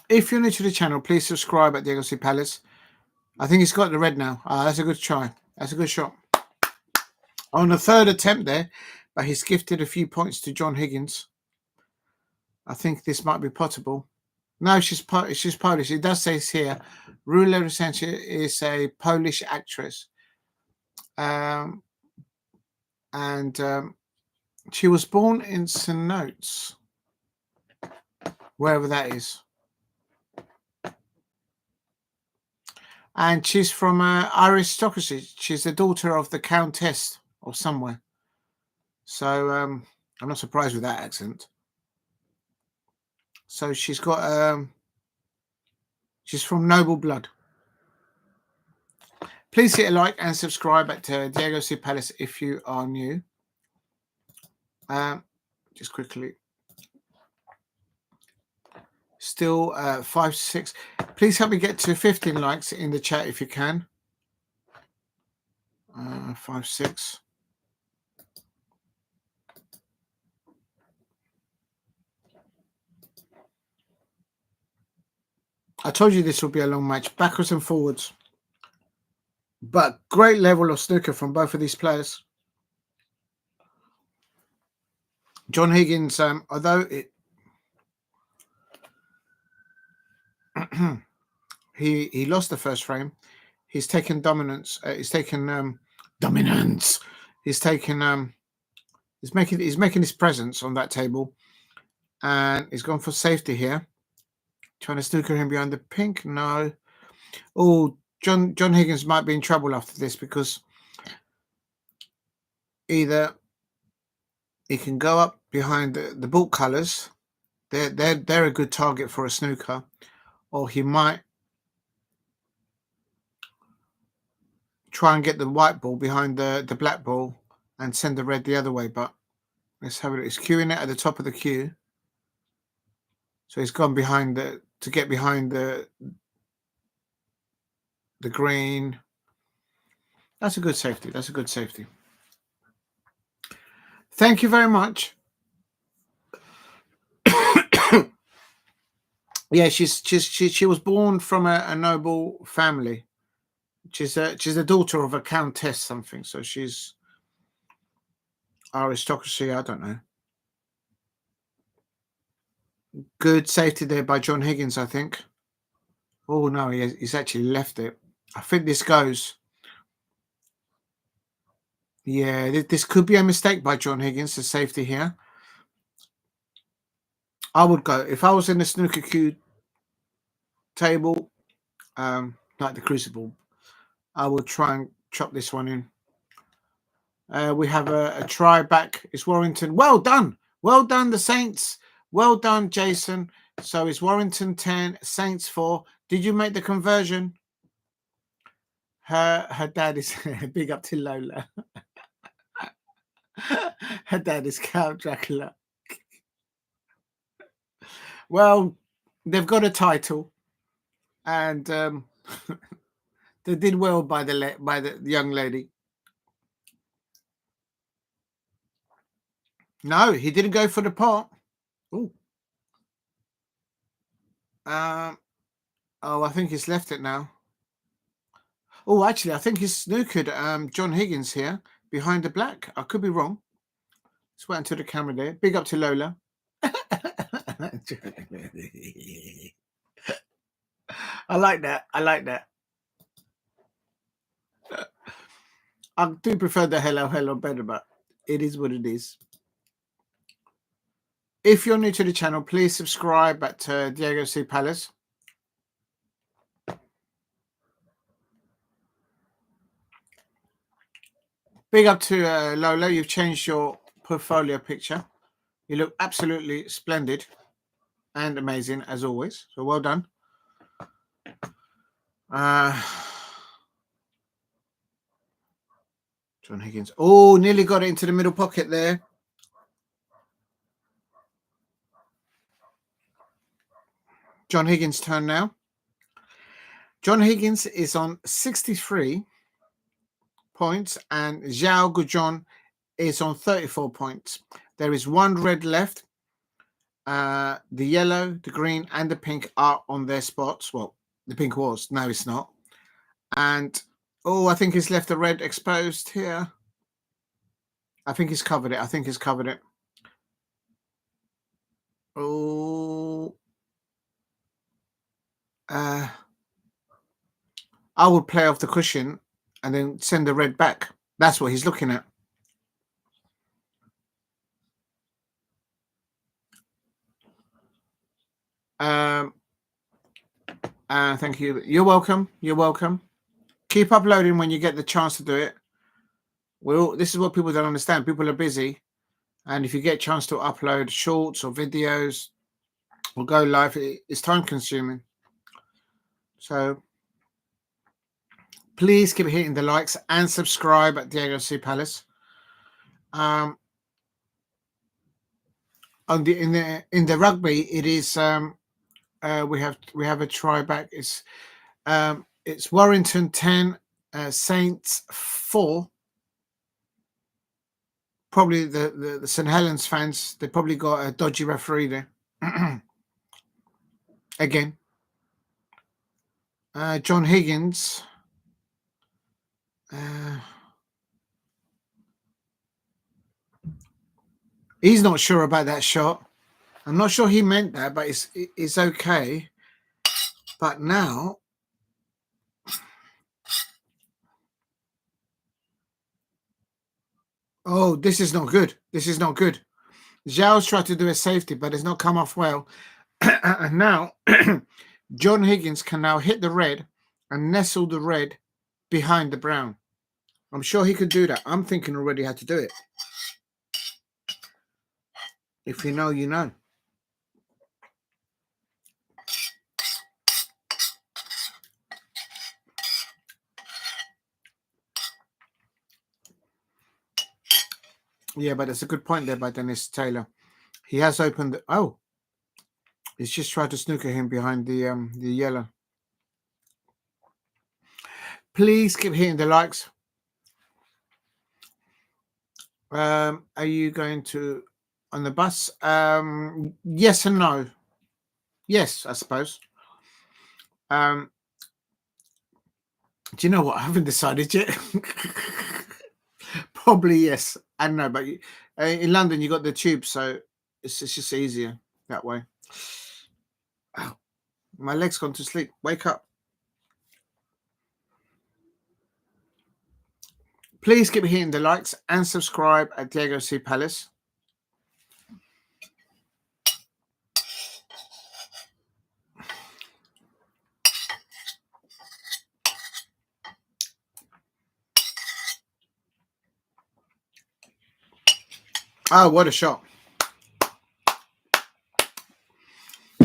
If you're new to the channel, please subscribe at Diego C. Palace. I think he's got the red now. That's a good try. That's a good shot. On the third attempt there, but he's gifted a few points to John Higgins. I think this might be potable. No, she's Polish. It does say here, Rula Rosensia is a Polish actress. And she was born in St. Notes, wherever that is. And she's from aristocracy. She's the daughter of the Countess or somewhere. So I'm not surprised with that accent. So she's got she's from noble blood. Please hit a like and subscribe at Diego C. Palace if you are new. Just quickly. Still 5 to 6. Please help me get to 15 likes in the chat if you can. 5, 6. I told you this will be a long match, backwards and forwards. But great level of snooker from both of these players. John Higgins, although he lost the first frame, he's taken dominance. He's taken dominance. He's making his presence on that table, and he's gone for safety here. Trying to snooker him behind the pink. No. Oh, John Higgins might be in trouble after this because either he can go up behind the ball colours. They're a good target for a snooker, or he might try and get the white ball behind the black ball and send the red the other way. But let's have it. He's queuing it at the top of the queue. So he's gone behind to get behind the green. That's a good safety. That's a good safety. Thank you very much. Yeah, she was born from a noble family. She's the daughter of a countess something. So she's aristocracy. I don't know. Good safety there by John Higgins, I think. Oh no, he's actually left it. I think this goes. Yeah, this could be a mistake by John Higgins, the safety here. I would go if I was in the snooker queue table, like the Crucible. I would try and chop this one in. We have a try back. It's Warrington. Well done. Well done, the Saints. Well done, Jason. So it's Warrington 10, Saints 4. Did you make the conversion? Her dad is big up to Lola. Her dad is Count Dracula. Well, they've got a title, and they did well by the young lady. No, he didn't go for the pot. Oh, I think he's left it now. Oh, actually, I think he's snookered John Higgins here behind the black. I could be wrong. Let's wait until the camera there. Big up to Lola. I like that. I like that. I do prefer the hello better, but it is what it is. If you're new to the channel, please subscribe at Diego C. Palace. Big up to Lola. You've changed your portfolio picture. You look absolutely splendid and amazing as always. So well done. John Higgins. Oh, nearly got it into the middle pocket there. John Higgins' turn now. John Higgins is on 63 points and Xiao Guodong is on 34 points. There is one red left. The yellow, the green, and the pink are on their spots. Well, the pink was. No, it's not. And, I think he's left the red exposed here. I think he's covered it. Oh. I would play off the cushion and then send the red back. That's what he's looking at. Thank you. You're welcome. You're welcome. Keep uploading when you get the chance to do it. This is what people don't understand. People are busy. And if you get a chance to upload shorts or videos or go live, it's time consuming. So please keep hitting the likes and subscribe at Diego C. Palace. In the rugby, it is we have a try back. It's Warrington 10, Saints 4. Probably the St. Helens fans, they probably got a dodgy referee there. Again. John Higgins. He's not sure about that shot. I'm not sure he meant that, but it's okay. But now, oh, this is not good. This is not good. Xiao's tried to do a safety, but it's not come off well. And now, John Higgins can now hit the red and nestle the red behind the brown. I'm sure he could do that. I'm thinking already how to do it. If you know, you know. Yeah, but it's a good point there by Dennis Taylor. He has opened. Oh, he's just tried to snooker him behind the yellow. Please keep hitting the likes. Are you going to on the bus? Yes and no. Yes, I suppose. Do you know what? I haven't decided yet. Probably yes and no, but in London you got the tube, so it's just easier that way. Oh, my leg's gone to sleep. Wake up. Please keep hitting the likes and subscribe at Diego C. Palace. Oh, what a shot.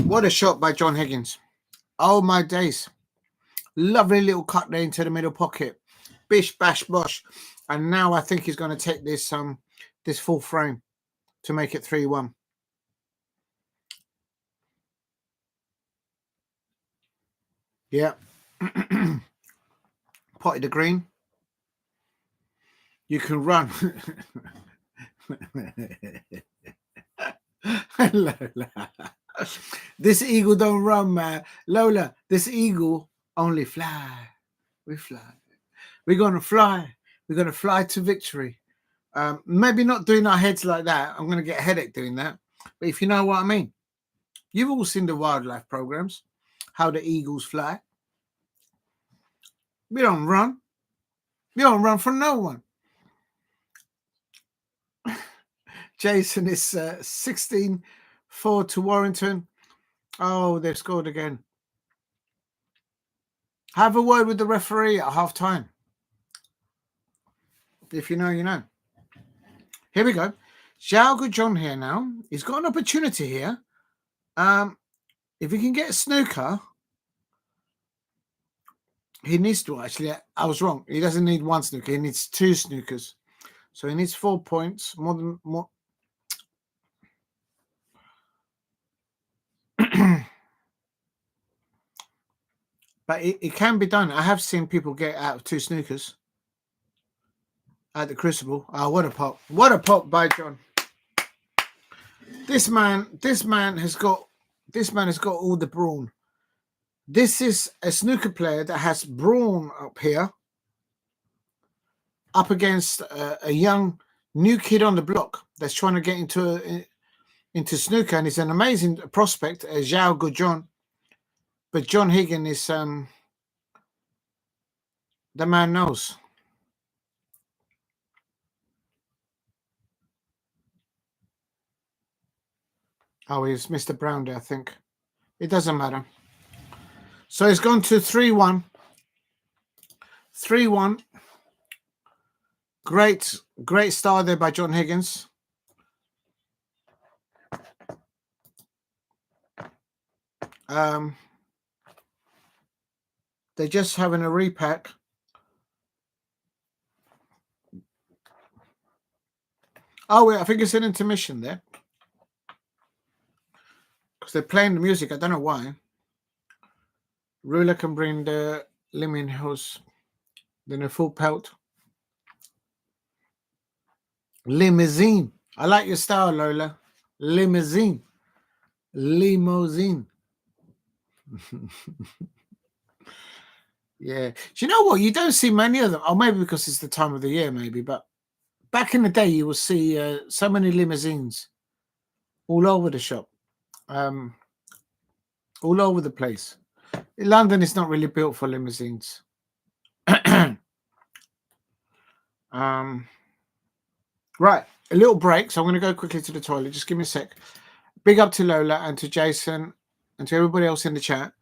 What a shot by John Higgins. Oh, my days. Lovely little cut there into the middle pocket. Bish, bash, bosh. And now I think he's going to take this this full frame to make it 3-1. Yeah. Potted the green. You can run. Lola. This eagle don't run, man. Lola, this eagle only fly. We fly. We're going to fly. We're going to fly to victory. Maybe not doing our heads like that. I'm going to get a headache doing that. But if you know what I mean. You've all seen the wildlife programs, how the eagles fly. We don't run. We don't run from no one. Jason is 16-4 to Warrington. Oh, they've scored again. Have a word with the referee at half time. If you know, you know. Here we go. Xiao Guodong here now. He's got an opportunity here. If he can get a snooker, he needs to actually. I was wrong. He doesn't need one snooker. He needs 2 snookers. So he needs 4 points. More. But it can be done. I have seen people get out of 2 snookers at the Crucible. Oh, what a pop. What a pop by John. This man has got all the brawn. This is a snooker player that has brawn up here, up against a young new kid on the block that's trying to get into snooker, and he's an amazing prospect, Xiao Guodong. But John Higgins is the man knows. Oh, he's Mr. Brown there, I think. It doesn't matter. So he's gone to 3-1. 3-1. Great start there by John Higgins. They're just having a repack. Oh, wait, I think it's an intermission there. Because they're playing the music. I don't know why. Ruler can bring the lemon hose. Then a full pelt. Limousine. I like your style, Lola. Limousine. Limousine. Yeah. Do you know what? You don't see many of them. Oh, maybe because it's the time of the year, maybe. But back in the day, you will see so many limousines all over the shop. All over the place. London is not really built for limousines. Right, a little break. So I'm going to go quickly to the toilet. Just give me a sec. Big up to Lola and to Jason and to everybody else in the chat.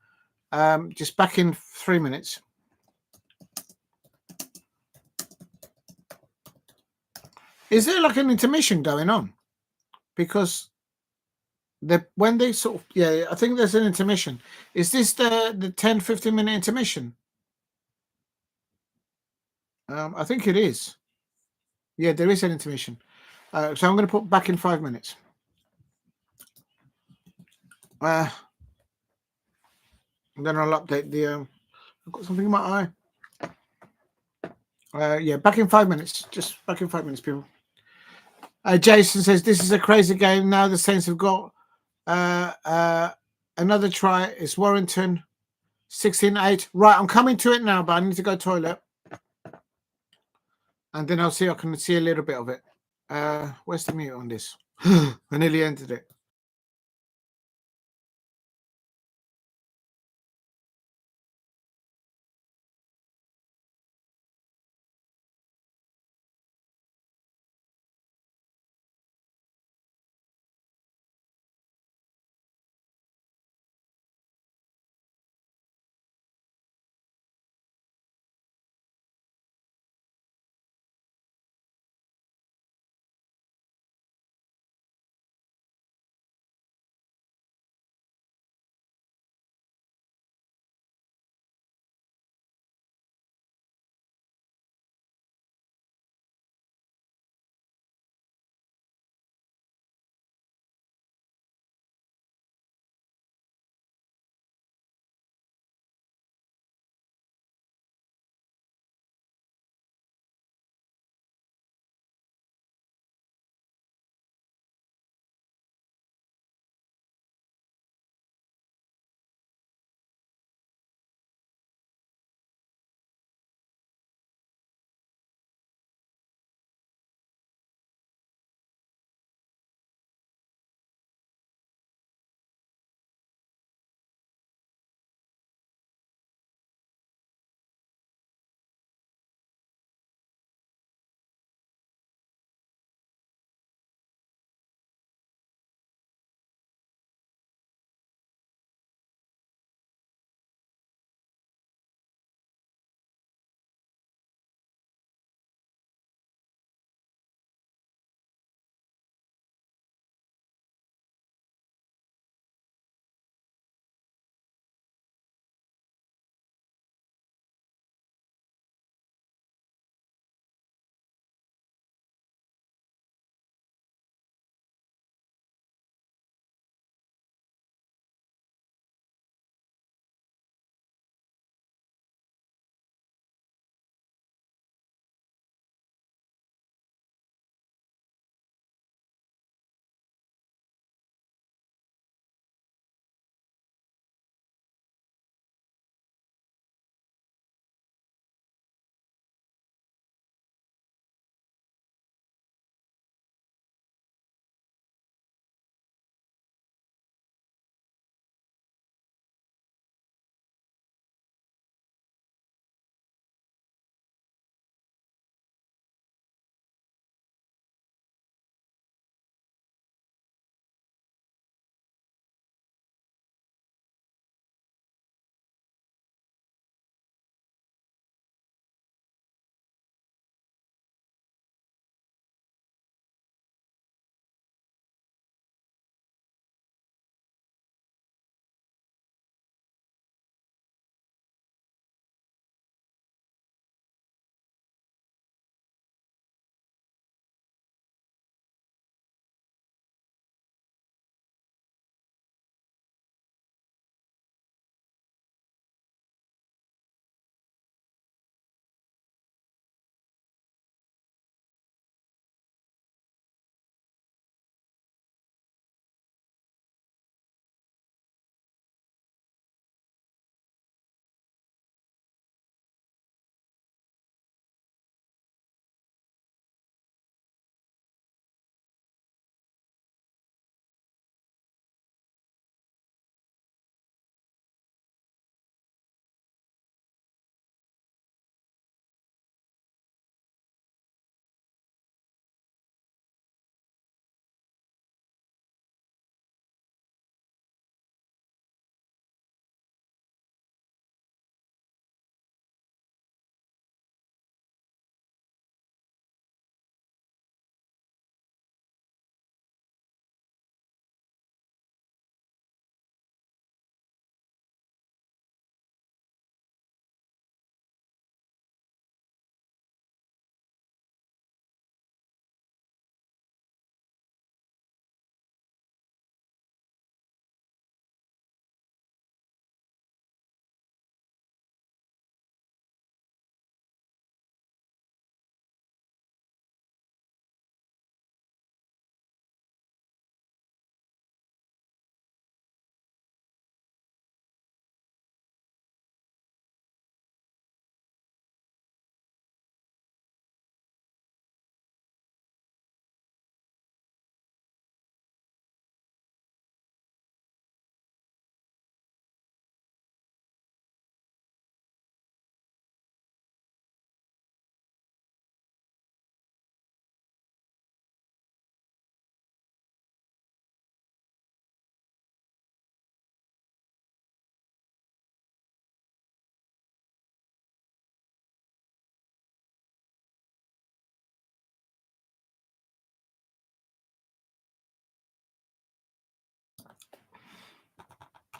Just back in 3 minutes. Is there like an intermission going on? Because when they sort of, yeah, I think there's an intermission. Is this the 10-15 minute intermission? I think it is. Yeah, there is an intermission. So I'm going to put back in 5 minutes. And then I'll update the. I've got something in my eye. Yeah, back in 5 minutes. Just back in 5 minutes, people. Jason says this is a crazy game. Now the Saints have got another try. It's Warrington 16-8. Right, I'm coming to it now, but I need to go toilet. And then I'll see. I can see a little bit of it. Where's the mute on this? I nearly entered it.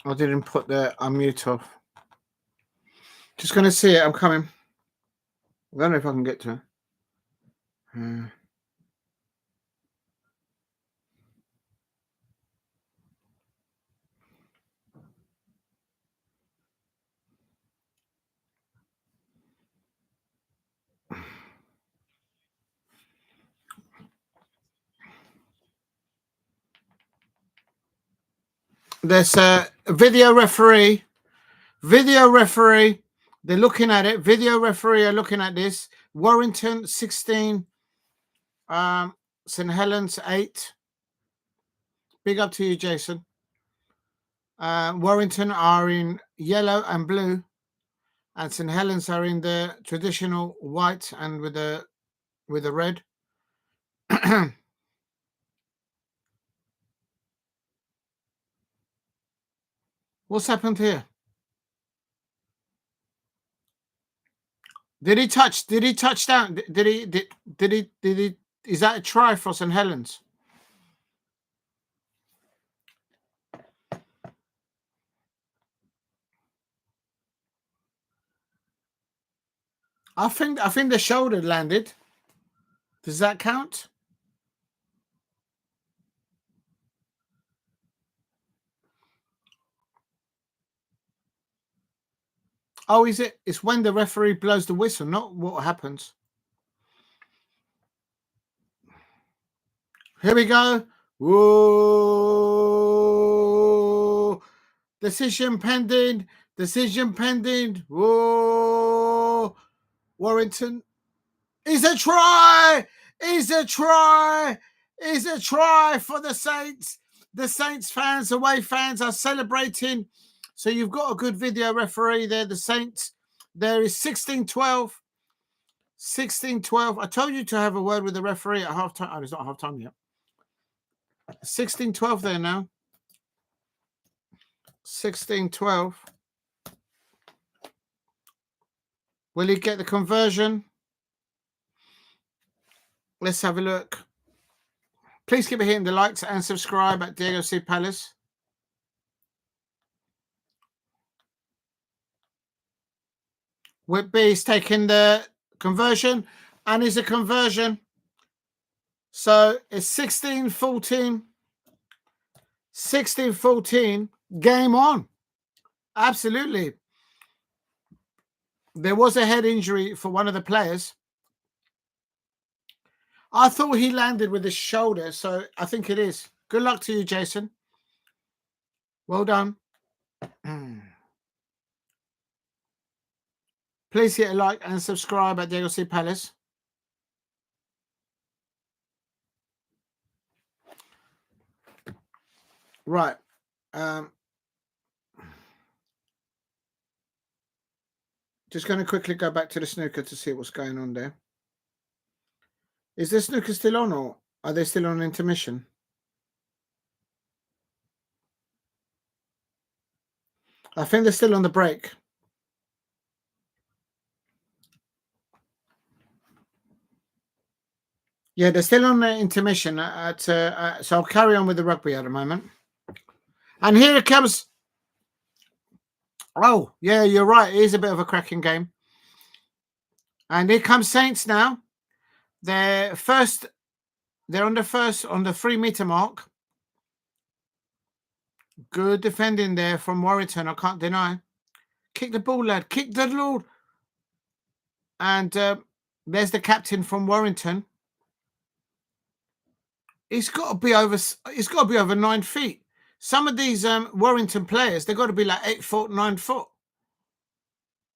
I didn't put the unmute off. Just going to see it. I'm coming. I don't know if I can get to it. There's a video referee. Video referee. They're looking at it. Video referee are looking at this. Warrington 16. St. Helens 8. Big up to you, Jason. Warrington are in yellow and blue, and St. Helens are in the traditional white and with the red. What's happened here? Did he touch down? Did he? Is that a try for St. Helens? I think the shoulder landed. Does that count? Oh, is it? It's when the referee blows the whistle, not what happens. Here we go. Whoa! Decision pending. Decision pending. Whoa! Warrington. Is a try. Is a try. Is a try for the Saints. The Saints fans, away fans are celebrating. So you've got a good video referee there. The Saints. There is 16-12. 16-12. I told you to have a word with the referee at halftime. Oh, it's not halftime yet. 16-12 there now. 16-12. Will he get the conversion? Let's have a look. Please keep hitting the likes and subscribe at Diego C. Palace. Whitby's taking the conversion, and is a conversion. So it's 16-14. 16-14. Game on. Absolutely. There was a head injury for one of the players. I thought he landed with his shoulder, so I think it is. Good luck to you, Jason. Well done. Please hit a like and subscribe at Diego C. Palace. Right. Just going to quickly go back to the snooker to see what's going on there. Is the snooker still on, or are they still on intermission? I think they're still on the break. Yeah, they're still on the intermission. So I'll carry on with the rugby at the moment. And here it comes. Oh, yeah, you're right. It is a bit of a cracking game. And here comes Saints now. They're on the 3-meter mark. Good defending there from Warrington. I can't deny. Kick the ball, lad. Kick the Lord. And there's the captain from Warrington. It's got to be over 9 feet. Some of these Warrington players, they've got to be like 8 foot, 9 foot.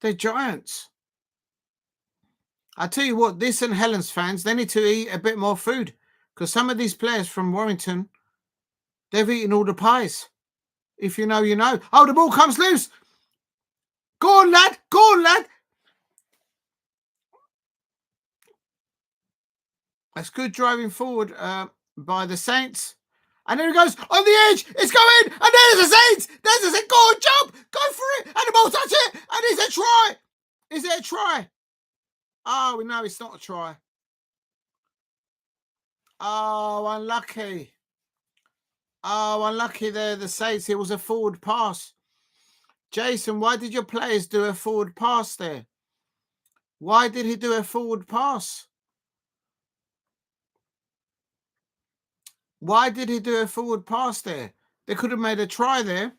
They're giants. I tell you what, this St. Helens fans, they need to eat a bit more food, because some of these players from Warrington, they've eaten all the pies. If you know, you know. Oh, the ball comes loose. Go on, lad. Go on, lad. That's good driving forward by the Saints. And there he goes on the edge. It's going. And there's the Saints. There's the Saints. Go on, jump. Go for it. And the ball touch it. And it's a try. Is it a try? Oh, no, it's not a try. Oh, unlucky. Oh, unlucky there, the Saints. It was a forward pass. Jason, why did your players do a forward pass there? Why did he do a forward pass? Why did he do a forward pass there? They could have made a try there.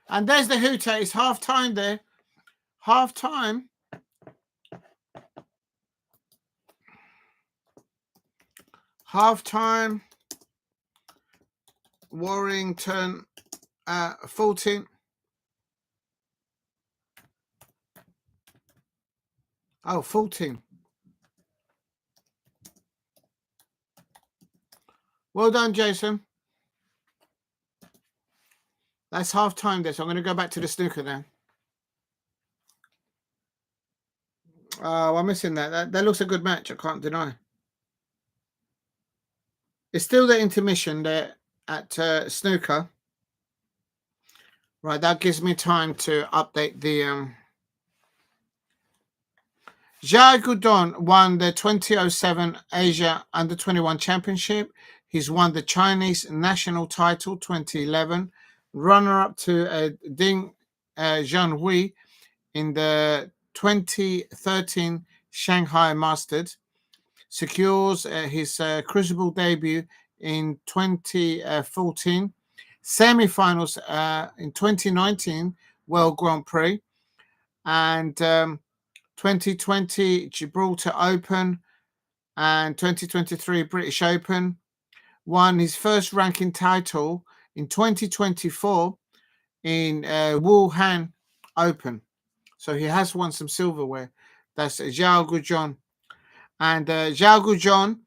And there's the hooter. It's half time there. Half time. Half time. Warrington 14. Oh, 14. Well done, Jason. That's half time there. So I'm going to go back to the snooker now. Oh, I'm missing that. That looks a good match. I can't deny. It's still the intermission there at snooker. Right, that gives me time to update the Xiao Guodong won the 2007 Asia Under-21 Championship. He's won the Chinese national title 2011. Runner-up to Ding Junhui in the 2013 Shanghai Masters. Secures his Crucible debut in 2014. Semi-finals in 2019 World Grand Prix. And 2020 Gibraltar Open and 2023 British Open. Won his first ranking title in 2024 in Wuhan Open. So he has won some silverware. That's Xiao Guodong. And Xiao Guodong,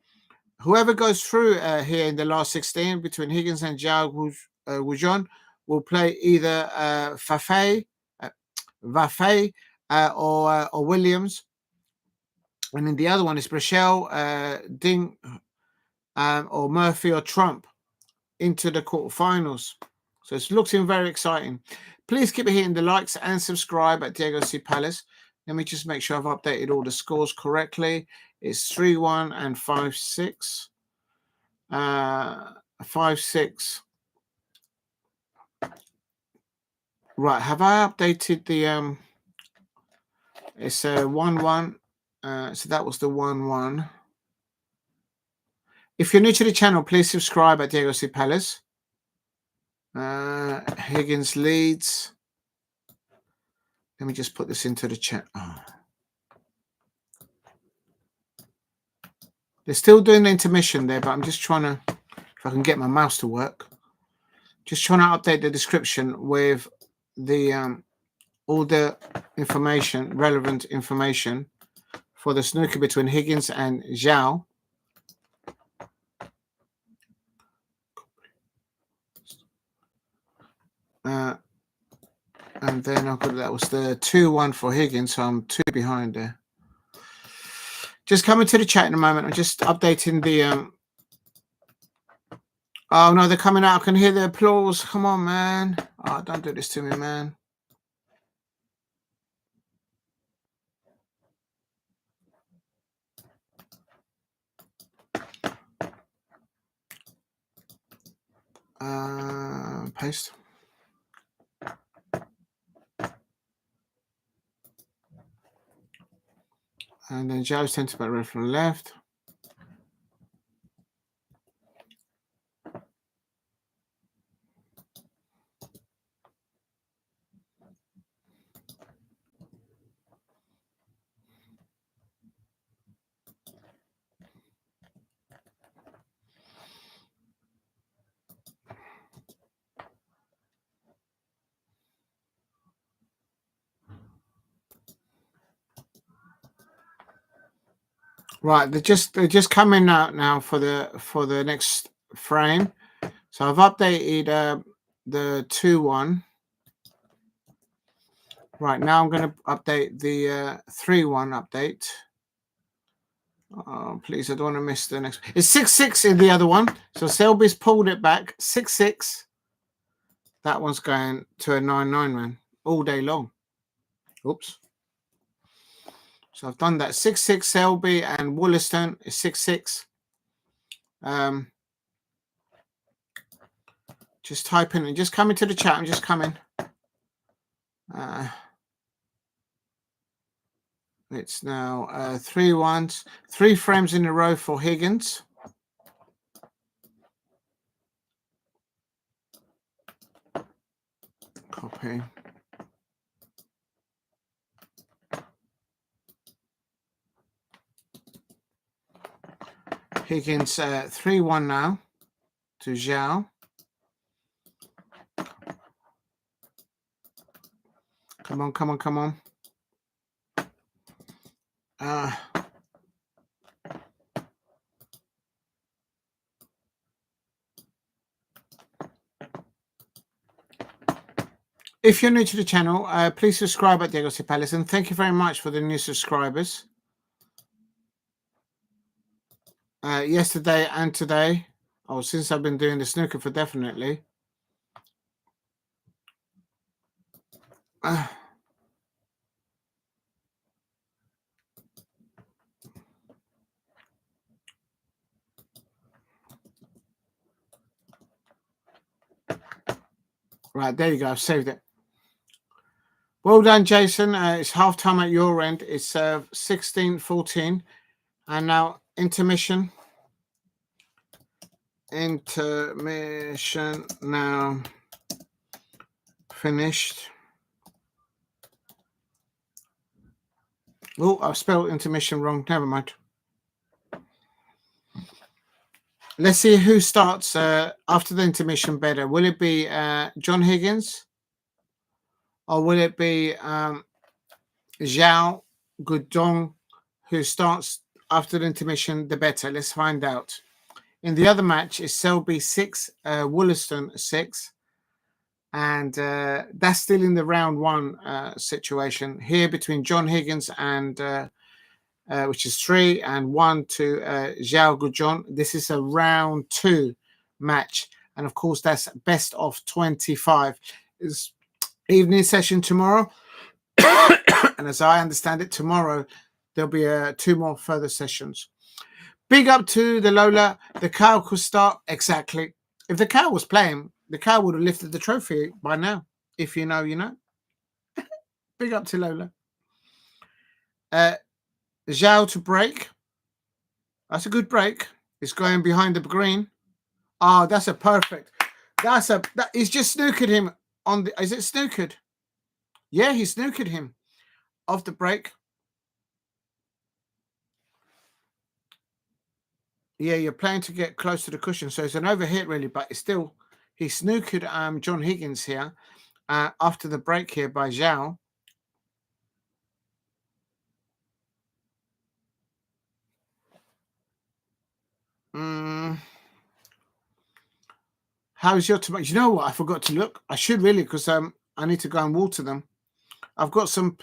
whoever goes through here in the last 16 between Higgins and Xiao Guodong will play either Vafei or Williams. And then the other one is Brecel, Ding, or Murphy or Trump into the quarterfinals. So it's looking very exciting. Please keep hitting the likes and subscribe at Diego C. Palace. Let me just make sure I've updated all the scores correctly. It's 3-1 and 5-6. 5-6. Right, have I updated the it's a 1-1. So that was the 1-1. If you're new to the channel, please subscribe at Diego C. Palace. Higgins leads. Let me just put this into the chat. Oh. They're still doing the intermission there, but I'm just trying to, if I can get my mouse to work, just trying to update the description with the all the information, relevant information for the snooker between Higgins and Xiao. And then I've got, that was the 2-1 for Higgins, so I'm 2 behind there. Just coming to the chat in a moment. I'm just updating the oh no, they're coming out. I can hear the applause. Come on, man. Oh, don't do this to me, man. Paste. And then Xiao's centre back right from the left. Right, they're just coming out now for the next frame. So I've updated the 2-1. Right, now I'm going to update the 3-1 update. Oh, please, I don't want to miss the next. It's 6-6 in the other one. So Selby's pulled it back. 6-6. That one's going to a 9-9, man, all day long. Oops. So I've done that. 6-6 Selby and Woollaston is 6-6. Just typing and just coming to the chat. I'm just coming. It's now 3-1, 3 frames in a row for Higgins. Copy. Higgins 3-1 now to Xiao. Come on, come on, come on. If you're new to the channel, please subscribe at Diego Palace, and thank you very much for the new subscribers. Yesterday and today, since I've been doing the snooker for definitely. Right, there you go. I've saved it. Well done, Jason. It's half time at your end. It's 16-14. And now intermission. Intermission now finished. Oh, I've spelled intermission wrong. Never mind. Let's see who starts after the intermission better. Will it be John Higgins? Or will it be Xiao Guodong, who starts after the intermission the better? Let's find out. In the other match is Selby 6, Woollaston 6. And that's still in the round 1 situation. Here between John Higgins and which is 3 and 1 to Xiao Guodong. This is a round 2 match. And of course, that's best of 25. It's evening session tomorrow. And as I understand it, tomorrow there'll be 2 more further sessions. Big up to the Lola. The cow could start exactly. If the cow was playing, the cow would have lifted the trophy by now. If you know, you know. Big up to Lola. Zhao to break. That's a good break. It's going behind the green. Oh, that's a perfect. He's just snookered him on the. Is it snookered? Yeah, he snookered him off the break. Yeah, you're playing to get close to the cushion, so it's an overhit really, but it's still he snookered John Higgins here after the break here by Xiao. How's your tomato? You know what? I forgot to look. I should really, because I need to go and water them. I've got some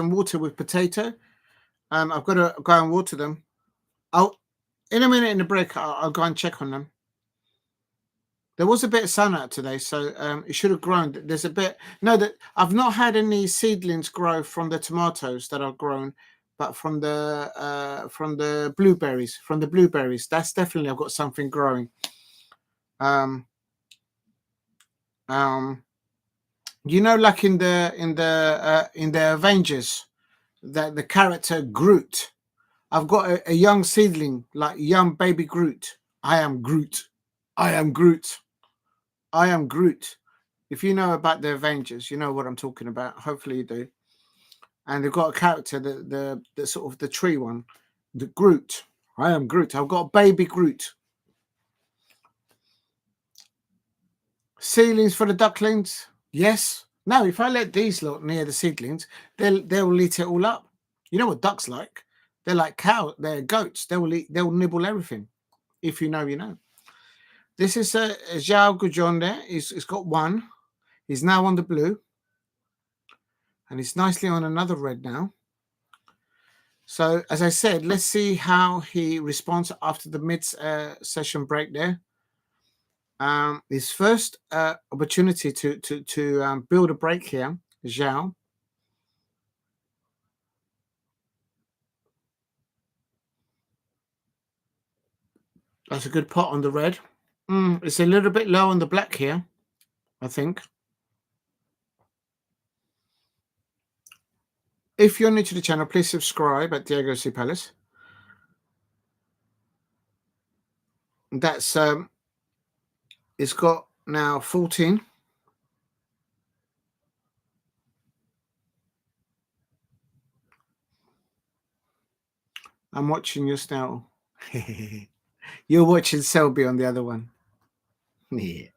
water with potato. I've got to go and water them. In a minute in the break, I'll go and check on them. There was a bit of sun out today, so it should have grown. There's a bit. No, that I've not had any seedlings grow from the tomatoes that are grown, but from the blueberries. From the blueberries, that's definitely I've got something growing. You know, like in the Avengers, that the character Groot. I've got a young seedling, like young baby Groot. I am Groot. I am Groot. I am Groot. If you know about the Avengers, you know what I'm talking about. Hopefully you do. And they've got a character, the sort of the tree one, the Groot. I am Groot. I've got baby Groot. Seedlings for the ducklings. Yes. Now, if I let these lot near the seedlings, they'll eat it all up. You know what ducks like? They're like cows. They're goats. They'll nibble everything. If you know, you know. This is a Xiao Guodong there. He's got 1. He's now on the blue. And he's nicely on another red now. So, as I said, let's see how he responds after the mid-session break there. His first opportunity to build a break here, Xiao. That's a good pot on the red. It's a little bit low on the black here, I think. If you're new to the channel, please subscribe at Diego C. Palace. That's it's got now 14. I'm watching you now. You're watching Selby on the other one. Yeah.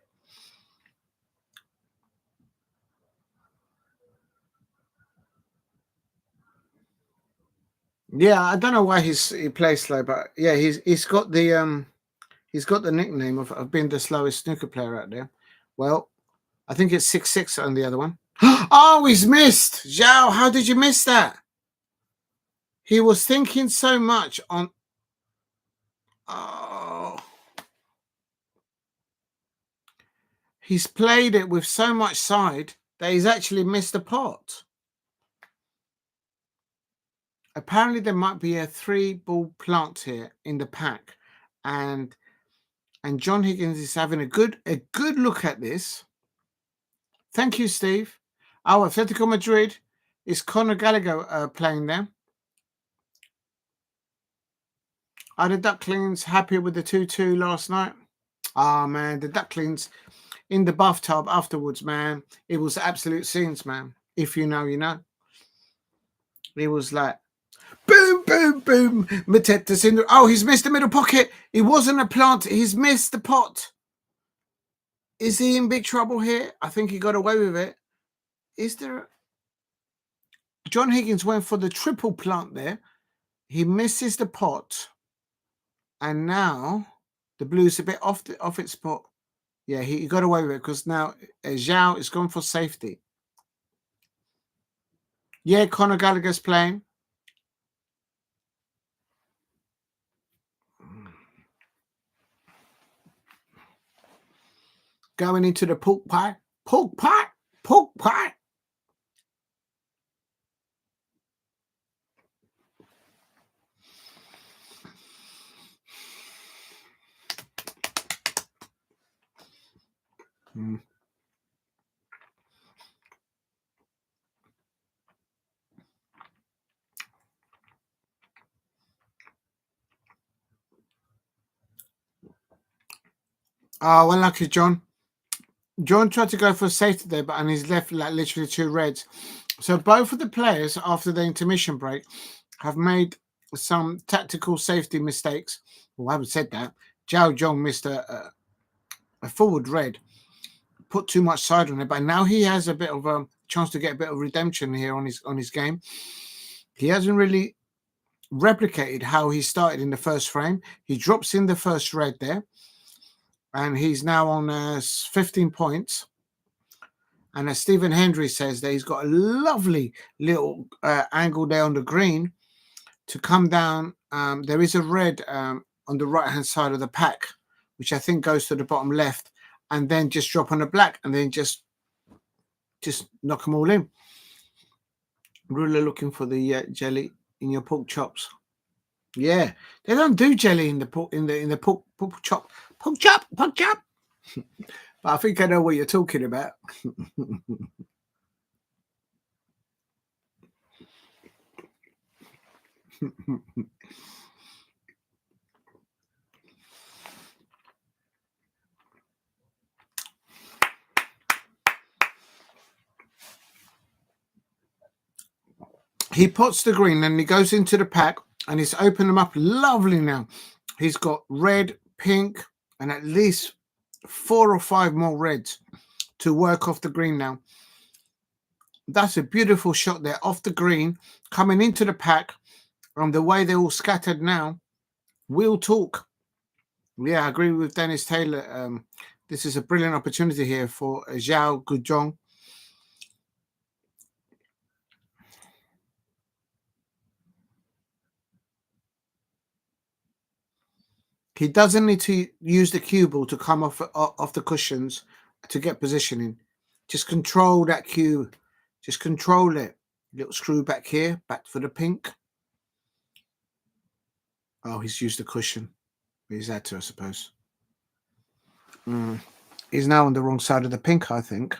Yeah, I don't know why he plays slow, but yeah, he's got the nickname of being the slowest snooker player out there. Well, I think it's 6-6 on the other one. Oh, he's missed. Xiao, how did you miss that? He was thinking so much on. Oh, he's played it with so much side that he's actually missed the pot. Apparently, there might be a 3-ball plant here in the pack, and John Higgins is having a good look at this. Thank you, Steve. Oh, Atletico Madrid is Conor Gallagher playing there. Are the Ducklings happy with the 2-2 last night? Ah, man, the Ducklings in the bathtub afterwards, man. It was absolute scenes, man. If you know, you know. It was like boom, boom, boom. Mateta's in the. Oh, he's missed the middle pocket. It wasn't a plant. He's missed the pot. Is he in big trouble here? I think he got away with it. Is there? John Higgins went for the triple plant there. He misses the pot, and now the blue's a bit off its spot. Yeah, he got away with it because now Xiao is gone for safety. Yeah, Conor Gallagher's playing. Going into the pork pie. Pork pie. Pork pie. Mm. Oh, unlucky John. John tried to go for a safety there, but and he's left like literally 2 reds. So both of the players after the intermission break have made some tactical safety mistakes. Well, I haven't said that. Xiao Guodong missed a forward red, put too much side on it, but now he has a bit of a chance to get a bit of redemption here on his game. He hasn't really replicated how he started in the first frame. He drops in the first red there, and he's now on 15 points. And as Stephen Hendry says, that he's got a lovely little angle there on the green to come down. There is a red on the right-hand side of the pack, which I think goes to the bottom left, and then just drop on the black, and then just knock them all in. Ruler looking for the jelly in your pork chops. Yeah, they don't do jelly in the pork pork chop. But I think I know what you're talking about. He pots the green and he goes into the pack and he's opened them up lovely now. He's got red, pink, and at least 4 or 5 more reds to work off the green now. That's a beautiful shot there off the green, coming into the pack. And the way they're all scattered now, we'll talk. Yeah, I agree with Dennis Taylor. This is a brilliant opportunity here for Xiao Guodong. He doesn't need to use the cue ball to come off the cushions to get positioning. Just control that cue. Just control it. Little screw back here, back for the pink. Oh, he's used the cushion. He's had to, I suppose. He's now on the wrong side of the pink, I think.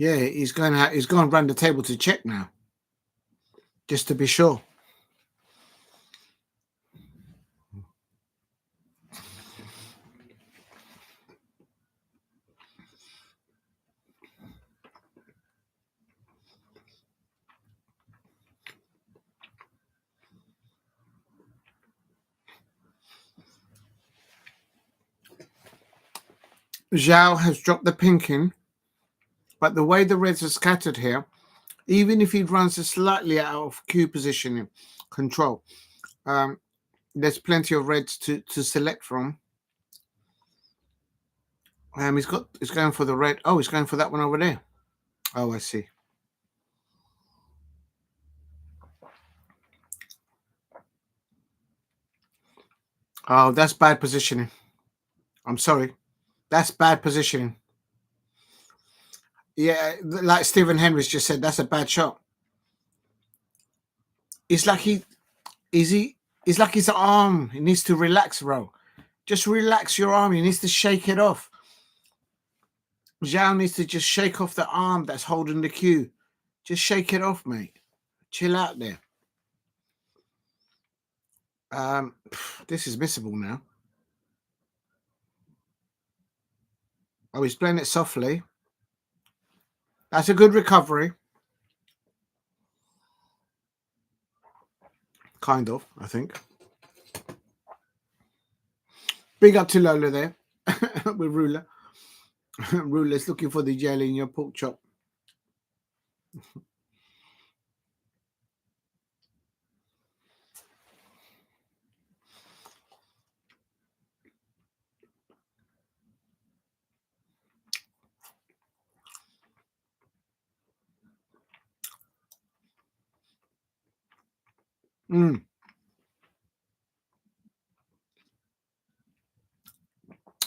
Yeah, he's going around the table to check now, just to be sure. Xiao has dropped the pink in, but the way the reds are scattered here, even if he runs it slightly out of Q positioning control, there's plenty of reds to select from. He's going for the red. Oh, he's going for that one over there. Oh, I see. Oh, that's bad positioning. I'm sorry. That's bad positioning. Yeah, like Stephen Henry's just said, that's a bad shot. It's like it's like his arm. He needs to relax, bro. Just relax your arm. He needs to shake it off. Zhang needs to just shake off the arm that's holding the cue. Just shake it off, mate. Chill out there. This is missable now. Oh, he's playing it softly. That's a good recovery. Kind of, I think. Big up to Lola there with Ruler. Ruler's looking for the jelly in your pork chop.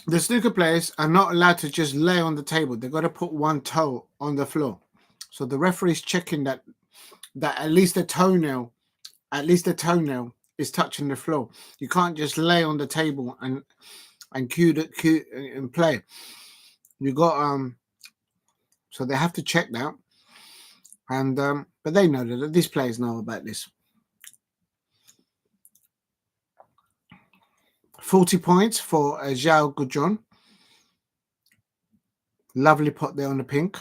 The snooker players are not allowed to just lay on the table. They've got to put one toe on the floor. So the referee is checking that at least the toenail is touching the floor. You can't just lay on the table and cue and play. You got so they have to check that. And but they know that these players know about this. 40 points for Xiao Guodong. Lovely pot there on the pink.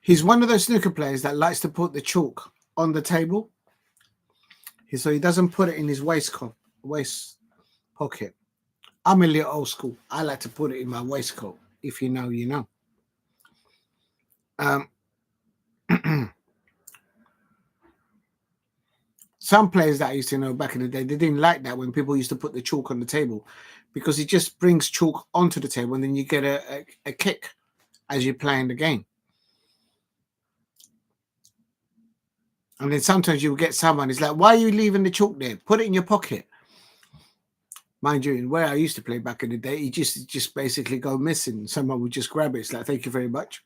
He's one of those snooker players that likes to put the chalk on the table. So he doesn't put it in his waist pocket. I'm a little old school. I like to put it in my waistcoat. If you know, you know. Some players that I used to know back in the day, they didn't like that when people used to put the chalk on the table, because it just brings chalk onto the table and then you get a kick as you're playing the game. And then sometimes you'll get someone, it's like, why are you leaving the chalk there? Put it in your pocket. Mind you, where I used to play back in the day, you just basically go missing. Someone would just grab it. It's like, thank you very much.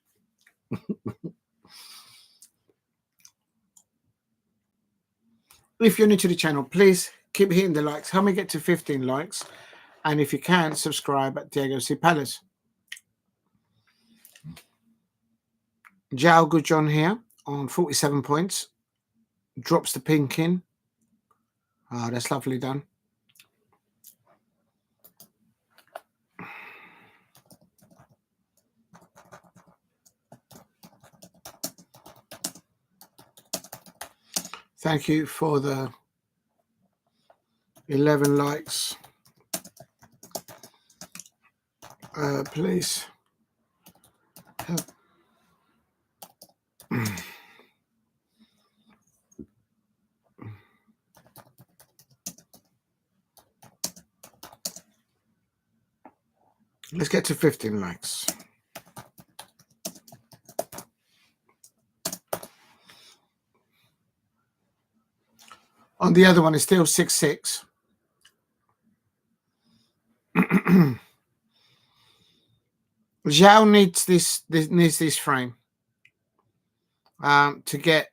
If you're new to the channel, please keep hitting the likes. Help me get to 15 likes. And if you can, subscribe at Diego C. Palace. Xiao Guodong here on 47 points. Drops the pink in. Oh, that's lovely done. Thank you for the 11 likes. Please help. Let's get to 15 likes. On the other one, it's still 6-6. Xiao needs this frame to get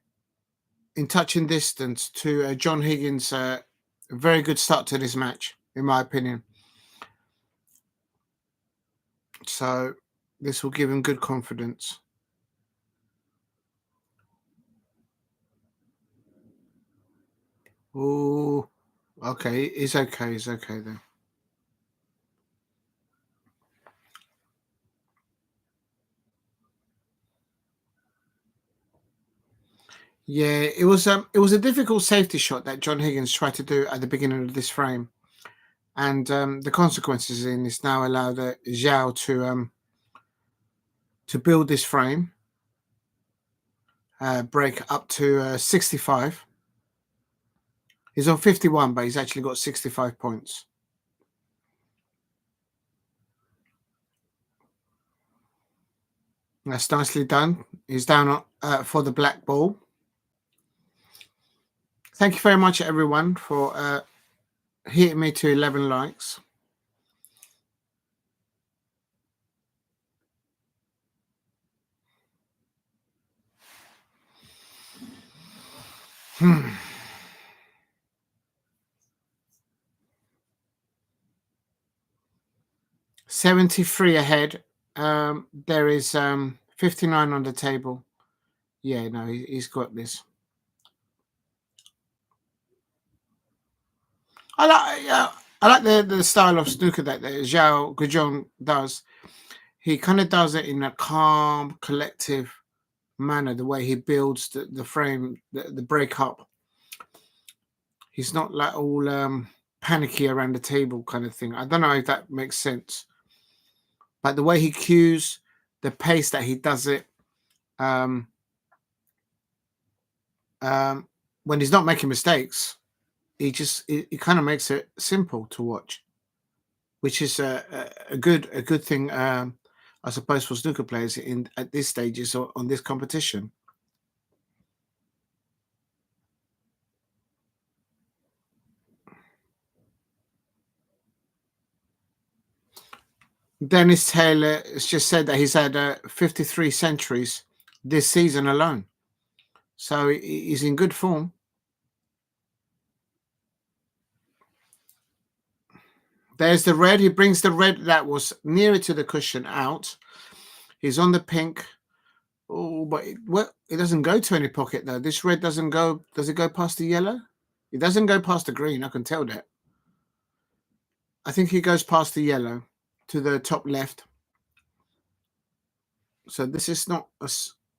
in touching distance to John Higgins. A very good start to this match, in my opinion. So this will give him good confidence. Oh, okay. He's okay. He's okay then. Yeah, it was a difficult safety shot that John Higgins tried to do at the beginning of this frame, and the consequences in this now allowed Xiao to build this frame, break up to 65. He's on 51, but he's actually got 65 points. That's nicely done. He's down for the black ball. Thank you very much, everyone, for hitting me to 11 likes. Hmm. 73 ahead. There is 59 on the table. Yeah, no, he's got this. I like the style of snooker that Xiao Guodong does. He kind of does it in a calm, collective manner. The way he builds the frame, the break up. He's not like all panicky around the table kind of thing. I don't know if that makes sense. But the way he cues, the pace that he does it, when he's not making mistakes, he kind of makes it simple to watch, which is a good thing, I suppose, for snooker players at this stages on this competition. Dennis Taylor has just said that he's had 53 centuries this season alone, so he's in good form. There's the red. He brings the red that was nearer to the cushion out. He's on the pink. Oh, but it doesn't go to any pocket though. This red doesn't go. Does it go past the yellow? It doesn't go past the green. I can tell that. I think he goes past the yellow to the top left. So this is not a...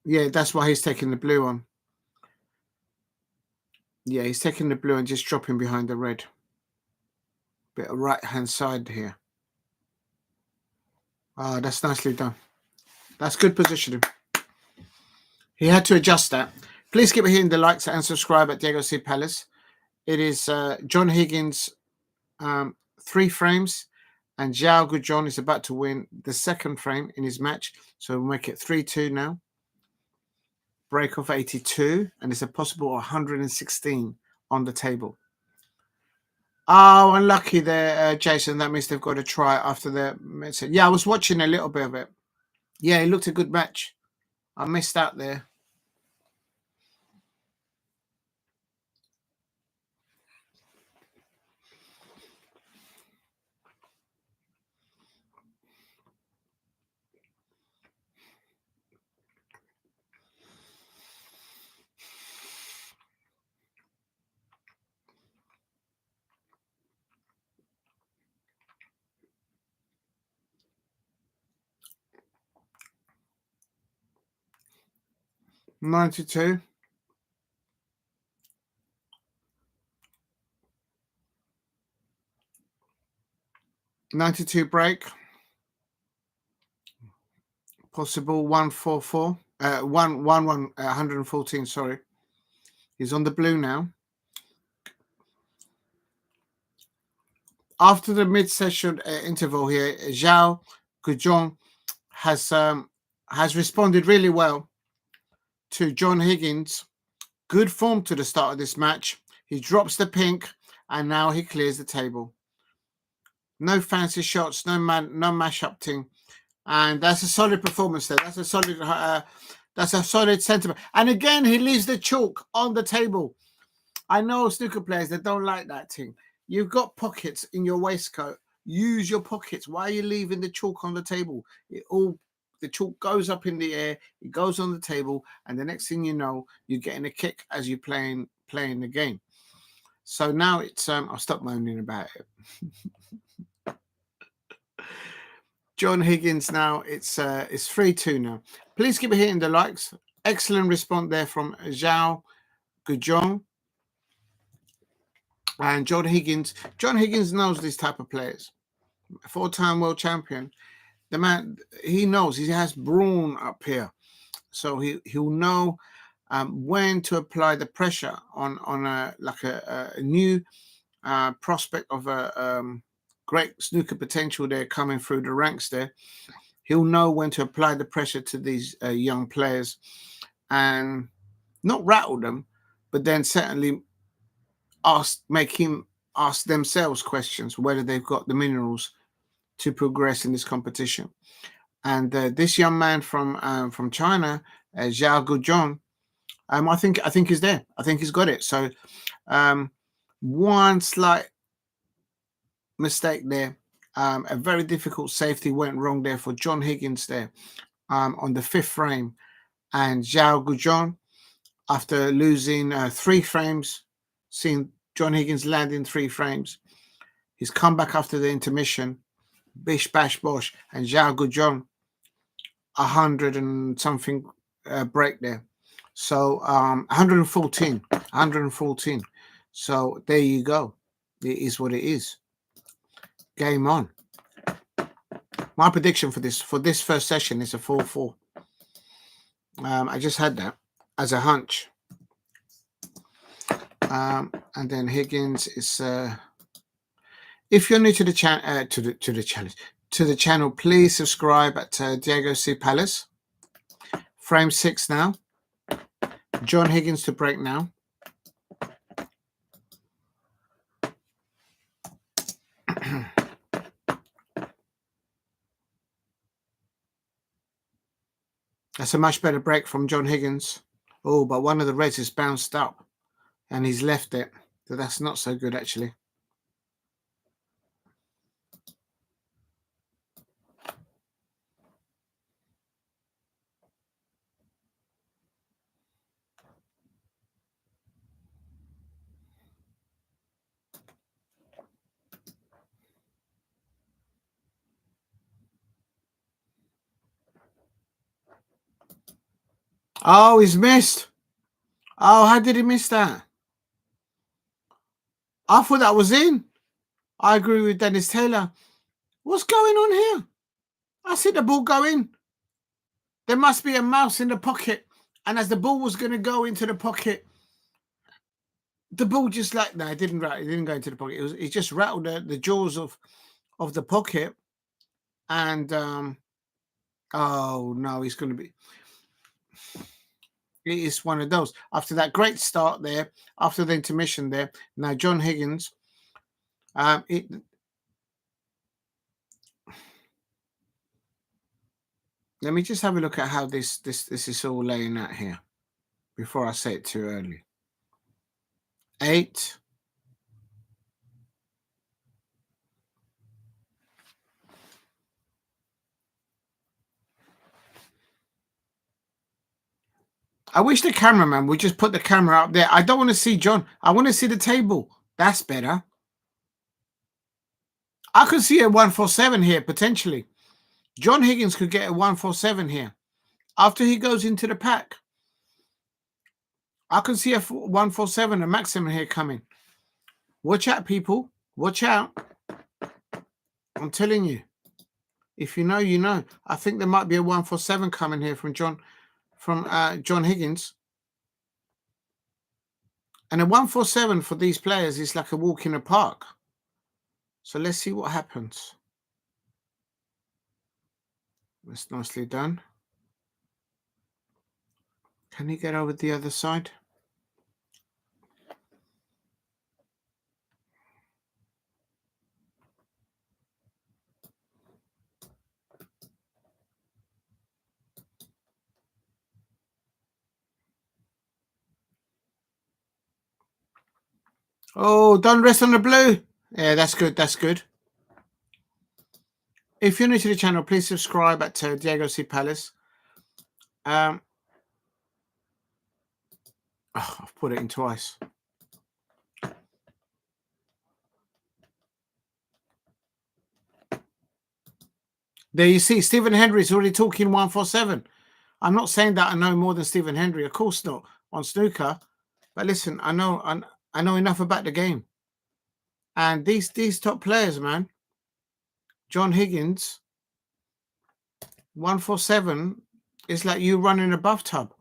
Yeah, that's why he's taking the blue on. Yeah, he's taking the blue and just dropping behind the red. Bit of right-hand side here. Ah, that's nicely done. That's good positioning. He had to adjust that. Please keep hitting the likes and subscribe at Diego C. Palace. It is John Higgins, 3 frames, and Xiao Guodong is about to win the second frame in his match. So we'll make it 3-2 now. Break of 82, and it's a possible 116 on the table. Oh, unlucky there, Jason. That means they've got to try after the... Yeah, I was watching a little bit of it. Yeah, it looked a good match. I missed out there. $92. 92 break. Possible 144. 114, sorry. He's on the blue now. After the mid-session interval here, Xiao Guodong has responded really well to John Higgins. Good form to the start of this match. He drops the pink, and now he clears the table. No fancy shots, no mash-up thing. And that's a solid performance there. That's a solid That's a solid sentiment. And again, he leaves the chalk on the table. I know snooker players that don't like that thing. You've got pockets in your waistcoat. Use your pockets. Why are you leaving the chalk on the table? The chalk goes up in the air, it goes on the table, and the next thing you know, you're getting a kick as you're playing the game. So now it's I'll stop moaning about it. John Higgins now, it's 3-2 now. Please keep hitting the likes. Excellent response there from Xiao Guodong and John Higgins. John Higgins knows this type of players. 4-time world champion. The man, he knows, he has brawn up here. So he'll know when to apply the pressure on a new prospect of a great snooker potential there coming through the ranks there. He'll know when to apply the pressure to these young players and not rattle them, but then certainly make him ask themselves questions whether they've got the minerals to progress in this competition. And this young man from China, Xiao Guodong, I think he's there. I think he's got it. So one slight mistake there. A very difficult safety went wrong there for John Higgins there on the 5th frame. And Xiao Guodong, after losing 3 frames, seeing John Higgins land in 3 frames, he's come back after the intermission, bish, bash, bosh, and Xiao Guodong, 100 and something break there. So 114. So there you go. It is what it is. Game on. My prediction for this first session is a 4-4. I just had that as a hunch. And then Higgins is. If you're new to the channel, to the channel, please subscribe at Diego C. Palace. Frame 6 now. John Higgins to break now. That's a much better break from John Higgins. Oh, but one of the reds is bounced up and he's left it. So that's not so good, actually. Oh, he's missed. Oh, how did he miss that? I thought that was in. I agree with Dennis Taylor. What's going on here? I see the ball go in. There must be a mouse in the pocket. And as the ball was going to go into the pocket, the ball just it didn't go into the pocket. It just rattled the jaws of the pocket. And, oh, no, he's going to be... It is one of those. After that great start there, after the intermission there, now John Higgins, let me just have a look at how this is all laying out here before I say it too early. 8. I wish the cameraman would just put the camera up there. I don't want to see John. I want to see the table. That's better. I could see a 147 here, potentially. John Higgins could get a 147 here. After he goes into the pack, I can see a 147, a maximum here coming. Watch out, people. Watch out. I'm telling you. If you know, you know. I think there might be a 147 coming here from John Higgins. And a 147 for these players is like a walk in a park. So let's see what happens. That's nicely done. Can he get over the other side? Oh, don't rest on the blue. Yeah, that's good. That's good. If you're new to the channel, please subscribe at Diego C. Palace. Oh, I've put it in twice. There you see, Stephen Hendry's already talking 147. I'm not saying that I know more than Stephen Hendry. Of course not on snooker. But listen, I know enough about the game. And these top players, man. John Higgins, 147 is like you running a bathtub.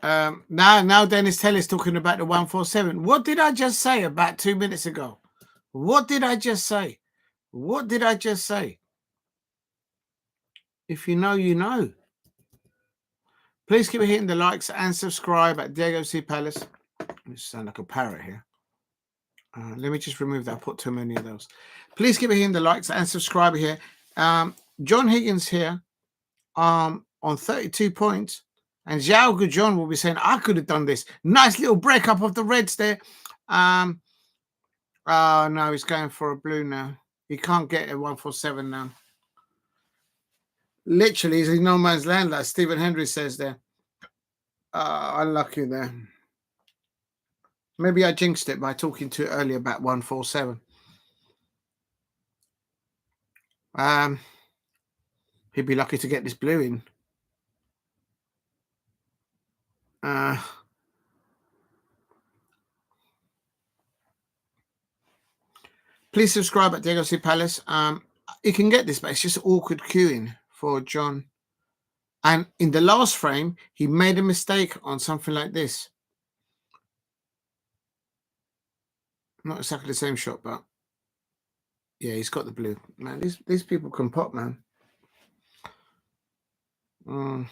Now Dennis Teller's talking about the 147. What did I just say about 2 minutes ago? What did I just say? What did I just say? If you know, you know. Please keep hitting the likes and subscribe at Diego C. Palace. I sound like a parrot here. Let me just remove that. I put too many of those. Please keep hitting the likes and subscribe here. John Higgins here on 32 points. And Xiao Guodong will be saying, I could have done this. Nice little break up of the reds there. Oh, no, he's going for a blue now. He can't get a 147 now. Literally, he's in no man's land, like Stephen Hendry says there. Unlucky there. Maybe I jinxed it by talking too early about 147. He'd be lucky to get this blue in. Please subscribe at Diego C. Palace. You can get this, but it's just awkward queuing for John. And in the last frame, he made a mistake on something like this. Not exactly the same shot, but yeah, he's got the blue. Man, these people can pop, man. Let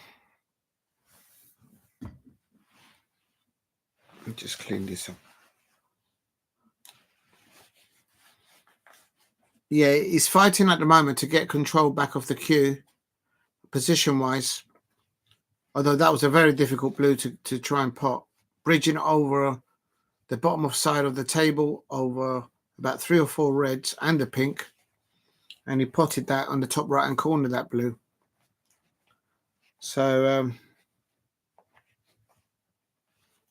me just clean this up. Yeah, he's fighting at the moment to get control back of the queue, position-wise. Although that was a very difficult blue to try and pot. Bridging over the bottom of side of the table over about 3 or 4 reds and a pink. And he potted that on the top right-hand corner, that blue. So,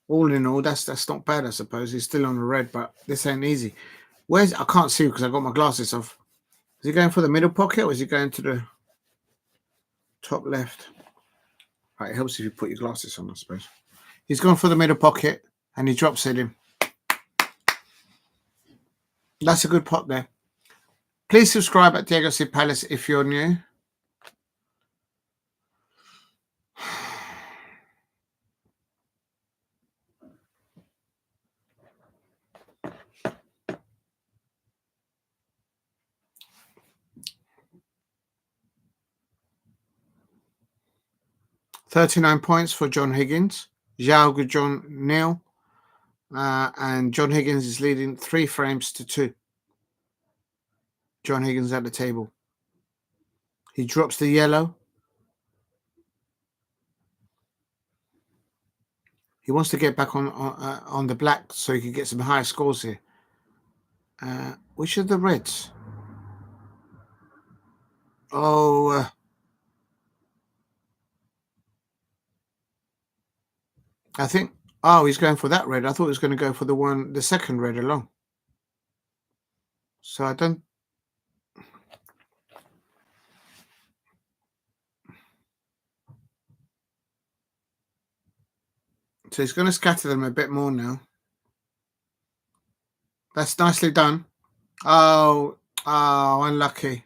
all in all, that's not bad, I suppose. He's still on the red, but this ain't easy. I can't see because I got my glasses off. Is he going for the middle pocket or is he going to the top left? Right, it helps if you put your glasses on, I suppose. He's gone for the middle pocket and he drops it in. That's a good pot there. Please subscribe at Diego C. Palace if you're new. $39 points for John Higgins. Xiao Guodong nil. And John Higgins is leading 3 frames to 2. John Higgins at the table. He drops the yellow. He wants to get back on the black so he can get some higher scores here. Which are the reds? Oh, I think. Oh, he's going for that red. I thought he was going to go for the second red along. So I don't. So he's going to scatter them a bit more now. That's nicely done. Oh, unlucky.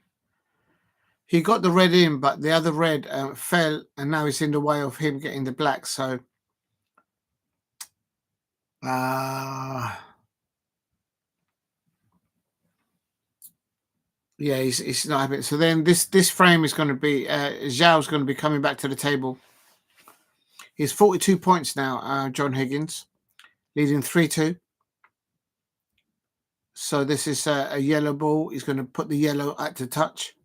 He got the red in, but the other red fell, and now it's in the way of him getting the black. So, yeah, he's not having it. So then this frame is going to be Xiao's going to be coming back to the table. He's 42 points now, John Higgins, leading 3-2. So this is a yellow ball. He's going to put the yellow at the touch.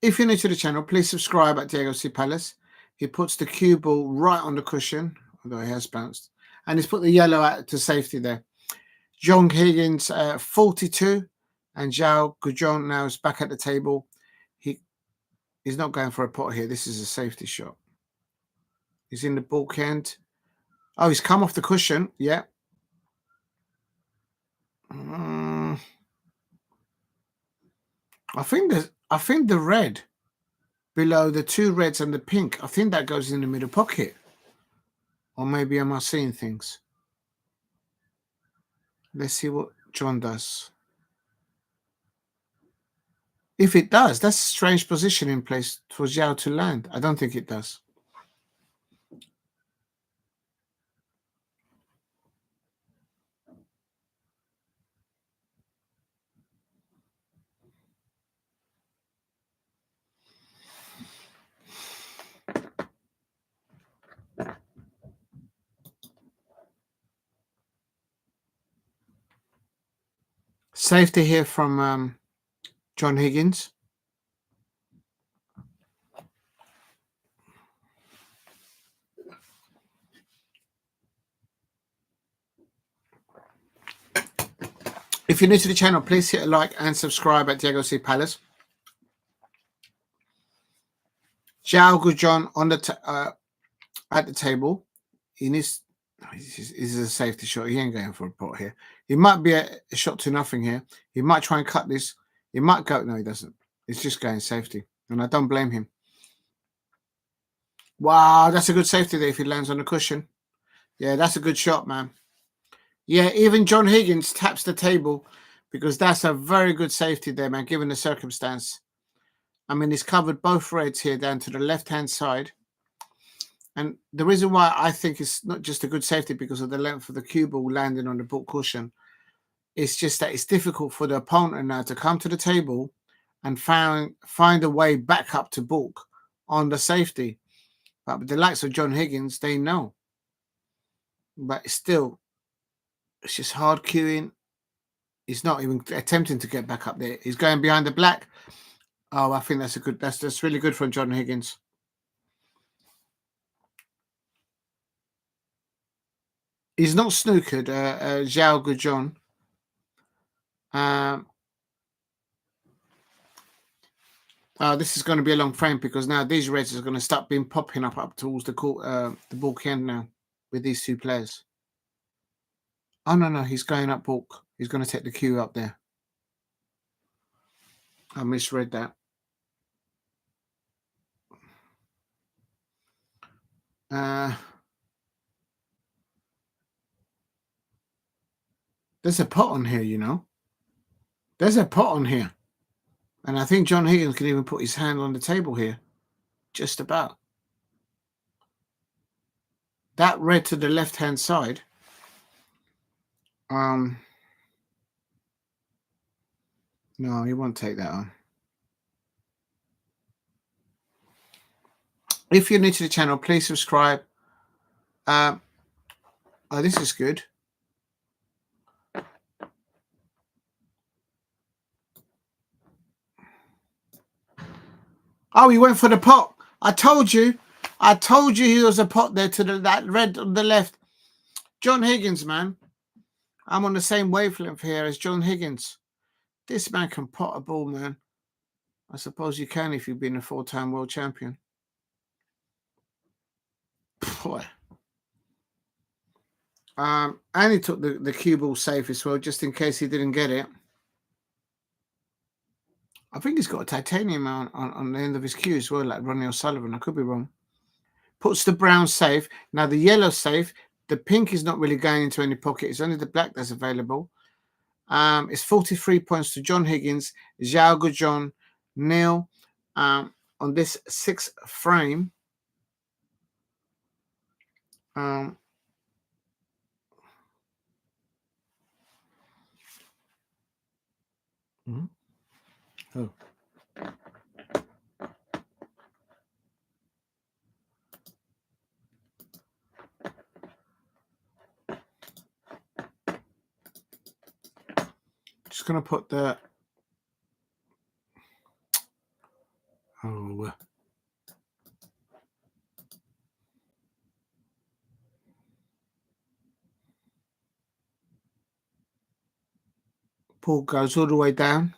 If you're new to the channel, please subscribe at Diego C. Palace. He puts the cue ball right on the cushion, although he has bounced. And he's put the yellow out to safety there. John Higgins, 42. And Xiao Guodong now is back at the table. He's not going for a pot here. This is a safety shot. He's in the bulk end. Oh, he's come off the cushion. Yeah. I think the red below the two reds and the pink, I think that goes in the middle pocket. Or maybe am I seeing things? Let's see what John does. If it does, that's a strange position in place for Xiao to land. I don't think it does. Safety here from John Higgins. If you're new to the channel, please hit a like and subscribe at Diego C. Palace. Xiao Guodong on the at the table. He needs. This is a safety shot. He ain't going for a pot here. He might be a shot to nothing here. He might try and cut this. He might go. No, he doesn't. It's just going safety, and I don't blame him. Wow, that's a good safety there if he lands on the cushion. Yeah, that's a good shot, man. Yeah, even John Higgins taps the table because that's a very good safety there, man, given the circumstance. I mean, he's covered both reds here down to the left-hand side. And the reason why I think it's not just a good safety because of the length of the cue ball landing on the bulk cushion, it's just that it's difficult for the opponent now to come to the table and find a way back up to bulk on the safety. But with the likes of John Higgins, they know. But still, it's just hard cueing. He's not even attempting to get back up there. He's going behind the black. Oh, I think that's a good. That's really good from John Higgins. He's not snookered, Xiao Guodong. This is going to be a long frame because now these reds are going to start being popping up towards the bulk end now with these two players. Oh, no, he's going up bulk. He's going to take the cue up there. I misread that. There's a pot on here, you know. There's a pot on here. And I think John Higgins can even put his hand on the table here. Just about. That red to the left-hand side. No, he won't take that on. If you're new to the channel, please subscribe. Oh, this is good. Oh, he went for the pot. I told you he was a pot there to that red on the left. John Higgins, man. I'm on the same wavelength here as John Higgins. This man can pot a ball, man. I suppose you can if you've been a 4-time world champion. Boy. And he took the cue ball safe as well, just in case he didn't get it. I think he's got a titanium on the end of his cue as well, like Ronnie O'Sullivan. I could be wrong. Puts the brown safe. Now the yellow safe. The pink is not really going into any pocket. It's only the black that's available. It's 43 points to John Higgins. Xiao Guodong nil on this 6th frame. Oh. Just going to put the... Oh. Pool goes all the way down.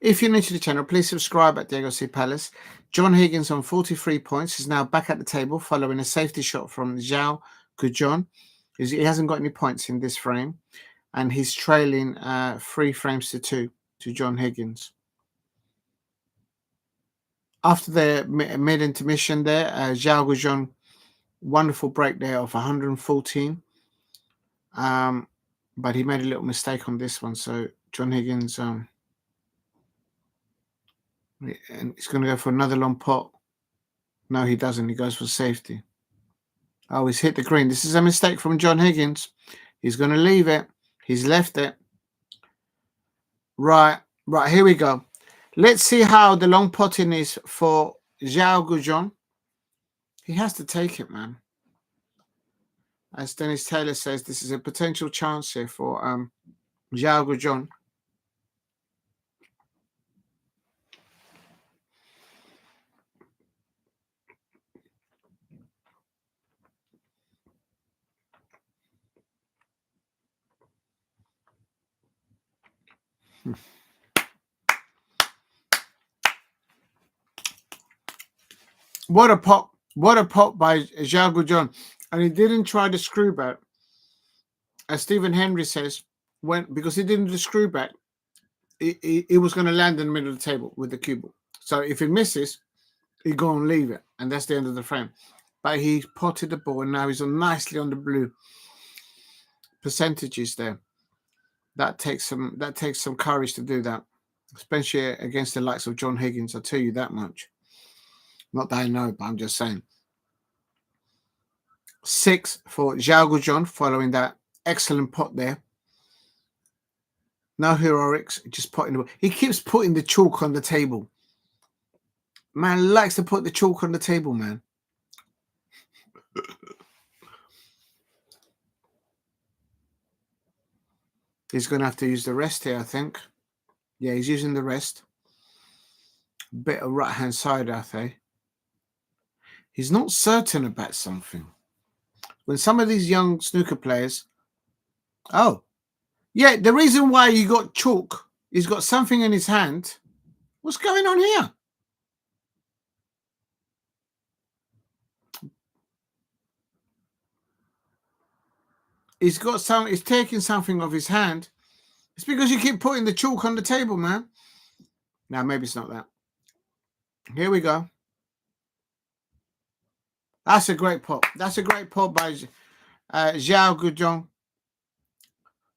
If you're new to the channel, please subscribe at Diego C. Palace. John Higgins on 43 points is now back at the table following a safety shot from Xiao Guodong. He hasn't got any points in this frame, and he's trailing 3 frames to 2 to John Higgins. After the mid-intermission there, Xiao Guodong, wonderful break there of 114. But he made a little mistake on this one, so John Higgins and he's going to go for another long pot. No, he doesn't. He goes for safety. Oh, he's hit the green. This is a mistake from John Higgins. He's going to leave it. He's left it. Right, here we go. Let's see how the long potting is for Xiao Guodong. He has to take it, man. As Dennis Taylor says, this is a potential chance here for Xiao Guodong. What a pop by Xiao Guodong. And he didn't try the screw back. As Stephen Henry says, because he didn't do the screw back, it was going to land in the middle of the table with the cue ball. So if it misses, he'd go and leave it. And that's the end of the frame. But he potted the ball, and now he's nicely on the blue percentages there. That takes some courage to do that, especially against the likes of John Higgins. I'll tell you that much. Not that I know, but I'm just saying. 6 for Xiao Guodong following that excellent pot there. No heroics, just potting the ball. He keeps putting the chalk on the table. Man likes to put the chalk on the table, man. He's going to have to use the rest here, I think. Yeah, he's using the rest. Bit of right-hand side, I think. He's not certain about something. When some of these young snooker players... Oh, yeah, the reason why you got chalk, he's got something in his hand. What's going on here? He's taking something off his hand. It's because you keep putting the chalk on the table, man. Now, maybe it's not that. Here we go. That's a great pot. That's a great pot by Xiao Guodong.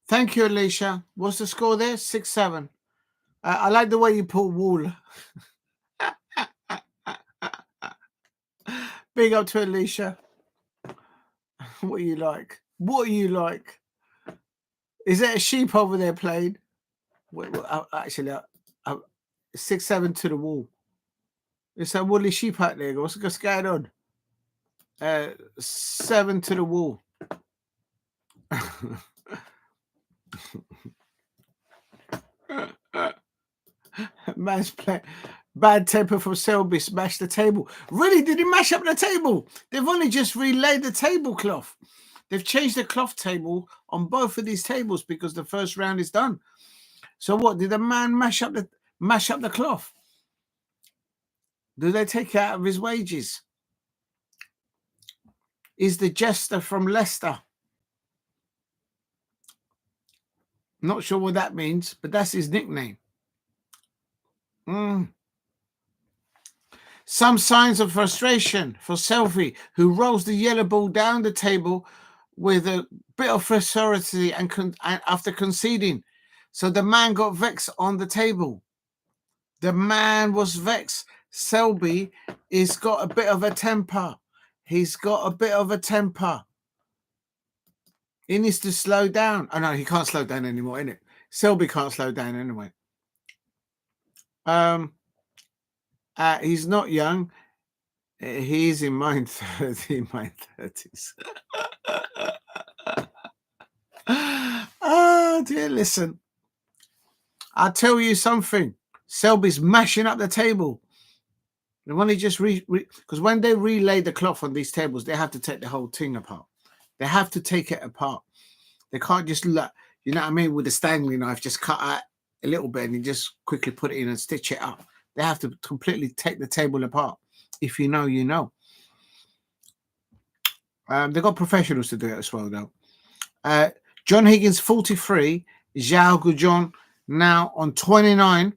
Thank you, Alicia. What's the score there? 6-7. I like the way you put wool. Big up to Alicia. What do you like? What do you like? Is there a sheep over there playing? Actually, 6-7 to the wall. It's a woolly sheep out there. What's going on? 7 to the wall. Man's play. Bad temper from Selby. Smashed the table. Really? Did he mash up the table? They've only just relaid the tablecloth. They've changed the cloth table on both of these tables because the first round is done. So what? Did the man mash up the cloth? Do they take it out of his wages? Is the jester from Leicester? Not sure what that means, but that's his nickname. Some signs of frustration for Selby, who rolls the yellow ball down the table with a bit of frustration and after conceding. So the man got vexed on the table. The man was vexed. Selby has got a bit of a temper. He's got a bit of a temper. He needs to slow down. Oh, no, he can't slow down anymore, innit? Selby can't slow down anyway. He's not young. He's in my 30s. Oh, dear, listen. I'll tell you something. Selby's mashing up the table. And when he just because when they relay the cloth on these tables, they have to take the whole thing apart. They have to take it apart. They can't just You know what I mean? With the Stanley knife, just cut out a little bit and you just quickly put it in and stitch it up. They have to completely take the table apart. If you know, you know. They've got professionals to do it as well, though. John Higgins, 43. Xiao Guodong now on 29.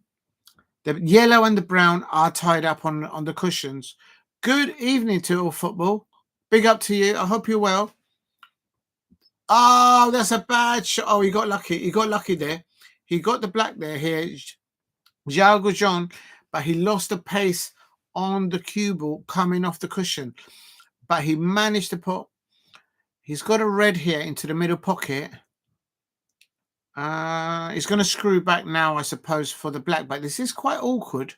The yellow and the brown are tied up on the cushions. Good evening to all football. Big up to you. I hope you're well. Oh, that's a bad shot. Oh, he got lucky. He got lucky there. He got the black there here. Xiao Guodong, but he lost the pace on the cue ball coming off the cushion. But he managed to put, he's got a red here into the middle pocket. He's going to screw back now, I suppose, for the black. But this is quite awkward.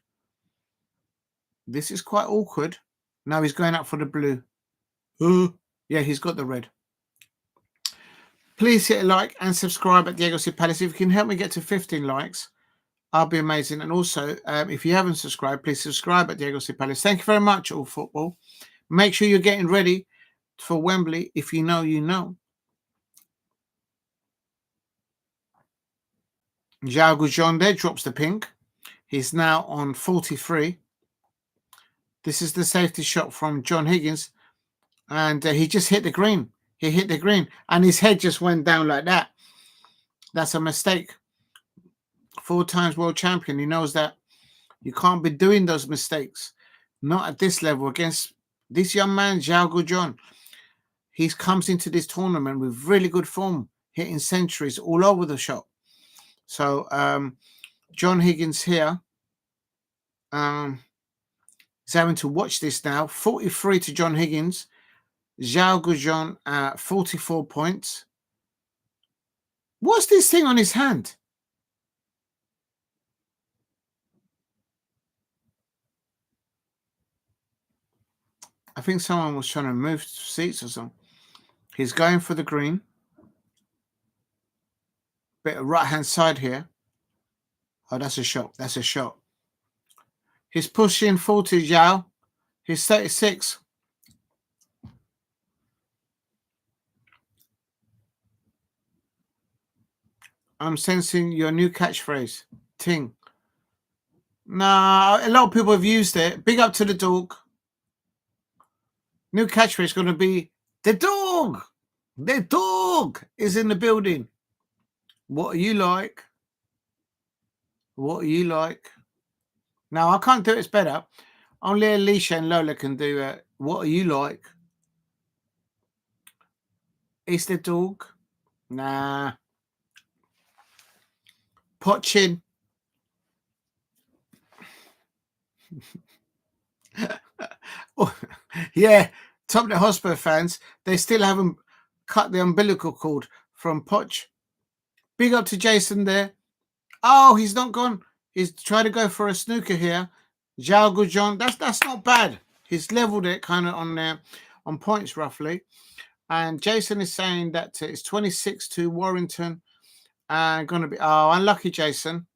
This is quite awkward. Now he's going up for the blue. Yeah, he's got the red. Please hit a like and subscribe at Diego C. Palace. If you can help me get to 15 likes, I'll be amazing. And also, if you haven't subscribed, please subscribe at Diego C. Palace. Thank you very much, all football. Make sure you're getting ready for Wembley. If you know, you know. Xiao Guodong there drops the pink. He's now on 43. This is the safety shot from John Higgins. And he just hit the green. He hit the green. And his head just went down like that. That's a mistake. 4 times world champion. He knows that you can't be doing those mistakes. Not at this level against this young man, Xiao Guodong. He comes into this tournament with really good form, hitting centuries all over the shop. So John Higgins here is having to watch this now. 43 to John Higgins. Xiao Guodong at 44 points. What's this thing on his hand? I think someone was trying to move seats or something. He's going for the green. Bit of right-hand side here. Oh, that's a shot. That's a shot. He's pushing 40, Xiao. He's 36. I'm sensing your new catchphrase. Ting. Nah, a lot of people have used it. Big up to the dog. New catchphrase is going to be the dog. The dog is in the building. What are you like? What are you like? Now, I can't do it better. Only Alicia and Lola can do it. What are you like? Is the dog? Nah. Potchin. Oh, yeah, Tottenham Hotspur fans, they still haven't cut the umbilical cord from Poch. Big up to Jason there. Oh, he's not gone. He's trying to go for a snooker here. Xiao Guodong, that's not bad. He's leveled it kind of on there, on points roughly. And Jason is saying that it's 26 to Warrington. And going to be, oh, unlucky Jason.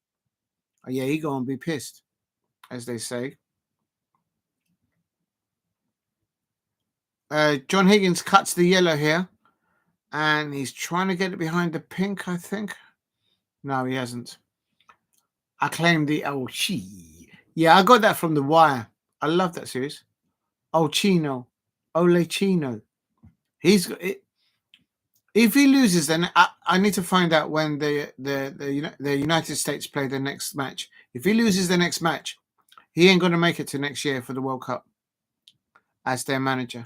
Oh, yeah, he going to be pissed, as they say. John Higgins cuts the yellow here. And he's trying to get it behind the pink, I think. No, he hasn't. I claim the El Chi. Yeah, I got that from The Wire. I love that series. El Chino. Ole Chino. He's got it. If he loses, then I need to find out when the United States play the next match. If he loses the next match, he ain't going to make it to next year for the World Cup as their manager.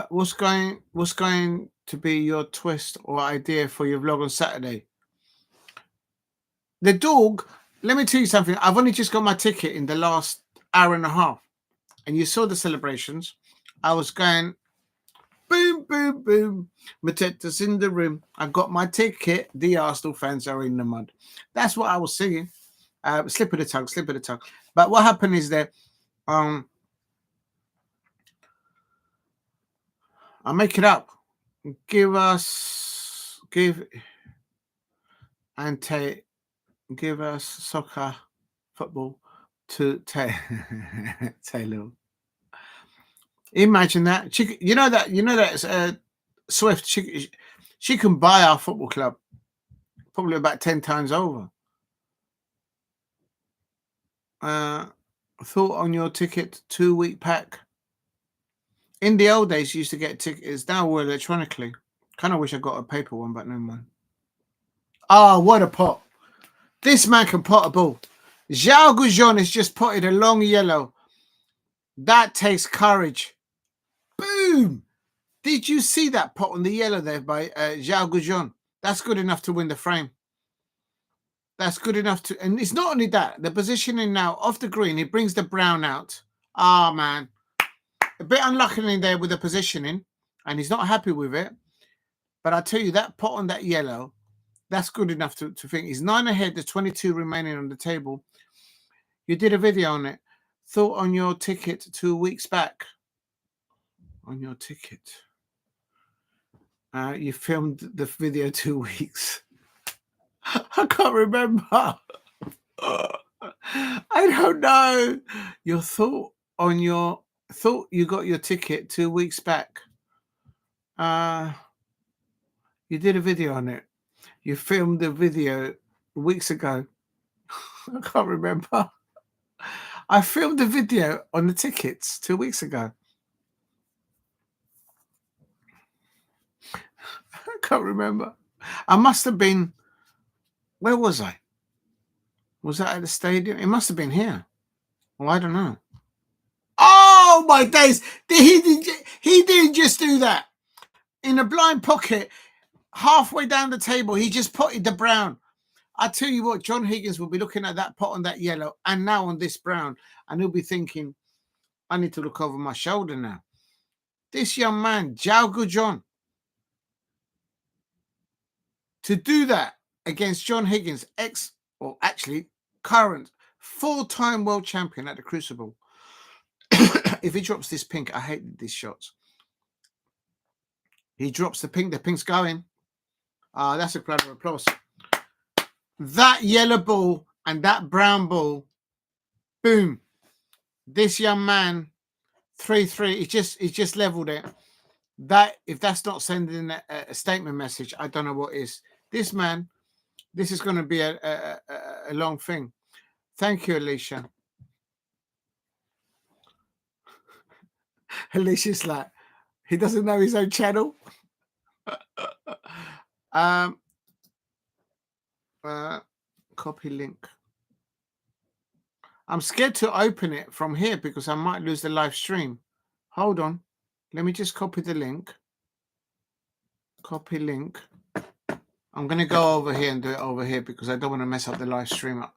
What's going to be your twist or idea for your vlog on Saturday? The dog, let me tell you something. I've only just got my ticket in the last hour and a half. And you saw the celebrations. I was going, boom, boom, boom. Mateta's in the room. I got my ticket. The Arsenal fans are in the mud. That's what I was singing. Slip of the tongue, slip of the tongue. But what happened is that I'll make it up. Give us soccer, football to Taylor. Imagine that. You know that Swift. She can buy our football club probably about 10 times over. Thought on your ticket 2-week pack. In the old days, you used to get tickets. Now we're electronically. Kind of wish I got a paper one, but no mind. Oh, what a pot. This man can pot a ball. Xiao Guodong has just potted a long yellow. That takes courage. Boom. Did you see that pot on the yellow there by Xiao Guodong? That's good enough to win the frame. That's good enough to... And it's not only that. The positioning now off the green, he brings the brown out. Ah, man. A bit unlucky there with the positioning. And he's not happy with it. But I tell you, that pot on that yellow, that's good enough to think. He's 9 ahead. There's 22 remaining on the table. You did a video on it. Thought on your ticket 2 weeks back. On your ticket. You filmed the video 2 weeks. I can't remember. I don't know. Your thought on your... Thought you got your ticket 2 weeks back. You did a video on it. You filmed the video weeks ago. I can't remember. I filmed a video on the tickets 2 weeks ago. I can't remember. I must have been... Where was I? Was that at the stadium? It must have been here. Well, I don't know. Oh, my days. He didn't just do that. In a blind pocket, halfway down the table, he just potted the brown. I tell you what, John Higgins will be looking at that pot on that yellow and now on this brown, and he'll be thinking, I need to look over my shoulder now. This young man, Xiao Guodong, to do that against John Higgins, actually current 4-time world champion at the Crucible. If he drops this pink, I hate these shots. He drops the pink's going. That's a round of applause. That yellow ball and that brown ball, boom. This young man, 3-3, he just leveled it. That, if that's not sending a statement message, I don't know what is. This man, this is going to be a long thing. Thank you, Alicia. Alicia's like, he doesn't know his own channel. Copy link. I'm scared to open it from here because I might lose the live stream. Hold on. Let me just copy the link. Copy link. I'm going to go over here and do it over here because I don't want to mess up the live stream up.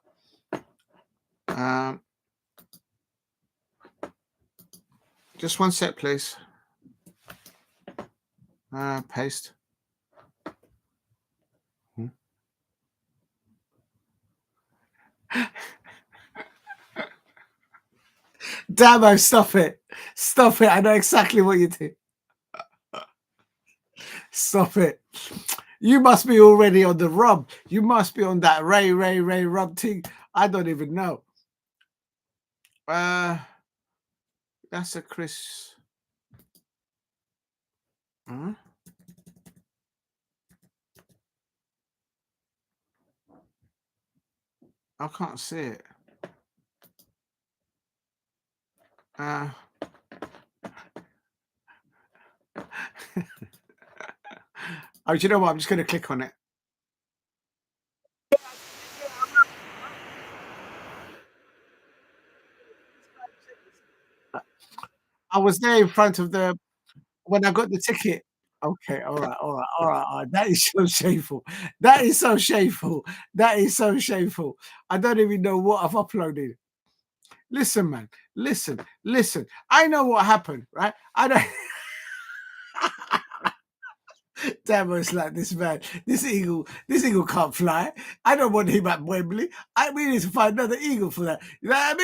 Just one sec, please. Paste. Damo, stop it. Stop it. I know exactly what you do. Stop it. You must be already on the rub. You must be on that Ray rub thing. I don't even know. That's a Chris. Huh? I can't see it. Oh, do you know what? I'm just going to click on it. I was there in front of the... When I got the ticket. Okay, all right. That is so shameful. That is so shameful. That is so shameful. I don't even know what I've uploaded. Listen, man. Listen. I know what happened, right? I don't... Damn, it's like this man. This eagle can't fly. I don't want him at Wembley. We need to find another eagle for that. You know what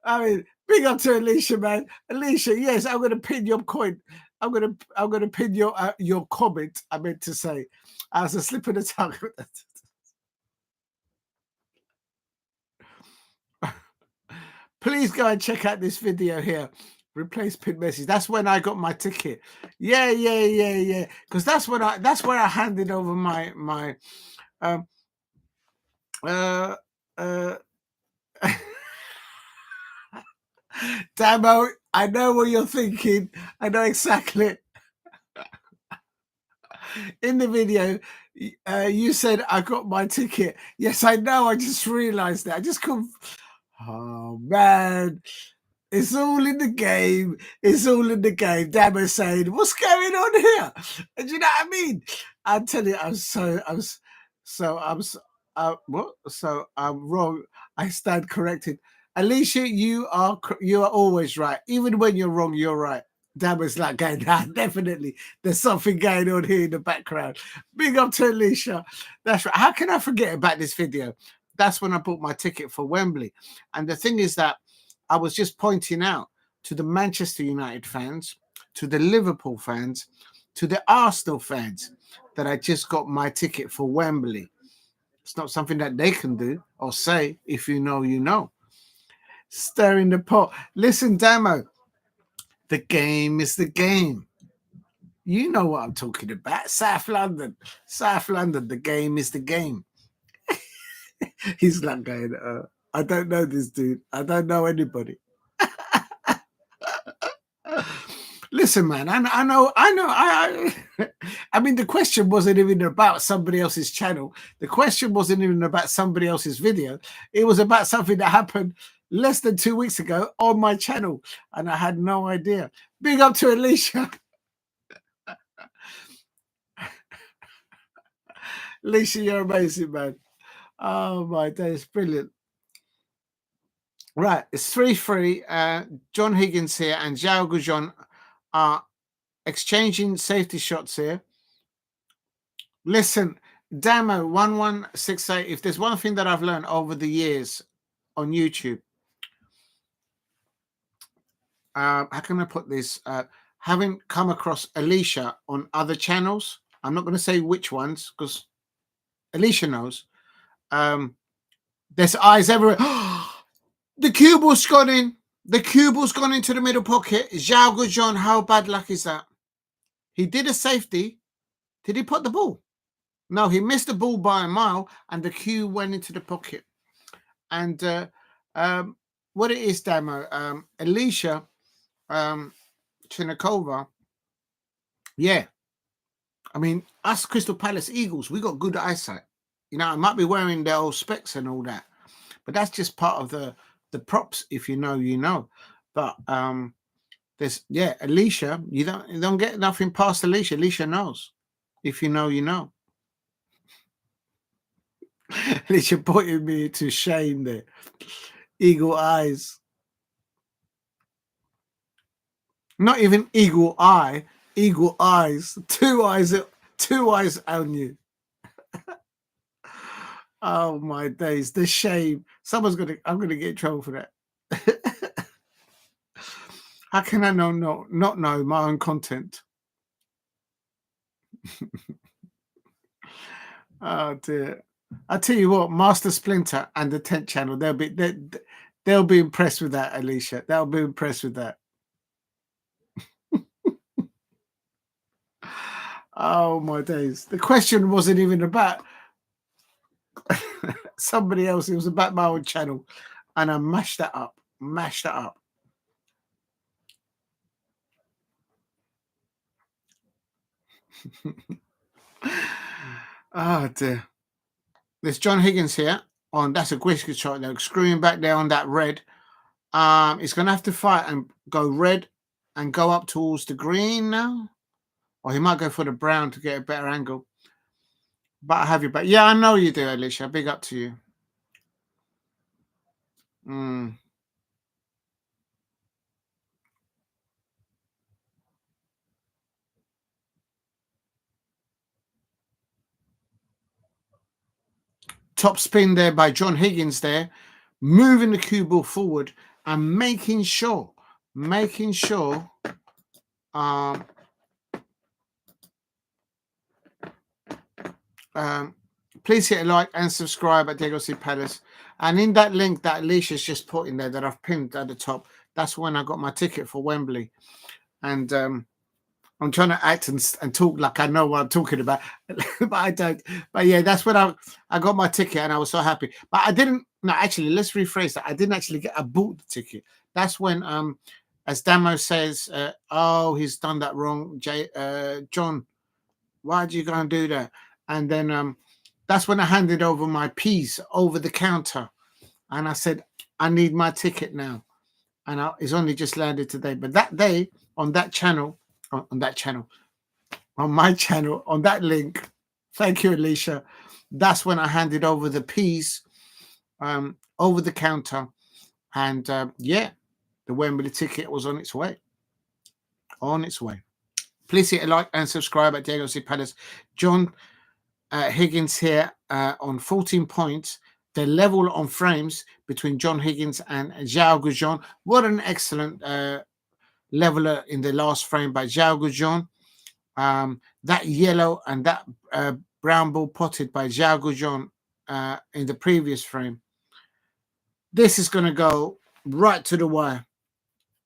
I mean, big up to Alicia, man. Alicia, yes, I'm gonna pin your coin. I'm gonna pin your comment. I meant to say, I was a slip of the tongue. Please go and check out this video here Replace pin message. That's when I got my ticket. Yeah. Because that's where I handed over my uh Damo, I know what you're thinking. I know exactly. In the video, you said I got my ticket. Yes, I know. I just realized that. I just couldn't. Oh man, it's all in the game. It's all in the game. Damo saying, "What's going on here?" And you know what I mean? I'm telling you, what? So I'm wrong. I stand corrected. Alicia, you are always right. Even when you're wrong, you're right. Damo's like going, nah, definitely. There's something going on here in the background. Big up to Alicia. That's right. How can I forget about this video? That's when I bought my ticket for Wembley. And the thing is that I was just pointing out to the Manchester United fans, to the Liverpool fans, to the Arsenal fans that I just got my ticket for Wembley. It's not something that they can do or say. If you know, you know. Stirring the pot. Listen, Damo, the game is the game. You know what I'm talking about. South London. South London, the game is the game. He's like going, I don't know this dude. I don't know anybody. Listen, man, I know. I mean, the question wasn't even about somebody else's channel. The question wasn't even about somebody else's video. It was about something that happened less than 2 weeks ago on my channel, and I had no idea. Big up to Alicia. Alicia, you're amazing, man. Oh my days, brilliant. Right, it's 3-3. John Higgins here and Xiao Guodong are exchanging safety shots here. Listen, Damo 1168. If there's one thing that I've learned over the years on YouTube, how can I put this? Having come across Alicia on other channels, I'm not going to say which ones because Alicia knows. There's eyes everywhere. The cue ball's gone in. The cue ball's gone into the middle pocket. Xiao Guodong, how bad luck is that? He did a safety. Did he put the ball? No, he missed the ball by a mile, and the cue went into the pocket. And what it is, Damo, Alicia Chinakova, yeah. I mean, us Crystal Palace Eagles, we got good eyesight. You know, I might be wearing their old specs and all that, but that's just part of the props. If you know, you know. But there's Alicia. You don't get nothing past Alicia. Alicia knows. If you know, you know. Alicia pointed me to shame there. Eagle eyes. Not even eagle eye. Eagle eyes. Two eyes on you. Oh my days, the shame. I'm gonna get in trouble for that. How can I not know my own content? Oh dear. I tell you what, Master Splinter and the 10th channel, they'll be impressed with that, Alicia. They'll be impressed with that. Oh my days. The question wasn't even about somebody else. It was about my own channel. And I mashed that up. Oh dear. There's John Higgins here on that's a whiskey shot though, screwing back there on that red. He's gonna have to fight and go red and go up towards the green now. Or he might go for the brown to get a better angle. But I have you back. Yeah, I know you do, Alicia. Big up to you. Top spin there by John Higgins there, moving the cue ball forward and making sure please hit a like and subscribe at Diego C Palace. And in that link that Alicia's just put in there that I've pinned at the top, that's when I got my ticket for Wembley. And I'm trying to act and talk like I know what I'm talking about, but I don't. But yeah, that's when I got my ticket and I was so happy. But I didn't. No, actually, let's rephrase that. I didn't actually get. I bought the ticket. That's when, as Damo says, oh, he's done that wrong, John. Why'd you go and do that? And then that's when I handed over my piece over the counter, and I said, I need my ticket now. And it's only just landed today. But that day on that channel, on that channel, on my channel, on that link, thank you, Alicia. That's when I handed over the piece over the counter. And yeah, the Wembley ticket was on its way. On its way. Please hit a like and subscribe at Diego C. Palace. John Higgins here on 14 points. The level on frames between John Higgins and Xiao Guodong. What an excellent leveler in the last frame by Xiao Guodong. That yellow and that brown ball potted by Xiao Guodong in the previous frame. This is going to go right to the wire.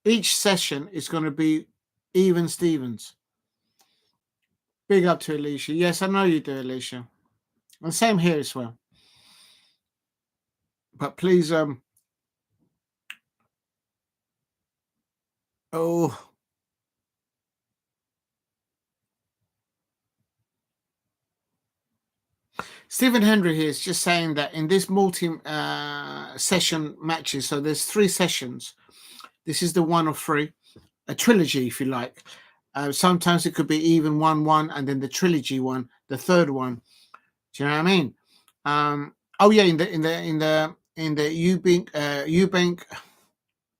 Each session is going to be even Stevens. Big up to Alicia. Yes, I know you do, Alicia. And same here as well. But please, oh, Stephen Henry here is just saying that in this multi-session matches, so there's 3 sessions. This is the 1 of 3, a trilogy, if you like. Sometimes it could be even 1-1, and then the trilogy one, the third one. Do you know what I mean? Oh yeah, in the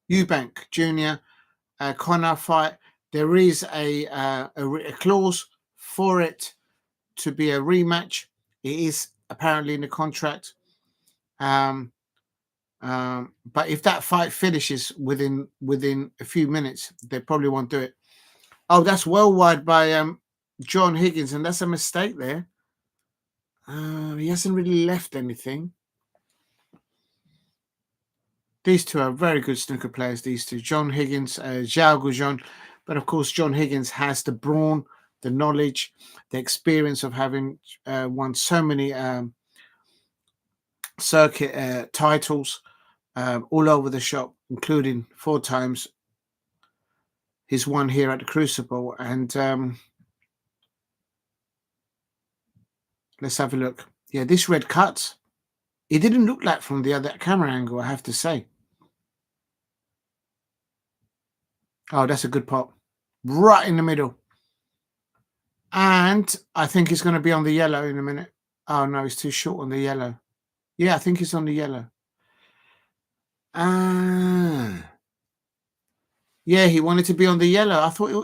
Eubank Junior Connor fight, there is a clause for it to be a rematch. It is apparently in the contract. But if that fight finishes within a few minutes, they probably won't do it. Oh, that's well wide by John Higgins, and that's a mistake there. He hasn't really left anything. These two are very good snooker players, these two. John Higgins, Xiao Guodong. But of course, John Higgins has the brawn, the knowledge, the experience of having won so many circuit titles all over the shop, including 4 times he's won here at the Crucible. And let's have a look. Yeah, this red cut, it didn't look like from the other camera angle, I have to say. Oh, that's a good pop. Right in the middle. And I think he's going to be on the yellow in a minute. Oh, no, he's too short on the yellow. Yeah, I think he's on the yellow. Yeah, he wanted to be on the yellow.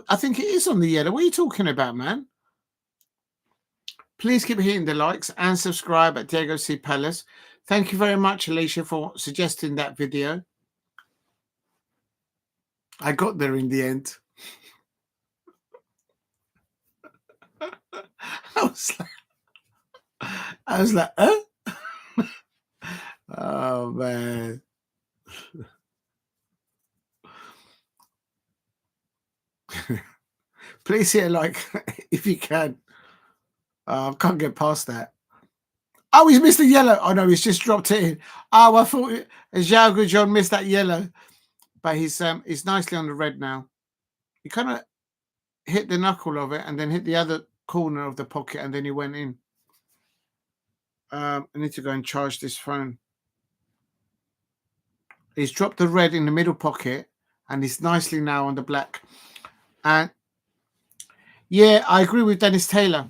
I think it is on the yellow. What are you talking about, man? Please keep hitting the likes and subscribe at Diego C. Palace. Thank you very much, Alicia, for suggesting that video. I got there in the end. I was like, huh? Oh, man. Please hit a like if you can. I can't get past that. Oh, he's missed the yellow. Oh, no, he's just dropped it in. Oh, I thought Xiao Guodong missed that yellow. But he's nicely on the red now. He kind of hit the knuckle of it and then hit the other corner of the pocket and then he went in. I need to go and charge this phone. He's dropped the red in the middle pocket and he's nicely now on the black. And yeah, I agree with Dennis Taylor.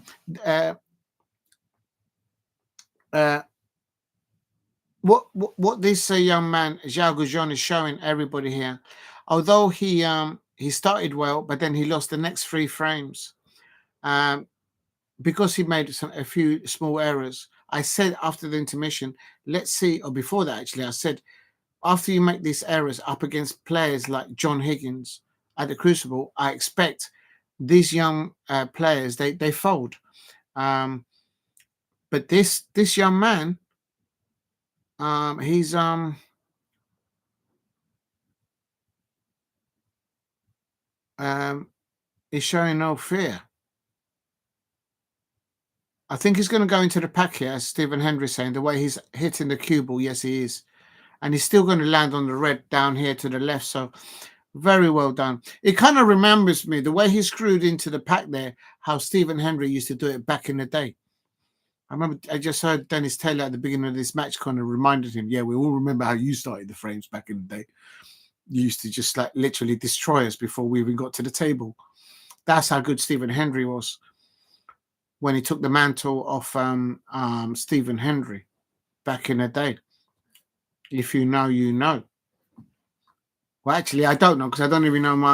What this young man Xiao Guodong is showing everybody here, although he started well, but then he lost the next 3 frames because he made a few small errors. I said after the intermission, let's see, or before that actually, I said after you make these errors up against players like John Higgins at the Crucible, I expect these young players they fold. But this young man, he's He's showing no fear. I think he's going to go into the pack here, as Stephen Hendry's saying. The way he's hitting the cue ball, yes, he is. And he's still going to land on the red down here to the left. So very well done. It kind of remembers me, the way he screwed into the pack there, how Stephen Hendry used to do it back in the day. I remember I just heard Dennis Taylor at the beginning of this match kind of reminded him, yeah, we all remember how you started the frames back in the day. You used to just like literally destroy us before we even got to the table. That's how good Stephen Hendry was when he took the mantle off Stephen Hendry back in the day. If you know, you know. Well, actually, I don't know because I don't even know my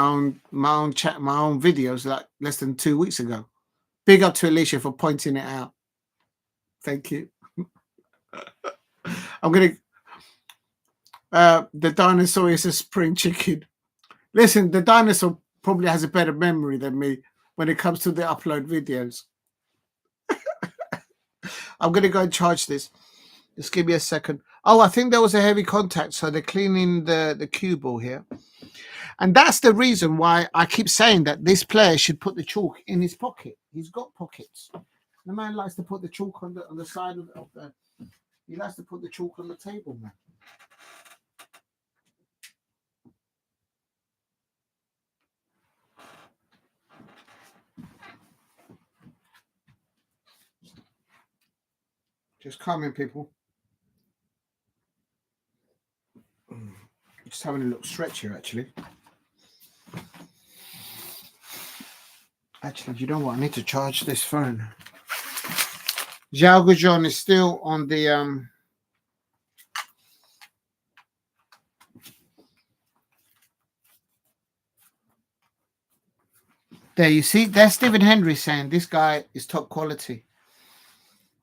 own chat, my own videos like less than 2 weeks ago. Big up to Alicia for pointing it out. Thank you. I'm gonna. The dinosaur is a spring chicken. Listen, the dinosaur probably has a better memory than me when it comes to the upload videos. I'm going to go and charge this. Just give me a second. Oh, I think there was a heavy contact, so they're cleaning the cue ball here. And that's the reason why I keep saying that this player should put the chalk in his pocket. He's got pockets. The man likes to put the chalk on the side of the... He likes to put the chalk on the table, man. Just come in, people. Just having a little stretch here, actually. Actually, you know what? I need to charge this phone. Xiao Guodong is still on the... There, you see, there's Stephen Hendry saying this guy is top quality.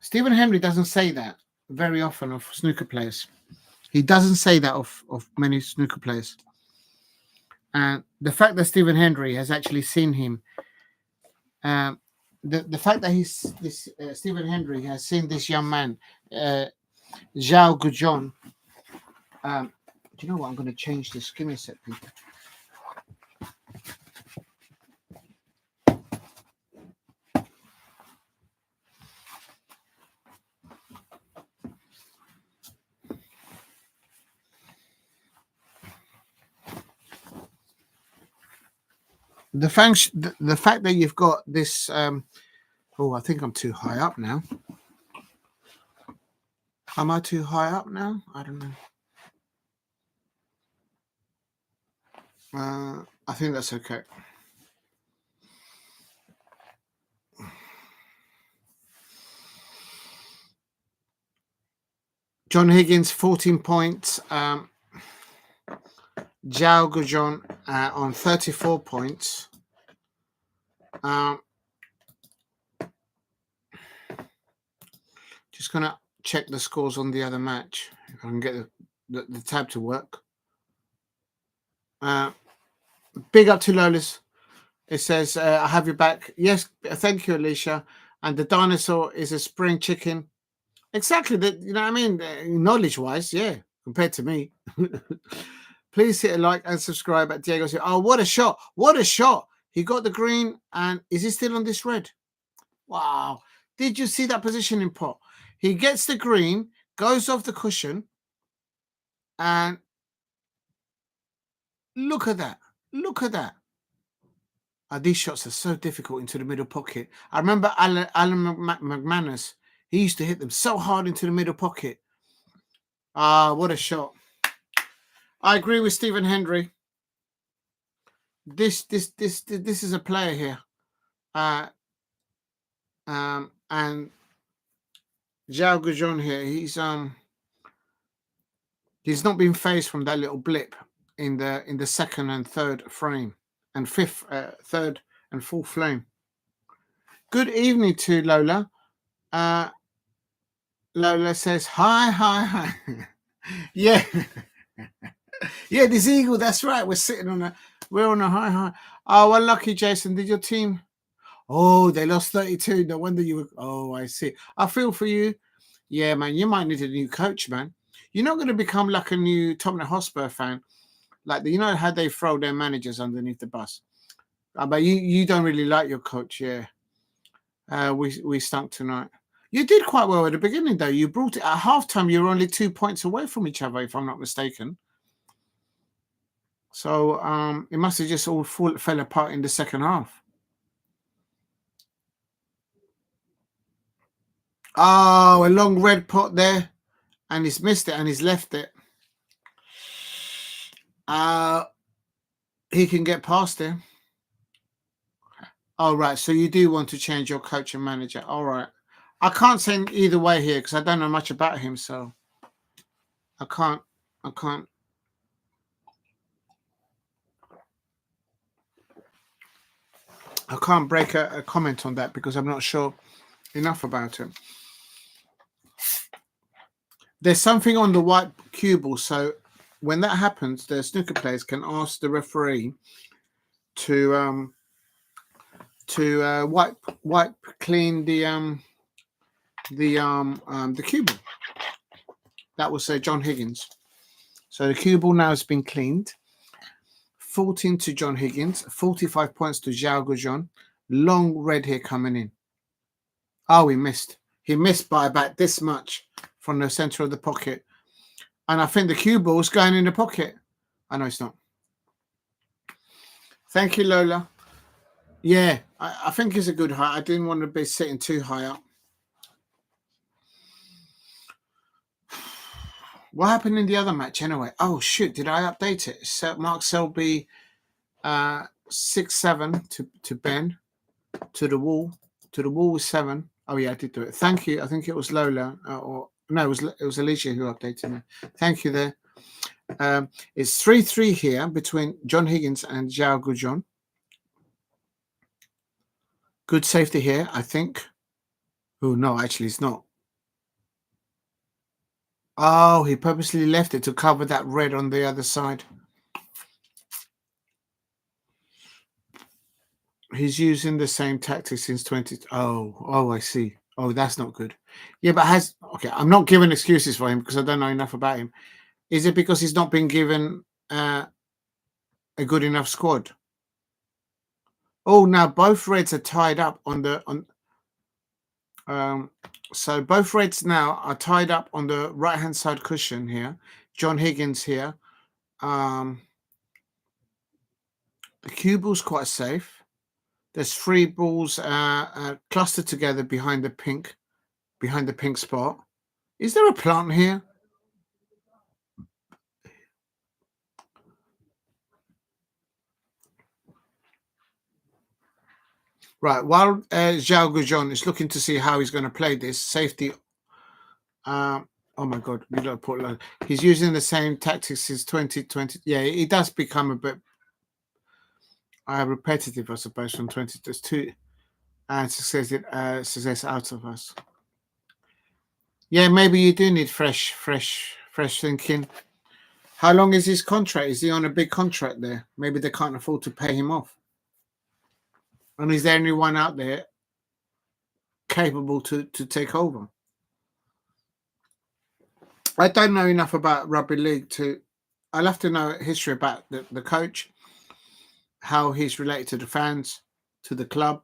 Stephen Hendry doesn't say that very often of snooker players. He doesn't say that of many snooker players. And the fact that Stephen Hendry has actually seen him, the fact that Stephen Hendry has seen this young man, Xiao Guodong. Do you know what? I'm going to change this. Give me a sec, people. The fact that you've got this oh, I think I'm too high up now. Am I too high up now? I don't know. I think that's okay. John Higgins, 14 points. Xiao Guodong on 34 points. Just going to check the scores on the other match. If I can get the tab to work. Big up to Lola's. It says, I have you back. Yes, thank you, Alicia. And the dinosaur is a spring chicken. Exactly. You know what I mean? Knowledge-wise, yeah, compared to me. Please hit a like and subscribe at Diego. Oh, what a shot. What a shot. He got the green. And is he still on this red? Wow. Did you see that positioning pot? He gets the green, goes off the cushion. And look at that. Look at that. These shots are so difficult into the middle pocket. I remember Alan McManus. He used to hit them so hard into the middle pocket. What a shot. I agree with Stephen Hendry. This is a player here. And Xiao Guodong here, he's not been phased from that little blip in the second and third frame and third and fourth flame. Good evening to Lola. Lola says hi. Yeah. Yeah, this eagle, that's right. We're on a high. Oh, well, lucky, Jason. Did your team? Oh, they lost 32. No wonder you were. Oh, I see. I feel for you. Yeah, man, you might need a new coach, man. You're not going to become like a new Tottenham Hotspur fan. Like, you know how they throw their managers underneath the bus? But you don't really like your coach, yeah. We stunk tonight. You did quite well at the beginning, though. You brought it at halftime. You were only 2 points away from each other, if I'm not mistaken. So it must have just all fell apart in the second half. Oh, a long red pot there, and he's missed it and he's left it. He can get past it. All right, so you do want to change your coach and manager. All right. I can't say either way here because I don't know much about him, so I can't break a comment on that because I'm not sure enough about him. There's something on the white cue, so when that happens, the snooker players can ask the referee to wipe clean the cue ball. That was John Higgins. So the cue ball now has been cleaned. 14 to John Higgins, 45 points to Xiao Guodong. Long red here coming in. Oh, he missed. He missed by about this much from the center of the pocket. And I think the cue ball's going in the pocket. I know it's not. Thank you, Lola. Yeah, I think it's a good height. I didn't want to be sitting too high up. What happened in the other match anyway? Oh, shoot. Did I update it? Mark Selby 6-7 to Ben. To the wall with 7. Oh yeah, I did do it. Thank you. I think it was Lola it was Alicia who updated me. Thank you there. It's 3-3 here between John Higgins and Xiao Guodong. Good safety here, I think. Oh no, actually it's not. Oh, he purposely left it to cover that red on the other side. He's using the same tactics since 20. Oh, I see. Oh, that's not good. Yeah, but I'm not giving excuses for him because I don't know enough about him. Is it because he's not been given a good enough squad? Oh, now both reds are tied up so both reds now are tied up on the right-hand side cushion here. John Higgins here. The cue ball's quite safe. There's 3 balls clustered together behind the pink spot. Is there a plant here? Right, while Xiao Guodong is looking to see how he's going to play this safety. Oh my God, we don't put low. He's using the same tactics since 2020. Yeah, it does become a bit repetitive, I suppose, from 2022 and success out of us. Yeah, maybe you do need fresh thinking. How long is his contract? Is he on a big contract there? Maybe they can't afford to pay him off. And is there anyone out there capable to take over? I don't know enough about rugby league I'll have to know history about the coach, how he's related to the fans, to the club,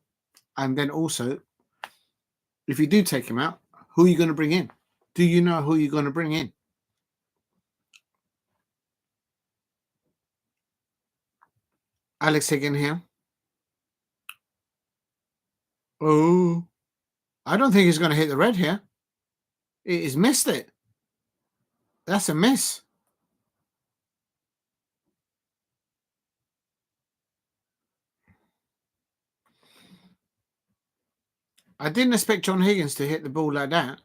and then also, if you do take him out, who are you going to bring in? Do you know who you're going to bring in? Alex again here. Oh, I don't think he's going to hit the red here. He's missed it. That's a miss. I didn't expect John Higgins to hit the ball like that.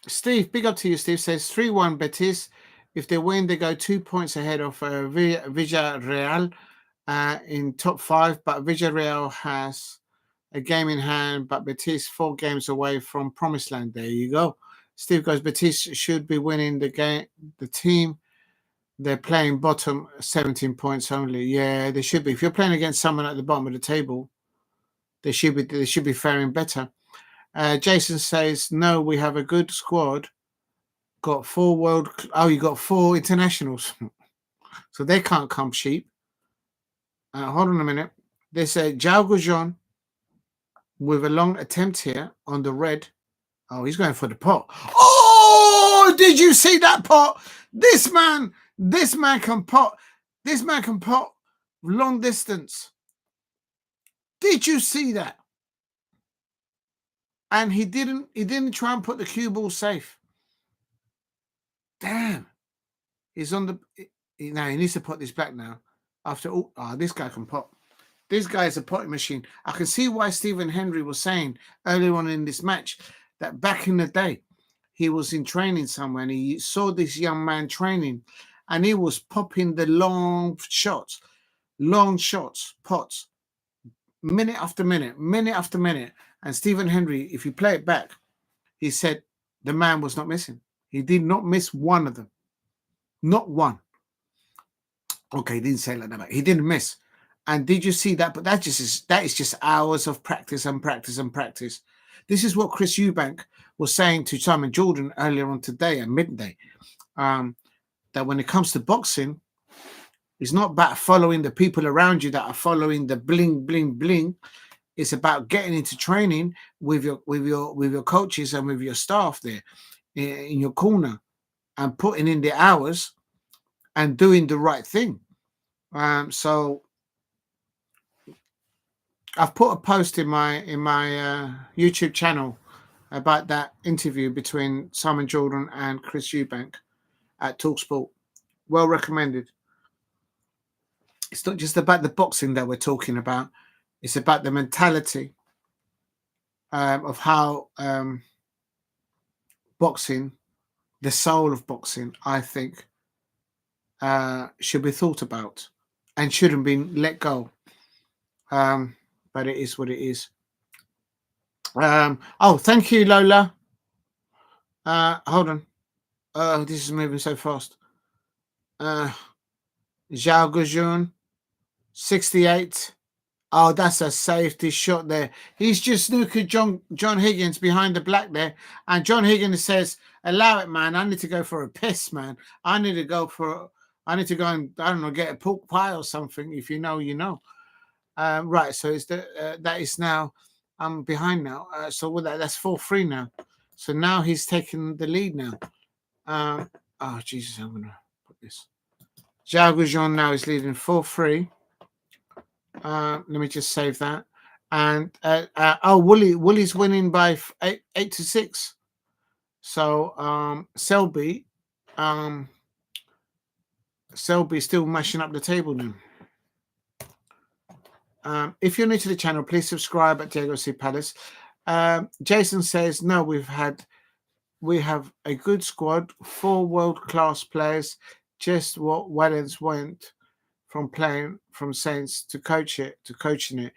Steve, big up to you, Steve. Says 3-1 Betis. If they win, they go 2 points ahead of Villarreal in top 5. But Villarreal has a game in hand, but Betis 4 games away from promised land. There you go. Steve goes, Betis should be winning the game. The team, they're playing bottom, 17 points only. Yeah, they should be. If you're playing against someone at the bottom of the table, they should be faring better. Jason says, no, we have a good squad. Got 4 you got 4 internationals. So they can't come cheap. Hold on a minute. They say Xiao Guodong with a long attempt here on the red. Oh, he's going for the pot. Oh, did you see that pot? This man can pot. This man can pot long distance. Did you see that? And he didn't try and put the cue ball safe. Damn. He's on the now he needs to put this back now. After all, this guy can pot. This guy is a potting machine. I can see why Stephen Hendry was saying earlier on in this match that back in the day, he was in training somewhere and he saw this young man training and he was popping the long shots, pots, minute after minute. And Stephen Hendry, if you play it back, he said the man was not missing. He did not miss one of them. Not one. Okay, he didn't say it like that. He didn't miss. And did you see that? But that is just hours of practice and practice and practice. This is what Chris Eubank was saying to Simon Jordan earlier on today at midday. That when it comes to boxing, it's not about following the people around you that are following the bling, bling, bling. It's about getting into training with your coaches and with your staff there in your corner and putting in the hours and doing the right thing. So I've put a post in my YouTube channel about that interview between Simon Jordan and Chris Eubank at TalkSport. Well recommended. It's not just about the boxing that we're talking about. It's about the mentality of how boxing, the soul of boxing, I think, should be thought about and shouldn't be let go. But it is what it is. Thank you, Lola. Hold on. This is moving so fast. Xiao Guodong, 68. Oh, that's a safety shot there. He's just snookered John Higgins behind the black there. And John Higgins says, allow it, man. I need to go for a piss, man. I need to go and, I don't know, get a pork pie or something. If you know, you know. Right, so it's that is now, I'm behind now. So that's 4-3 now. So now he's taking the lead now. Oh, Jesus, I'm going to put this. Xiao Guodong now is leading 4-3. Let me just save that. And Woolly's winning by 8-6. So Selby still mashing up the table now. If you're new to the channel, please subscribe at Diego C. Palace. Jason says, no, we have a good squad, 4 world-class players, just what Wellens went from playing from Saints to coaching it.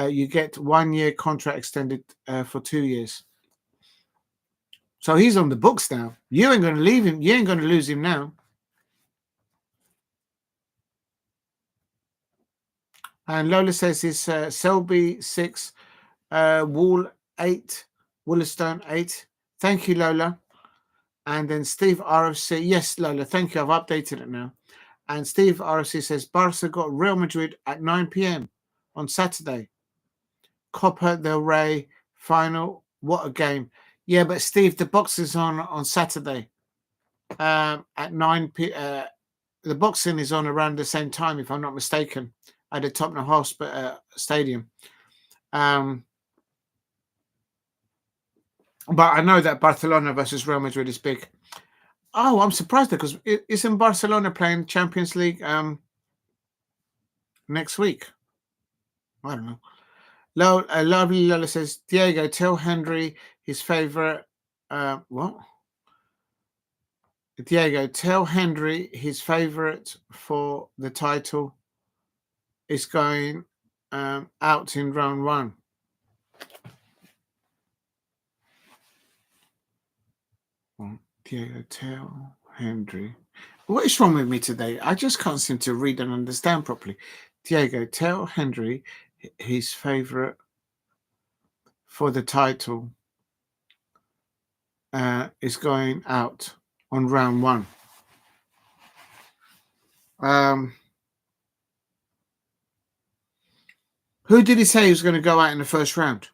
You get 1 year contract extended for 2 years. So he's on the books now. You ain't going to leave him. You ain't going to lose him now. And Lola says it's Selby 6, Wall 8, Woollaston 8. Thank you, Lola. And then Steve RFC. Yes, Lola, thank you. I've updated it now. And Steve RFC says Barca got Real Madrid at 9 p.m. on Saturday. Copa del Rey final. What a game. Yeah, but Steve, the boxing's on Saturday at 9 p.m. The boxing is on around the same time, if I'm not mistaken, at the Tottenham Hotspur Stadium. But I know that Barcelona versus Real Madrid is big. Oh, I'm surprised because isn't Barcelona playing Champions League next week? I don't know. Lovely Lola says, Diego, tell Henry his favorite. What? Diego, tell Henry his favorite for the title is going out in round 1. Diego, tell Henry. What is wrong with me today? I just can't seem to read and understand properly. Diego, tell Henry his favorite for the title is going out on round 1. Who did he say he was going to go out in the first round?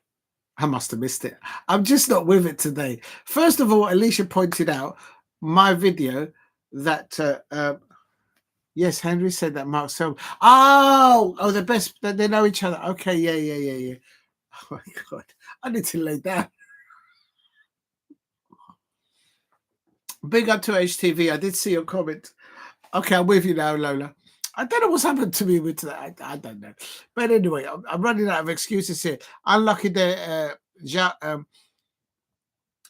I must have missed it. I'm just not with it today. First of all, Alicia pointed out my video that yes, Henry said that Mark Selby. Oh, the best. They know each other. Okay, yeah. Oh my God, I need to lay down. Big up to HTV. I did see your comment. Okay, I'm with you now, Lola. I don't know what's happened to me with that. I don't know. But anyway, I'm running out of excuses here. Unlucky there.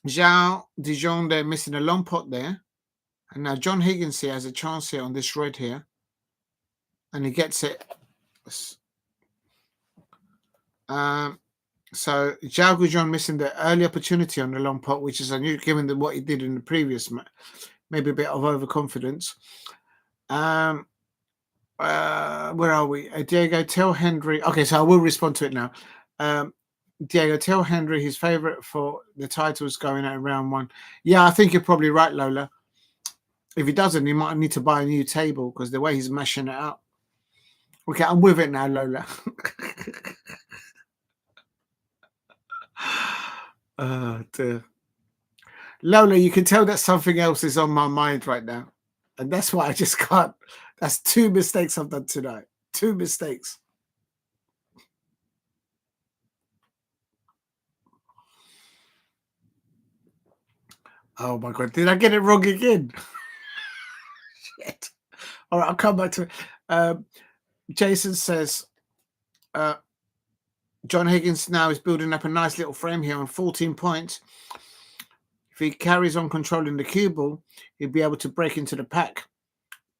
Zhang Dijon, they're missing a long pot there. And now John Higgins here has a chance here on this red here. And he gets it. So Xiao Guodong missing the early opportunity on the long pot, which is unusual given what he did in the previous match. Maybe a bit of overconfidence. Where are we? Diego, tell Henry. Okay, so I will respond to it now. Diego, tell Henry his favorite for the titles going out in round one. Yeah, I think you're probably right, Lola. If he doesn't, he might need to buy a new table because the way he's mashing it up. Okay, I'm with it now, Lola. Oh, dear. Lola, you can tell that something else is on my mind right now. And that's why I just can't. That's 2 mistakes I've done tonight. 2 mistakes. Oh my God, did I get it wrong again? Shit. All right, I'll come back to it. Jason says, John Higgins now is building up a nice little frame here on 14 points. If he carries on controlling the cue ball, he'll be able to break into the pack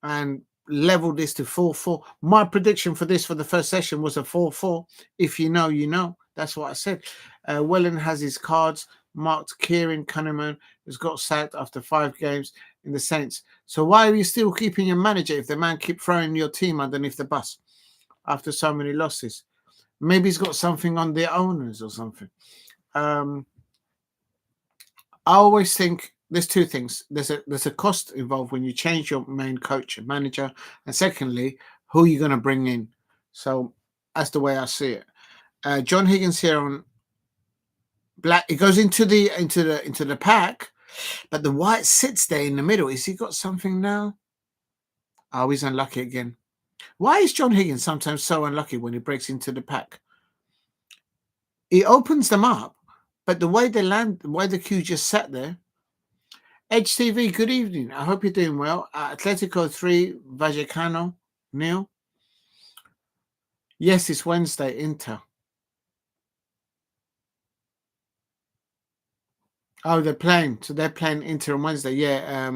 and level this to 4-4. My prediction for this for the first session was a 4-4. If you know, you know. That's what I said. Wellen has his cards marked. Kyren Cunningham has got sacked after 5 games in the Saints. So why are you still keeping your manager if the man keep throwing your team underneath the bus after so many losses? Maybe he's got something on the owners or something. I always think there's 2 things. There's a cost involved when you change your main coach and manager, and secondly, who you're going to bring in. So that's the way I see it. John Higgins here on black. It goes into the pack, but the white sits there in the middle. Is he got something now? Oh, he's unlucky again. Why is John Higgins sometimes so unlucky when he breaks into the pack? He opens them up, but the way they land, the way the cue just sat there. Edge TV, good evening. I hope you're doing well. Atletico 3, Vallecano, nil. Yes, it's Wednesday, Inter. Oh, they're playing. So they're playing Inter on Wednesday. Yeah,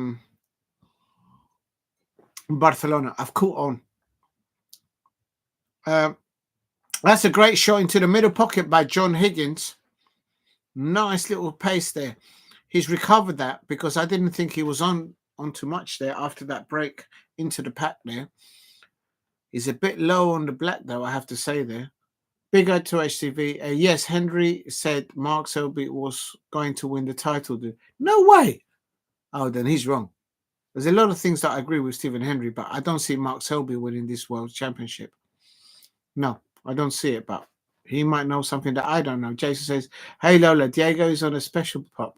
Barcelona. I've caught on. That's a great shot into the middle pocket by John Higgins. Nice little pace there. He's recovered that because I didn't think he was on too much there after that break into the pack there. He's a bit low on the black, though, I have to say there. Big up to HTV. Yes, Henry said Mark Selby was going to win the title. No way. Oh, then he's wrong. There's a lot of things that I agree with Stephen Henry, but I don't see Mark Selby winning this World Championship. No, I don't see it, but he might know something that I don't know. Jason says, hey, Lola, Diego is on a special pop.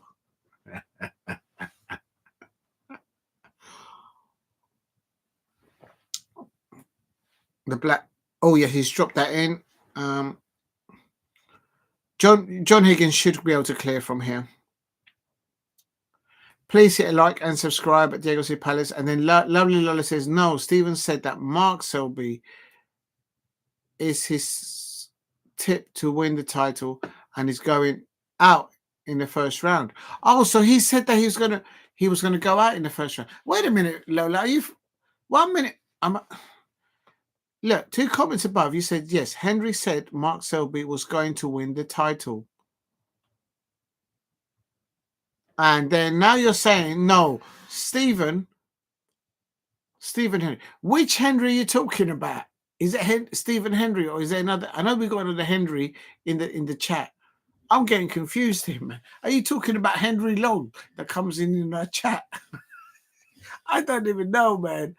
The black. Oh, yeah, he's dropped that in. John Higgins should be able to clear from here. Please hit a like and subscribe at Diego C. Palace. And then Lovely Lola says, no, Stephen said that Mark Selby is his tip to win the title and is going out in the first round. Oh, so he said that he was gonna go out in the first round. Wait a minute, Lola. Are you 1 minute? Look, 2 comments above. You said yes. Henry said Mark Selby was going to win the title. And then now you're saying no, Stephen Henry. Which Henry are you talking about? Is it Stephen Henry or is there another? I know we got another Henry in the chat. I'm getting confused here, man. Are you talking about Henry Long that comes in our chat? I don't even know, man.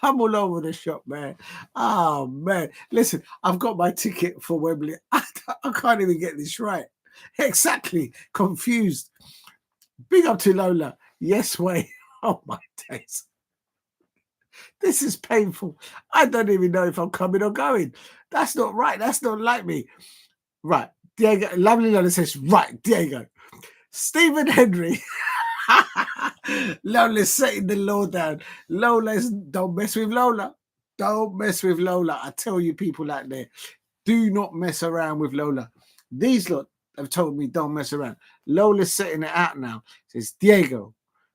I'm all over the shop, man. Oh, man. Listen, I've got my ticket for Wembley. I can't even get this right. Exactly. Confused. Big up to Lola. Yes, way. Oh, my days. This is painful. I don't even know if I'm coming or going. That's not right. That's not like me. Right. Diego. Lovely Lola says, right, Diego. Stephen Henry. Lola's setting the law down. Don't mess with Lola. Don't mess with Lola. I tell you, people out there, do not mess around with Lola. These lot have told me don't mess around. Lola's setting it out now. Says Diego.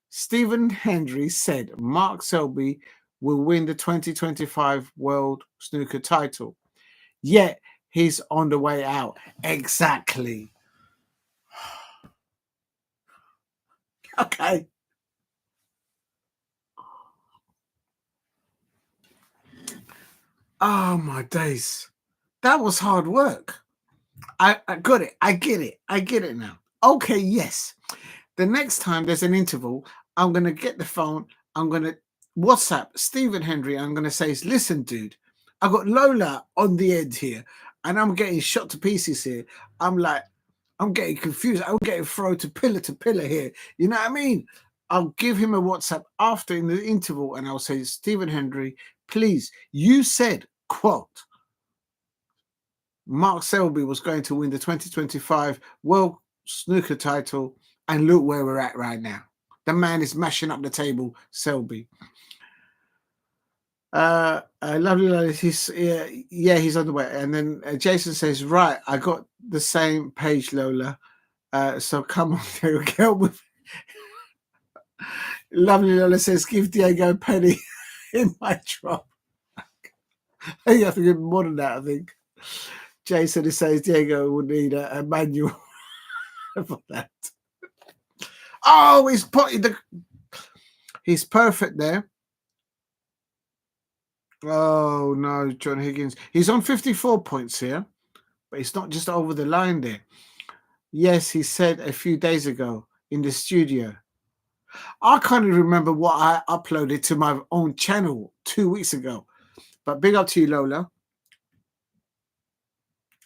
Stephen Henry said Mark Selby will win the 2025 World Snooker title. Yet he's on the way out. Exactly. Okay. Oh, my days. That was hard work. I got it. I get it. I get it now. Okay, yes. The next time there's an interval, I'm going to get the phone. I'm going to WhatsApp Stephen Henry. I'm going to say, listen, dude, I got Lola on the end here and I'm getting shot to pieces here. I'm getting confused. I'm getting thrown to pillar here. You know what I mean? I'll give him a WhatsApp after in the interval and I'll say, Stephen Henry, please, you said, quote, Mark Selby was going to win the 2025 World Snooker title, and look where we're at right now. The man is mashing up the table, Selby. Lovely, he's he's on the way. And then Jason says, right, I got the same page, Lola. So come on, there we go. Lovely Lola says, give Diego a penny in my drop. You have to give more than that, I think. Jason says Diego would need a manual for that. Oh, he's perfect there. Oh no, John Higgins. He's on 54 points here, but it's not just over the line there. Yes, he said a few days ago in the studio. I can't even remember what I uploaded to my own channel 2 weeks ago. But big up to you, Lola.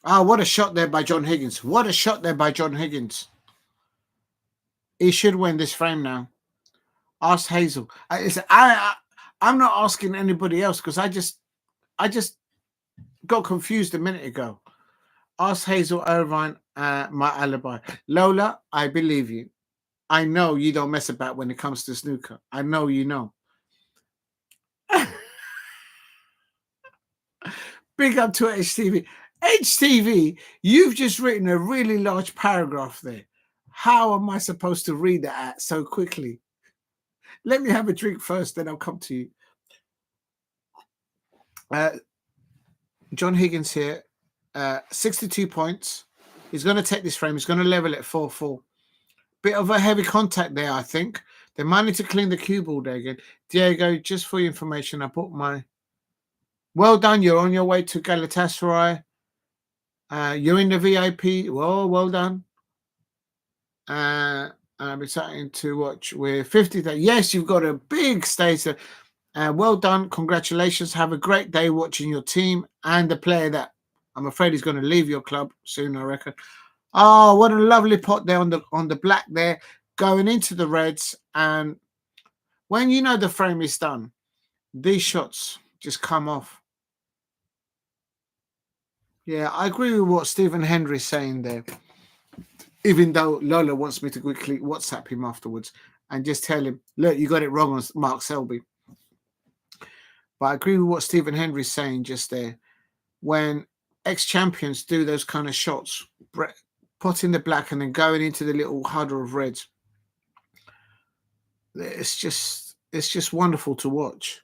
What a shot there by John Higgins. What a shot there by John Higgins. He should win this frame now. Ask Hazel. I'm not asking anybody else because I just got confused a minute ago. Ask Hazel Irvine my alibi. Lola, I believe you. I know you don't mess about when it comes to snooker. I know you know. Big up to HTV. HTV, you've just written a really large paragraph there. How am I supposed to read that so quickly? Let me have a drink first, then I'll come to you. John Higgins here, 62 points. He's going to take this frame. He's going to level it 4-4. Bit of a heavy contact there, I think. They might need to clean the cue ball there again. Diego, just for your information, I put my... Well done. You're on your way to Galatasaray. You're in the VIP. Well done. I'm excited to watch. We're 50. Yes, you've got a big stage. Well done. Congratulations. Have a great day watching your team and the player that I'm afraid is going to leave your club soon, I reckon. Oh, what a lovely pot there on the black there, going into the reds. And when you know the frame is done, these shots just come off. Yeah, I agree with what Stephen Henry's saying there. Even though Lola wants me to quickly WhatsApp him afterwards and just tell him, look, you got it wrong on Mark Selby. But I agree with what Stephen Henry's saying just there. When ex-champions do those kind of shots, potting the black and then going into the little huddle of reds, it's just wonderful to watch.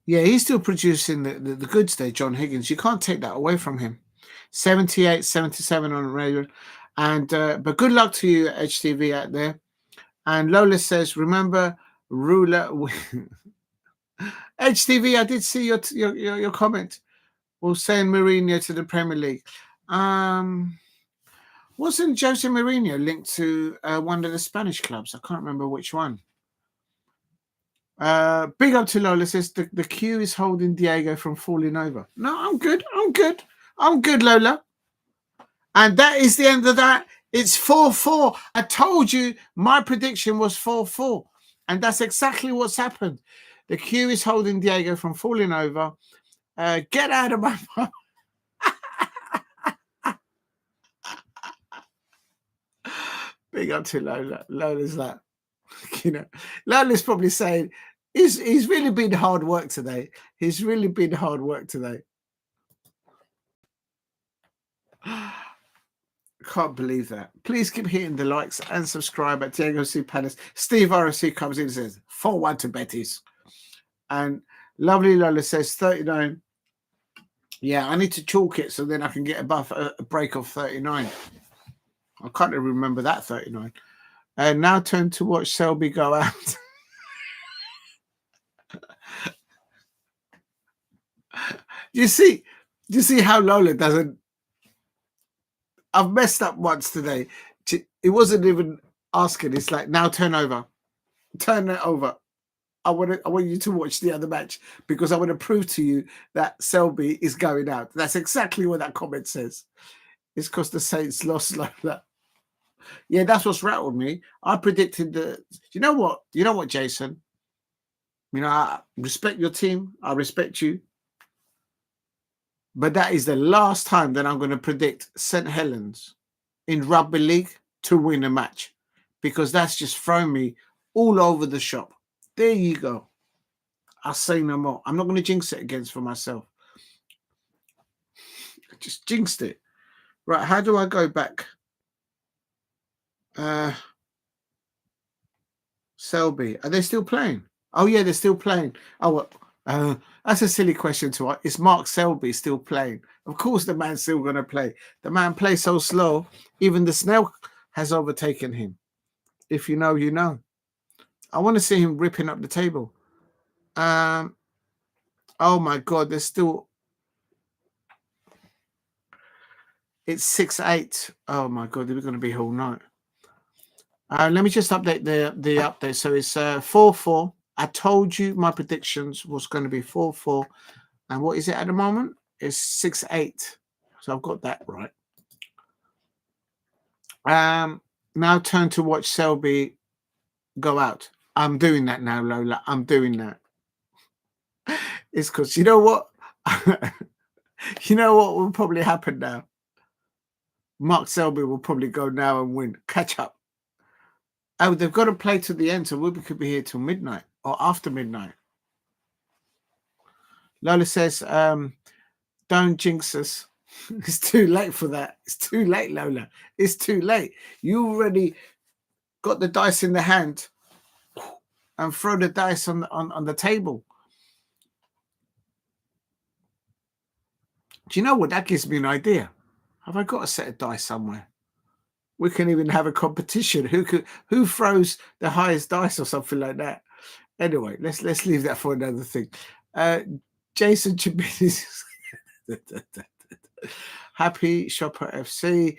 Yeah, he's still producing the goods there, John Higgins. You can't take that away from him. 78, 77 on radio. And but good luck to you, HTV out there. And Lola says, remember, ruler. HTV, I did see your comment. We'll send Mourinho to the Premier League. Wasn't Jose Mourinho linked to one of the Spanish clubs? I can't remember which one. Big up to Lola says the queue is holding Diego from falling over. No, I'm good. I'm good, Lola. And that is the end of that. It's 4-4. I told you my prediction was 4-4. And that's exactly what's happened. The queue is holding Diego from falling over. Get out of my Big up to Lola. Lola's like, Lola's probably saying he's really been hard work today. He's really been hard work today. Can't believe that. Please keep hitting the likes and subscribe at Diego C. Palace. Steve RSC comes in and says 4-1 to Betis. And lovely Lola says 39. Yeah, I need to chalk it so then I can get above a break of 39. I can't even remember that 39. And now turn to watch Selby go out. You see how Lola doesn't. I've messed up once today. It wasn't even asking. It's like, now turn over. Turn it over. I want you to watch the other match because I want to prove to you that Selby is going out. That's exactly what that comment says. It's because the Saints lost like that. Yeah, that's what's rattled me. I predicted the. You know what? Jason? I respect your team. I respect you. But that is the last time that I'm going to predict St. Helens in rugby league to win a match because that's just thrown me all over the shop. There you go. I'll say no more. I'm not going to jinx it again for myself. I just jinxed it. Right, how do I go back? Selby. Are they still playing? Oh, yeah, they're still playing. Oh, that's a silly question to ask. Is Mark Selby still playing? Of course the man's still going to play. The man plays so slow, even the snail has overtaken him. If you know, you know. I want to see him ripping up the table. Oh, my God, there's still... It's 6-8. Oh, my God, we're going to be here all night. Let me just update the update. So it's 4-4. I told you my predictions was going to be 4-4. And what is it at the moment? It's 6-8. So I've got that right. Now turn to watch Selby go out. I'm doing that now, Lola. I'm doing that. It's because you know what? You know what will probably happen now? Mark Selby will probably go now and win. Catch up. Oh, they've got to play to the end, so we could be here till midnight or after midnight. Lola says, don't jinx us. It's too late for that. It's too late, Lola. It's too late. You already got the dice in the hand and throw the dice on the table. Do you know what? That gives me an idea. Have I got a set of dice somewhere? We can even have a competition. Who throws the highest dice or something like that? Anyway, let's leave that for another thing. Jason Chibinis. Happy Shopper FC.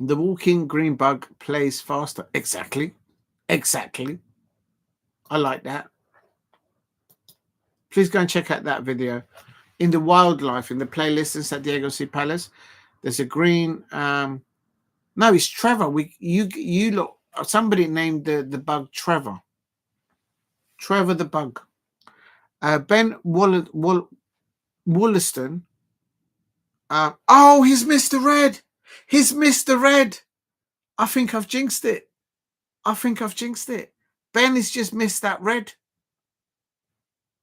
The walking green bug plays faster. Exactly. I like that. Please go and check out that video. In the wildlife, in the playlist in San Diego C Palace, there's a green. No, it's Trevor. You look. Somebody named the bug Trevor. Trevor the bug. Ben Woollaston. Oh, he's Mr. Red. He's Mr. Red. I think I've jinxed it. Ben has just missed that red.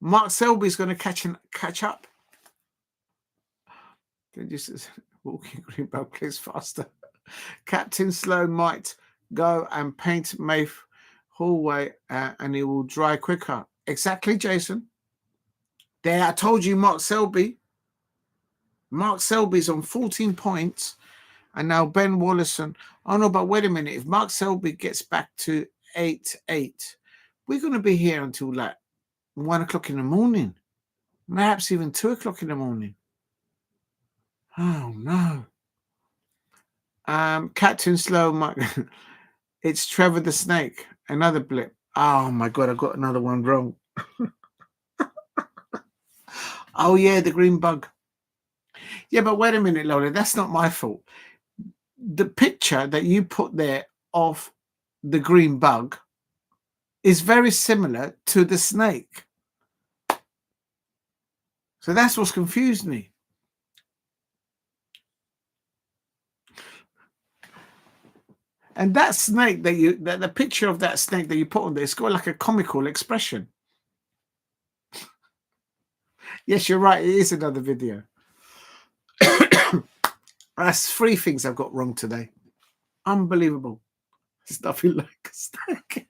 Mark Selby's going to catch up. Just walking green bug plays faster. Captain Sloan might go and paint Maeve hallway and it will dry quicker. Exactly, Jason. There, I told you Mark Selby. Mark Selby's on 14 points. And now Ben Woollaston. Oh, no, but wait a minute. If Mark Selby gets back to 8-8, we're going to be here until like 1 o'clock in the morning. Perhaps even 2 o'clock in the morning. Oh no. Captain Slow, it's Trevor the Snake. Another blip. Oh my god, I got another one wrong. Oh yeah, the green bug. Yeah, but wait a minute, Lola. That's not my fault. The picture that you put there of the green bug is very similar to the snake. So that's what's confused me. And that snake that the picture of that snake that you put on there, it's got like a comical expression. Yes, you're right. It is another video. That's 3 things I've got wrong today. Unbelievable. It's nothing like a snake.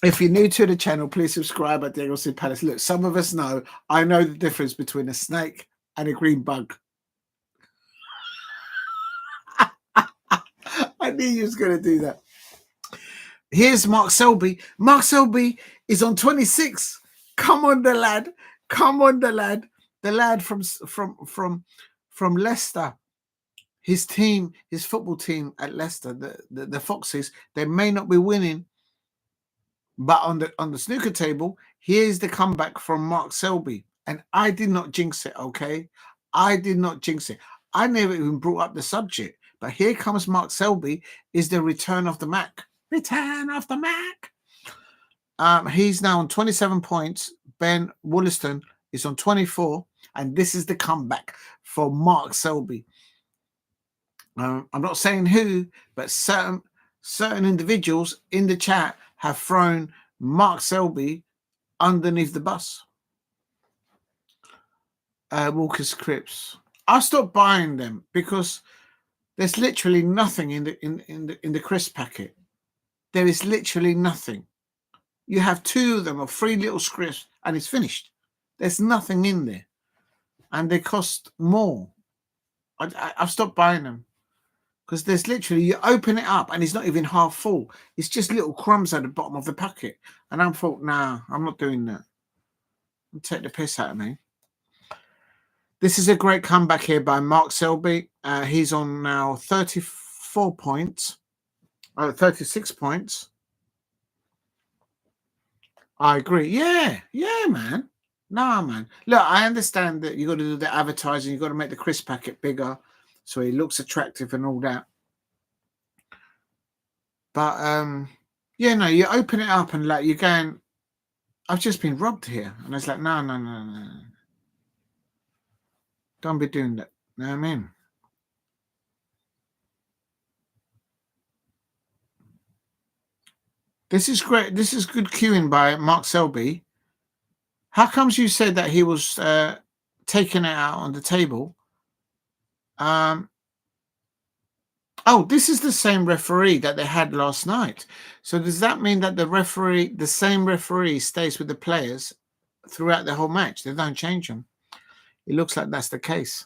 If you're new to the channel, please subscribe at Diego C. Palace. Look, some of us know. I know the difference between a snake and a green bug. I knew you was going to do that. Here's Mark Selby. Mark Selby is on 26. Come on, the lad. Come on, the lad. The lad from Leicester. His team, his football team at Leicester, the Foxes, they may not be winning, but on the snooker table, here's the comeback from Mark Selby. And I did not jinx it, okay? I did not jinx it. I never even brought up the subject. But here comes Mark Selby, is the return of the Mac. Return of the Mac. He's now on 27 points. Ben Woollaston is on 24. And this is the comeback for Mark Selby. I'm not saying who, but certain individuals in the chat have thrown Mark Selby underneath the bus. Walker's Crips. I stopped buying them because there's literally nothing in the crisp packet. There is literally nothing. You have 2 of them or 3 little crisps and it's finished. There's nothing in there, and they cost more. I've stopped buying them because there's literally, you open it up and it's not even half full. It's just little crumbs at the bottom of the packet, and I thought, nah, I'm not doing that. Take the piss out of me. This is a great comeback here by Mark Selby. He's on now 34 points. 36 points. I agree. Yeah, man. Nah, man. Look, I understand that you got to do the advertising. You got to make the crisp packet bigger so it looks attractive and all that. But yeah, no, you open it up and like you're going, I've just been robbed here, and it's like, no, don't be doing that. You know what I mean? This is great. This is good queuing by Mark Selby. How comes you said that he was taking it out on the table? Oh, this is the same referee that they had last night. So does that mean that the same referee stays with the players throughout the whole match? They don't change them. It looks like that's the case.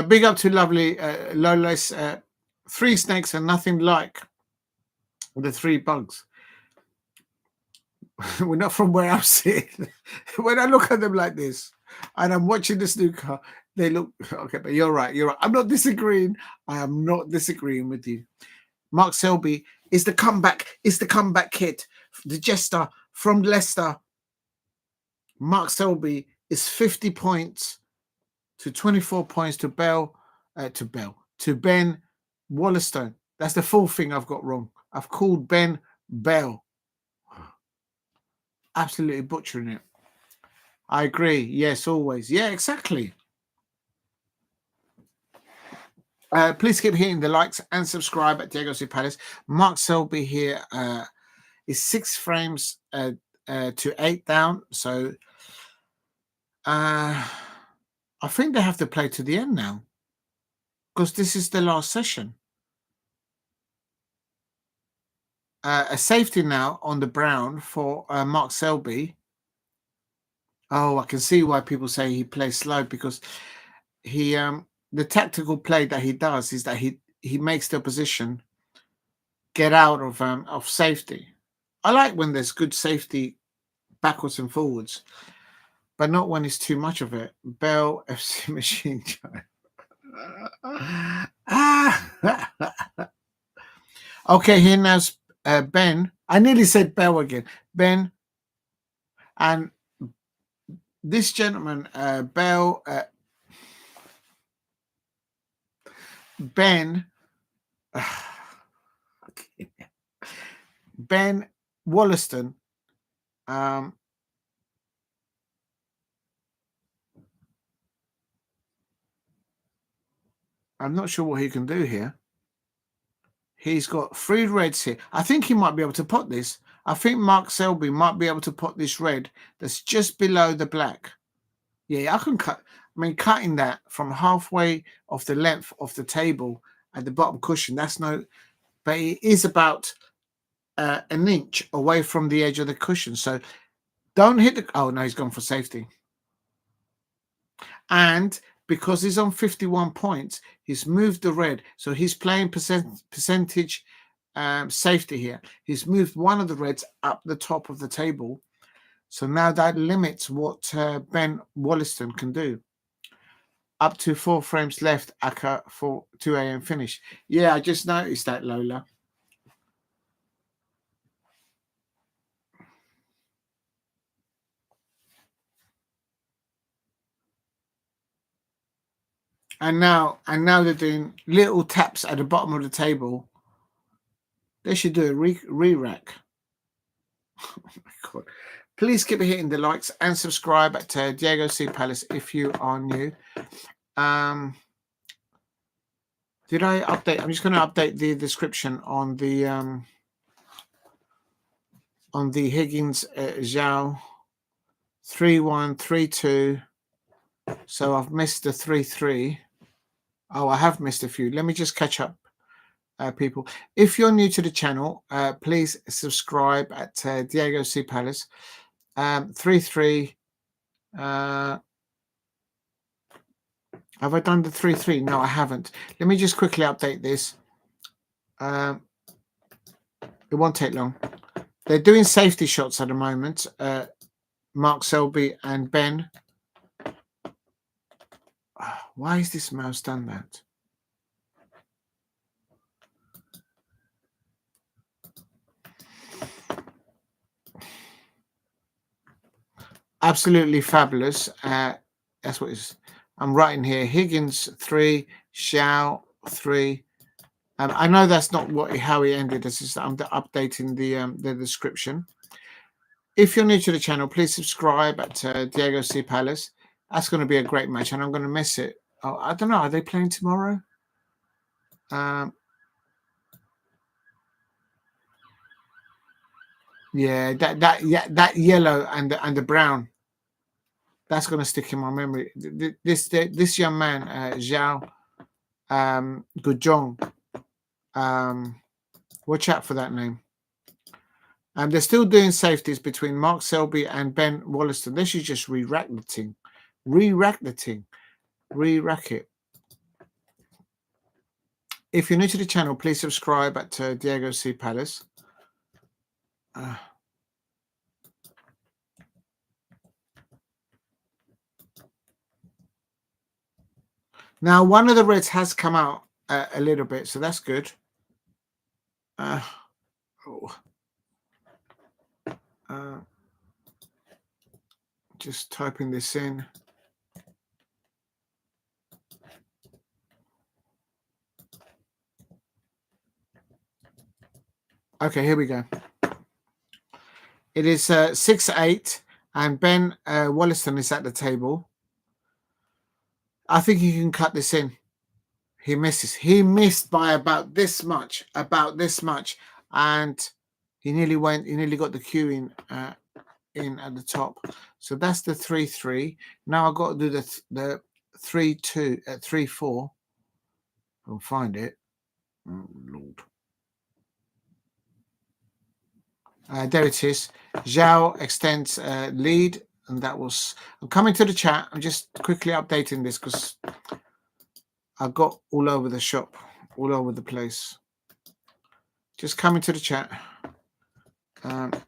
Big up to lovely Lola's 3 snakes and nothing like the 3 bugs. We're not from where I'm sitting. When I look at them like this and I'm watching the snooker, they look okay, but you're right. You're right. I'm not disagreeing. I am not disagreeing with you. Mark Selby is the comeback. Is the comeback kid, the jester from Leicester. Mark Selby is 50 points to 24 points to Ben Woollaston. That's the 4th thing I've got wrong. I've called Ben Bell. Absolutely butchering it. I agree. Yes, always. Yeah, exactly. Please keep hitting the likes and subscribe at Diego C. Palace. Mark Selby here is 6 frames to 8 down. So I think they have to play to the end now because this is the last session. A safety now on the brown for Mark Selby. Oh, I can see why people say he plays slow, because he the tactical play that he does is that he makes the opposition get out of safety. I like when there's good safety backwards and forwards, but not when it's too much of it. Bell FC Machine Gun. Okay, here now's Ben. I nearly said Bell again. Ben, and this gentleman, Bell, Ben, Ben Woollaston. I'm not sure what he can do here. He's got 3 reds here. I think he might be able to pot this. I think Mark Selby might be able to pot this red that's just below the black. Yeah, I can cut. I mean, cutting that from halfway of the length of the table at the bottom cushion, that's no, but it is about an inch away from the edge of the cushion. So don't hit the, oh no, he's gone for safety. And because he's on 51 points, he's moved the red. So he's playing percentage safety here. He's moved one of the reds up the top of the table. So now that limits what Ben Woollaston can do. Up to 4 frames left, Aka for 2 a.m. finish. Yeah, I just noticed that, Lola. And now they're doing little taps at the bottom of the table. They should do a re-rack. Oh my God. Please keep hitting the likes and subscribe at Diego C. Palace if you are new. Did I update? I'm just going to update the description on the Higgins Xiao 3-1-3-2. So I've missed the 3-3. Oh, I have missed a few. Let me just catch up, people. If you're new to the channel, please subscribe at Diego C. Palace. 3-3. Have I done the 3-3? No, I haven't. Let me just quickly update this. It won't take long. They're doing safety shots at the moment. Mark Selby and Ben. Why is this mouse done that? Absolutely fabulous. That's what it's. I'm writing here. Higgins 3, Xiao 3. I know that's not how he ended. This is I'm updating the description. If you're new to the channel, please subscribe at Diego C. Palace. That's going to be a great match, and I'm going to miss it. Oh, I don't know. Are they playing tomorrow? Yeah, that yellow and the brown. That's going to stick in my memory. This young man, Xiao Guodong. Watch out for that name. And they're still doing safeties between Mark Selby and Ben Woollaston. They should just re-rack the thing. Re-rack it. If you're new to the channel, please subscribe at Diego C. Palace. Now, one of the reds has come out a little bit, so that's good. Just typing this in. Okay, here we go. It is 6-8, and Ben Woollaston is at the table. I think he can cut this in. He misses. He missed by about this much, and he nearly went. He nearly got the cue in at the top. So that's the 3-3. Now I've got to do the 3-2 at 3-4. I'll find it. Oh Lord. There it is. Xiao extends lead, and that was. I'm coming to the chat. I'm just quickly updating this because I got all over the shop, all over the place. Just coming to the chat. And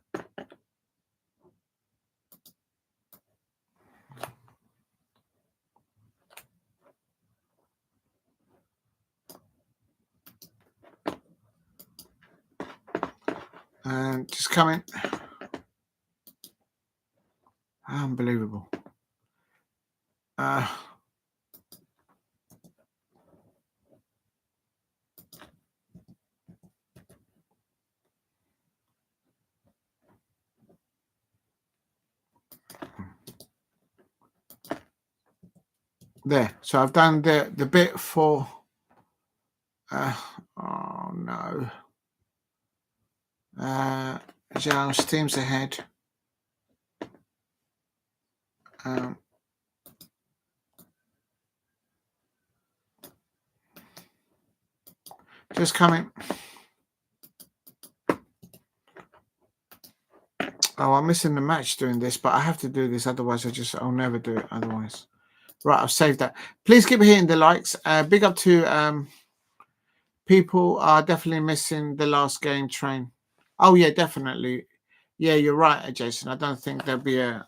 just coming. Unbelievable. There. So I've done the bit for. Oh no. Zhang steams ahead. Just coming. Oh, I'm missing the match doing this, but I have to do this. Otherwise, I'll never do it otherwise. Right, I've saved that. Please keep hitting the likes. Big up to people are definitely missing the last game train. Oh, yeah, definitely. Yeah, you're right, Jason. I don't think there'll be a...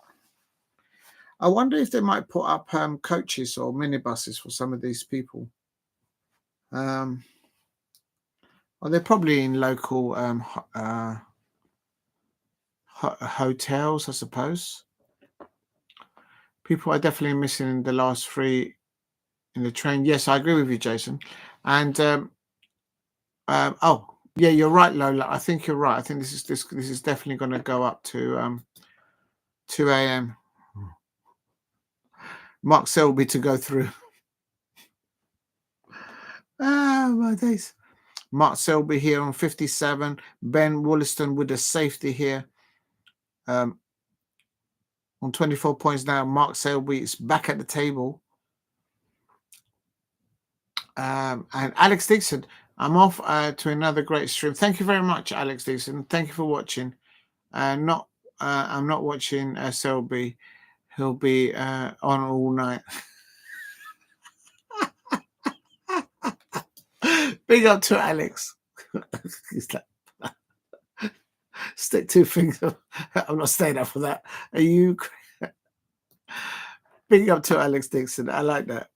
I wonder if they might put up coaches or minibuses for some of these people. Well, they're probably in local hotels, I suppose. People are definitely missing the last 3 in the train. Yes, I agree with you, Jason. And oh, yeah, you're right, Lola. I think you're right. I think this is definitely going to go up to 2 a.m. Mark Selby to go through. My days. Mark Selby here on 57. Ben Woollaston with a safety here. On 24 points now. Mark Selby is back at the table. And Alex Dixon, I'm off to another great stream. Thank you very much, Alex Dixon. Thank you for watching. I'm not watching Selby. He'll be on all night. Big up to Alex. He's like, stick 2 fingers. I'm not staying up for that. Are you? Big up to Alex Dixon. I like that.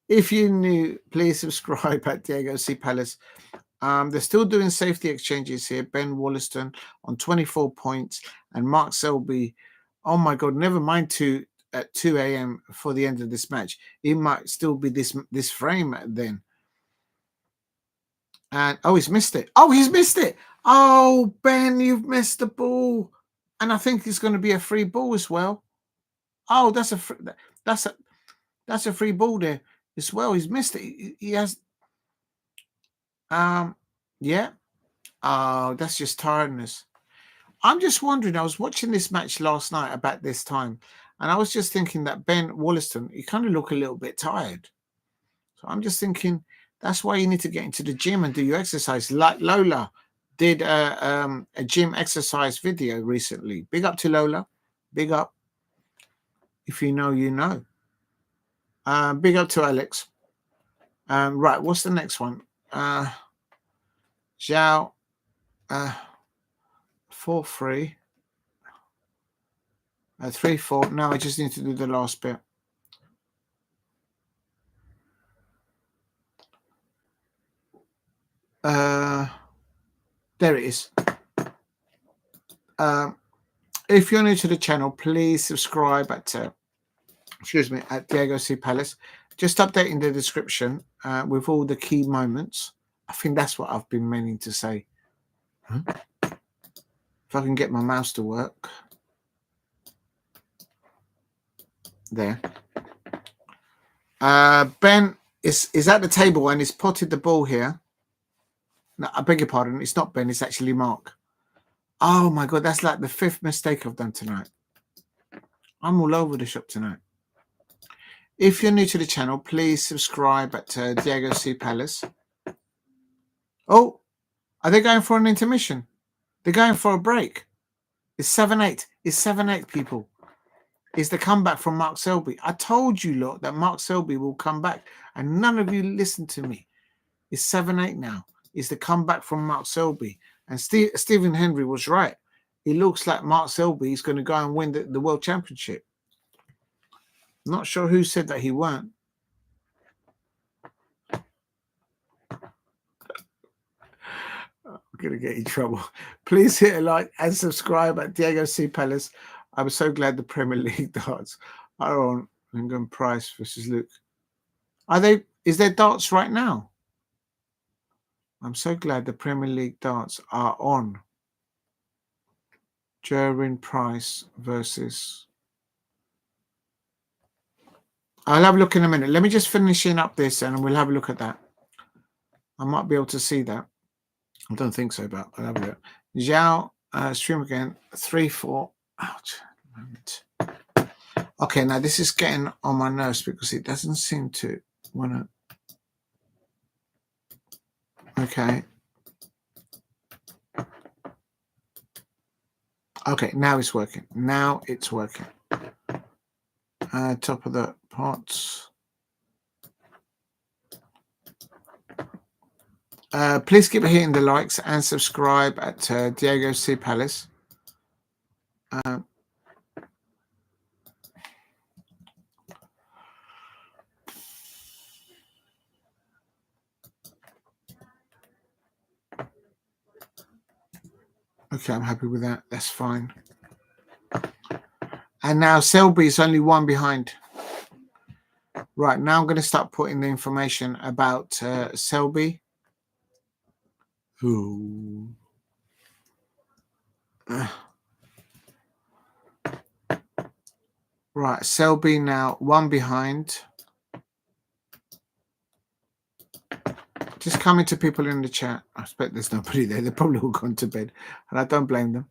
If you're new, please subscribe at Diego C. Palace. They're still doing safety exchanges here. Ben Woollaston on 24 points and Mark Selby. Oh my God! Never mind at 2 a.m. for the end of this match. It might still be this frame then. And oh, he's missed it. Oh, he's missed it. Oh, Ben, you've missed the ball. And I think it's going to be a free ball as well. Oh, that's a free ball there as well. He's missed it. He has. Yeah. Oh, that's just tiredness. I'm just wondering. I was watching this match last night about this time, and I was just thinking that Ben Woollaston, he kind of look a little bit tired. So I'm just thinking that's why you need to get into the gym and do your exercise. Like Lola did a gym exercise video recently. Big up to Lola. Big up. If you know, you know. Big up to Alex. Right, what's the next one? Xiao 4-3. 3-4. Now I just need to do the last bit. There it is. If you're new to the channel, please subscribe at Diego C. Palace. Just updating the description with all the key moments. I think that's what I've been meaning to say. If I can get my mouse to work. There. Ben is at the table and he's potted the ball here. No, I beg your pardon. It's not Ben. It's actually Mark. Oh, my God. That's like the 5th mistake I've done tonight. I'm all over the shop tonight. If you're new to the channel, please subscribe at Diego C. Palace. Oh, are they going for an intermission? They're going for a break. It's 7-8. It's 7-8, people. It's the comeback from Mark Selby. I told you, lot, that Mark Selby will come back, and none of you listen to me. It's 7-8 now. It's the comeback from Mark Selby. And Stephen Henry was right. it looks like Mark Selby is going to go and win the World Championship. Not sure who said that he won't. I'm going to get in trouble. Please hit a like and subscribe at Diego C. Palace. I'm so glad the Premier League darts are on England Price versus Luke. Are they? Is there darts right now? I'm so glad the Premier League darts are on. Gerwin Price versus. I'll have a look in a minute. Let me just finishing up this and we'll have a look at that. I might be able to see that. I don't think so, but I'll have a look. Xiao, stream again. 3-4. Ouch. Okay, now this is getting on my nerves because it doesn't seem to want to. Okay. Okay, now it's working. Now it's working. Top of the pots. Please keep hitting the likes and subscribe at Diego C. Palace. Okay, I'm happy with that. That's fine. And now Selby is only one behind. Right, now I'm going to start putting the information about Selby. Ooh. Right, Selby now one behind. Just coming to people in the chat. I expect there's nobody there. They're probably all gone to bed. And I don't blame them.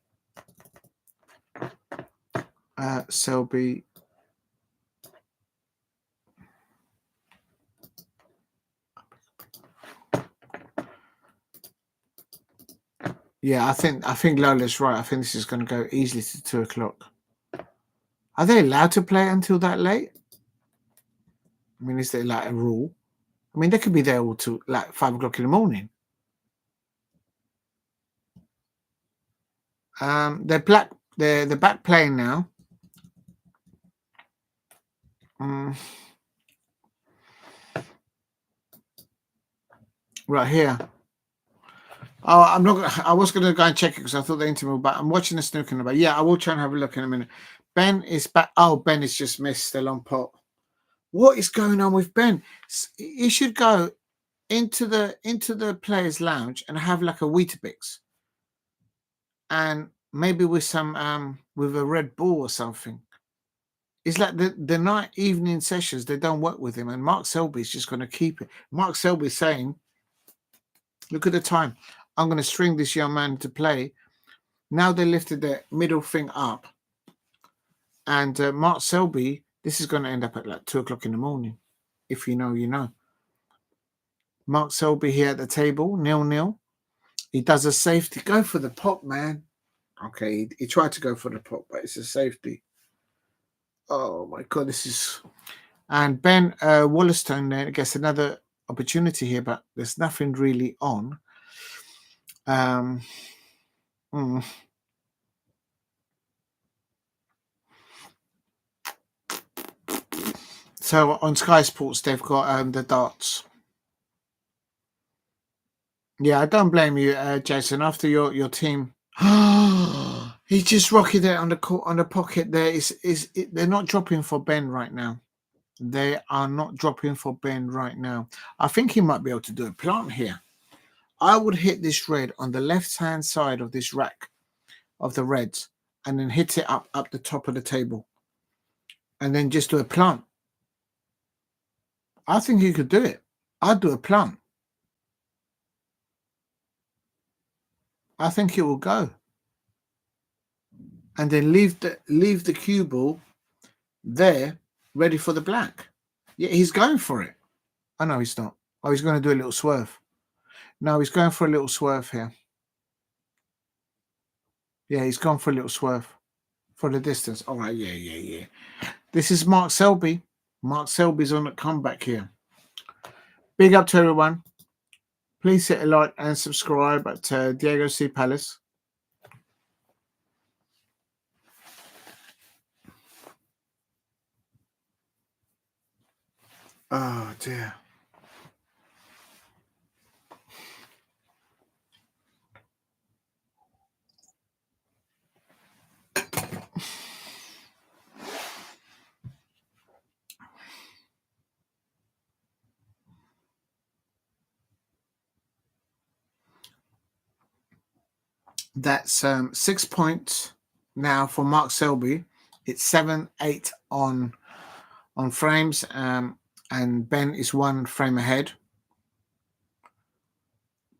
Selby. Yeah, I think Lola's right. I think this is going to go easily to 2 o'clock. Are they allowed to play until that late? I mean, is there like a rule? I mean, they could be there all till like 5 o'clock in the morning. They're back playing now. Right here. Oh, I'm not. I was going to go and check it because I thought the interview, but I'm watching the snooker in a bit. Yeah, I will try and have a look in a minute. Ben is back. Oh, Ben is just missed still on pot. What is going on with Ben? He should go into the players' lounge and have like a Weetabix, and maybe with some with a Red Bull or something. It's like the night evening sessions. They don't work with him, and Mark Selby is just going to keep it. Mark Selby is saying, "Look at the time. I'm going to string this young man to play." Now they lifted their middle thing up, and Mark Selby. This is going to end up at like 2 o'clock in the morning. If you know, you know. Mark Selby here at the table, 0-0. He does a safety. Go for the pot, man. Okay, he tried to go for the pot, but it's a safety. Oh my God, this is. And Ben Woollaston then gets another opportunity here, but there's nothing really on. So on Sky Sports, they've got the darts. Yeah, I don't blame you, Jason. After your team, he just rocketed it on the pocket. They're not dropping for Ben right now. They are not dropping for Ben right now. I think he might be able to do a plant here. I would hit this red on the left-hand side of this rack of the reds and then hit it up the top of the table and then just do a plant. I think he could do it. I'd do a plant. I think it will go. And then leave the cue ball there ready for the black. Yeah, he's going for it. Oh, no, he's not. Oh, he's going to do a little swerve. No, he's going for a little swerve here. Yeah, he's gone for a little swerve for the distance. All right, yeah. This is Mark Selby. Mark Selby's on the comeback here. Big up to everyone. Please hit a like and subscribe at Diego C. Palace. Oh dear. That's 6 points now for Mark Selby. It's 7-8 on frames, and Ben is 1 frame ahead.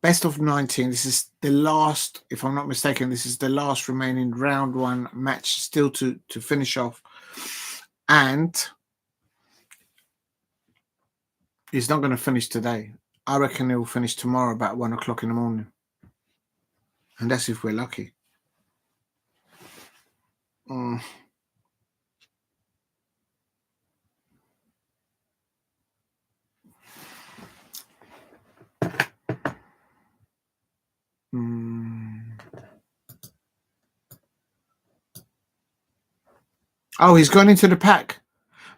Best of 19. This is the last, if I'm not mistaken, this is the last remaining round 1 match still to finish off. And he's not going to finish today. I reckon he'll finish tomorrow about 1 o'clock in the morning. And that's if we're lucky. Mm. Oh, he's gone into the pack.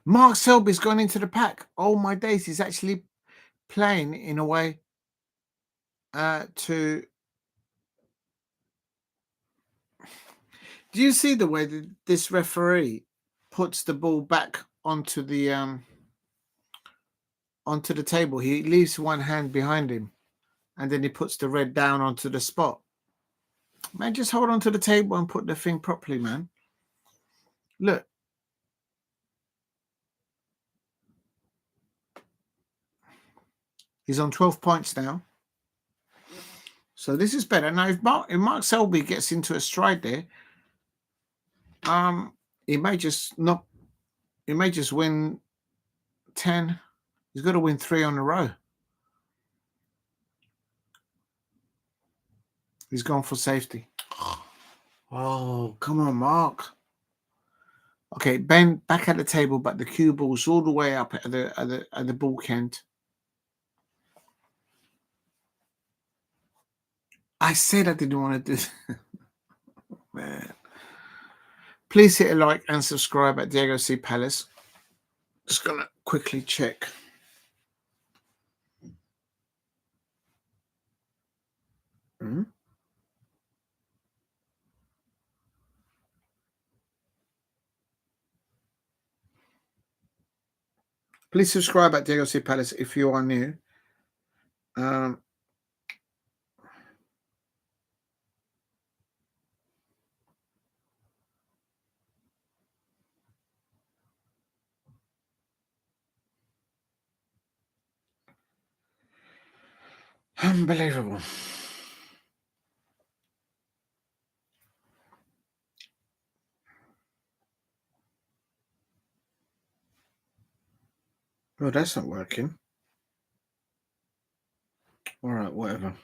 Mark Selby's gone into the pack. Oh my days, he's actually playing in a way to... Do you see the way that this referee puts the ball back onto the table? He leaves one hand behind him, and then he puts the red down onto the spot. Man, just hold on to the table and put the thing properly, man. Look. He's on 12 points now. So this is better. Now, if Mark Selby gets into a stride there, he may just win 10. He's got to win 3 on a row. He's gone for safety. Oh, come on, Mark. Okay, Ben back at the table, but the cue ball's all the way up at the ball end. I said I didn't want to do man. Please hit a like and subscribe at Diego C. Palace. Just gonna quickly check. Please subscribe at Diego C. Palace if you are new. Unbelievable. Oh, that's not working. All right, whatever.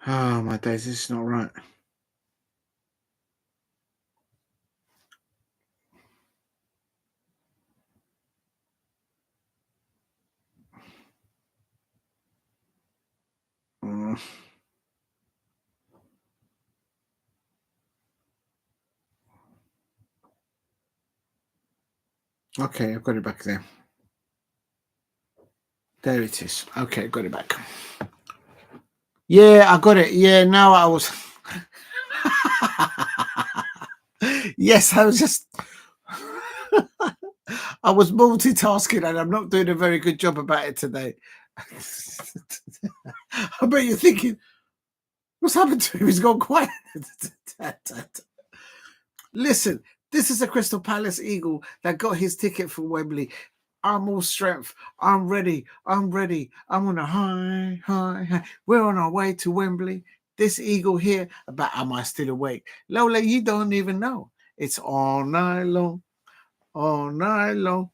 Oh, my days, this is not right. Okay, I've got it back there. There it is. Okay, got it back. Yeah, I got it. Yeah, now I was... Yes, I was just... I was multitasking and I'm not doing a very good job about it today. I bet you're thinking, what's happened to him? He's gone quiet. Listen, this is a Crystal Palace Eagle that got his ticket for Wembley. I'm all strength. I'm ready. I'm on a high. We're on our way to Wembley. this eagle here, about am I still awake? Lola, you don't even know. It's all night long, all night long,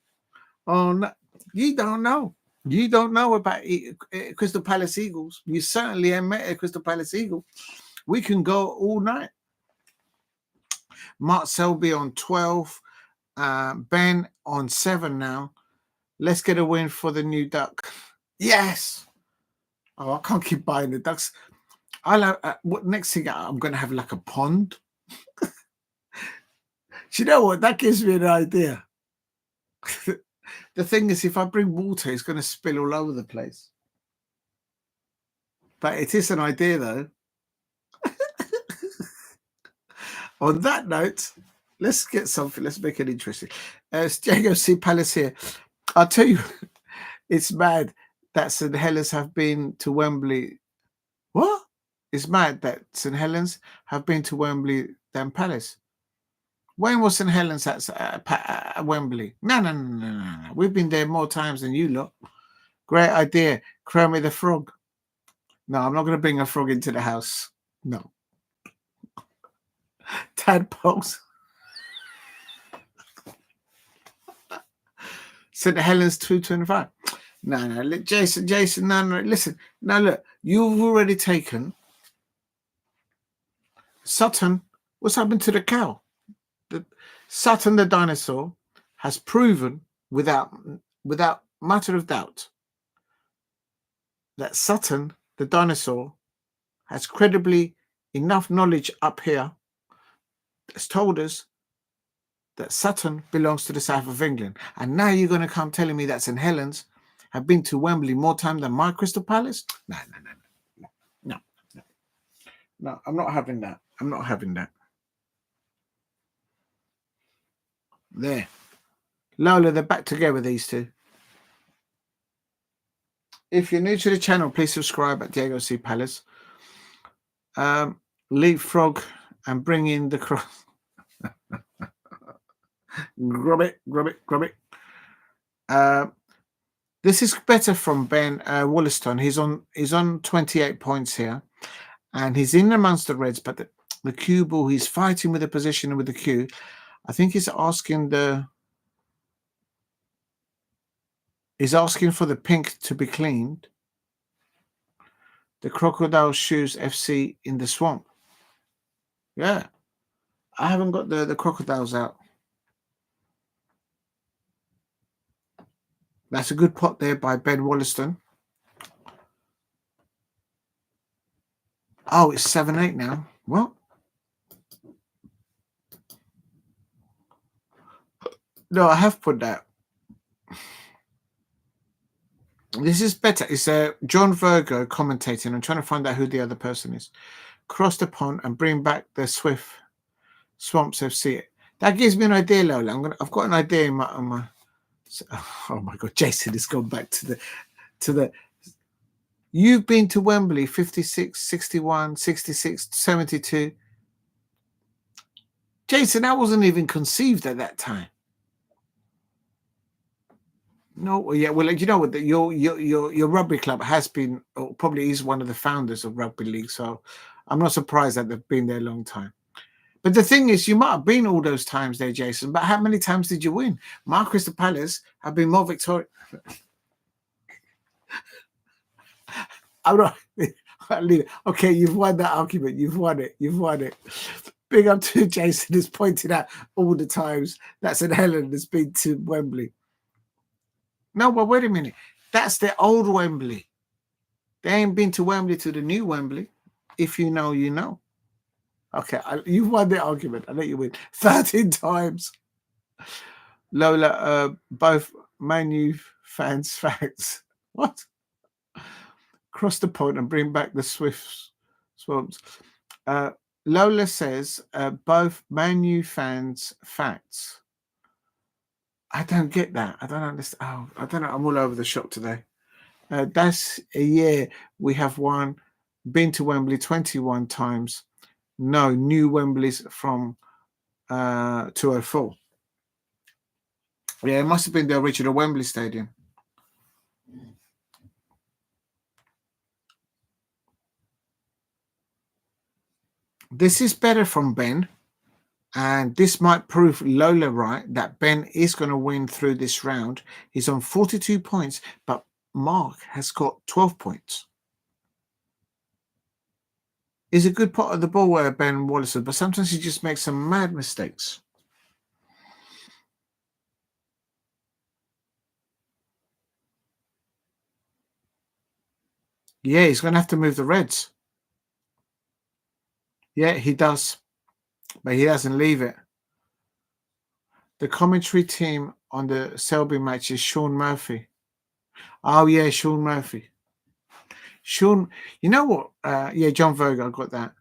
all night. You don't know. You don't know about Crystal Palace Eagles. You certainly haven't met a Crystal Palace Eagle. We can go all night. Mark Selby on 12. Ben on 7 now. Let's get a win for the new duck. Yes. Oh, I can't keep buying the ducks. I'll have, what next thing I'm going to have like a pond. Do you know what? That gives me an idea. The thing is, if I bring water, it's going to spill all over the place. But it is an idea, though. On that note, let's get something. Let's make it interesting. It's Diego C. Palace here. I'll tell you, it's mad that St. Helens have been to Wembley. What? It's mad that St. Helens have been to Wembley than Palace. When was St. Helens at Wembley? No. We've been there more times than you lot. Great idea. Kermit the Frog. No, I'm not going to bring a frog into the house. No. Tadpoles. St. Helens 225. No. Jason, no. Listen. Now, look. You've already taken Sutton. What's happened to the cow? Sutton the dinosaur has proven without matter of doubt that Sutton the dinosaur has credibly enough knowledge up here that's told us that Sutton belongs to the south of England. And now you're going to come telling me that St. Helens have been to Wembley more time than my Crystal Palace? No. I'm not having that. I'm not having that. There. Lola, they're back together, these two. If you're new to the channel, please subscribe at Diego C. Palace. Leapfrog and bring in the cross. Grab it. This is better from Ben Woollaston. He's on 28 points here. And he's in amongst the reds, but the cue ball, he's fighting with the position with the cue. I think he's asking for the pink to be cleaned. The Crocodile Shoes FC in the swamp. Yeah. I haven't got the crocodiles out. That's a good pot there by Ben Woollaston. Oh, it's 7-8 now. What? No, I have put that. This is better. It's John Virgo commentating. I'm trying to find out who the other person is. Cross the pond and bring back the Swift Swamps FC. That gives me an idea, Lola. I've got an idea in my. Oh my God, Jason has gone back to the. You've been to Wembley 56, 61, 66, 72. Jason, I wasn't even conceived at that time. No, yeah, well, you know what? Your rugby club has been, or probably is one of the founders of rugby league. So I'm not surprised that they've been there a long time. But the thing is, you might have been all those times there, Jason. But how many times did you win? My Crystal Palace have been more victorious. I'm not. Okay, you've won that argument. You've won it. Big up to Jason, who's pointed out all the times that St. Helens has been to Wembley. No, but wait a minute. That's the old Wembley. They ain't been to Wembley to the new Wembley. If you know, you know. Okay, you've won the argument. I'll let you win 13 times. Lola, both Man U fans facts. What? Cross the pond and bring back the Swift Swamps. Lola says both Man U fans facts. I don't get that. I don't understand. Oh, I don't know. I'm all over the shop today. That's a year we have won, been to Wembley 21 times. No, new Wembleys from 204. Yeah, it must have been the original Wembley Stadium. This is better from Ben. And this might prove Lola right, that Ben is going to win through this round. He's on 42 points, but Mark has got 12 points. He's a good part of the ball, Ben Woollaston, but sometimes he just makes some mad mistakes. Yeah, he's going to have to move the reds. Yeah, he does, but he doesn't leave it. The commentary team on the Selby match is Shaun Murphy. Oh, yeah, Shaun Murphy. Shaun, you know what? Yeah, John Vogel, I got that.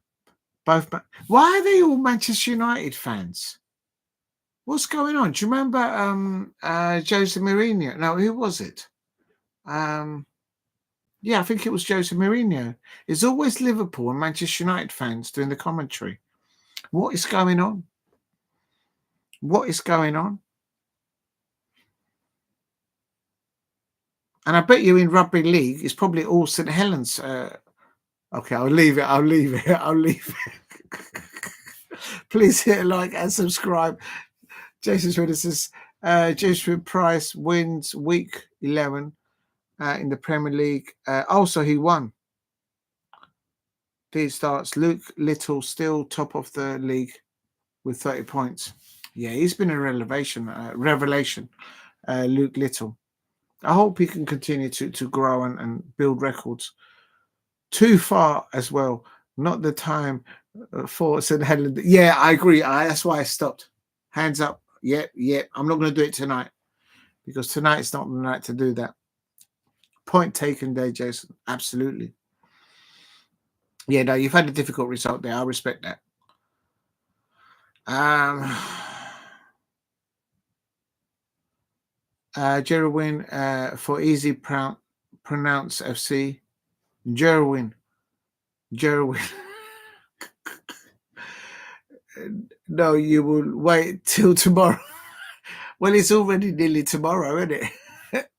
Both. Why are they all Manchester United fans? What's going on? Do you remember Jose Mourinho? No, who was it? Yeah, I think it was Jose Mourinho. It's always Liverpool and Manchester United fans doing the commentary. What is going on? What is going on? And I bet you in rugby league, it's probably all St Helens. Okay, I'll leave it. I'll leave it. I'll leave it. Please hit a like and subscribe. Jason Schroeder says, Jason Price wins week 11 in the Premier League. Also, he won. He starts. Luke Little still top of the league with 30 points. Yeah, he's been a revelation. Luke Little. I hope he can continue to grow and build records. Too far as well. Not the time for St Helens. Yeah, I agree. That's why I stopped. Hands up. Yep. I'm not going to do it tonight because tonight's not the night to do that. Point taken there, Jason. Absolutely. Yeah, no, you've had a difficult result there. I respect that. Jerwin for easy pronounce FC. Jerwin. No, you will wait till tomorrow. Well, it's already nearly tomorrow, isn't it?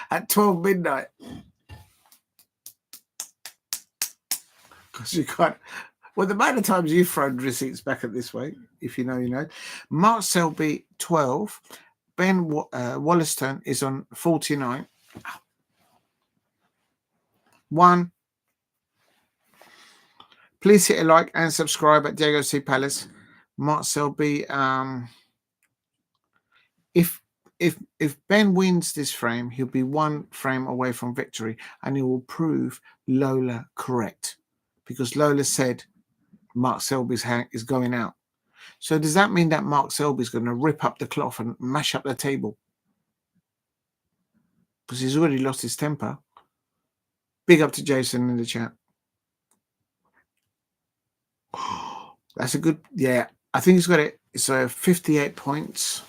At 12 midnight. Because you can't. Well, the amount of times you've thrown receipts back at this way, if you know, you know. Mark Selby, 12. Ben Woollaston is on 49. 1. Please hit a like and subscribe at Diego C. Palace. Mark Selby, if Ben wins this frame, he'll be 1 frame away from victory, and he will prove Lola correct, because Lola said Mark Selby's hand is going out. So does that mean that Mark Selby's going to rip up the cloth and mash up the table? Because he's already lost his temper. Big up to Jason in the chat. That's a good, yeah. I think he's got it. It's 58 points.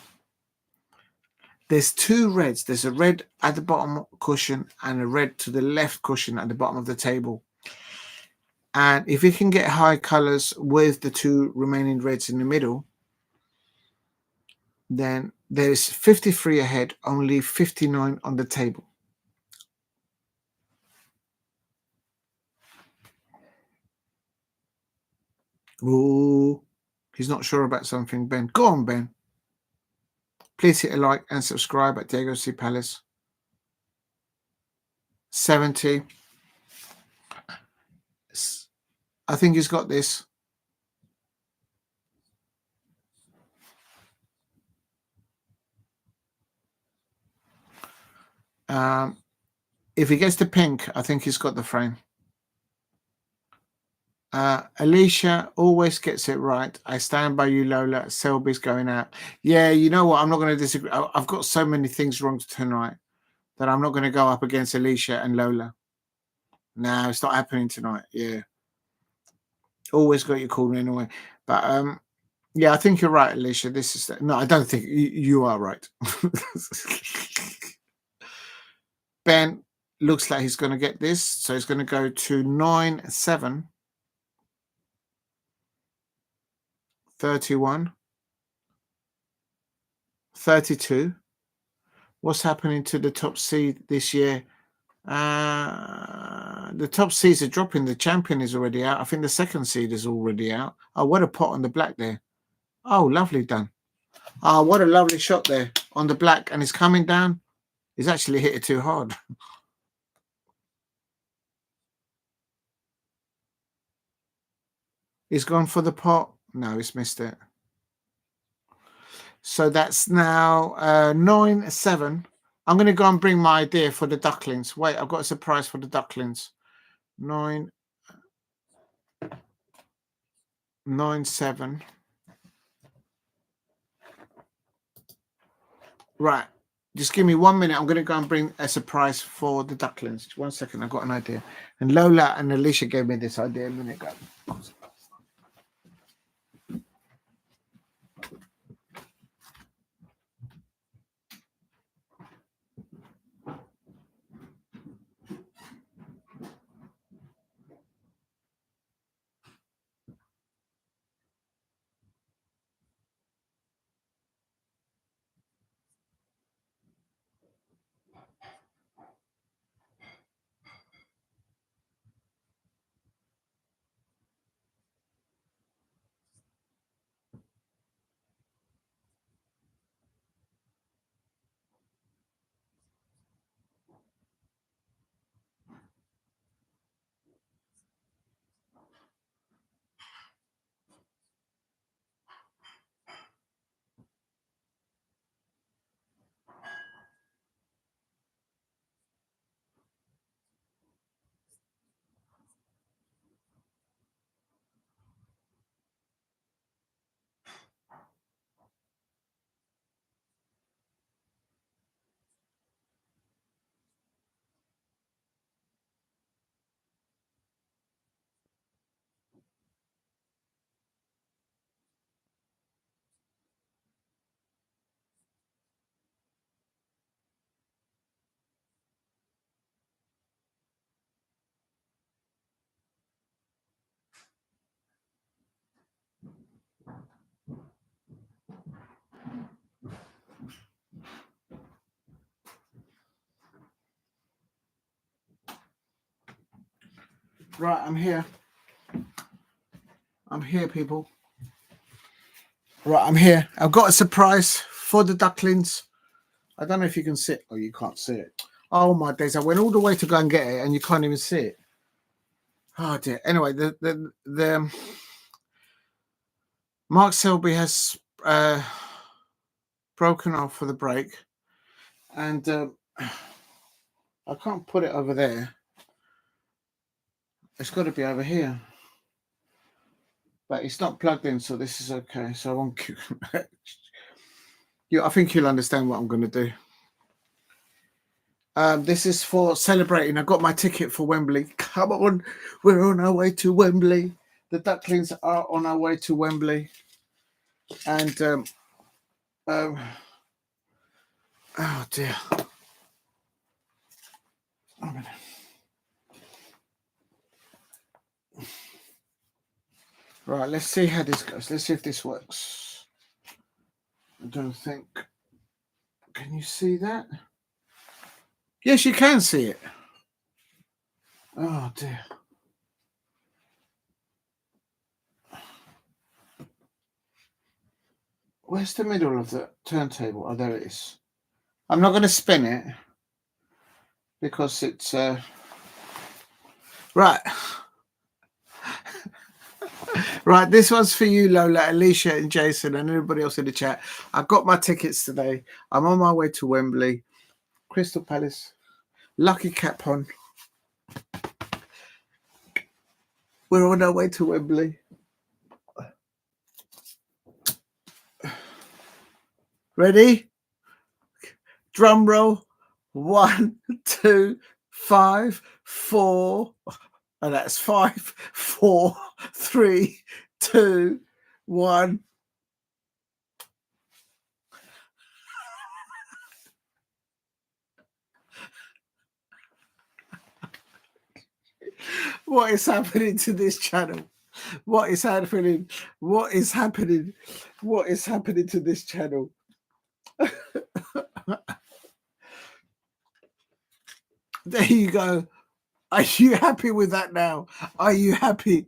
There's 2 reds. There's a red at the bottom cushion and a red to the left cushion at the bottom of the table. And if he can get high colors with the 2 remaining reds in the middle, then there's 53 ahead, only 59 on the table. Oh, he's not sure about something, Ben. Go on, Ben. Please hit a like and subscribe at Diego C. Palace. 70. I think he's got this. If he gets the pink, I think he's got the frame. Alicia always gets it right. I stand by you, Lola. Selby's going out. Yeah, you know what? I'm not going to disagree. I've got so many things wrong tonight that I'm not going to go up against Alicia and Lola. No, it's not happening tonight. Yeah. Always got your call anyway. But yeah, I think you're right, Alicia. This is no, I don't think you are right. Ben looks like he's going to get this, so he's going to go to 9-7, 31, 32. What's happening to the top seed this year? The top seeds are dropping. The champion is already out. I think the second seed is already out. Oh, what a pot on the black there. Oh, lovely done. Oh, what a lovely shot there on the black. And it's coming down. He's actually hit it too hard. He's gone for the pot. No, he's missed it. So that's now 9-7. I'm going to go and bring my idea for the ducklings. Wait, I've got a surprise for the ducklings. 9-7. Right. Just give me 1 minute. I'm going to go and bring a surprise for the ducklings. 1 second. I've got an idea. And Lola and Alicia gave me this idea a minute ago. Right, I'm here. I'm here, people. Right, I'm here. I've got a surprise for the ducklings. I don't know if you can see it. Oh, you can't see it. Oh, my days. I went all the way to go and get it, and you can't even see it. Oh, dear. Anyway, the Mark Selby has broken off for the break. And I can't put it over there. It's got to be over here. But it's not plugged in, so this is okay. So I won't. I think you'll understand what I'm going to do. This is for celebrating. I got my ticket for Wembley. Come on, we're on our way to Wembley. The ducklings are on our way to Wembley. And oh dear. Right, let's see how this goes. Let's see if this works. I don't think. Can you see that? Yes, you can see it. Oh dear. Where's the middle of the turntable? Oh, there it is. I'm not going to spin it because it's right. Right, this one's for you, Lola, Alicia, and Jason, and everybody else in the chat. I've got my tickets today. I'm on my way to Wembley, Crystal Palace, Lucky Capon. We're on our way to Wembley. Ready? Drum roll. 1, 2, 5, 4. And that's 5, 4, 3, 2, 1. What is happening to this channel? What is happening? What is happening? What is happening to this channel? There you go. Are you happy with that now? Are you happy?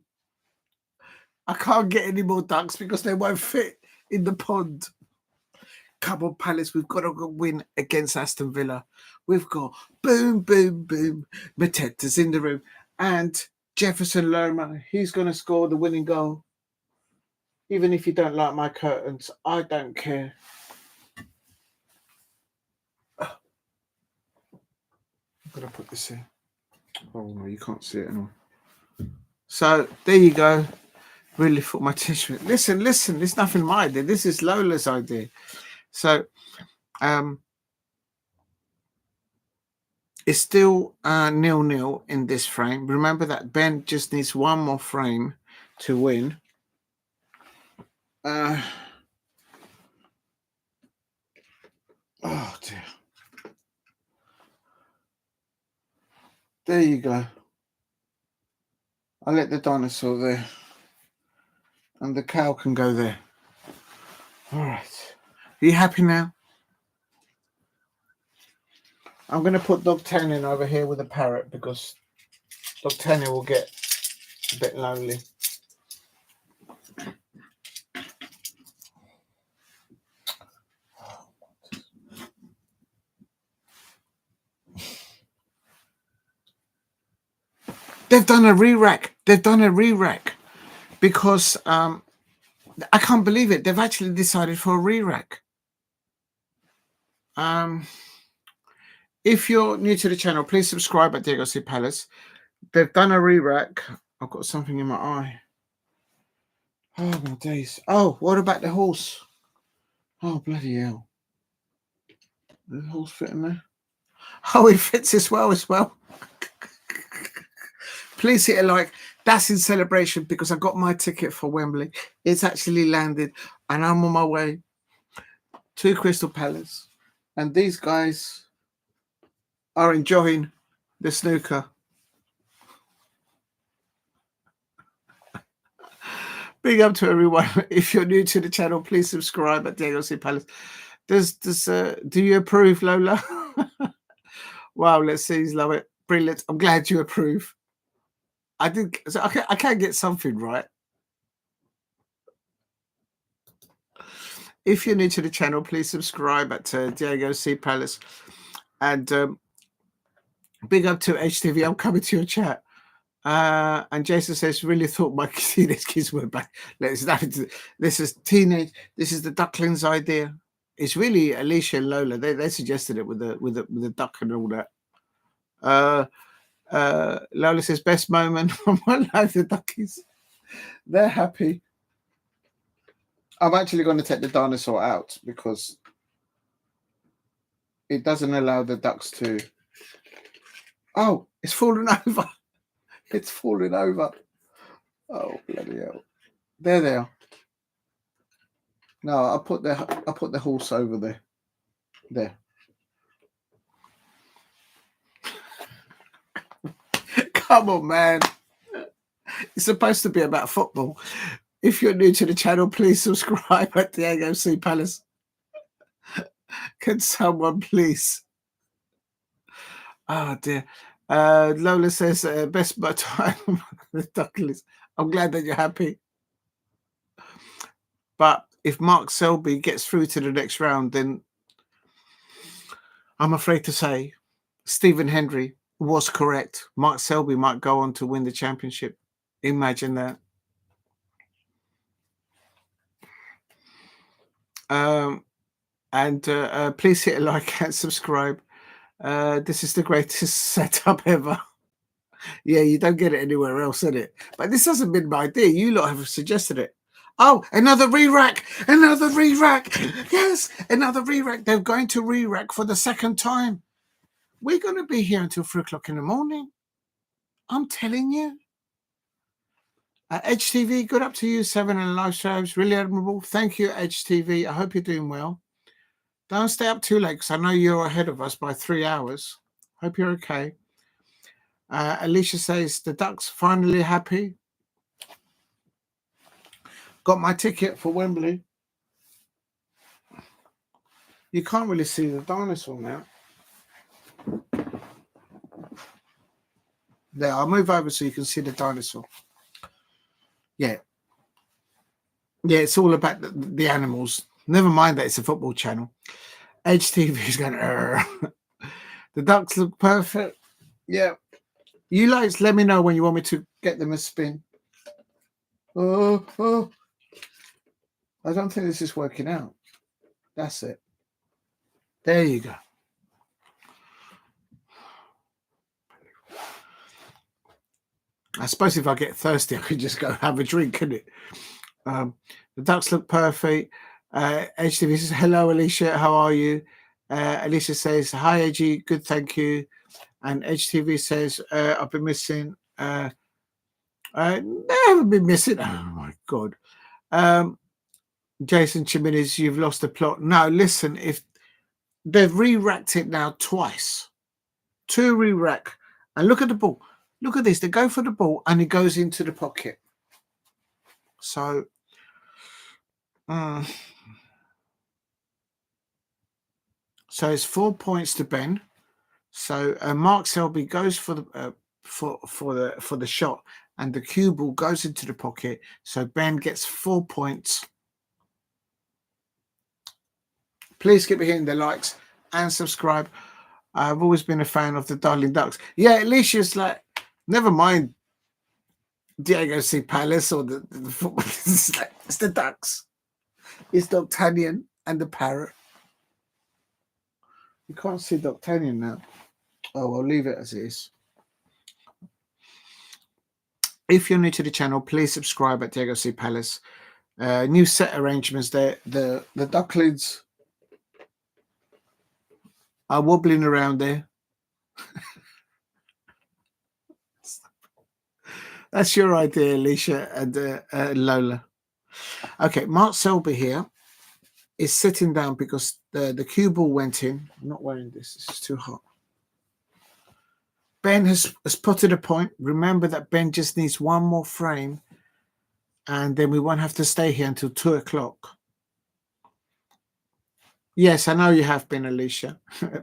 I can't get any more ducks because they won't fit in the pond. Come on, Palace. We've got to go win against Aston Villa. We've got boom, boom, boom. Mateta's in the room. And Jefferson Lerma, he's going to score the winning goal. Even if you don't like my curtains, I don't care. I'm going to put this in. Oh, no, you can't see it anymore. So, there you go. Really thought my tissue. Listen. There's nothing my idea. This is Lola's idea. So, it's still 0-0 in this frame. Remember that Ben just needs one more frame to win. Oh dear. There you go. I'll let the dinosaur there. And the cow can go there. All right. Are you happy now? I'm going to put Dog Tannin over here with a parrot because Dog Tannin will get a bit lonely. They've done a re-rack. Because I can't believe it. They've actually decided for a re-rack. If you're new to the channel, please subscribe at Diego C. Palace. They've done a re-rack. I've got something in my eye. Oh, my days. Oh, what about the horse? Oh, bloody hell. Does the horse fit in there? Oh, it fits as well. Please hit a like. That's in celebration because I got my ticket for Wembley. It's actually landed and I'm on my way to Crystal Palace. And these guys are enjoying the snooker. Big up to everyone. If you're new to the channel, please subscribe at Diego C. Palace. Do you approve, Lola? Wow, let's see. Love it. Brilliant. I'm glad you approve. I can get something right. If you're new to the channel, please subscribe at Diego C. Palace. And big up to HTV. I'm coming to your chat. And Jason says, really thought my teenage kids were back. This is teenage. This is the ducklings' idea. It's really Alicia and Lola. They suggested it with the duck and all that. Lola says, best moment from my life, the duckies. They're happy. I'm actually going to take the dinosaur out because it doesn't allow the ducks to. Oh, it's fallen over. It's falling over. Oh, bloody hell. There they are. No, I put the horse over there. There. Come on, man. It's supposed to be about football. If you're new to the channel, please subscribe at Diego C. Palace. Can someone please? Oh dear. Lola says best by time the ducklings. I'm glad that you're happy. But if Mark Selby gets through to the next round, then I'm afraid to say Stephen Hendry was correct. Mark Selby might go on to win the championship. Imagine that. Please hit a like and subscribe. This is the greatest setup ever. Yeah, you don't get it anywhere else, is it? But this hasn't been my idea. You lot have suggested it. Oh, another re-rack. Another re-rack. Yes, another re-rack. They're going to re-rack for the second time. We're going to be here until 3 o'clock in the morning. I'm telling you. HTV, good up to you. 7 and live shows. Really admirable. Thank you, HTV. I hope you're doing well. Don't stay up too late because I know you're ahead of us by 3 hours. Hope you're okay. Alicia says, the Ducks finally happy. Got my ticket for Wembley. You can't really see the dinosaur now. There, I'll move over so you can see the dinosaur. Yeah. Yeah, it's all about the animals. Never mind that it's a football channel. Edge TV is going, the ducks look perfect. Yeah. You guys, let me know when you want me to get them a spin. Oh. I don't think this is working out. That's it. There you go. I suppose if I get thirsty, I could just go have a drink, couldn't it? The ducks look perfect. Edge TV says, hello, Alicia. How are you? Alicia says, hi, Edgy. Good, thank you. And Edge TV says, I've been missing. They haven't been missing. Oh, my God. Jason Chimines, you've lost the plot. No, listen, if they've re-racked it now twice. 2 re-rack. And look at the ball. Look at this. They go for the ball and it goes into the pocket. So, so it's 4 points to Ben. So Mark Selby goes for the for the shot, and the cue ball goes into the pocket. So Ben gets 4 points. Please keep hitting the likes and subscribe. I've always been a fan of the Darling Ducks. Yeah, Alicia's like, never mind Diego C. Palace or the football. It's the Ducks. It's D'Artagnan and the parrot. You can't see D'Artagnan now. Oh, I'll leave it as it is. If you're new to the channel, please subscribe at Diego C. Palace. New set arrangements there. The ducklings are wobbling around there. That's your idea, Alicia and Lola. Okay, Mark Selby here is sitting down because the cue ball went in. I'm not wearing this. This is too hot. Ben has spotted a point. Remember that Ben just needs one more frame, and then we won't have to stay here until 2 o'clock. Yes, I know you have been, Alicia.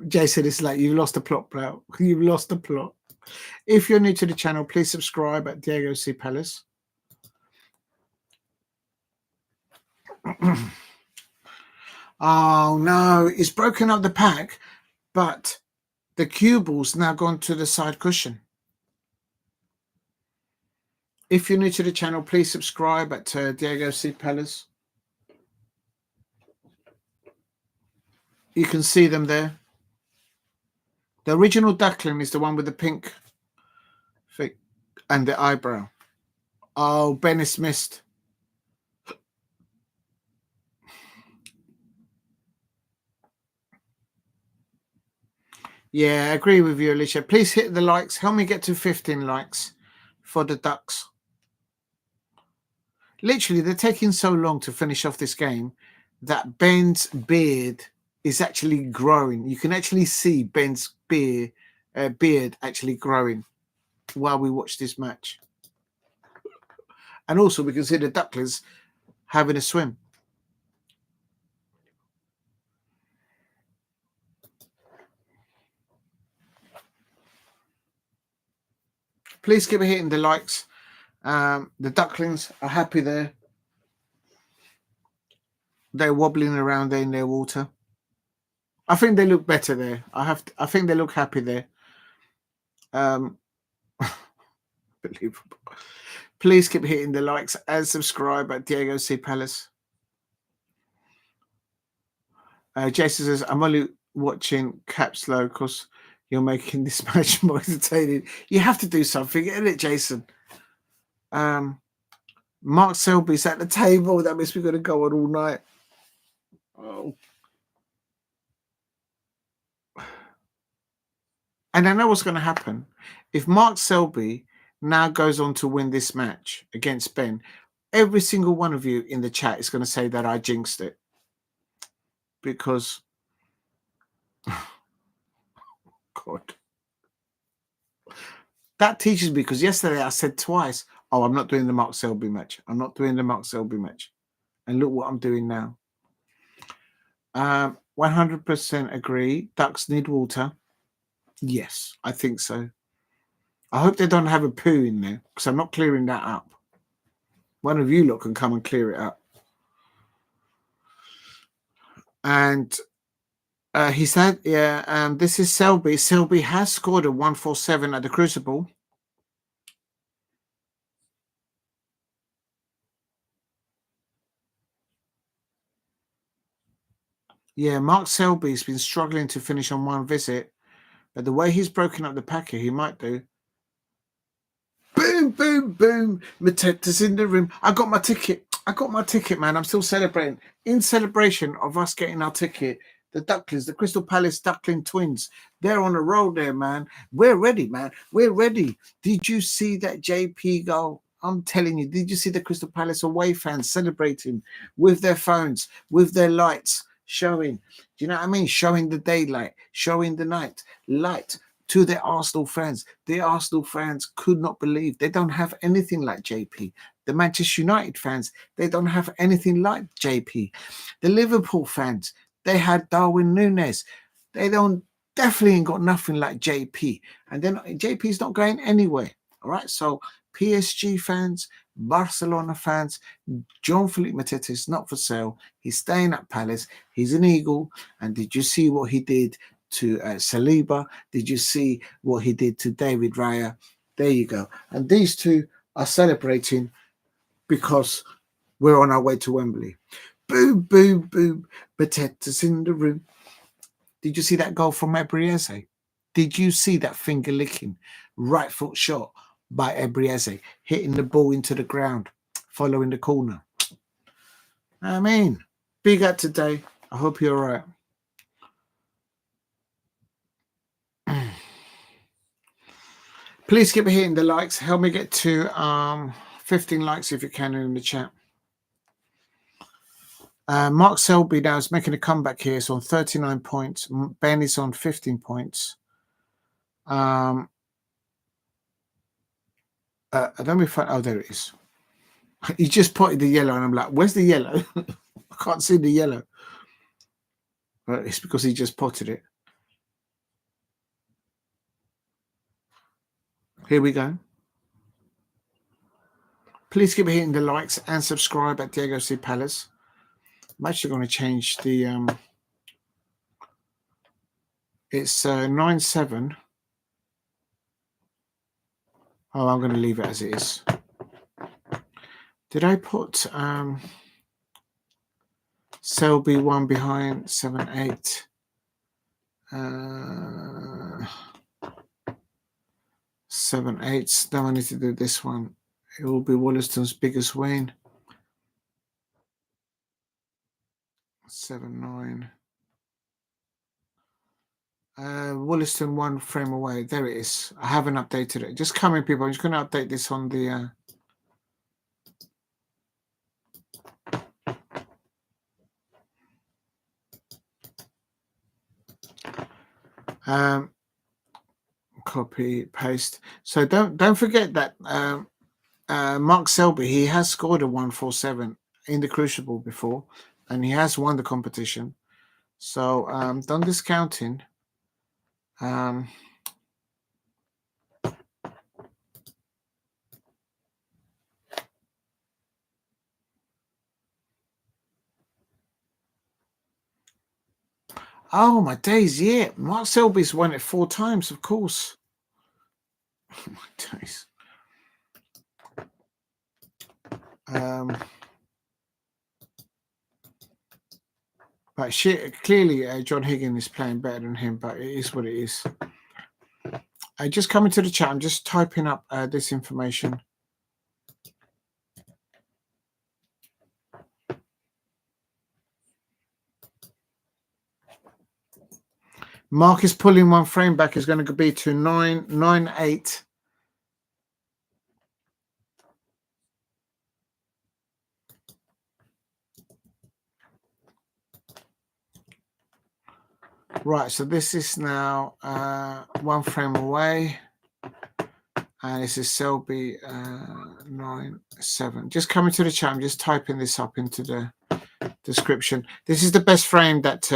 Jason, it's like you've lost the plot, bro. You've lost the plot. If you're new to the channel, please subscribe at Diego C. Palace. Oh, no. It's broken up the pack, but the cue ball's now gone to the side cushion. If you're new to the channel, please subscribe at Diego C. Palace. You can see them there. The original duckling is the one with the pink feet and the eyebrow. Oh, Ben is missed. Yeah, I agree with you, Alicia. Please hit the likes. Help me get to 15 likes for the Ducks. Literally, they're taking so long to finish off this game that Ben's beard is actually growing. You can actually see Ben's beard actually growing while we watch this match. And also, we can see the ducklings having a swim. Please keep hitting the likes. The ducklings are happy there. They're wobbling around there in their water. I think they look better there. I think they look happy there. Unbelievable. Please keep hitting the likes and subscribe at Diego C. Palace. Jason says, I'm only watching Caps Low because you're making this match more entertaining. You have to do something, isn't it, Jason? Mark Selby's at the table. That means we're going to go on all night. Oh. And I know what's going to happen. If Mark Selby now goes on to win this match against Ben, every single one of you in the chat is going to say that I jinxed it. Because, God. That teaches me, because yesterday I said twice, oh, I'm not doing the Mark Selby match. I'm not doing the Mark Selby match. And look what I'm doing now. 100% agree. Ducks need water. Yes, I think so. I hope they don't have a poo in there because I'm not clearing that up. One of you lot can come and clear it up. And he said, yeah, this is Selby. Selby has scored a 147 at the Crucible. Yeah, Mark Selby's been struggling to finish on one visit, but the way he's broken up the packet, he might do. Boom, boom, boom. Mateta's in the room. I got my ticket. I got my ticket, man. I'm still celebrating. In celebration of us getting our ticket, the Ducklings, the Crystal Palace Duckling twins, they're on the road there, man. We're ready, man. We're ready. Did you see that JP goal? I'm telling you, did you see the Crystal Palace away fans celebrating with their phones, with their lights showing? Do you know what I mean? Showing the daylight, showing the night, light to their Arsenal fans. The Arsenal fans could not believe they don't have anything like JP. The Manchester United fans, they don't have anything like JP. The Liverpool fans, they had Darwin Núñez. They don't definitely ain't got nothing like JP. And then JP's not going anywhere. All right. So PSG fans, Barcelona fans, Jean-Philippe Mateta is not for sale. He's staying at Palace. He's an Eagle. And did you see what he did to Saliba? Did you see what he did to David Raya? There you go. And these two are celebrating because we're on our way to Wembley. Boom, boom, boom. Mateta's in the room. Did you see that goal from Ebrieze? Did you see that finger licking right foot shot by Ebrieze, hitting the ball into the ground, following the corner? I mean, big up today. I hope you're all right. Please keep hitting the likes. Help me get to 15 likes if you can in the chat. Mark Selby now is making a comeback here. It's on 39 points. Ben is on 15 points. Let me find. Oh, there it is. He just potted the yellow, and I'm like, "Where's the yellow? I can't see the yellow." It's because he just potted it. Here we go. Please keep hitting the likes and subscribe at Diego C. Palace. I'm actually going to change the. It's 9-7. Oh, I'm going to leave it as it is. Did I put Selby one behind 7-8? 7-8. Now I need to do this one. It will be Woollaston's biggest win. 7-9. Woollaston one frame away. There it is. I haven't updated it. Just come in, people. I'm just going to update this on the. Copy paste. So don't forget that Mark Selby, he has scored a 147 in the Crucible before, and he has won the competition. So don't discount him. Oh my days, yeah. Mark Selby's won it 4 times, of course. Oh my days. But shit, clearly John Higgins is playing better than him, but it is what it is. Just coming to the chat, I'm just typing up this information. Mark is pulling one frame back. Is going to be to 9-8. Right, so this is now one frame away. And this is Selby 9-7. Just coming to the chat, I'm just typing this up into the description. This is the best frame that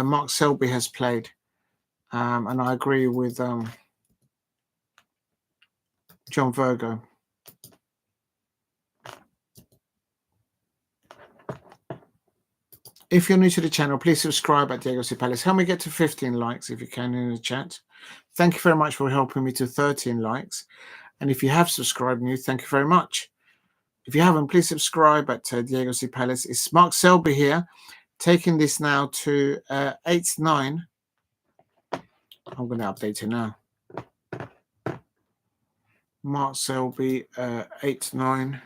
Mark Selby has played. And I agree with John Virgo. If you're new to the channel, please subscribe at Diego C. Palace. Help me get to 15 likes if you can in the chat. Thank you very much for helping me to 13 likes. And if you have subscribed new, thank you very much. If you haven't, please subscribe at Diego C. Palace. It's Mark Selby here, taking this now to 8-9. I'm going to update it now. Mark Selby, 8-9.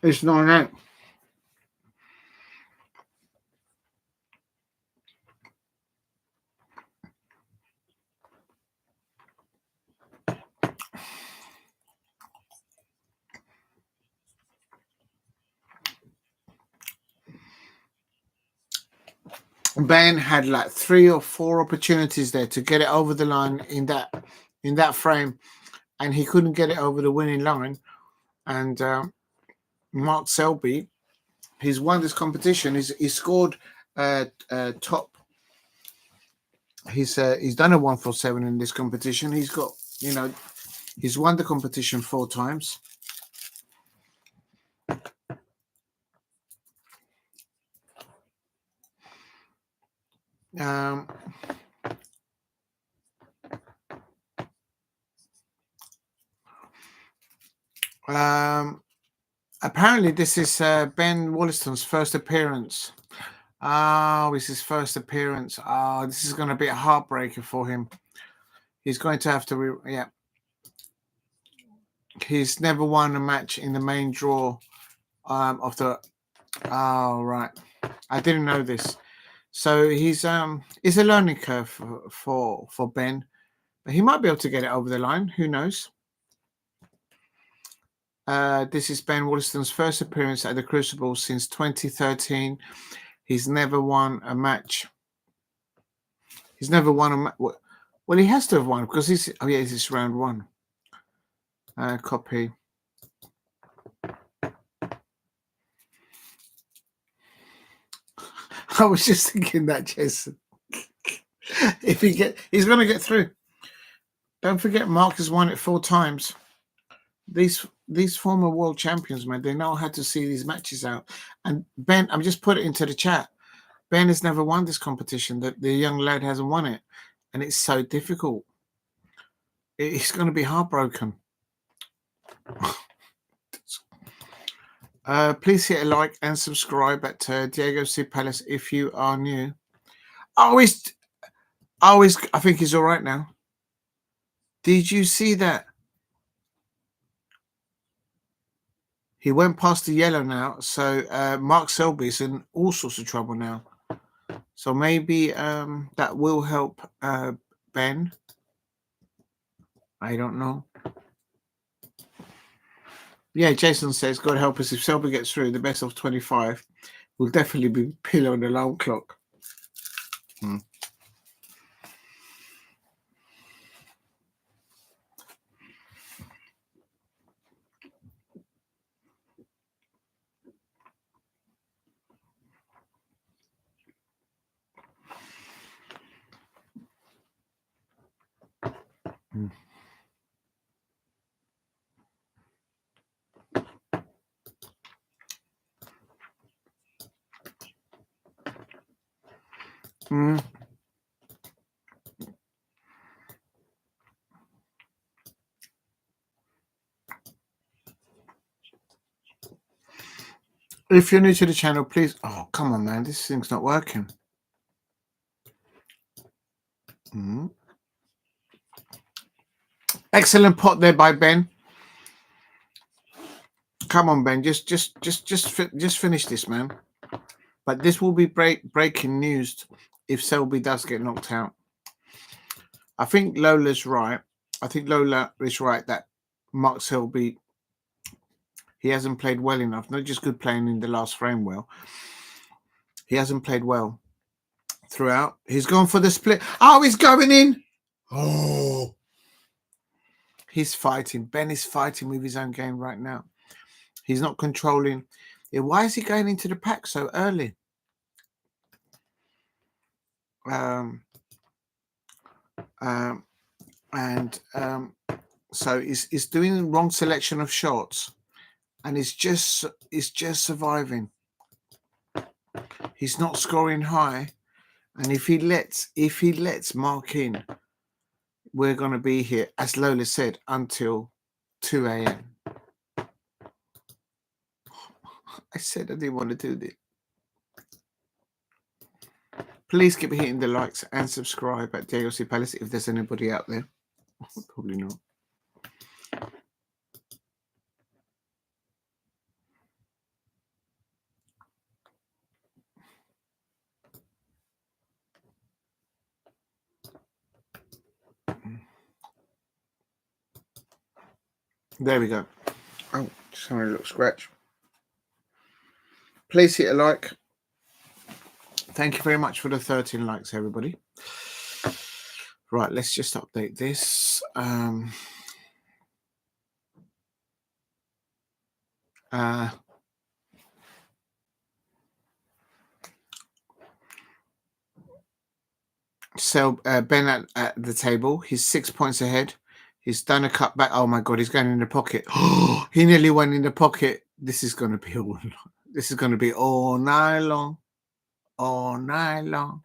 It's 9-8. Ben had like 3 or 4 opportunities there to get it over the line in that frame, and he couldn't get it over the winning line. And Mark Selby, he's won this competition. He's scored top. He's done a 147 in this competition. He's got, he's won the competition 4 times. Apparently this is Ben Woollaston's first appearance. Oh, it's his first appearance. Oh, this is going to be a heartbreaker for him. He's going to have to, he's never won a match in the main draw of the. Oh, right. I didn't know this. So it's a learning curve for Ben, but he might be able to get it over the line. Who knows? This is Ben Woollaston's first appearance at the Crucible since 2013. He's never won a match. He's never won a match. Well, he has to have won because he's. Oh yeah, this is round 1. Copy. I was just thinking that, Jason. If he's going to get through. Don't forget, Mark has won it 4 times. These former world champions, man, they know how to see these matches out. And Ben, I'm just put it into the chat. Ben has never won this competition. The young lad hasn't won it, and it's so difficult. He's going to be heartbroken. Please hit a like and subscribe at Diego C. Palace if you are new. I think he's all right now. Did you see that? He went past the yellow now, so Mark Selby's in all sorts of trouble now. So maybe that will help Ben. I don't know. Yeah, Jason says, God help us, if Selby gets through, the best of 25 will definitely be pillow on the alarm clock. If you're new to the channel, please. Oh, come on, man. This thing's not working. Excellent pot there by Ben. Come on, Ben. Just finish this, man. But this will be breaking news if Selby does get knocked out. I think Lola's right. I think Lola is right that Mark Selby, he hasn't played well enough. Not just good playing in the last frame well. He hasn't played well throughout. He's gone for the split. Oh, he's going in. Oh. He's fighting. Ben is fighting with his own game right now. He's not controlling. Yeah, why is he going into the pack so early? So he's doing the wrong selection of shots, and he's just surviving. He's not scoring high, and if he lets Mark in, we're going to be here, as Lola said, until 2 a.m. I said I didn't want to do this. Please keep hitting the likes and subscribe at JLC Palace if there's anybody out there. Probably not. There we go. Oh, just having a little scratch. Please hit a like. Thank you very much for the 13 likes, everybody. Right, let's just update this. Ben at the table. He's 6 points ahead. He's done a cut back. Oh my god, he's going in the pocket. Oh, he nearly went in the pocket. This is going to be all. This is going to be all night long. All night long.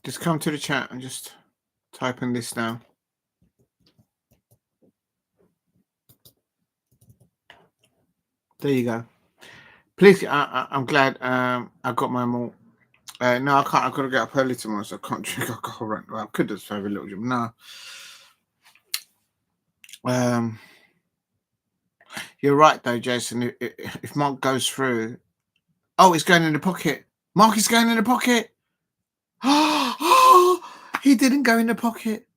Just come to the chat and just type in this down. There you go. Please, I'm glad I got my more. No, I can't. I've got to get up early tomorrow, so I can't drink alcohol right now. I could just have a little drink. No. You're right, though, Jason. If Mark goes through... Oh, he's going in the pocket. Mark is going in the pocket. Oh, he didn't go in the pocket.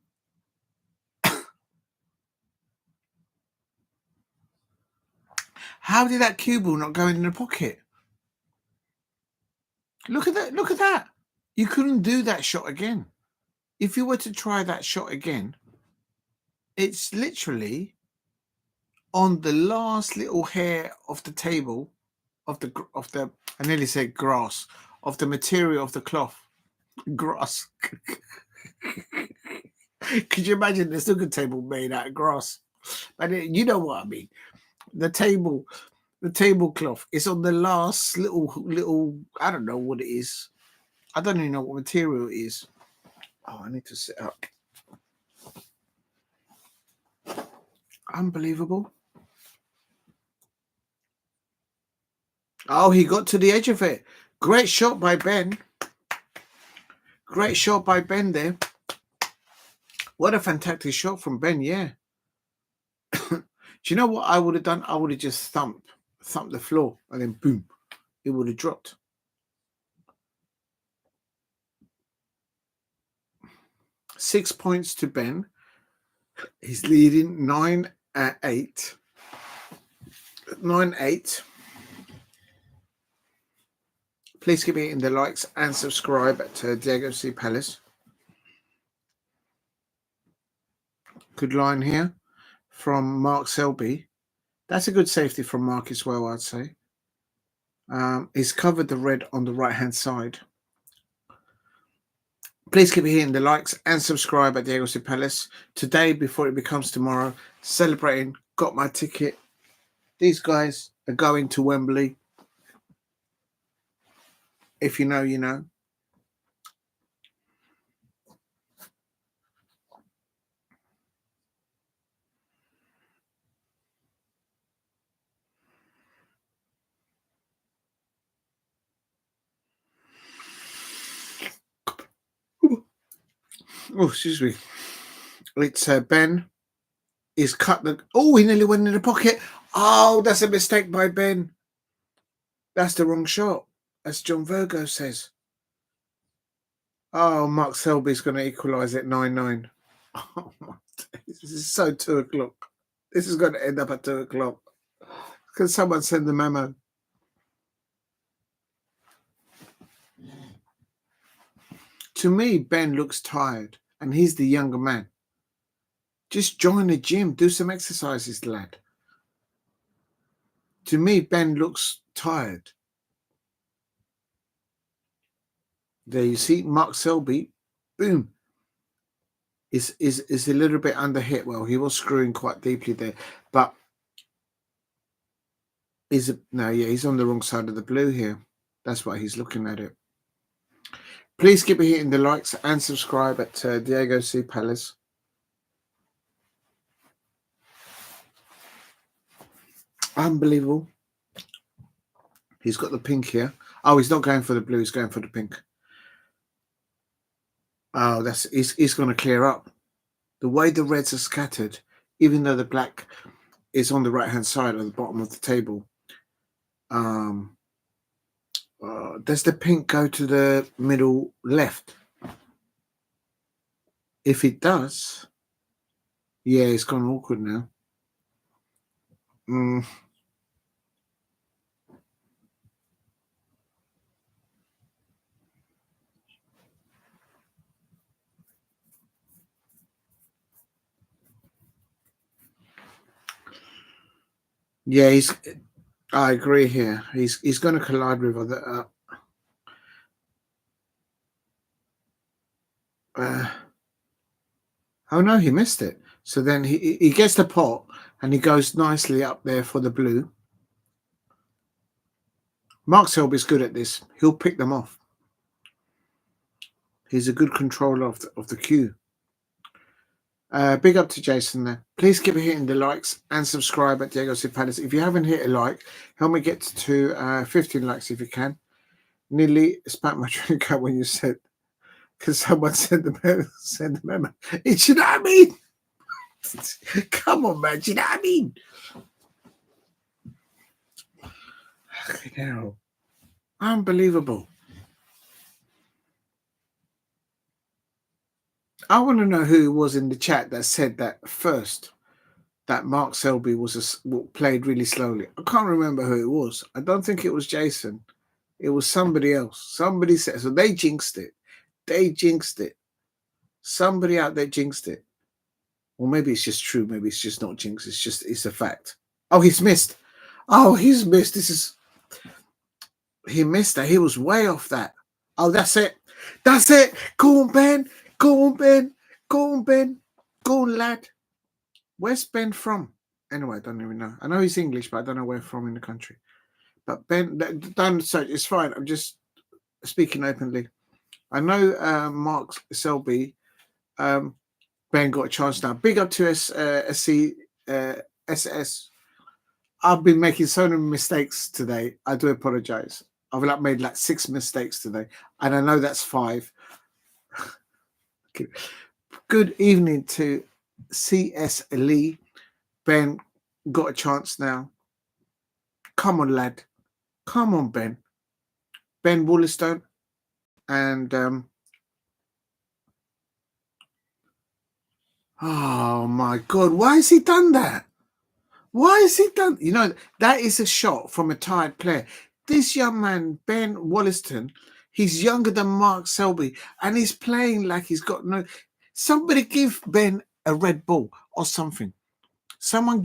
How did that cue ball not go in the pocket? Look at that. Look at that. You couldn't do that shot again. If you were to try that shot again, it's literally on the last little hair of the table, of the I nearly said grass, of the material of the cloth. Grass. Could you imagine the snooker table made out of grass? But you know what I mean. The tablecloth is on the last little. I don't know what it is. I don't even know what material it is. Oh, I need to sit up. Unbelievable. Oh, he got to the edge of it. Great shot by Ben. Great shot by Ben there. What a fantastic shot from Ben, yeah. Do you know what I would have done? I would have just thumped the floor and then boom, it would have dropped. Six points to Ben. He's leading 9-8. 9-8. Please keep hitting the likes and subscribe to Diego C. Palace. Good line here from Mark Selby. That's a good safety from Mark as well, I'd say. He's covered the red on the right-hand side. Please keep hitting the likes and subscribe at Diego C. Palace. Today, before it becomes tomorrow, celebrating, got my ticket. These guys are going to Wembley. If you know, you know. Oh, excuse me. It's Ben. He's cut the... Oh, he nearly went in the pocket. Oh, that's a mistake by Ben. That's the wrong shot, as John Virgo says. Oh, Mark Selby's going to equalise at 9-9. Oh, my days. This is so 2 o'clock. This is going to end up at 2 o'clock. Can someone send the memo? To me, Ben looks tired, and he's the younger man. Just join the gym, do some exercises, lad. To me, Ben looks tired. There you see, Mark Selby, boom, is a little bit under hit. Well, he was screwing quite deeply there, but he's on the wrong side of the blue here. That's why he's looking at it. Please keep hitting the likes and subscribe at Diego C. Palace. Unbelievable. He's got the pink here. Oh, he's not going for the blue. He's going for the pink. Oh, he's going to clear up. The way the reds are scattered, even though the black is on the right-hand side at the bottom of the table, does the pink go to the middle left? If it does, yeah, it's gone awkward now. Yeah, I agree here. He's going to collide with other. Oh no, he missed it. So then he gets the pot and he goes nicely up there for the blue. Mark Selby's good at this. He'll pick them off. He's a good controller of the cue. Big up to Jason there. Please keep hitting the likes and subscribe at Diego C. Palace. If you haven't hit a like, help me get to 15 likes if you can. Nearly spat my drink out when you said, because someone sent the memo. You know what I mean? Come on, man. You know what I mean? Hell. Unbelievable. I want to know who it was in the chat that said that first, that Mark Selby played really slowly. I can't remember who it was. I don't think it was Jason. It was somebody else. Somebody said, so they jinxed it. They jinxed it. Somebody out there jinxed it. Or maybe it's just true. Maybe it's just not jinx. It's a fact. Oh, he's missed. Oh, he's missed. He missed that. He was way off that. Oh, that's it. That's it. Go on, Ben. Go on, Ben. Go on, Ben. Go on, lad. Where's Ben from? Anyway, I don't even know. I know he's English, but I don't know where from in the country. But Ben, don't search. It's fine. I'm just speaking openly. I know Mark Selby. Ben got a chance now. Big up to SS. I've been making so many mistakes today. I do apologize. I've made like 6 mistakes today, and I know that's 5. Good evening to CS Lee. Ben got a chance now. Come on, lad. Come on, Ben. Ben Woollaston. And oh my God, why has he done that? Why has he done? You know, that is a shot from a tired player. This young man, Ben Woollaston, he's younger than Mark Selby, and he's playing like he's got no. Somebody give Ben a red ball or something. Someone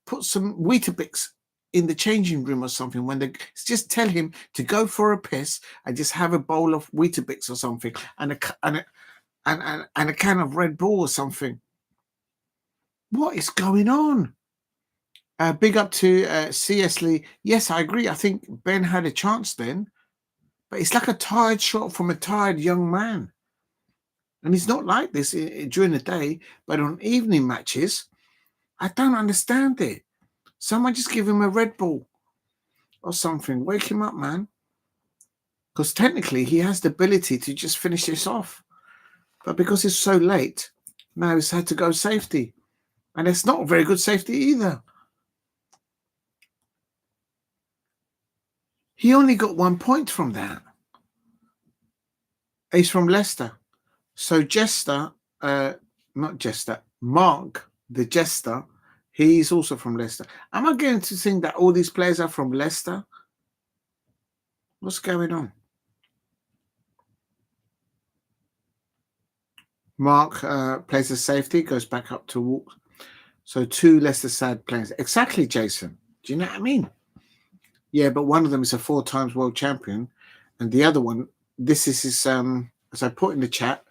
put some Weetabix in the changing room or something. Just tell him to go for a piss and just have a bowl of Weetabix or something, and a can of Red Bull or something. What is going on? Big up to CS Lee. Yes, I agree. I think Ben had a chance then, but it's like a tired shot from a tired young man. And he's not like this during the day, but on evening matches, I don't understand it. Someone just give him a Red Bull or something. Wake him up, man. Because technically he has the ability to just finish this off. But because it's so late, now he's had to go safety. And it's not very good safety either. He only got 1 point from that. He's from Leicester. So Mark the Jester, He's also from Leicester. Am I going to think that all these players are from Leicester? What's going on? Mark plays a safety, goes back up to walk. So 2 Leicester side players. Exactly, Jason. Do you know what I mean? Yeah, but one of them is a 4 times world champion, and the other one, this is his, as I put in the chat,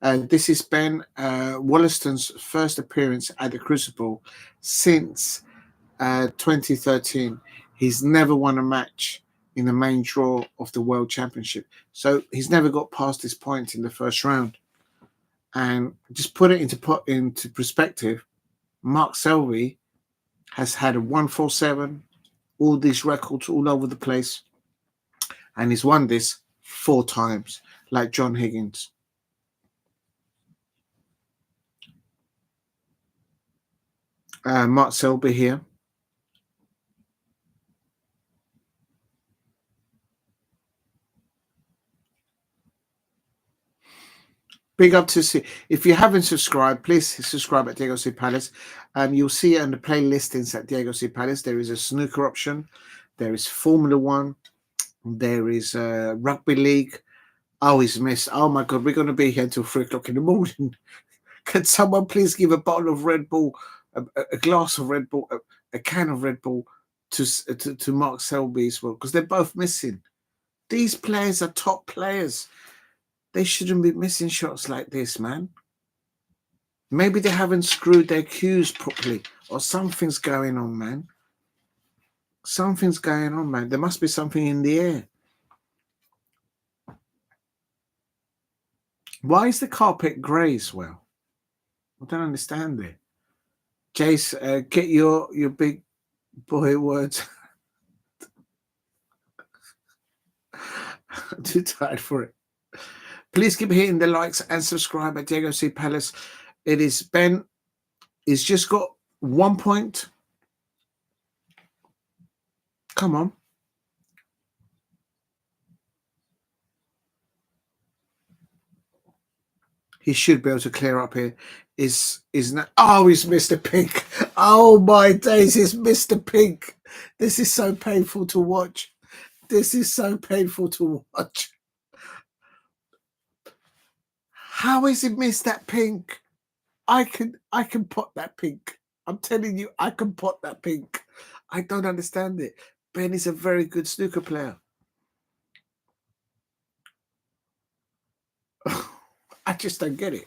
this is Ben Woollaston's first appearance at the Crucible since 2013. He's never won a match in the main draw of the World Championship, so he's never got past this point in the first round. And just put it into perspective, Mark Selby has had a 147, all these records all over the place, and he's won this 4 times, like John Higgins. Mark Selby here. Big up to see. If you haven't subscribed, please subscribe at Diego C Palace. You'll see it on the playlistings at Diego C Palace. There is a snooker option. There is Formula One. There is rugby league. Oh, he's missed. Oh my God, we're going to be here until 3 o'clock in the morning. Can someone please give a bottle of Red Bull, a glass of Red Bull, a can of Red Bull to Mark Selby as well? Because they're both missing. These players are top players. They shouldn't be missing shots like this, man. Maybe they haven't screwed their cues properly, or something's going on, man. Something's going on, man. There must be something in the air. Why is the carpet grey as well? I don't understand it. Jace, get your big boy words. I'm too tired for it. Please keep hitting the likes and subscribe at Diego C Palace. It is Ben. He's just got 1 point. Come on. He should be able to clear up here. Is not? Oh, he's Mr. Pink. Oh my days, he's Mr. Pink. This is so painful to watch. This is so painful to watch. How has he missed that pink? I can pot that pink. I'm telling you, I can pot that pink. I don't understand it. Ben is a very good snooker player. I just don't get it.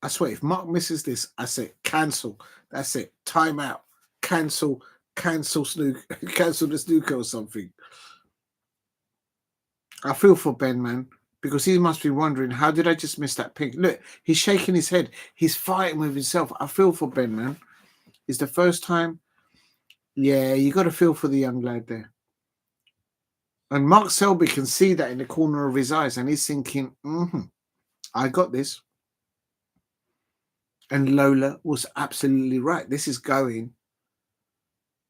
I swear, if Mark misses this, I say cancel. That's it. Time out. Cancel snooker. Cancel the snooker or something. I feel for Ben, man, because he must be wondering, how did I just miss that pink? Look, he's shaking his head. He's fighting with himself. I feel for Ben, man. It's the first time. Yeah, you got to feel for the young lad there. And Mark Selby can see that in the corner of his eyes, and he's thinking, I got this. And Lola was absolutely right. This is going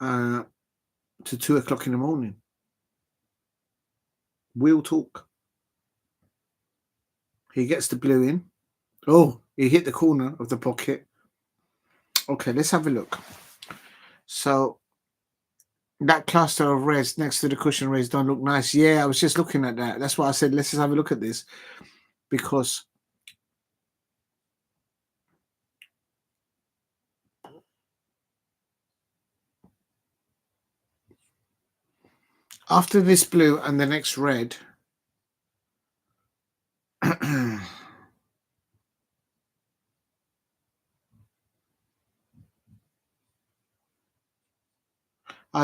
to 2 o'clock in the morning. We'll talk. He gets the blue in. Oh, he hit the corner of the pocket. Okay, let's have a look. So that cluster of reds next to the cushion rays don't look nice. Yeah, I was just looking at that. That's why I said, let's just have a look at this. Because after this blue and the next red, I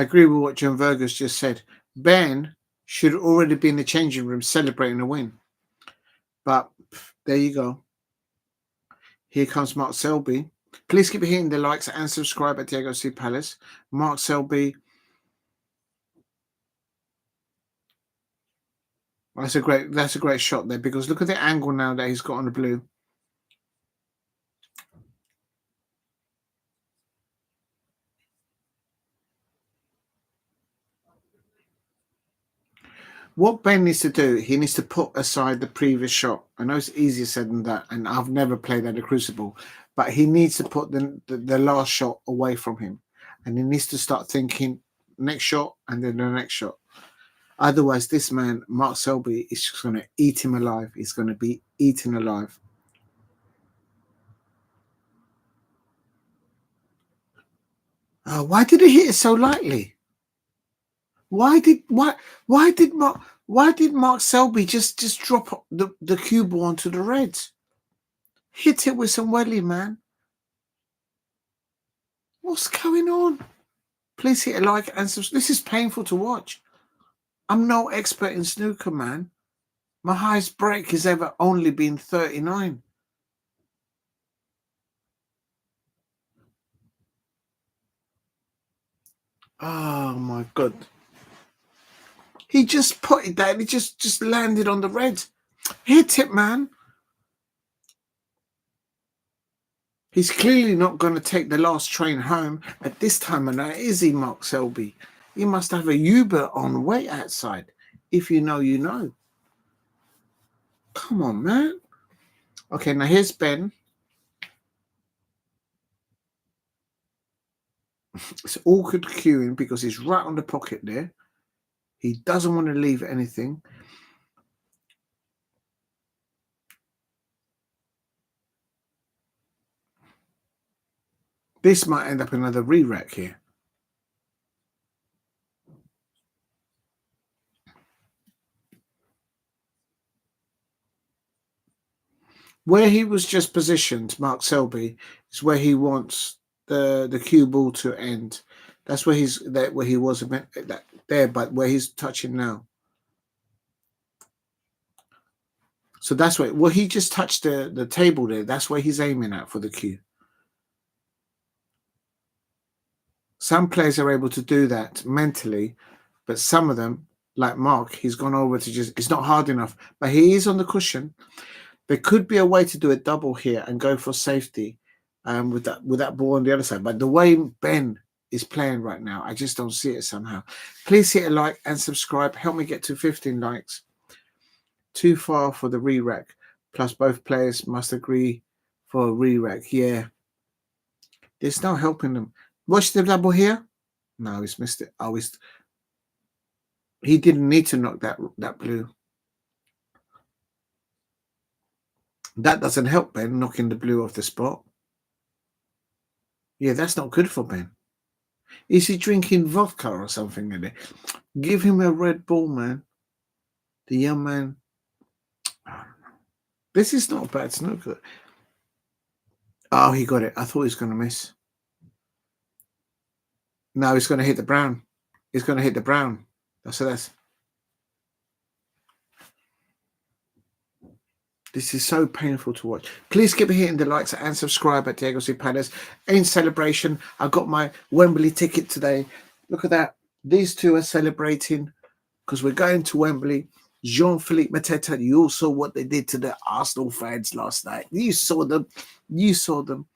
agree with what John Vergus just said. Ben should already be in the changing room celebrating a win. But there you go. Here comes Mark Selby. Please keep hitting the likes and subscribe at Diego C Palace. Mark Selby. That's a great shot there, because look at the angle now that he's got on the blue. What Ben needs to do, he needs to put aside the previous shot. I know it's easier said than that, and I've never played at a Crucible, but he needs to put the last shot away from him, and he needs to start thinking next shot and then the next shot. Otherwise, this man, Mark Selby, is just going to eat him alive. He's going to be eaten alive. Why did he hit it so lightly? Why did Mark Selby just drop the cue ball onto the reds? Hit it with some welly, man. What's going on? Please hit a like and subscribe. This is painful to watch. I'm no expert in snooker, man. My highest break has ever only been 39. Oh my God. He just put it down. He just landed on the red. Hit it, man. He's clearly not going to take the last train home at this time of night, is he, Mark Selby? He must have a Uber on way outside. If you know, you know. Come on, man. Okay, now here's Ben. It's awkward queuing because he's right on the pocket there. He doesn't want to leave anything. This might end up another re-rack here. Where he was just positioned, Mark Selby, is where he wants the cue ball to end. That's where where he was there, but where he's touching now. So that's where he just touched the table there. That's where he's aiming at for the cue. Some players are able to do that mentally, but some of them, like Mark, he's gone over to it's not hard enough. But he is on the cushion. There could be a way to do a double here and go for safety with that ball on the other side. But the way Ben is playing right now, I just don't see it somehow. Please hit a like and subscribe. Help me get to 15 likes. Too far for the re-rack. Plus, both players must agree for a re-rack. Yeah. There's no helping them. Watch the double here. No, he's missed it. Oh, he didn't need to knock that blue. That doesn't help Ben, knocking the blue off the spot. Yeah, that's not good for Ben. Is he drinking vodka or something in it? Give him a red ball, man. The young man. This is not a bad snooker. Oh, he got it. I thought he was going to miss. No, he's going to hit the brown. He's going to hit the brown. That's. This is so painful to watch. Please keep hitting the likes and subscribe at Diego C. Palace. In celebration, I got my Wembley ticket today. Look at that. These two are celebrating because we're going to Wembley. Jean-Philippe Mateta, you all saw what they did to the Arsenal fans last night. You saw them. You saw them.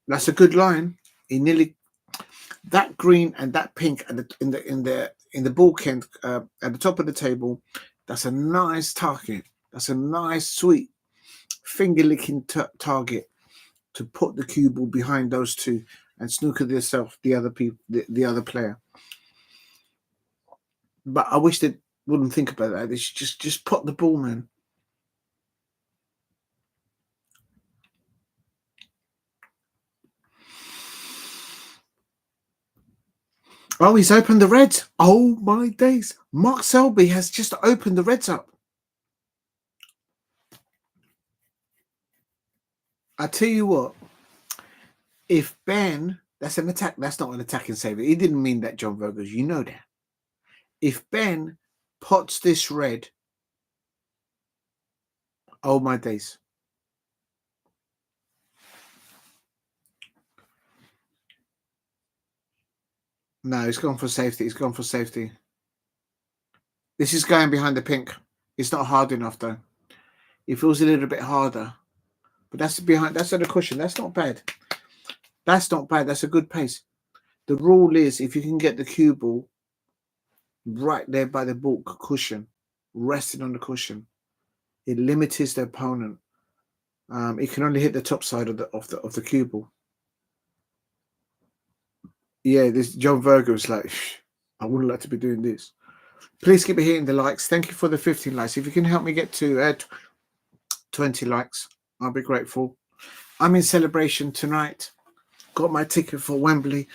That's a good line. He nearly that green and that pink in the ballkend at the top of the table. That's a nice target. That's a nice, sweet, finger-licking target to put the cue ball behind those two and snooker yourself, the other player. But I wish they wouldn't think about that. They should just put the ball, man. Oh, he's opened the reds. Oh, my days. Mark Selby has just opened the reds up. I tell you what, if Ben, that's an attack, that's not an attacking saver. He didn't mean that, John Vergers. You know that. If Ben pots this red, oh, my days. No, he's gone for safety. He's gone for safety. This is going behind the pink. It's not hard enough, though. It feels a little bit harder. But that's behind. That's at the cushion. That's not bad. That's not bad. That's a good pace. The rule is if you can get the cue ball right there by the ball cushion, resting on the cushion, it limits the opponent He can only hit the top side of the cue ball. Yeah, this John Virgo is like, I wouldn't like to be doing this. Please keep hitting the likes. Thank you for the 15 likes. If you can help me get to 20 likes, I'll be grateful. I'm in celebration tonight. Got my ticket for Wembley.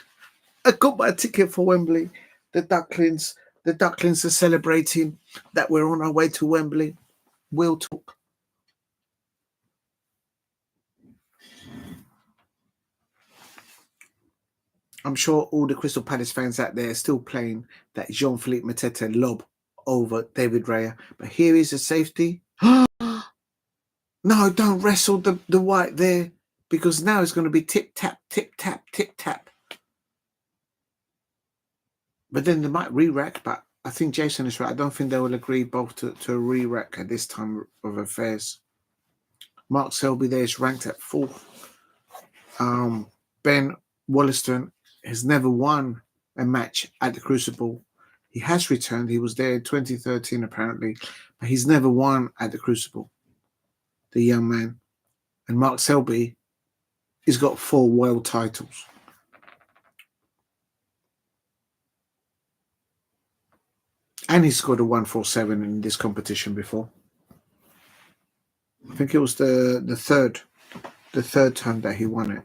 I got my ticket for Wembley. The Ducklings are celebrating that we're on our way to Wembley. We'll talk. I'm sure all the Crystal Palace fans out there are still playing that Jean-Philippe Mateta lob over David Raya. But here is a safety. No, don't wrestle the white there, because now it's going to be tip-tap, tip-tap, tip-tap. But then they might re-rack, but I think Jason is right. I don't think they will agree both to a re-rack at this time of affairs. Mark Selby there is ranked at 4th. Ben Woollaston has never won a match at the Crucible. He has returned. He was there in 2013 apparently, but he's never won at the Crucible, the young man. And Mark Selby has got 4 world titles. And he scored a 147 in this competition before. I think it was the third time that he won it.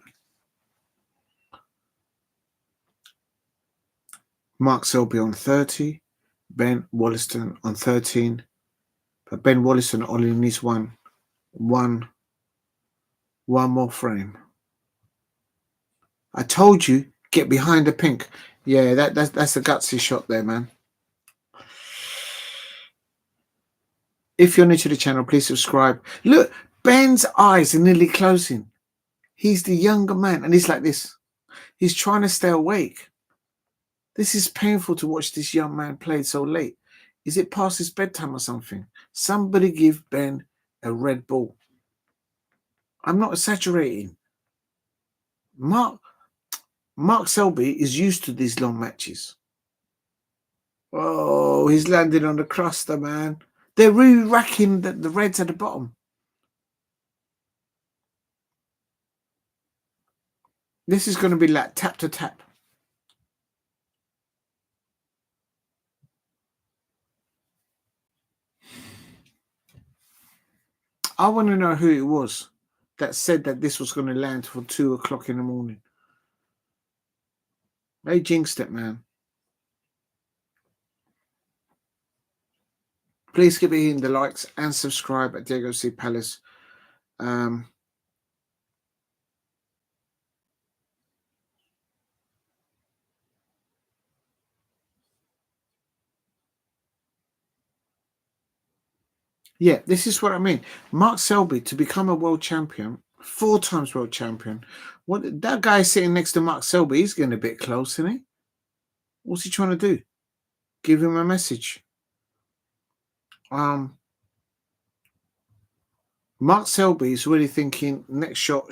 Mark Selby on 30, Ben Woollaston on 13, but Ben Woollaston only needs one more frame. I told you, get behind the pink. Yeah, that's a gutsy shot there, man. If you're new to the channel, please subscribe. Look, Ben's eyes are nearly closing. He's the younger man, and he's like this. He's trying to stay awake. This is painful to watch this young man play so late. Is it past his bedtime or something? Somebody give Ben a red ball. I'm not exaggerating. Mark Selby is used to these long matches. Oh, he's landed on the cruster, man. They're re-racking the reds at the bottom. This is going to be like tap to tap. I want to know who it was that said that this was going to land for 2 o'clock in the morning. They jinxed it, man. Please keep hitting the likes and subscribe at Diego C. Palace. Yeah, this is what I mean. Mark Selby, to become a world champion, 4 times world champion. What that guy sitting next to Mark Selby, he's getting a bit close, isn't he? What's he trying to do? Give him a message. Mark Selby is really thinking next shot.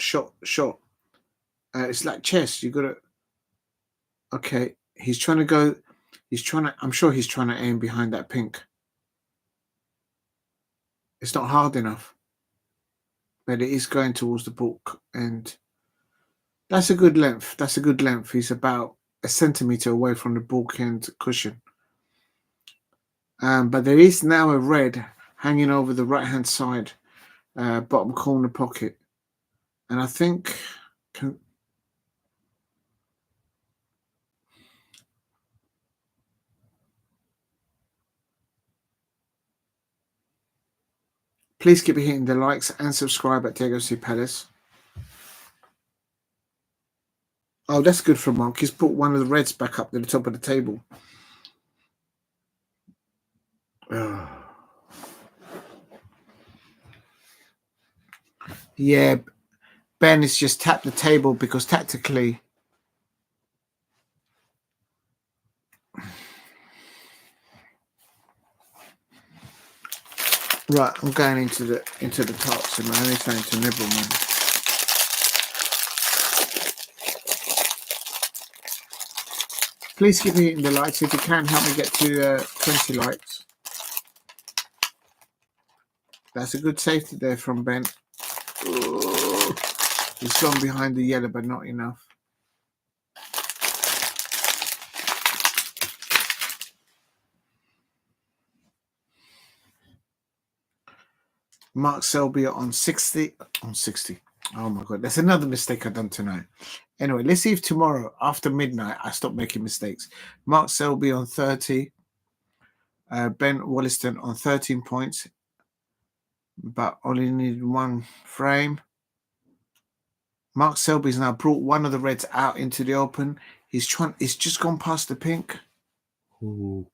It's like chess. You gotta. Okay, he's trying to go. I'm sure he's trying to aim behind that pink. It's not hard enough, but it is going towards the book, and that's a good length. That's a good length. He's about a centimeter away from the book end cushion. But there is now a red hanging over the right-hand side, bottom corner pocket, and I think. Please keep hitting the likes and subscribe at Diego C. Palace. Oh, that's good for Mark. He's put one of the reds back up to the top of the table. Yeah, Ben has just tapped the table because tactically. Right, I'm going into the tarts, and I need something to nibble, man. Please keep hitting the likes if you can. Help me get to 20 likes. That's a good safety there from Ben. Oh, he's gone behind the yellow, but not enough. Mark Selby on 60. On 60. Oh my God, that's another mistake I've done tonight. Anyway, let's see if tomorrow after midnight I stop making mistakes. Mark Selby on 30. Ben Woollaston on 13 points, but only need one frame. Mark Selby's now brought one of the reds out into the open. He's just gone past the pink. Ooh.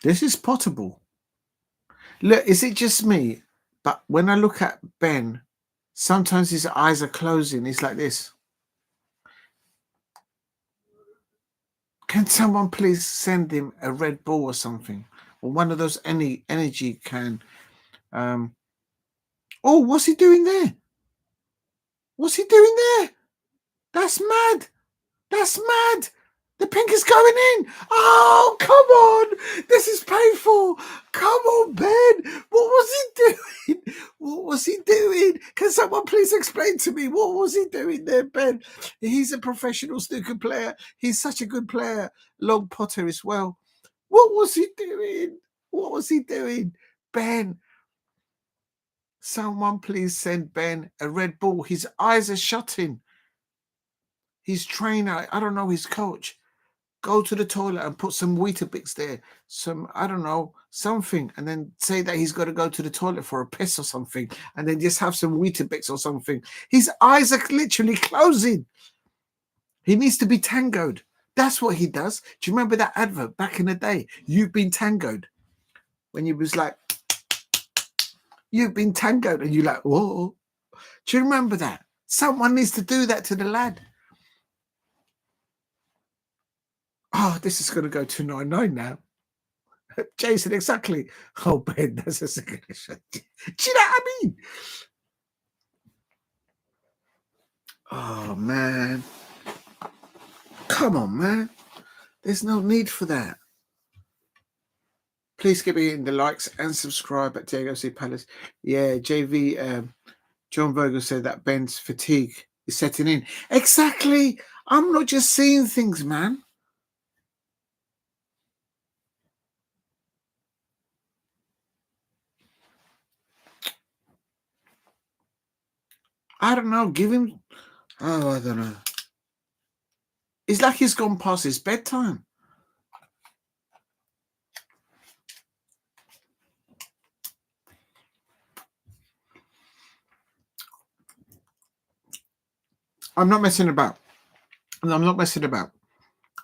This is potable. Look, is it just me? But when I look at Ben, sometimes his eyes are closing. He's like this. Can someone please send him a red ball or something? Or one of those energy can. Oh, what's he doing there? What's he doing there? That's mad. That's mad. The pink is going in. Oh, come on. This is painful. Come on, Ben. What was he doing? What was he doing? Can someone please explain to me what was he doing there, Ben? He's a professional snooker player. He's such a good player. Long potter as well. What was he doing? What was he doing? Ben. Someone please send Ben a red ball. His eyes are shutting. His trainer, I don't know, his coach. Go to the toilet and put some Weetabix there, some, I don't know, something, and then say that he's got to go to the toilet for a piss or something, and then just have some Weetabix or something. His eyes are literally closing. He needs to be tangoed. That's what he does. Do you remember that advert back in the day? You've been tangoed. When you was like, you've been tangoed, and you're like, whoa. Do you remember that? Someone needs to do that to the lad. Oh, this is going to go to 9-9 now. Jason, exactly. Oh, Ben, that's a second. Do you know what I mean? Oh, man. Come on, man. There's no need for that. Please give me the likes and subscribe at Diego C. Palace. Yeah, JV, John Vogel said that Ben's fatigue is setting in. Exactly. I'm not just seeing things, man. I don't know. Give him... Oh, I don't know. It's like he's gone past his bedtime. I'm not messing about. I'm not messing about.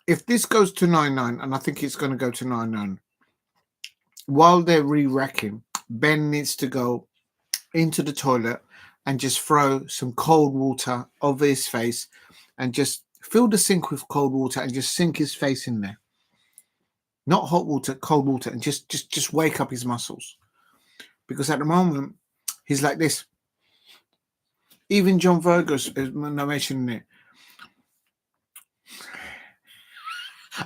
If this goes to 9-9, and I think it's going to go to 9-9, while they're re-racking, Ben needs to go into the toilet and just throw some cold water over his face and just fill the sink with cold water and just sink his face in there. Not hot water, cold water, and just wake up his muscles. Because at the moment, he's like this. Even John Virgo's mentioning it.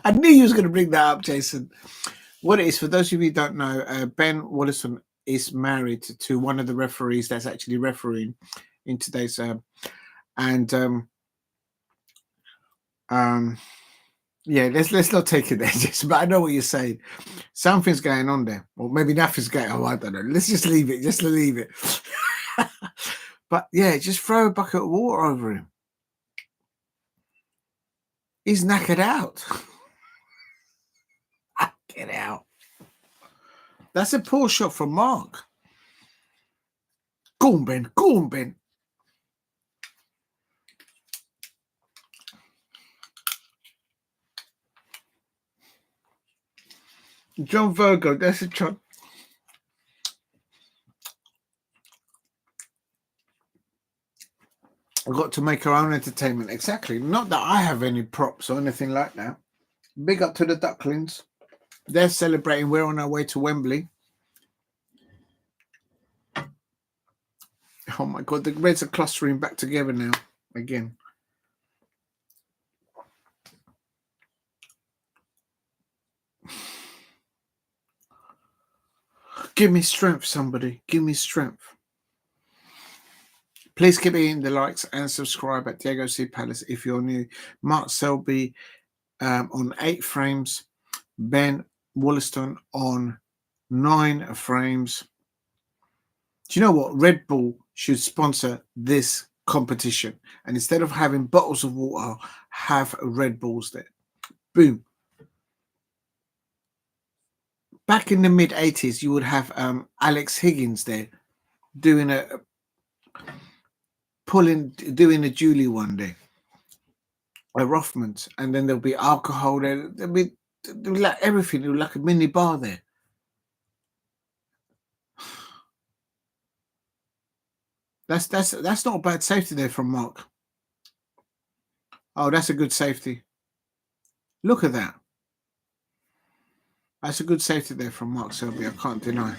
I knew you was going to bring that up, Jason. What it is, for those of you who don't know, Ben Woollaston is married to one of the referees that's actually refereeing in today's yeah, let's not take it there, Jason, but I know what you're saying. Something's going on there, or maybe nothing's going on. I don't know. Let's just leave it. Just leave it. But yeah, just throw a bucket of water over him. He's knackered out. Get out. That's a poor shot from Mark. Go on, Ben. Go on, Ben. John Virgo, that's a shot. I've got to make our own entertainment. Exactly. Not that I have any props or anything like that. Big up to the Ducklings. They're celebrating. We're on our way to Wembley. Oh my God, the Reds are clustering back together now. Again. Give me strength, somebody. Give me strength. Please keep hitting the likes and subscribe at Diego C. Palace if you're new. Mark Selby on 8 frames. Ben Woollaston on 9 frames. Do you know what? Red Bull should sponsor this competition. And instead of having bottles of water, have Red Bulls there. Boom. Back in the mid-80s, you would have Alex Higgins there doing a Julie one day. A Rothmans, and then there'll be alcohol there. There'll be like everything. There'll be like a mini bar there. That's not a bad safety there from Mark. Oh, that's a good safety. Look at that. That's a good safety there from Mark Selby. I can't deny.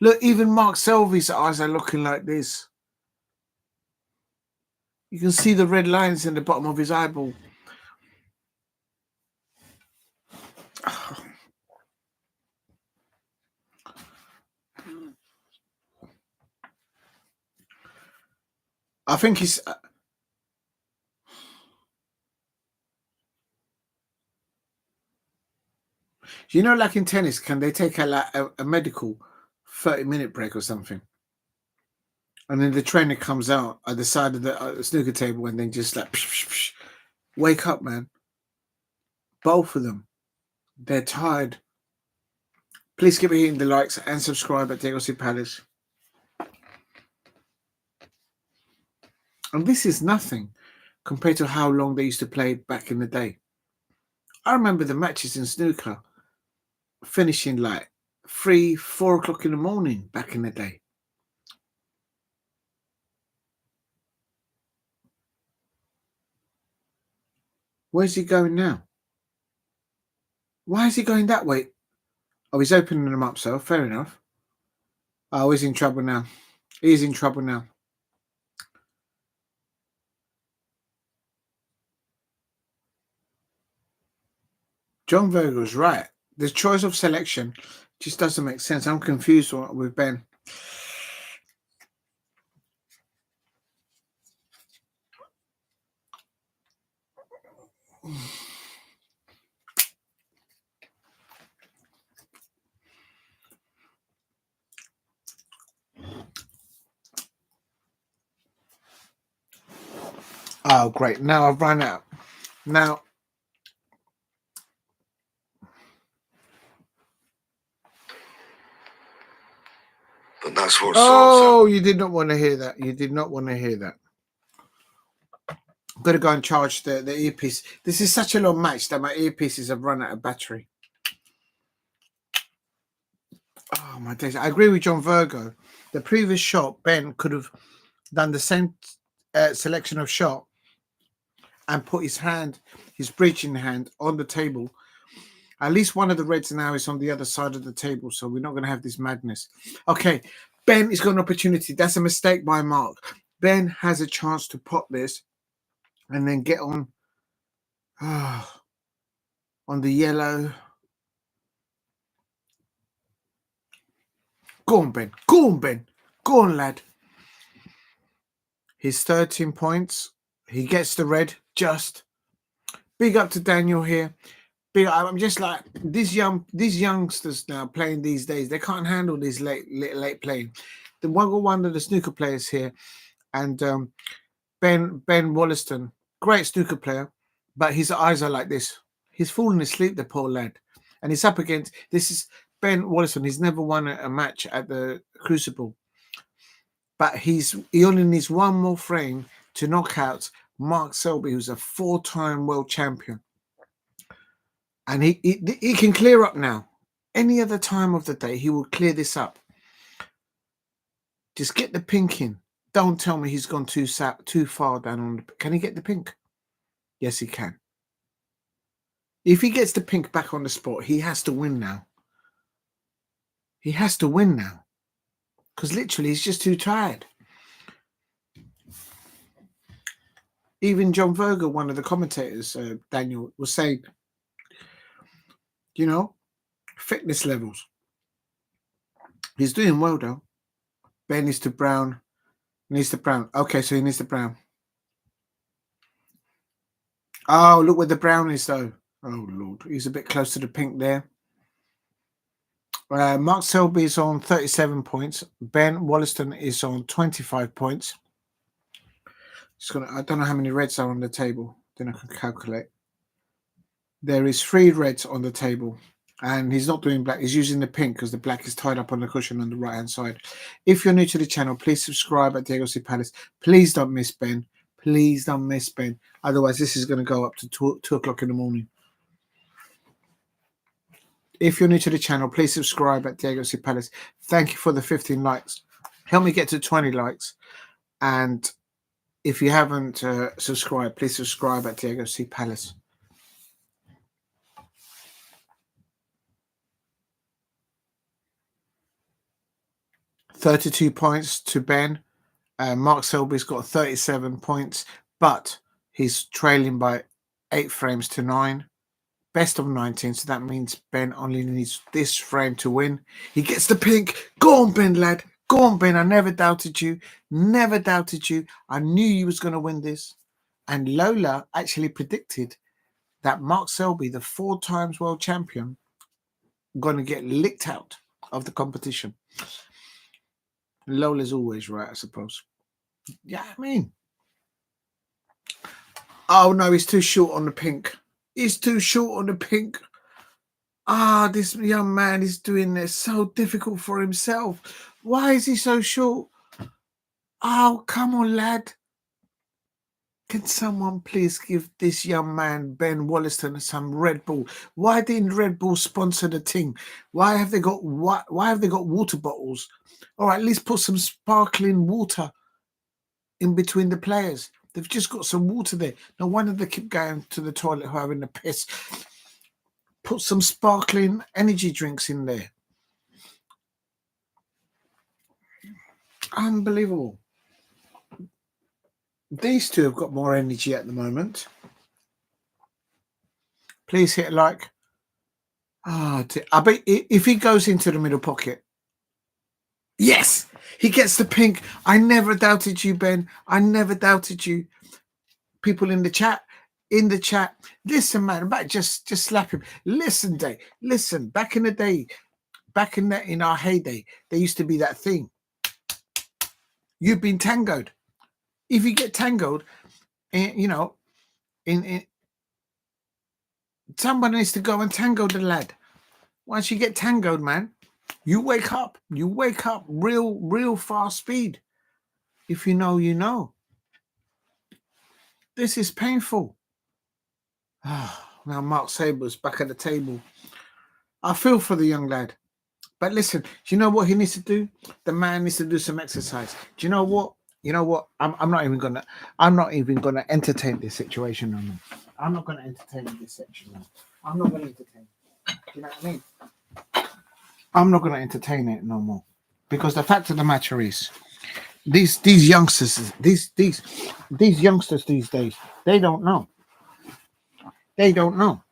Look, even Mark Selby's eyes are looking like this. You can see the red lines in the bottom of his eyeball. I think he's. You know, like in tennis, can they take a medical 30-minute break or something? And then the trainer comes out at the side of the snooker table and then just like, psh, psh, psh. Wake up, man. Both of them. They're tired. Please keep hitting the likes and subscribe at Diego C. Palace. And this is nothing compared to how long they used to play back in the day. I remember the matches in snooker finishing like 3, 4 o'clock in the morning back in the day. Where's he going now? Why is he going that way? Oh, he's opening them up, so fair enough. Oh, he's in trouble now. He's in trouble now. John Virgo's right. The choice of selection just doesn't make sense. I'm confused with Ben. Oh, great. Now I've run out. Now. But that's what. Oh, you did not want to hear that. You did not want to hear that. I'm going to go and charge the earpiece. This is such a long match that my earpieces have run out of battery. Oh, my days. I agree with John Virgo. The previous shot, Ben could have done the same selection of shot and put his bridging hand on the table. At least one of the reds now is on the other side of the table, so we're not going to have this madness. Okay, Ben has got an opportunity. That's a mistake by Mark. Ben has a chance to pot this and then get on the yellow. Go on, Ben. Go on, Ben. Go on, lad. He's 13 points. He gets the red. Just big up to Daniel here. I'm just like these youngsters now playing these days. They can't handle these late playing. The one of the snooker players here, and Ben Woollaston, great snooker player, but his eyes are like this. He's falling asleep, the poor lad, and he's up against. This is Ben Woollaston. He's never won a match at the Crucible, but he only needs one more frame to knock out Mark Selby, who's a 4-time world champion. And he can clear up now. Any other time of the day, he will clear this up. Just get the pink in. Don't tell me he's gone too far down on the... Can he get the pink? Yes, he can. If he gets the pink back on the spot, he has to win now. He has to win now. Because literally, he's just too tired. Even John Virgo, one of the commentators, Daniel, was saying, you know, fitness levels. He's doing well though. Ben needs to brown. Needs to brown. Okay, so he needs to brown. Oh, look where the brown is though. Oh Lord, he's a bit close to the pink there. Mark Selby is on 37 points. Ben Woollaston is on 25 points. I don't know how many reds are on the table. Then I can calculate. There is 3 reds on the table. And he's not doing black. He's using the pink because the black is tied up on the cushion on the right-hand side. If you're new to the channel, please subscribe at Diego C. Palace. Please don't miss Ben. Please don't miss Ben. Otherwise, this is going to go up to 2 o'clock in the morning. If you're new to the channel, please subscribe at Diego C. Palace. Thank you for the 15 likes. Help me get to 20 likes. And if you haven't subscribed, please subscribe at Diego C. Palace. $32 points to Ben. Mark Selby's got 37 points, but he's trailing by 8 frames to 9. Best of 19, so that means Ben only needs this frame to win. He gets the pink. Go on, Ben, lad. Go on, Ben. I never doubted you. Never doubted you. I knew you was going to win this. And Lola actually predicted that Mark Selby, the 4 times world champion, going to get licked out of the competition. Lola's always right, I suppose. Yeah, I mean. Oh, no, he's too short on the pink. He's too short on the pink. Ah, this young man is doing this so difficult for himself. Why is he so short? Oh, come on, lad. Can someone please give this young man, Ben Woollaston, some Red Bull? Why didn't Red Bull sponsor the team? Why have they got water bottles? Or at least put some sparkling water in between the players. They've just got some water there. No wonder they keep going to the toilet having a piss. Put some sparkling energy drinks in there. Unbelievable. These two have got more energy at the moment. Please hit a like. I bet if he goes into the middle pocket. Yes, he gets the pink. I never doubted you, Ben. I never doubted you. People in the chat. Listen, man, just slap him. Listen, Day. Listen, back in the day, in our heyday, there used to be that thing. You've been tangoed. If you get tangoed, somebody needs to go and tango the lad. Once you get tangoed, man, you wake up. You wake up real fast speed. If you know, you know. This is painful. Now Mark Sable's back at the table. I feel for the young lad. But listen, do you know what he needs to do? The man needs to do some exercise. Do you know what? I'm not even gonna entertain this situation no more. I'm not gonna entertain this section. I'm not gonna entertain. Do you know what I mean? I'm not gonna entertain it no more. Because the fact of the matter is, these youngsters, these youngsters these days, they don't know. They don't know.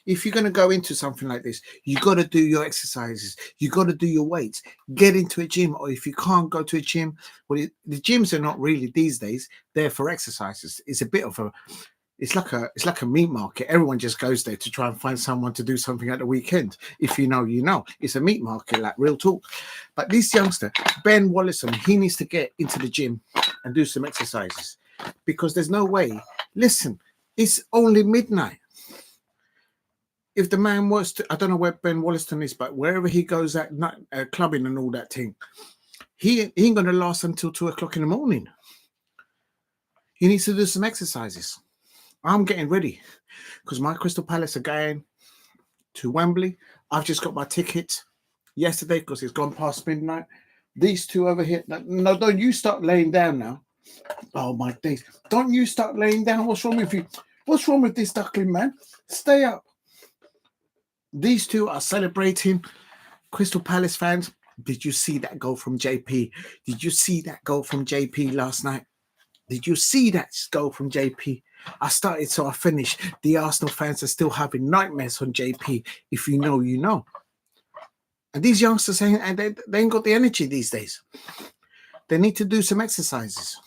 If you're going to go into something like this, you got to do your exercises. You got to do your weights. Get into a gym, or if you can't go to a gym, well, the gyms are not really these days. They're for exercises. It's a bit of a, it's like a meat market. Everyone just goes there to try and find someone to do something at the weekend. If you know, you know. It's a meat market, like real talk. But this youngster, Ben Woollaston, he needs to get into the gym and do some exercises, because there's no way. Listen, it's only midnight. If the man was to, I don't know where Ben Woollaston is, but wherever he goes at night, clubbing and all that thing, he ain't going to last until 2 o'clock in the morning. He needs to do some exercises. I'm getting ready because my Crystal Palace are going to Wembley. I've just got my ticket yesterday because it's gone past midnight. These two over here, no, don't you start laying down now. Oh, my days. Don't you start laying down. What's wrong with you? What's wrong with this duckling, man? Stay up. These two are celebrating. Crystal Palace fans, did you see that goal from JP? Did you see that goal from JP last night? Did you see that goal from JP? I started, so I finished. The Arsenal fans are still having nightmares on JP. If you know, you know. And these youngsters saying, and they ain't got the energy these days. They need to do some exercises.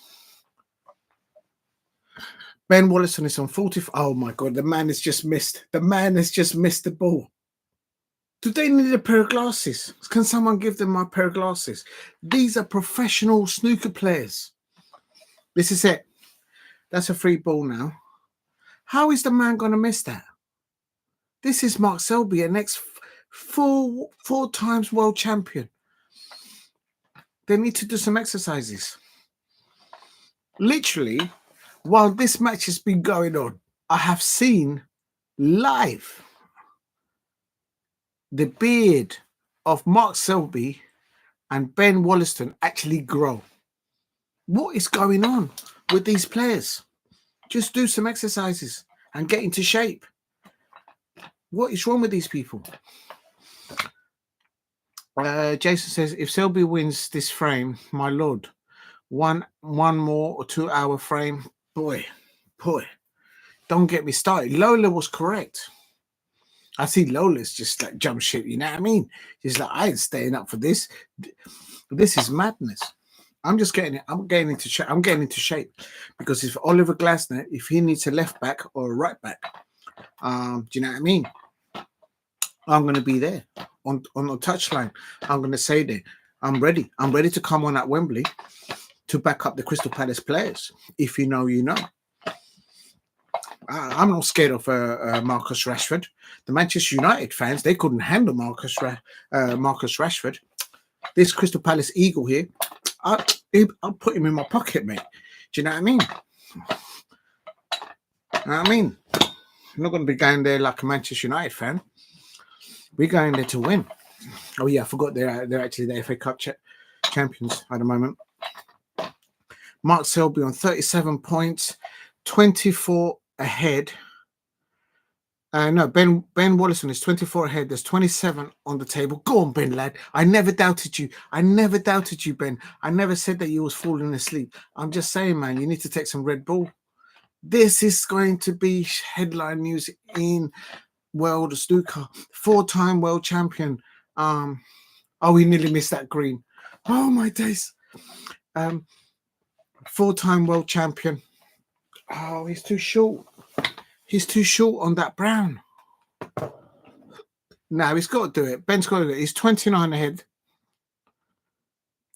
Ben Woollaston is on 40. Oh my God, the man has just missed. The man has just missed the ball. Do they need a pair of glasses? Can someone give them my pair of glasses? These are professional snooker players. This is it. That's a free ball now. How is the man going to miss that? This is Mark Selby, an four times world champion. They need to do some exercises. Literally, while this match has been going on, I have seen live the beard of Mark Selby and Ben Woollaston actually grow. What is going on with these players? Just do some exercises and get into shape. What is wrong with these people? Jason says, if Selby wins this frame, my lord, one more or 2 hour frame, boy, don't get me started. Lola was correct. I see Lola's just like jump ship, you know what I mean? She's like, I ain't staying up for this. This is madness. I'm getting into shape because if Oliver Glasner, if he needs a left back or a right back, do you know what I mean? I'm going to be there on the touchline. I'm going to say there, I'm ready. I'm ready to come on at Wembley to back up the Crystal Palace players. If you know, you know. I'm not scared of Marcus Rashford. The Manchester United fans, they couldn't handle Marcus Rashford. This Crystal Palace Eagle here, I'll put him in my pocket, mate. Do you know what I mean? I'm not going to be going there like a Manchester United fan. We're going there to win. Oh yeah, I forgot they're actually the FA Cup champions at the moment. Mark Selby on 37 points, 24 ahead. No, Ben Woollaston is 24 ahead. There's 27 on the table. Go on, Ben, lad. I never doubted you. Ben. I never said that you was falling asleep. I'm just saying, man, you need to take some Red Bull. This is going to be headline news in world snooker. 4-time world champion. Oh, he nearly missed that green. Oh my days. 4-time world champion. Oh, he's too short. He's too short on that brown. No, he's got to do it. Ben's got to do it. He's 29 ahead.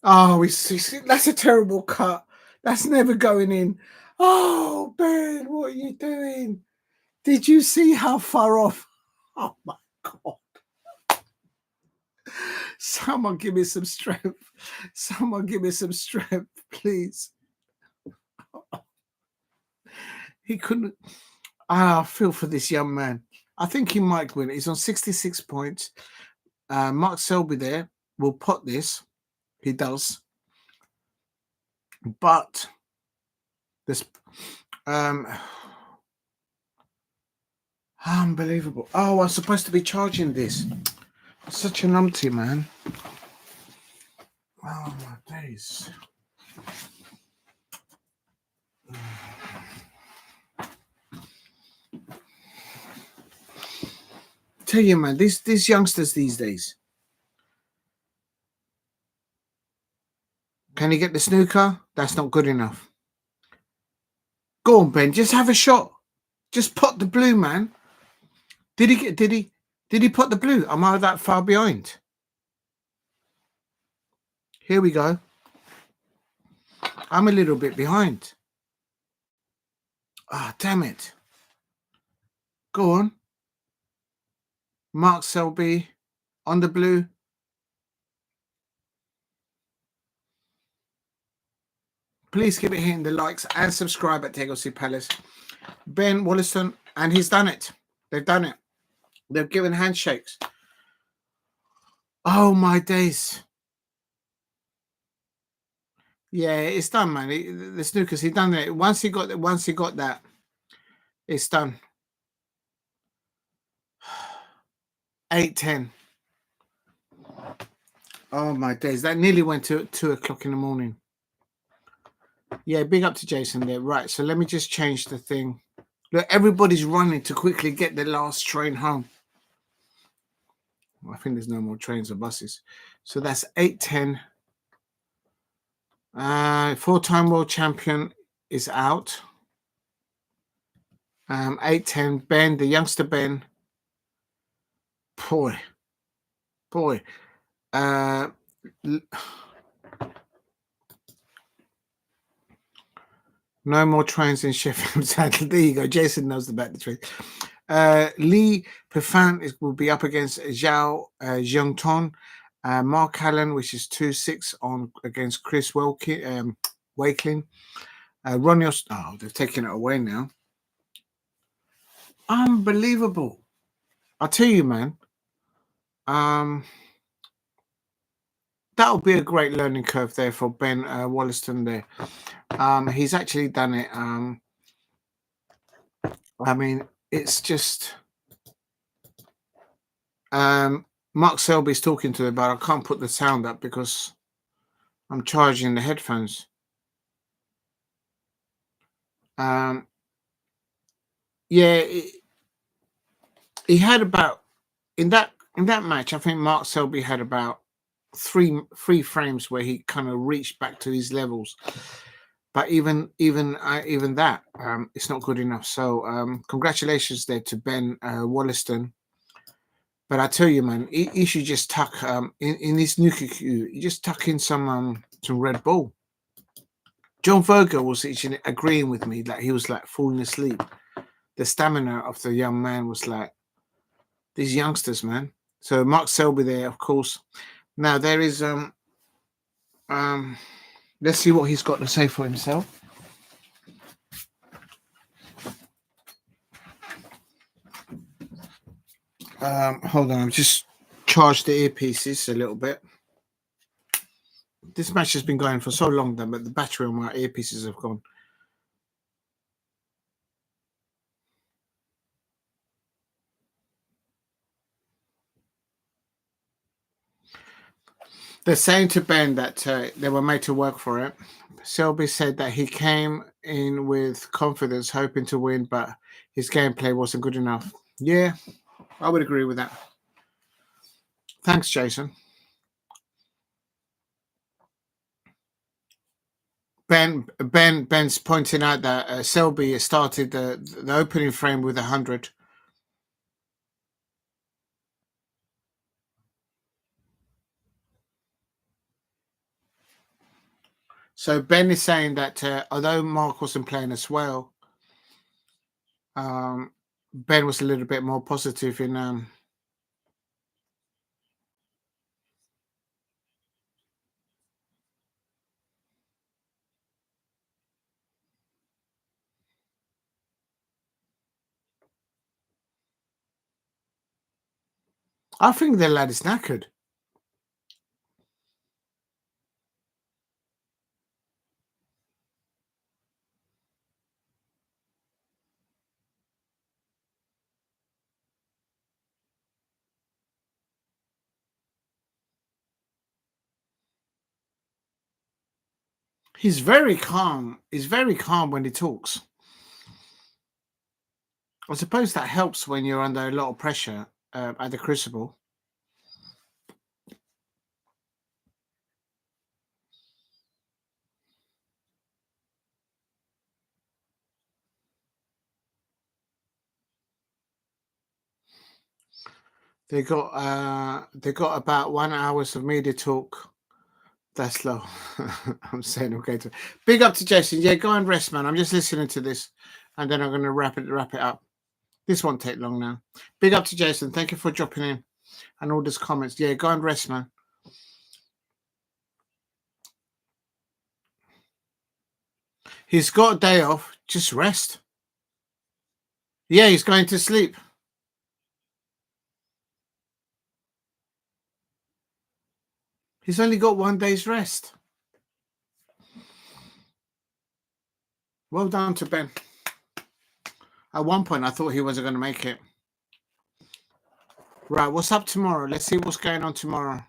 Oh, that's a terrible cut. That's never going in. Oh, Ben, what are you doing? Did you see how far off? Oh, my God. Someone give me some strength. Someone give me some strength, please. He couldn't. I feel for this young man. I think he might win. He's on 66 points. Mark Selby there will pot this. He does. But this unbelievable. Oh, I'm supposed to be charging this. Such a numpty, man. Oh my days. Tell you, man, these youngsters these days. Can he get the snooker? That's not good enough. Go on, Ben. Just have a shot. Just pot the blue, man. Did he pot the blue? Am I that far behind? Here we go. I'm a little bit behind. Ah, damn it. Go on. Mark Selby on the blue. Please keep it hitting the likes and subscribe at Tegelsy Palace. Ben Woollaston, and he's done it. They've done it. They've given handshakes. Oh my days. Yeah, it's done, man. The snookers, he done it. Once he got that, it's done. 8-10. Oh my days. That nearly went to 2 o'clock in the morning. Yeah, big up to Jason there. Right, so let me just change the thing. Look, everybody's running to quickly get the last train home. I think there's no more trains or buses. So that's 8-10. 4-time world champion is out. 8-10. Ben, the youngster Ben. Boy. No more trains in Sheffield. There you go. Jason knows about the train. Lee Pefan will be up against Xiao Guodong. Mark Allen, which is 2-6 on against Chris Wakeling. Ronnie, they've taken it away now. Unbelievable. I'll tell you, man. That'll be a great learning curve there for Ben Woollaston there. He's actually done it. I mean, it's just Mark Selby's talking to him, but I can't put the sound up because I'm charging the headphones. Yeah, he had about in that match. I think Mark Selby had about three frames where he kind of reached back to his levels, but even that, it's not good enough. So congratulations there to Ben Woollaston. But I tell you, man, he should just tuck in his snooker queue. You just tuck in some Red Bull. John Virgo was agreeing with me that he was like falling asleep. The stamina of the young man was like these youngsters, man. So Mark Selby there, of course. Now there is let's see what he's got to say for himself. Hold on, I've just charged the earpieces a little bit. This match has been going for so long then, but the battery on my earpieces have gone. They're saying to Ben that they were made to work for it. Selby said that he came in with confidence, hoping to win, but his gameplay wasn't good enough. Yeah, I would agree with that. Thanks, Jason. Ben's pointing out that Selby started the opening frame with 100. So Ben is saying that although Mark wasn't playing as well, Ben was a little bit more positive in. I think the lad is knackered. He's very calm. He's very calm when he talks. I suppose that helps when you're under a lot of pressure at the Crucible. They got about 1 hour of media talk. That's low. I'm saying okay. Big up to Jason. Yeah, go and rest, man. I'm just listening to this, and then I'm going to wrap it up. This won't take long now. Big up to Jason. Thank you for dropping in and all these comments. Yeah, go and rest, man. He's got a day off. Just rest. Yeah, he's going to sleep. He's only got 1 day's rest. Well done to Ben. At one point, I thought he wasn't going to make it. Right, what's up tomorrow? Let's see what's going on tomorrow.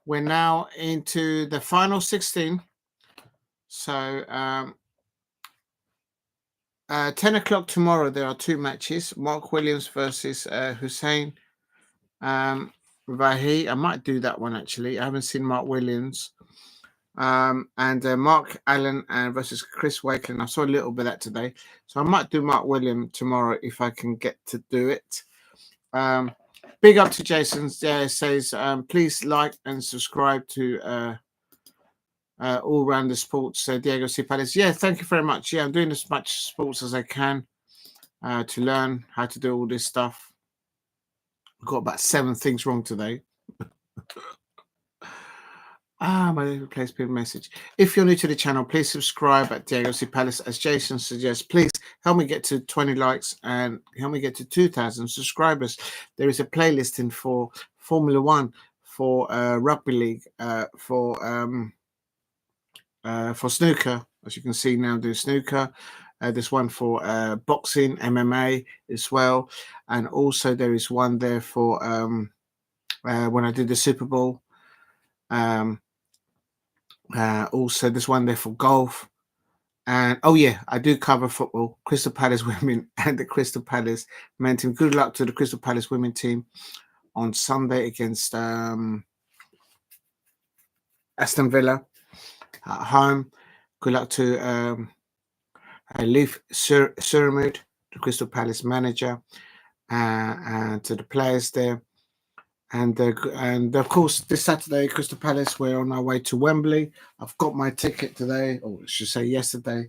We're now into the final 16. So, 10 o'clock tomorrow, there are two matches. Mark Williams versus Hussein Vahi, I might do that one actually. I haven't seen Mark Williams. And Mark Allen versus Chris Wakeling. I saw a little bit of that today, so I might do Mark Williams tomorrow if I can get to do it. Big up to Jason. There says, please like and subscribe to All Round the Sports. Diego C. Palace. Yeah, thank you very much. Yeah, I'm doing as much sports as I can to learn how to do all this stuff. I've got about 7 things wrong today. My replace people message. If you're new to the channel, please subscribe at Diego C. Palace. As Jason suggests, please help me get to 20 likes and help me get to 2,000 subscribers. There is a playlist in for Formula One, for rugby league, for snooker. As you can see now, there's snooker. There's one for boxing, MMA as well, and also there is one there for when I did the Super Bowl. Also, there's one there for golf. And oh yeah, I do cover football, Crystal Palace women and the Crystal Palace men team. Good luck to the Crystal Palace women team on Sunday against Aston Villa at home. Good luck to Leif Surmud, the Crystal Palace manager, and to the players there. And of course, this Saturday, Crystal Palace, we're on our way to Wembley. I've got my ticket today, or I should say yesterday,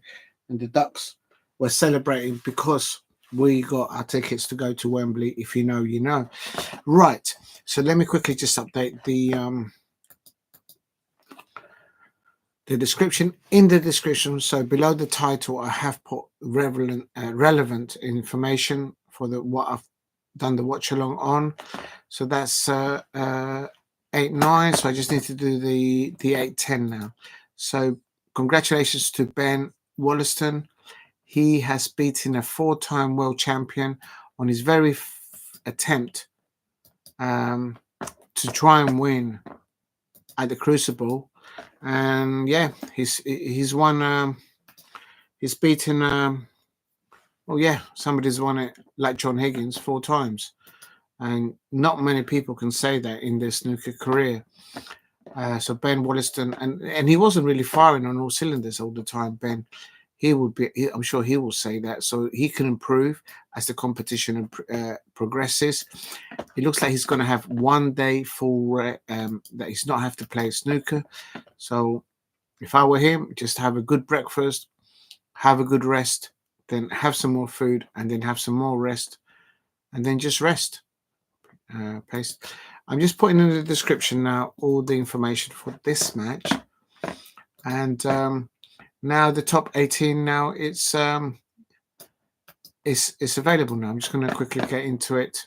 and the Ducks were celebrating because we got our tickets to go to Wembley. If you know, you know. Right. So let me quickly just update the description. In the description, so below the title, I have put relevant information for what I've done the watch along on. So that's 8-9. So I just need to do the 8-10 now. So congratulations to Ben Woollaston. He has beaten a 4-time world champion on his very attempt to try and win at the Crucible. And yeah, he's won. He's beaten. Oh yeah, somebody's won it like John Higgins 4 times. And not many people can say that in their snooker career. So Ben Woollaston, and he wasn't really firing on all cylinders all the time, Ben. I'm sure he will say that. So he can improve as the competition progresses. It looks like he's going to have 1 day full that he's not have to play snooker. So if I were him, just have a good breakfast, have a good rest, then have some more food, and then have some more rest, and then just rest. Paste. I'm just putting in the description now all the information for this match, and now the top 18. Now it's available now. I'm just going to quickly get into it.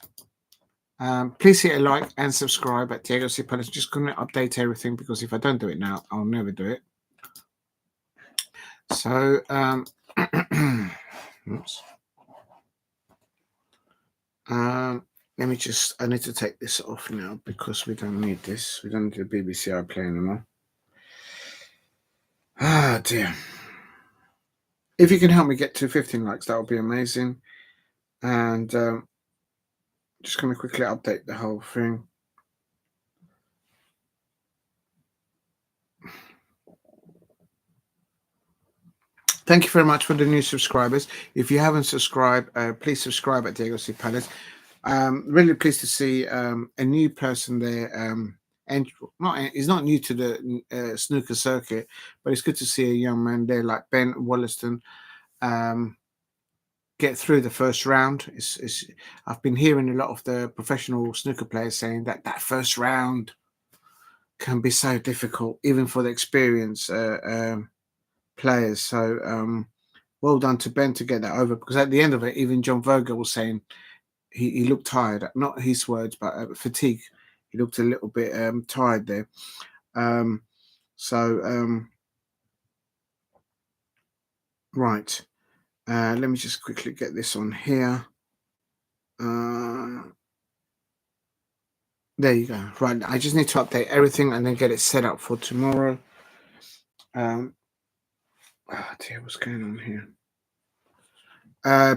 Please hit a like and subscribe at Diego C. Palace. Just going to update everything because if I don't do it now, I'll never do it. So, oops. Let me just, I need to take this off now because we don't need this. We don't need the BBC iPlayer anymore. Ah, dear. If you can help me get to 15 likes, that would be amazing. And just going to quickly update the whole thing. Thank you very much for the new subscribers. If you haven't subscribed, please subscribe at Diego C. Palace. Really pleased to see a new person there. And he's not new to the snooker circuit, but it's good to see a young man there like Ben Woollaston get through the first round. I've been hearing a lot of the professional snooker players saying that first round can be so difficult, even for the experienced players. So well done to Ben to get that over, because at the end of it, even John Vogel was saying he looked tired, not his words, but fatigue. He looked a little bit tired there. Right. Let me just quickly get this on here. There you go. Right. I just need to update everything and then get it set up for tomorrow. Oh dear, what's going on here?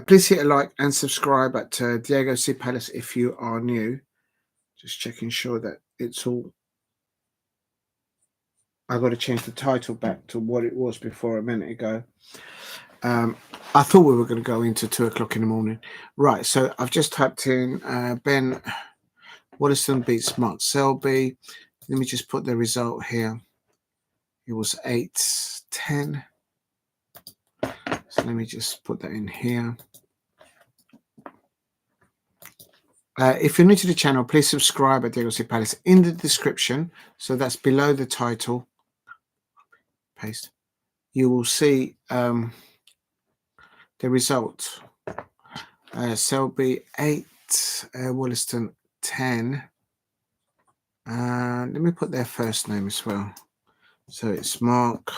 Please hit a like and subscribe at Diego C. Palace if you are new Just checking sure that it's all. I got to change the title back to what it was before a minute ago. I thought we were going to go into 2 o'clock in the morning. Right, so I've just typed in Ben Woollaston beats Mark Selby. Let me just put the result here. It was 8-10. So let me just put that in here. If you're new to the channel, please subscribe at Diego C. Palace in the description. So that's below the title. Paste. You will see the result. Selby 8, Woollaston 10. Let me put their first name as well. So it's Mark.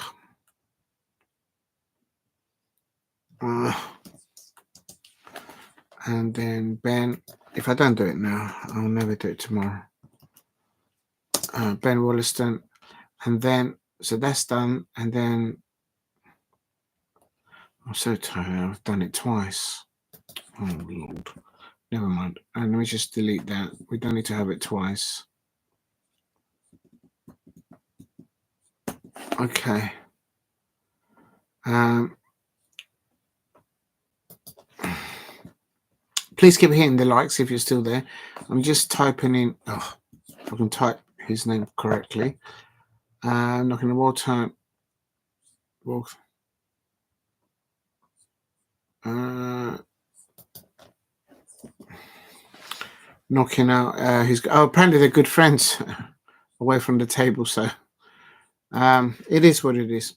And then Ben. If I don't do it now, I'll never do it tomorrow. Ben Woollaston. And then, so that's done. And then, I'm so tired. I've done it twice. Oh, Lord. Never mind. And let me just delete that. We don't need to have it twice. Okay. Please keep hitting the likes if you're still there. I'm just typing in. Oh, if I can type his name correctly. Knocking the world time. Knocking out his. Oh, apparently they're good friends away from the table. So it is what it is.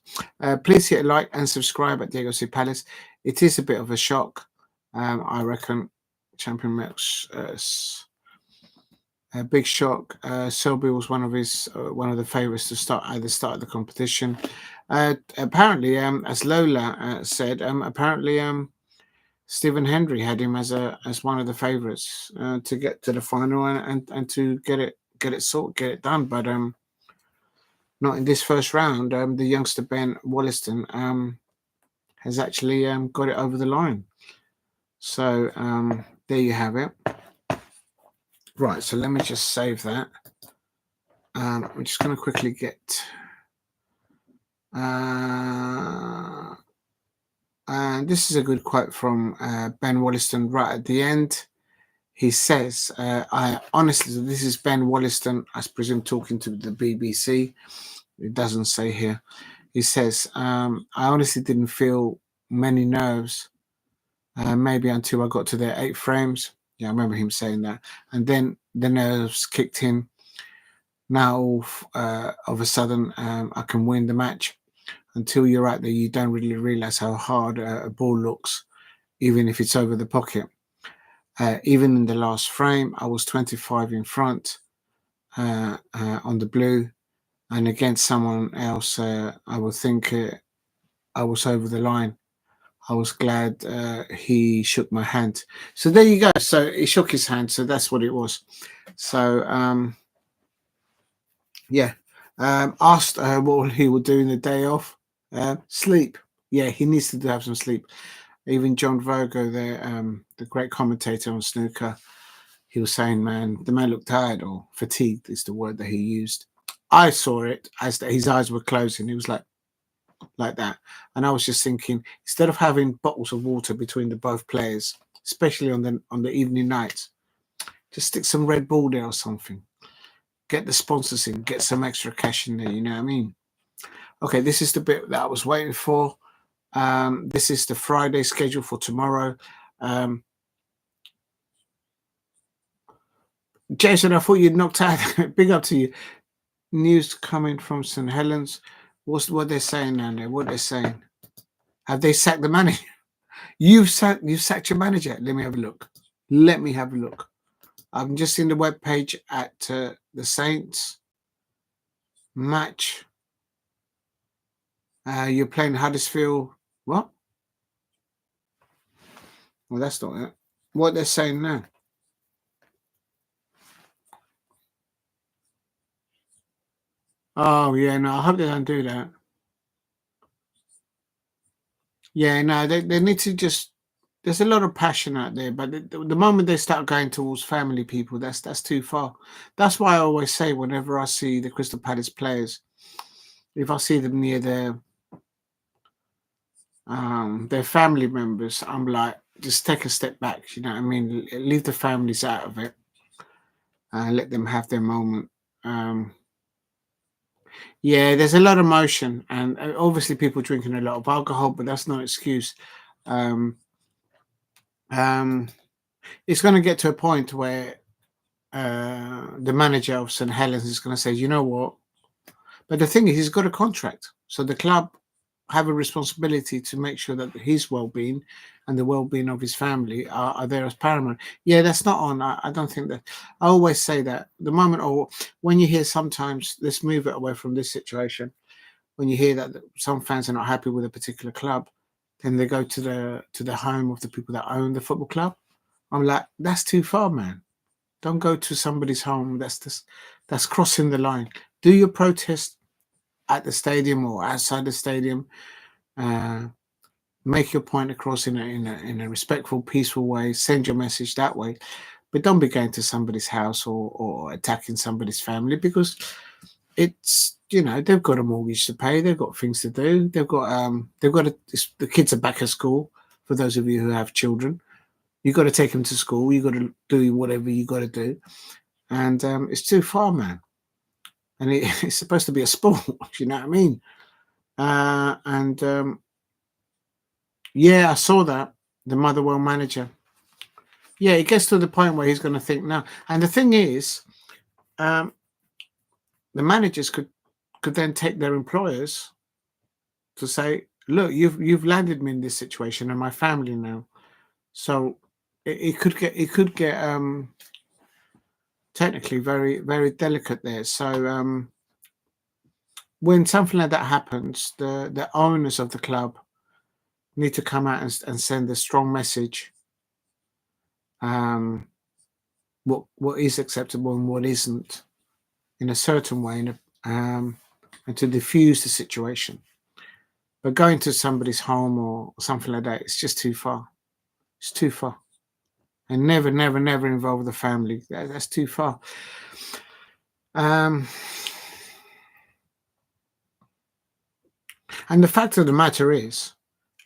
Please hit a like and subscribe at Diego C. Palace. It is a bit of a shock. I reckon. Champion match. A big shock. Selby was one of the favourites to start at the start of the competition. Apparently, as Lola said, apparently Stephen Hendry had him as one of the favourites to get to the final and to get it done. But not in this first round. The youngster Ben Woollaston has actually got it over the line. So there you have it. Right, so let me just save that. I'm just going to quickly get. And this is a good quote from Ben Woollaston right at the end. He says, I honestly, this is Ben Woollaston, I presume talking to the BBC. It doesn't say here. He says, I honestly didn't feel many nerves, maybe until I got to their 8 frames. Yeah, I remember him saying that. And then the nerves kicked in. Now, of a sudden, I can win the match. Until you're out there, you don't really realize how hard a ball looks, even if it's over the pocket. Even in the last frame, I was 25 in front on the blue, and against someone else, I would think I was over the line. I was glad he shook my hand. So there you go. So he shook his hand. So that's what it was. So yeah. Asked what he would do in the day off. Sleep. Yeah, he needs to have some sleep. Even John Vogo there, the great commentator on Snooker, he was saying, man, the man looked tired or fatigued is the word that he used. I saw it as his eyes were closing. He was like that. And I was just thinking, instead of having bottles of water between the both players, especially on the evening nights, just stick some Red Bull there or something. Get the sponsors in, get some extra cash in there, you know what I mean? Okay, this is the bit that I was waiting for. This is the Friday schedule for tomorrow. Jason, I thought you'd knocked out. Big up to you. News coming from St. Helens. What's what they're saying down there? What they're saying? Have they sacked the manager? You've sacked your manager. Let me have a look. I'm just in the web page at the Saints match. You're playing Huddersfield. What? Well, that's not it. What they're saying now. Oh, yeah, no, I hope they don't do that. Yeah, no, they need to just there's a lot of passion out there, but the moment they start going towards family people, that's too far. That's why I always say whenever I see the Crystal Palace players, if I see them near their family members, I'm like, just take a step back. You know what I mean? Leave the families out of it and let them have their moment. Yeah, there's a lot of emotion, and obviously people drinking a lot of alcohol, but that's no excuse. Um, um, it's going to get to a point where the manager of St Helens is going to say, you know what? But the thing is, he's got a contract, so the club have a responsibility to make sure that his well-being and the well-being of his family are there as paramount. Yeah, that's not on. I don't think that. I always say that the moment, or when you hear sometimes, let's move it away from this situation. When you hear that some fans are not happy with a particular club, then they go to the home of the people that own the football club. I'm like, that's too far, man. Don't go to somebody's home. That's crossing the line. Do your protest at the stadium or outside the stadium. Uh, make your point across in a respectful, peaceful way. Send your message that way, but don't be going to somebody's house or attacking somebody's family, because it's, they've got a mortgage to pay. They've got things to do. The kids are back at school. For those of you who have children, you got to take them to school. You got to do whatever you got to do, and it's too far, man. And it's supposed to be a sport. You know what I mean? And yeah, I saw that, the Motherwell manager. Yeah, it gets to the point where he's going to think now. And the thing is, the managers could then take their employers to say, look, you've landed me in this situation and my family now. So it could get technically very, very delicate there. So when something like that happens, the owners of the club need to come out and send a strong message. What is acceptable and what isn't, in a certain way, and to diffuse the situation. But going to somebody's home or something like that, it's just too far. It's too far. And never, never, never involve the family. That's too far. And the fact of the matter is,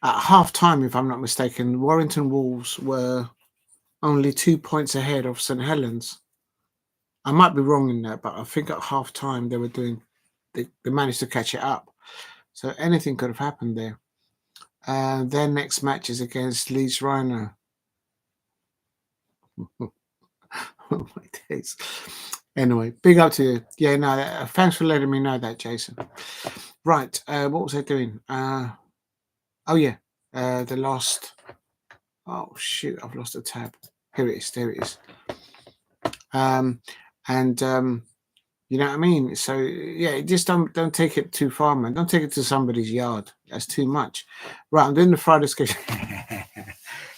at half time, if I'm not mistaken, Warrington Wolves were only 2 points ahead of St Helens. I might be wrong in that, but I think at half time they managed to catch it up. So anything could have happened there. Their next match is against Leeds Rhino. Oh my days. Anyway, big up to you. Yeah, no, thanks for letting me know that, Jason. Right, what was I doing? Oh yeah, the last. Oh shoot, I've lost a tab. Here it is. There it is. You know what I mean? So yeah, just don't take it too far, man. Don't take it to somebody's yard. That's too much. Right, I'm doing the Friday schedule.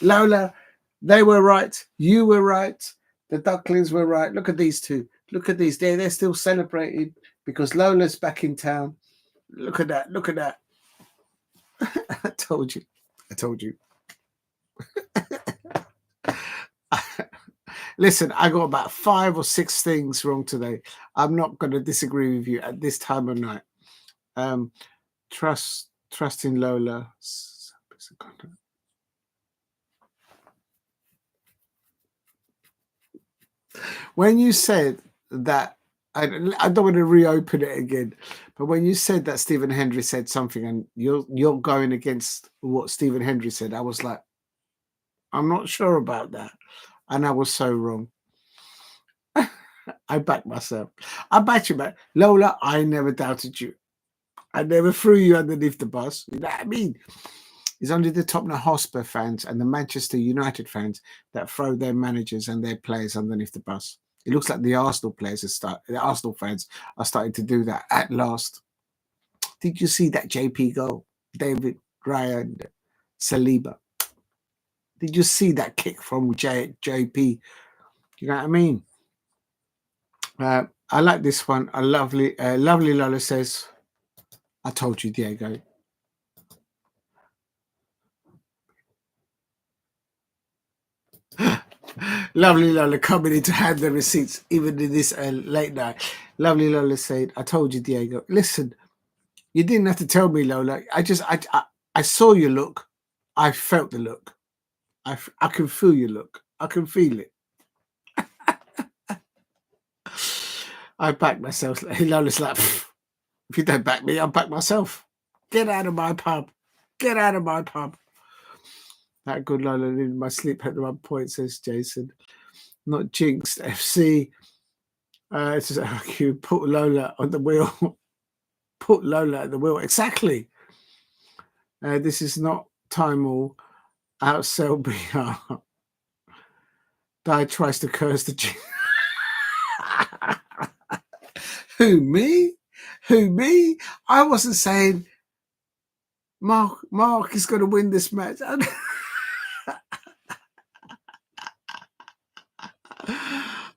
Lola, they were right. You were right. The Ducklings were right. Look at these two. Look at these. They're still celebrating because Lola's back in town. Look at that. Look at that. I told you. I told you. Listen, I got about 5 or 6 things wrong today. I'm not going to disagree with you at this time of night. Trust in Lola. When you said that, I don't want to reopen it again, but when you said that Stephen Hendry said something and you're going against what Stephen Hendry said, I was like, I'm not sure about that. And I was so wrong. I backed myself. I backed you back. Lola, I never doubted you. I never threw you underneath the bus. You know what I mean? It's only the Tottenham Hotspur fans and the Manchester United fans that throw their managers and their players underneath the bus. It looks like the Arsenal the Arsenal fans are starting to do that at last. Did you see that JP goal? David Ryan Saliba. Did you see that kick from JP? You know what I mean? I like this one. A lovely Lola says, I told you, Diego. Lovely Lola coming in to hand the receipts, even in this late night. Lovely Lola said, I told you, Diego. Listen, you didn't have to tell me, Lola. I saw your look. I felt the look. I can feel your look. I can feel it. I back myself. Lola's like, if you don't back me, I'll back myself. Get out of my pub. Get out of my pub. That good Lola in my sleep at one point, says Jason. Not jinxed. FC. It says, you put Lola on the wheel. Put Lola at the wheel. Exactly. This is not time all. Out Selby. Di tries to curse the jinx. Who, me? Who, me? I wasn't saying Mark is going to win this match.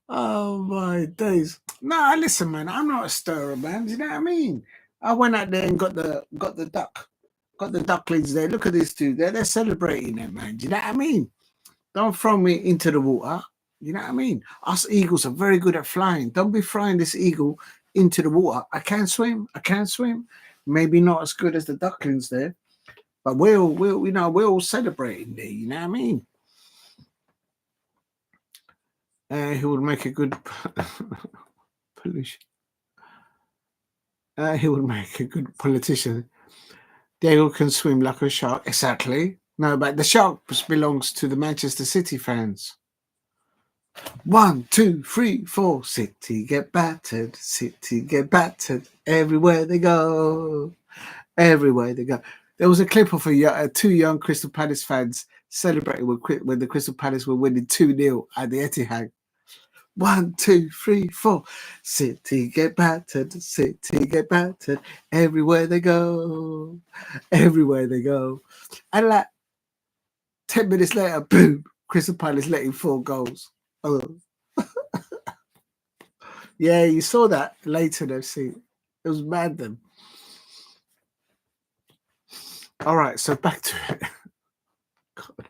Oh my days. No, listen, man, I'm not a stirrer, man. Do you know what I mean? I went out there and got the ducklings there. Look at these two. They're celebrating it, man. Do you know what I mean? Don't throw me into the water. You know what I mean? Us eagles are very good at flying. Don't be throwing this eagle into the water. I can't swim. Maybe not as good as the ducklings there, but we're all celebrating there. You know what I mean? He would make a good he would make a good politician. Diego can swim like a shark. Exactly. No, but the shark belongs to the Manchester City fans. 1, 2, 3, 4. City get battered. City get battered. Everywhere they go. Everywhere they go. There was a clip of two young Crystal Palace fans celebrating when the Crystal Palace were winning 2-0 at the Etihad. 1, 2, 3, 4. City get battered. City get battered. Everywhere they go. Everywhere they go. And like 10 minutes later, boom, Crystal Palace letting 4 goals. Oh. Yeah, you saw that later, though. See, it was mad then. All right, so back to it. God.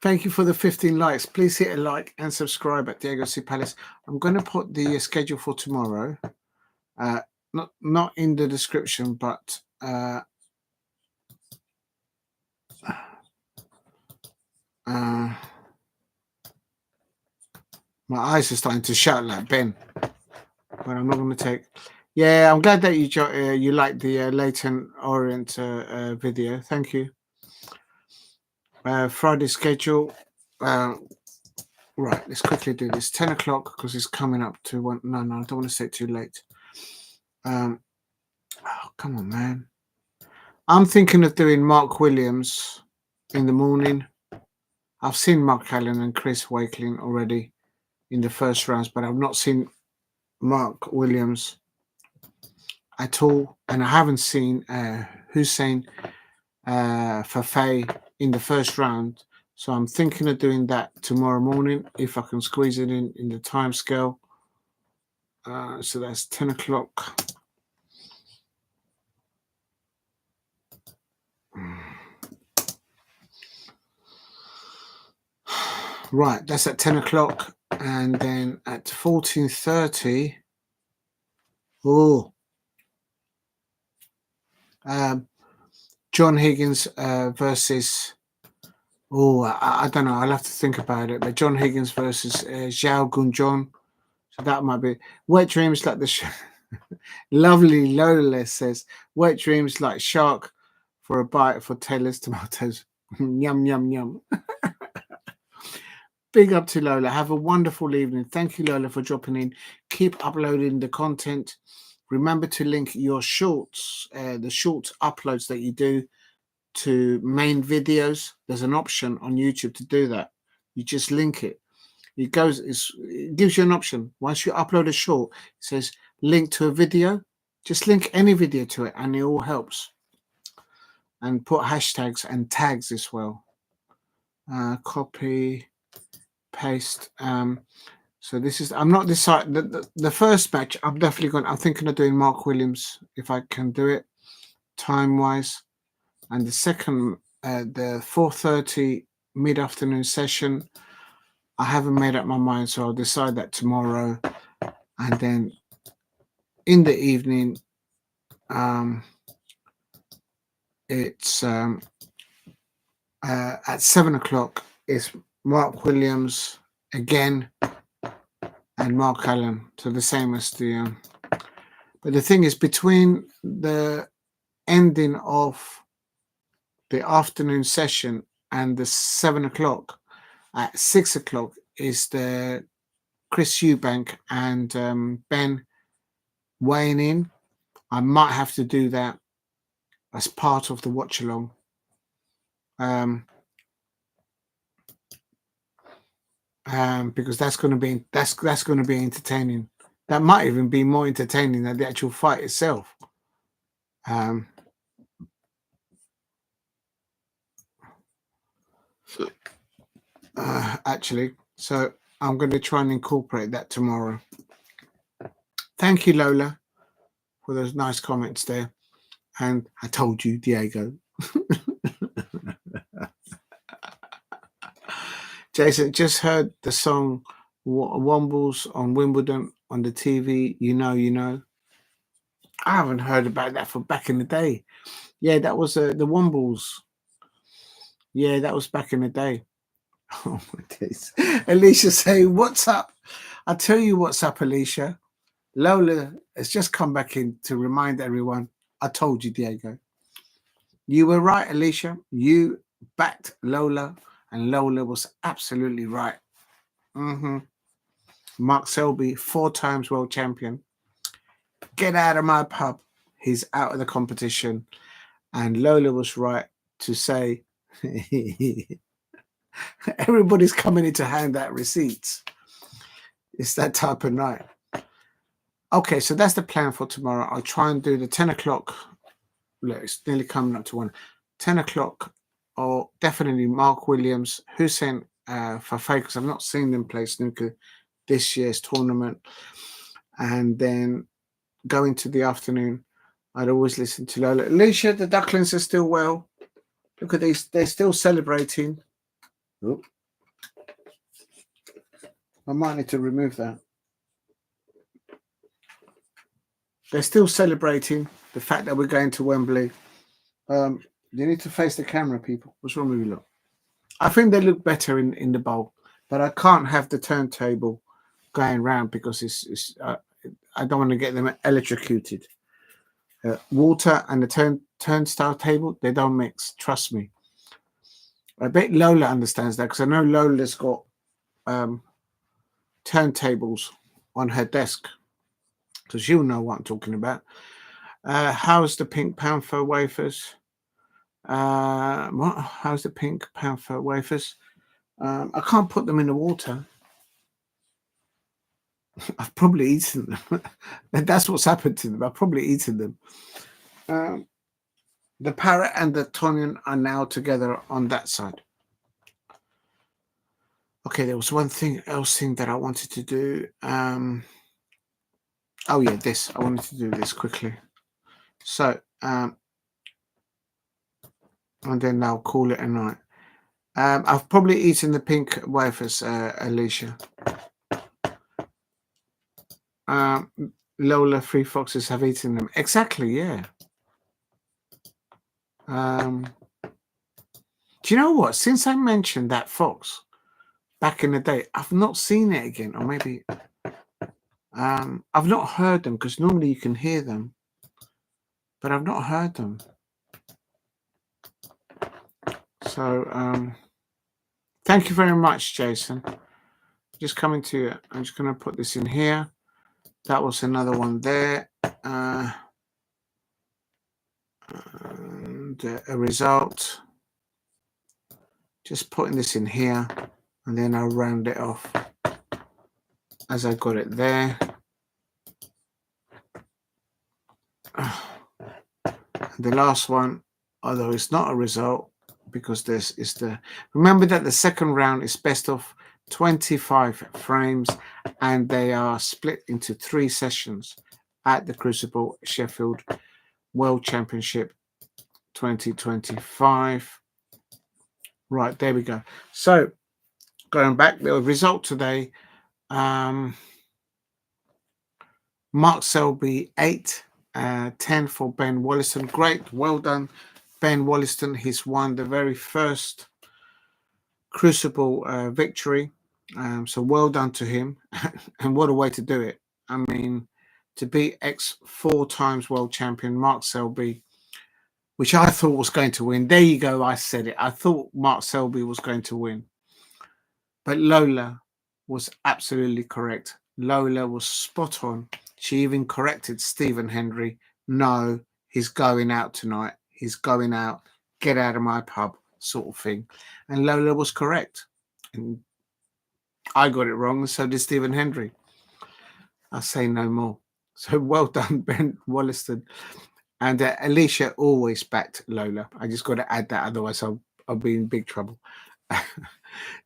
Thank you for the 15 likes. Please hit a like and subscribe at Diego C. Palace. I'm going to put the schedule for tomorrow. Not in the description, but my eyes are starting to shut like Ben. But I'm not going to take. Yeah, I'm glad that you liked the Leighton Orient video. Thank you. Friday schedule. Right, let's quickly do this. 10 o'clock because it's coming up to one. No, I don't want to say it too late. Oh, come on, man. I'm thinking of doing Mark Williams in the morning. I've seen Mark Allen and Chris Wakeling already in the first rounds, but I've not seen Mark Williams at all, and I haven't seen Hussein Fafay in the first round. So I'm thinking of doing that tomorrow morning if I can squeeze it in the time scale. So that's 10 o'clock. Right, that's at 10 o'clock. And then at 14:30, John Higgins versus, I don't know, I'll have to think about it, but John Higgins versus Xiao Guodong. So that might be wet dreams like the lovely Lola says, wet dreams like shark for a bite for Taylor's tomatoes. Yum, yum, yum. Big up to Lola. Have a wonderful evening. Thank you, Lola, for dropping in. Keep uploading the content. Remember to link your shorts, the short uploads that you do to main videos. There's an option on YouTube to do that. You just link it. It gives you an option. Once you upload a short, it says link to a video. Just link any video to it and it all helps. And put hashtags and tags as well. Copy, paste. So this is, I'm not deciding the first match. I'm thinking of doing Mark Williams if I can do it time wise. And the second, the 4:30 mid-afternoon session, I haven't made up my mind, so I'll decide that tomorrow. And then in the evening, it's at 7 o'clock. It's Mark Williams again and Mark Allen. So the same as the. But the thing is, between the ending of the afternoon session and the 7 o'clock, at 6 o'clock is the Chris Eubank and Ben weighing in. I might have to do that as part of the watch along. Because that's going to be entertaining. That might even be more entertaining than the actual fight itself. Actually, so I'm going to try and incorporate that tomorrow. Thank you, Lola, for those nice comments there. And I told you, Diego. Jason, just heard the song Wombles on Wimbledon on the TV. You know. I haven't heard about that for back in the day. Yeah, that was the Wombles. Yeah, that was back in the day. Oh my days. Alicia saying, what's up? I'll tell you what's up, Alicia. Lola has just come back in to remind everyone. I told you, Diego. You were right, Alicia. You backed Lola, and Lola was absolutely right. Mark Selby, 4 times world champion. Get out of my pub. He's out of the competition. And Lola was right to say everybody's coming in to hand out receipts. It's that type of night. Okay, so that's the plan for tomorrow. I'll try and do the 10 o'clock. Look, it's nearly coming up to 1. 10 o'clock, or definitely Mark Williams, Hussein Fafay, because I've not seen them play snooker this year's tournament. And then going to the afternoon, I'd always listen to Lola. Alicia, the Ducklings are still well. Look at these. They're still celebrating. Oh. I might need to remove that. They're still celebrating the fact that we're going to Wembley. You need to face the camera, people. What's wrong with you, look? I think they look better in the bowl, but I can't have the turntable going round because it's I don't want to get them electrocuted. Water and the turnstile table, they don't mix. Trust me. I bet Lola understands that because I know Lola's got turntables on her desk, so she'll know what I'm talking about. How's the pink Panther wafers? How's the pink Panther wafers? I can't put them in the water. I've probably eaten them. That's what's happened to them. I've probably eaten them. The parrot and the Tonyan are now together on that side. Okay, there was one thing else that I wanted to do. Oh yeah, this. I wanted to do this quickly. So, and then I'll call it a night. I've probably eaten the pink wafers, Alicia. Lola, 3 foxes have eaten them. Exactly, yeah. Do you know what? Since I mentioned that fox back in the day, I've not seen it again. Or maybe I've not heard them because normally you can hear them. But I've not heard them. So thank you very much, Jason. Just coming to you. I'm just going to put this in here. That was another one there. And a result. Just putting this in here. And then I'll round it off as I got it there. The last one, although it's not a result, because this is remember that the second round is best of 25 frames and they are split into 3 sessions at the Crucible Sheffield World Championship 2025. Right, there we go. So Going back, the result today, Mark Selby 8, 10 for Ben Woollaston. Great, well done, Ben Woollaston. He's won the very first Crucible victory. So well done to him. And what a way to do it. I mean, to beat four times world champion Mark Selby, which I thought was going to win. There you go, I said it. I thought Mark Selby was going to win. But Lola was absolutely correct. Lola was spot on. She even corrected Stephen Hendry. No, he's going out tonight. He's going out. Get out of my pub, sort of thing. And Lola was correct. And I got it wrong, and so did Stephen Hendry. I'll say no more. So well done, Ben Woollaston. And Alicia always backed Lola. I just got to add that, otherwise I'll be in big trouble.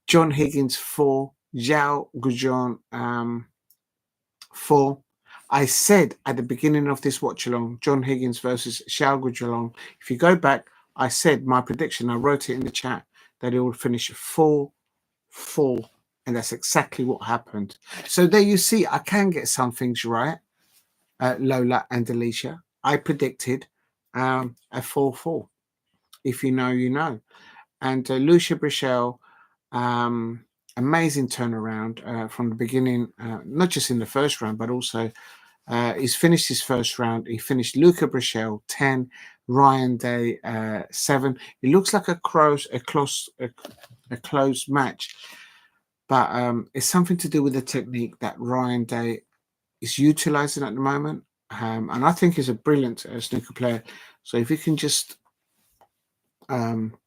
John Higgins 4, Xiao Guodong 4. I said at the beginning of this watch along, John Higgins versus Xiao Guodong. If you go back, I said my prediction. I wrote it in the chat that it would finish 4-4, and that's exactly what happened. So there you see, I can get some things right. Lola and Alicia, I predicted a 4-4. If you know, you know. And Lucia Brecel, amazing turnaround from the beginning, not just in the first round, but also he's finished his first round. He finished Luca Brecel 10, Ryan Day 7. It looks like a close match, but it's something to do with the technique that Ryan Day is utilizing at the moment. And I think he's a brilliant snooker player. So if he can just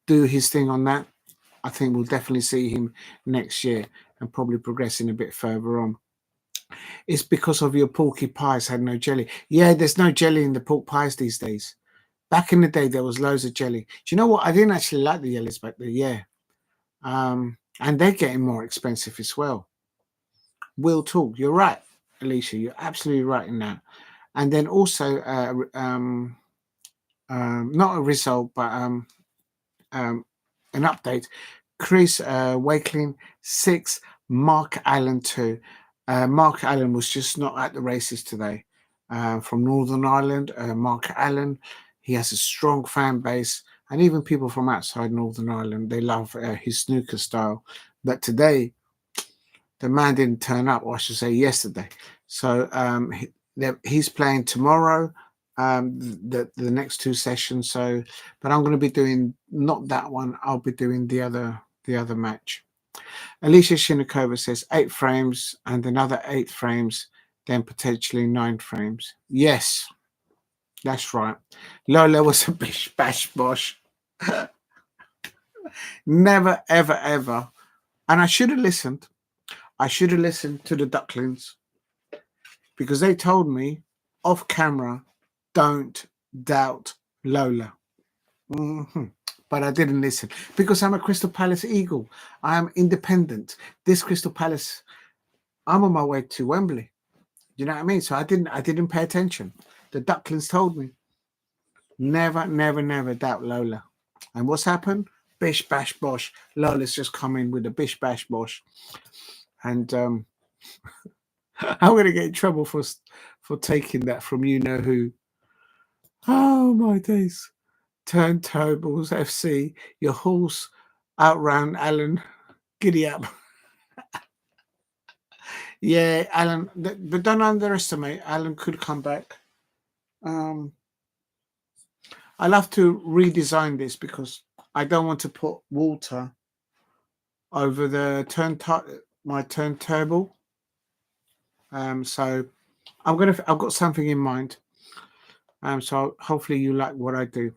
do his thing on that, I think we'll definitely see him next year and probably progressing a bit further on. It's because of your porky pies had no jelly. Yeah, there's no jelly in the pork pies these days. Back in the day, there was loads of jelly. Do you know what? I didn't actually like the yellows back there. Yeah. And they're getting more expensive as well. We'll talk. You're right, Alicia. You're absolutely right in that. And then also, not a result, but an update. Chris Wakeling 6, Mark Allen 2. Mark Allen was just not at the races today. From Northern Ireland, Mark Allen, he has a strong fan base, and even people from outside Northern Ireland, they love his snooker style. But today, the man didn't turn up, or I should say yesterday. So he's playing tomorrow, the next two sessions. So, but I'm going to be doing not that one. I'll be doing the other match. Alicia Shinikova says 8 frames and another 8 frames, then potentially 9 frames. Yes, that's right. Lola was a bish bash bosh. Never, ever, ever. And I should have listened. I should have listened to the ducklings, because they told me off camera, don't doubt Lola. But I didn't listen because I'm a Crystal Palace Eagle. I am independent. This Crystal Palace, I'm on my way to Wembley. You know what I mean? So I didn't pay attention. The ducklings told me, never, never, never doubt Lola. And what's happened? Bish bash bosh. Lola's just come in with a bish bash bosh. And I'm going to get in trouble for taking that from you know who. Oh my days. Turntables FC, your horse outran Alan. Giddy up. Yeah, Alan, but don't underestimate. Alan could come back. I'll have to redesign this because I don't want to put water over the my turntable. So I've got something in mind. So hopefully you like what I do.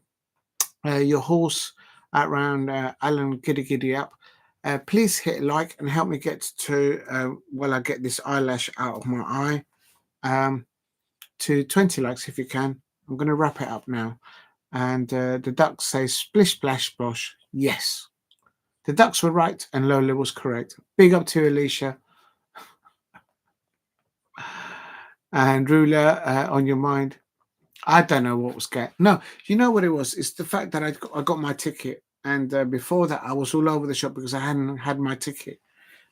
Your horse around Alan Giddy up. Please hit like and help me get to while I get this eyelash out of my eye to 20 likes if you can. I'm going to wrap it up now. And the ducks say splish splash splosh. Yes, the ducks were right and Lola was correct. Big up to Alicia and Rula on your mind. I don't know what was going. No, you know what it was? It's the fact that I got my ticket, and before that I was all over the shop because I hadn't had my ticket.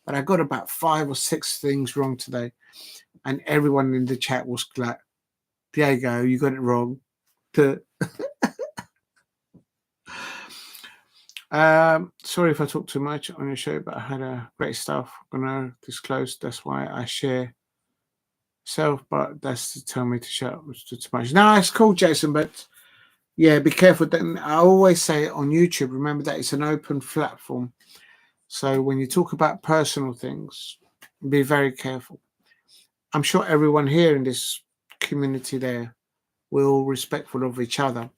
but I got about 5 or 6 things wrong today. And everyone in the chat was like, Diego, you got it wrong. Sorry if I talk too much on your show, but I had a great stuff. I'm gonna disclose. That's why I share self, but that's to tell me to shut up too much. No, it's cool, Jason, but yeah, be careful. Then I always say on YouTube, remember that it's an open platform. So when you talk about personal things, be very careful. I'm sure everyone here in this community there will respectful of each other.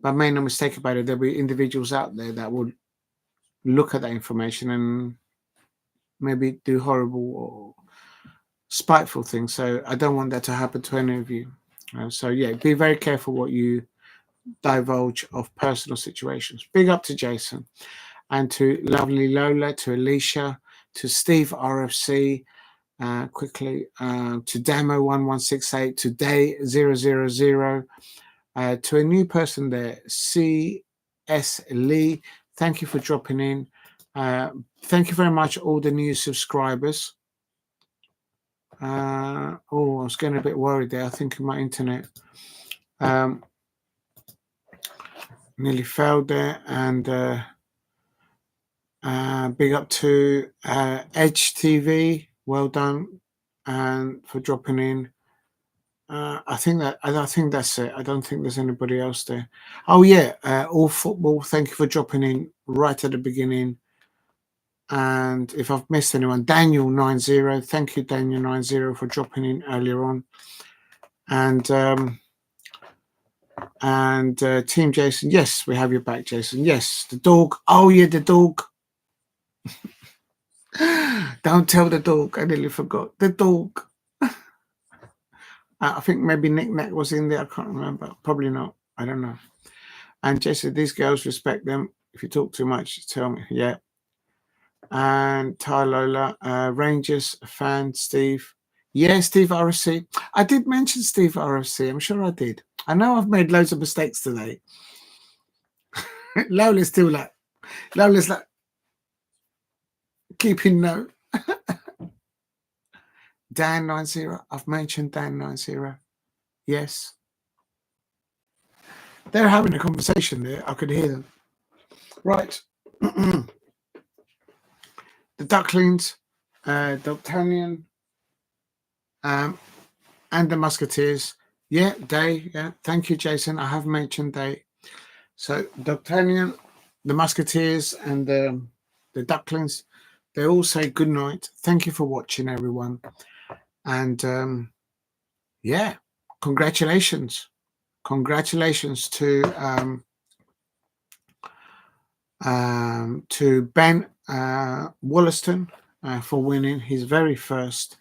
But make no mistake about it, there'll be individuals out there that will look at that information and maybe do horrible or spiteful things. So I don't want that to happen to any of you. So yeah, be very careful what you divulge of personal situations. Big up to Jason and to lovely Lola, to Alicia, to Steve RFC, quickly, to Damo1168, to Day000, to a new person there, CS Lee. Thank you for dropping in. Thank you very much, all the new subscribers. I was getting a bit worried there. I think my internet nearly failed there. And big up to Edge TV. Well done, and for dropping in. I think that's it. I don't think there's anybody else there. Oh yeah, All Football. Thank you for dropping in right at the beginning. And if I've missed anyone, Daniel90. Thank you, Daniel90, for dropping in earlier on. And Team Jason. Yes, we have your back, Jason. Yes, the dog. Oh yeah, the dog. Don't tell the dog. I nearly forgot the dog. I think maybe Nick Nack was in there. I can't remember. Probably not. I don't know. And Jason, these girls respect them. If you talk too much, tell me. Yeah. And Ty Lola, Rangers fan, Steve. Yeah, Steve RFC. I did mention Steve RFC. I'm sure I did. I know I've made loads of mistakes today. Lola's like keeping note. Dan90. I've mentioned Dan90. Yes. They're having a conversation there. I could hear them. Right. The Ducklings, D'Artagnan, and the Musketeers. Yeah, Day. Yeah, thank you, Jason. I have mentioned Day. So D'Artagnan, the Musketeers, and the Ducklings, they all say good night. Thank you for watching, everyone. And yeah, congratulations to Ben Woollaston for winning his very first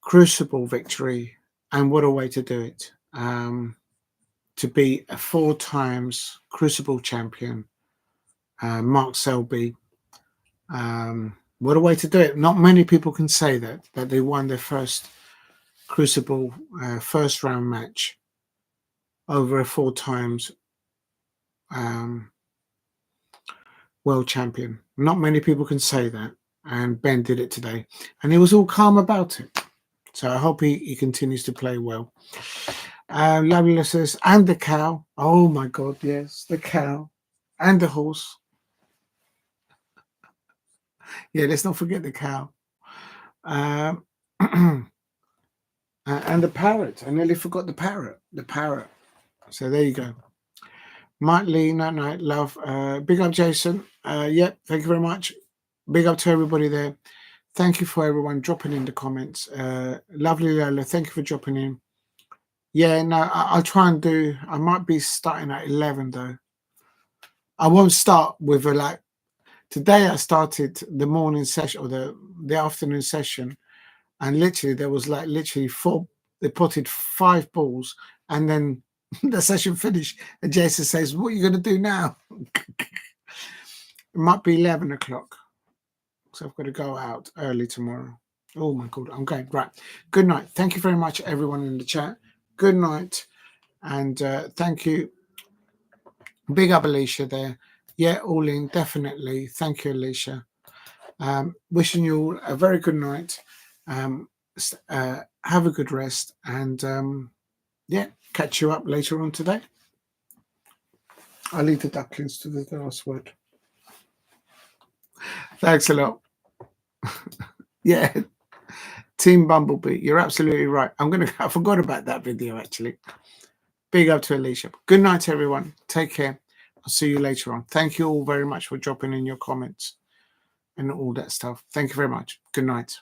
Crucible victory, and what a way to do it, to be a 4 times Crucible champion, Mark Selby. What a way to do it. Not many people can say that they won their first Crucible first round match over a 4 times world champion. Not many people can say that, and Ben did it today, and he was all calm about it. So I hope he continues to play well. Lovely listeners, and the cow. Oh my God, yes, the cow and the horse. Yeah, let's not forget the cow. And the parrot. I nearly forgot the parrot. The parrot. So there you go. Mike Lee, night, love. Big up, Jason. Yep, thank you very much. Big up to everybody there. Thank you for everyone dropping in the comments. Lovely Lola, thank you for dropping in. Yeah, no, I'll try and do. I might be starting at 11 though. I won't start with today. I started the morning session or the afternoon session, and literally there was 4. They potted 5 balls, and then the session finished. And Jason says, "What are you going to do now?" It might be 11 o'clock. So I've got to go out early tomorrow. Oh my God, I'm going. Right. Good night. Thank you very much, everyone in the chat. Good night. And thank you. Big up, Alicia, there. Yeah, all in, definitely. Thank you, Alicia. Wishing you all a very good night. Have a good rest, and yeah, catch you up later on today. I'll leave the ducklings to the last word. Thanks a lot. Yeah, Team Bumblebee, you're absolutely right. I forgot about that video actually. Big up to Alicia. Good night, everyone. Take care. I'll see you later on. Thank you all very much for dropping in your comments and all that stuff. Thank you very much. Good night.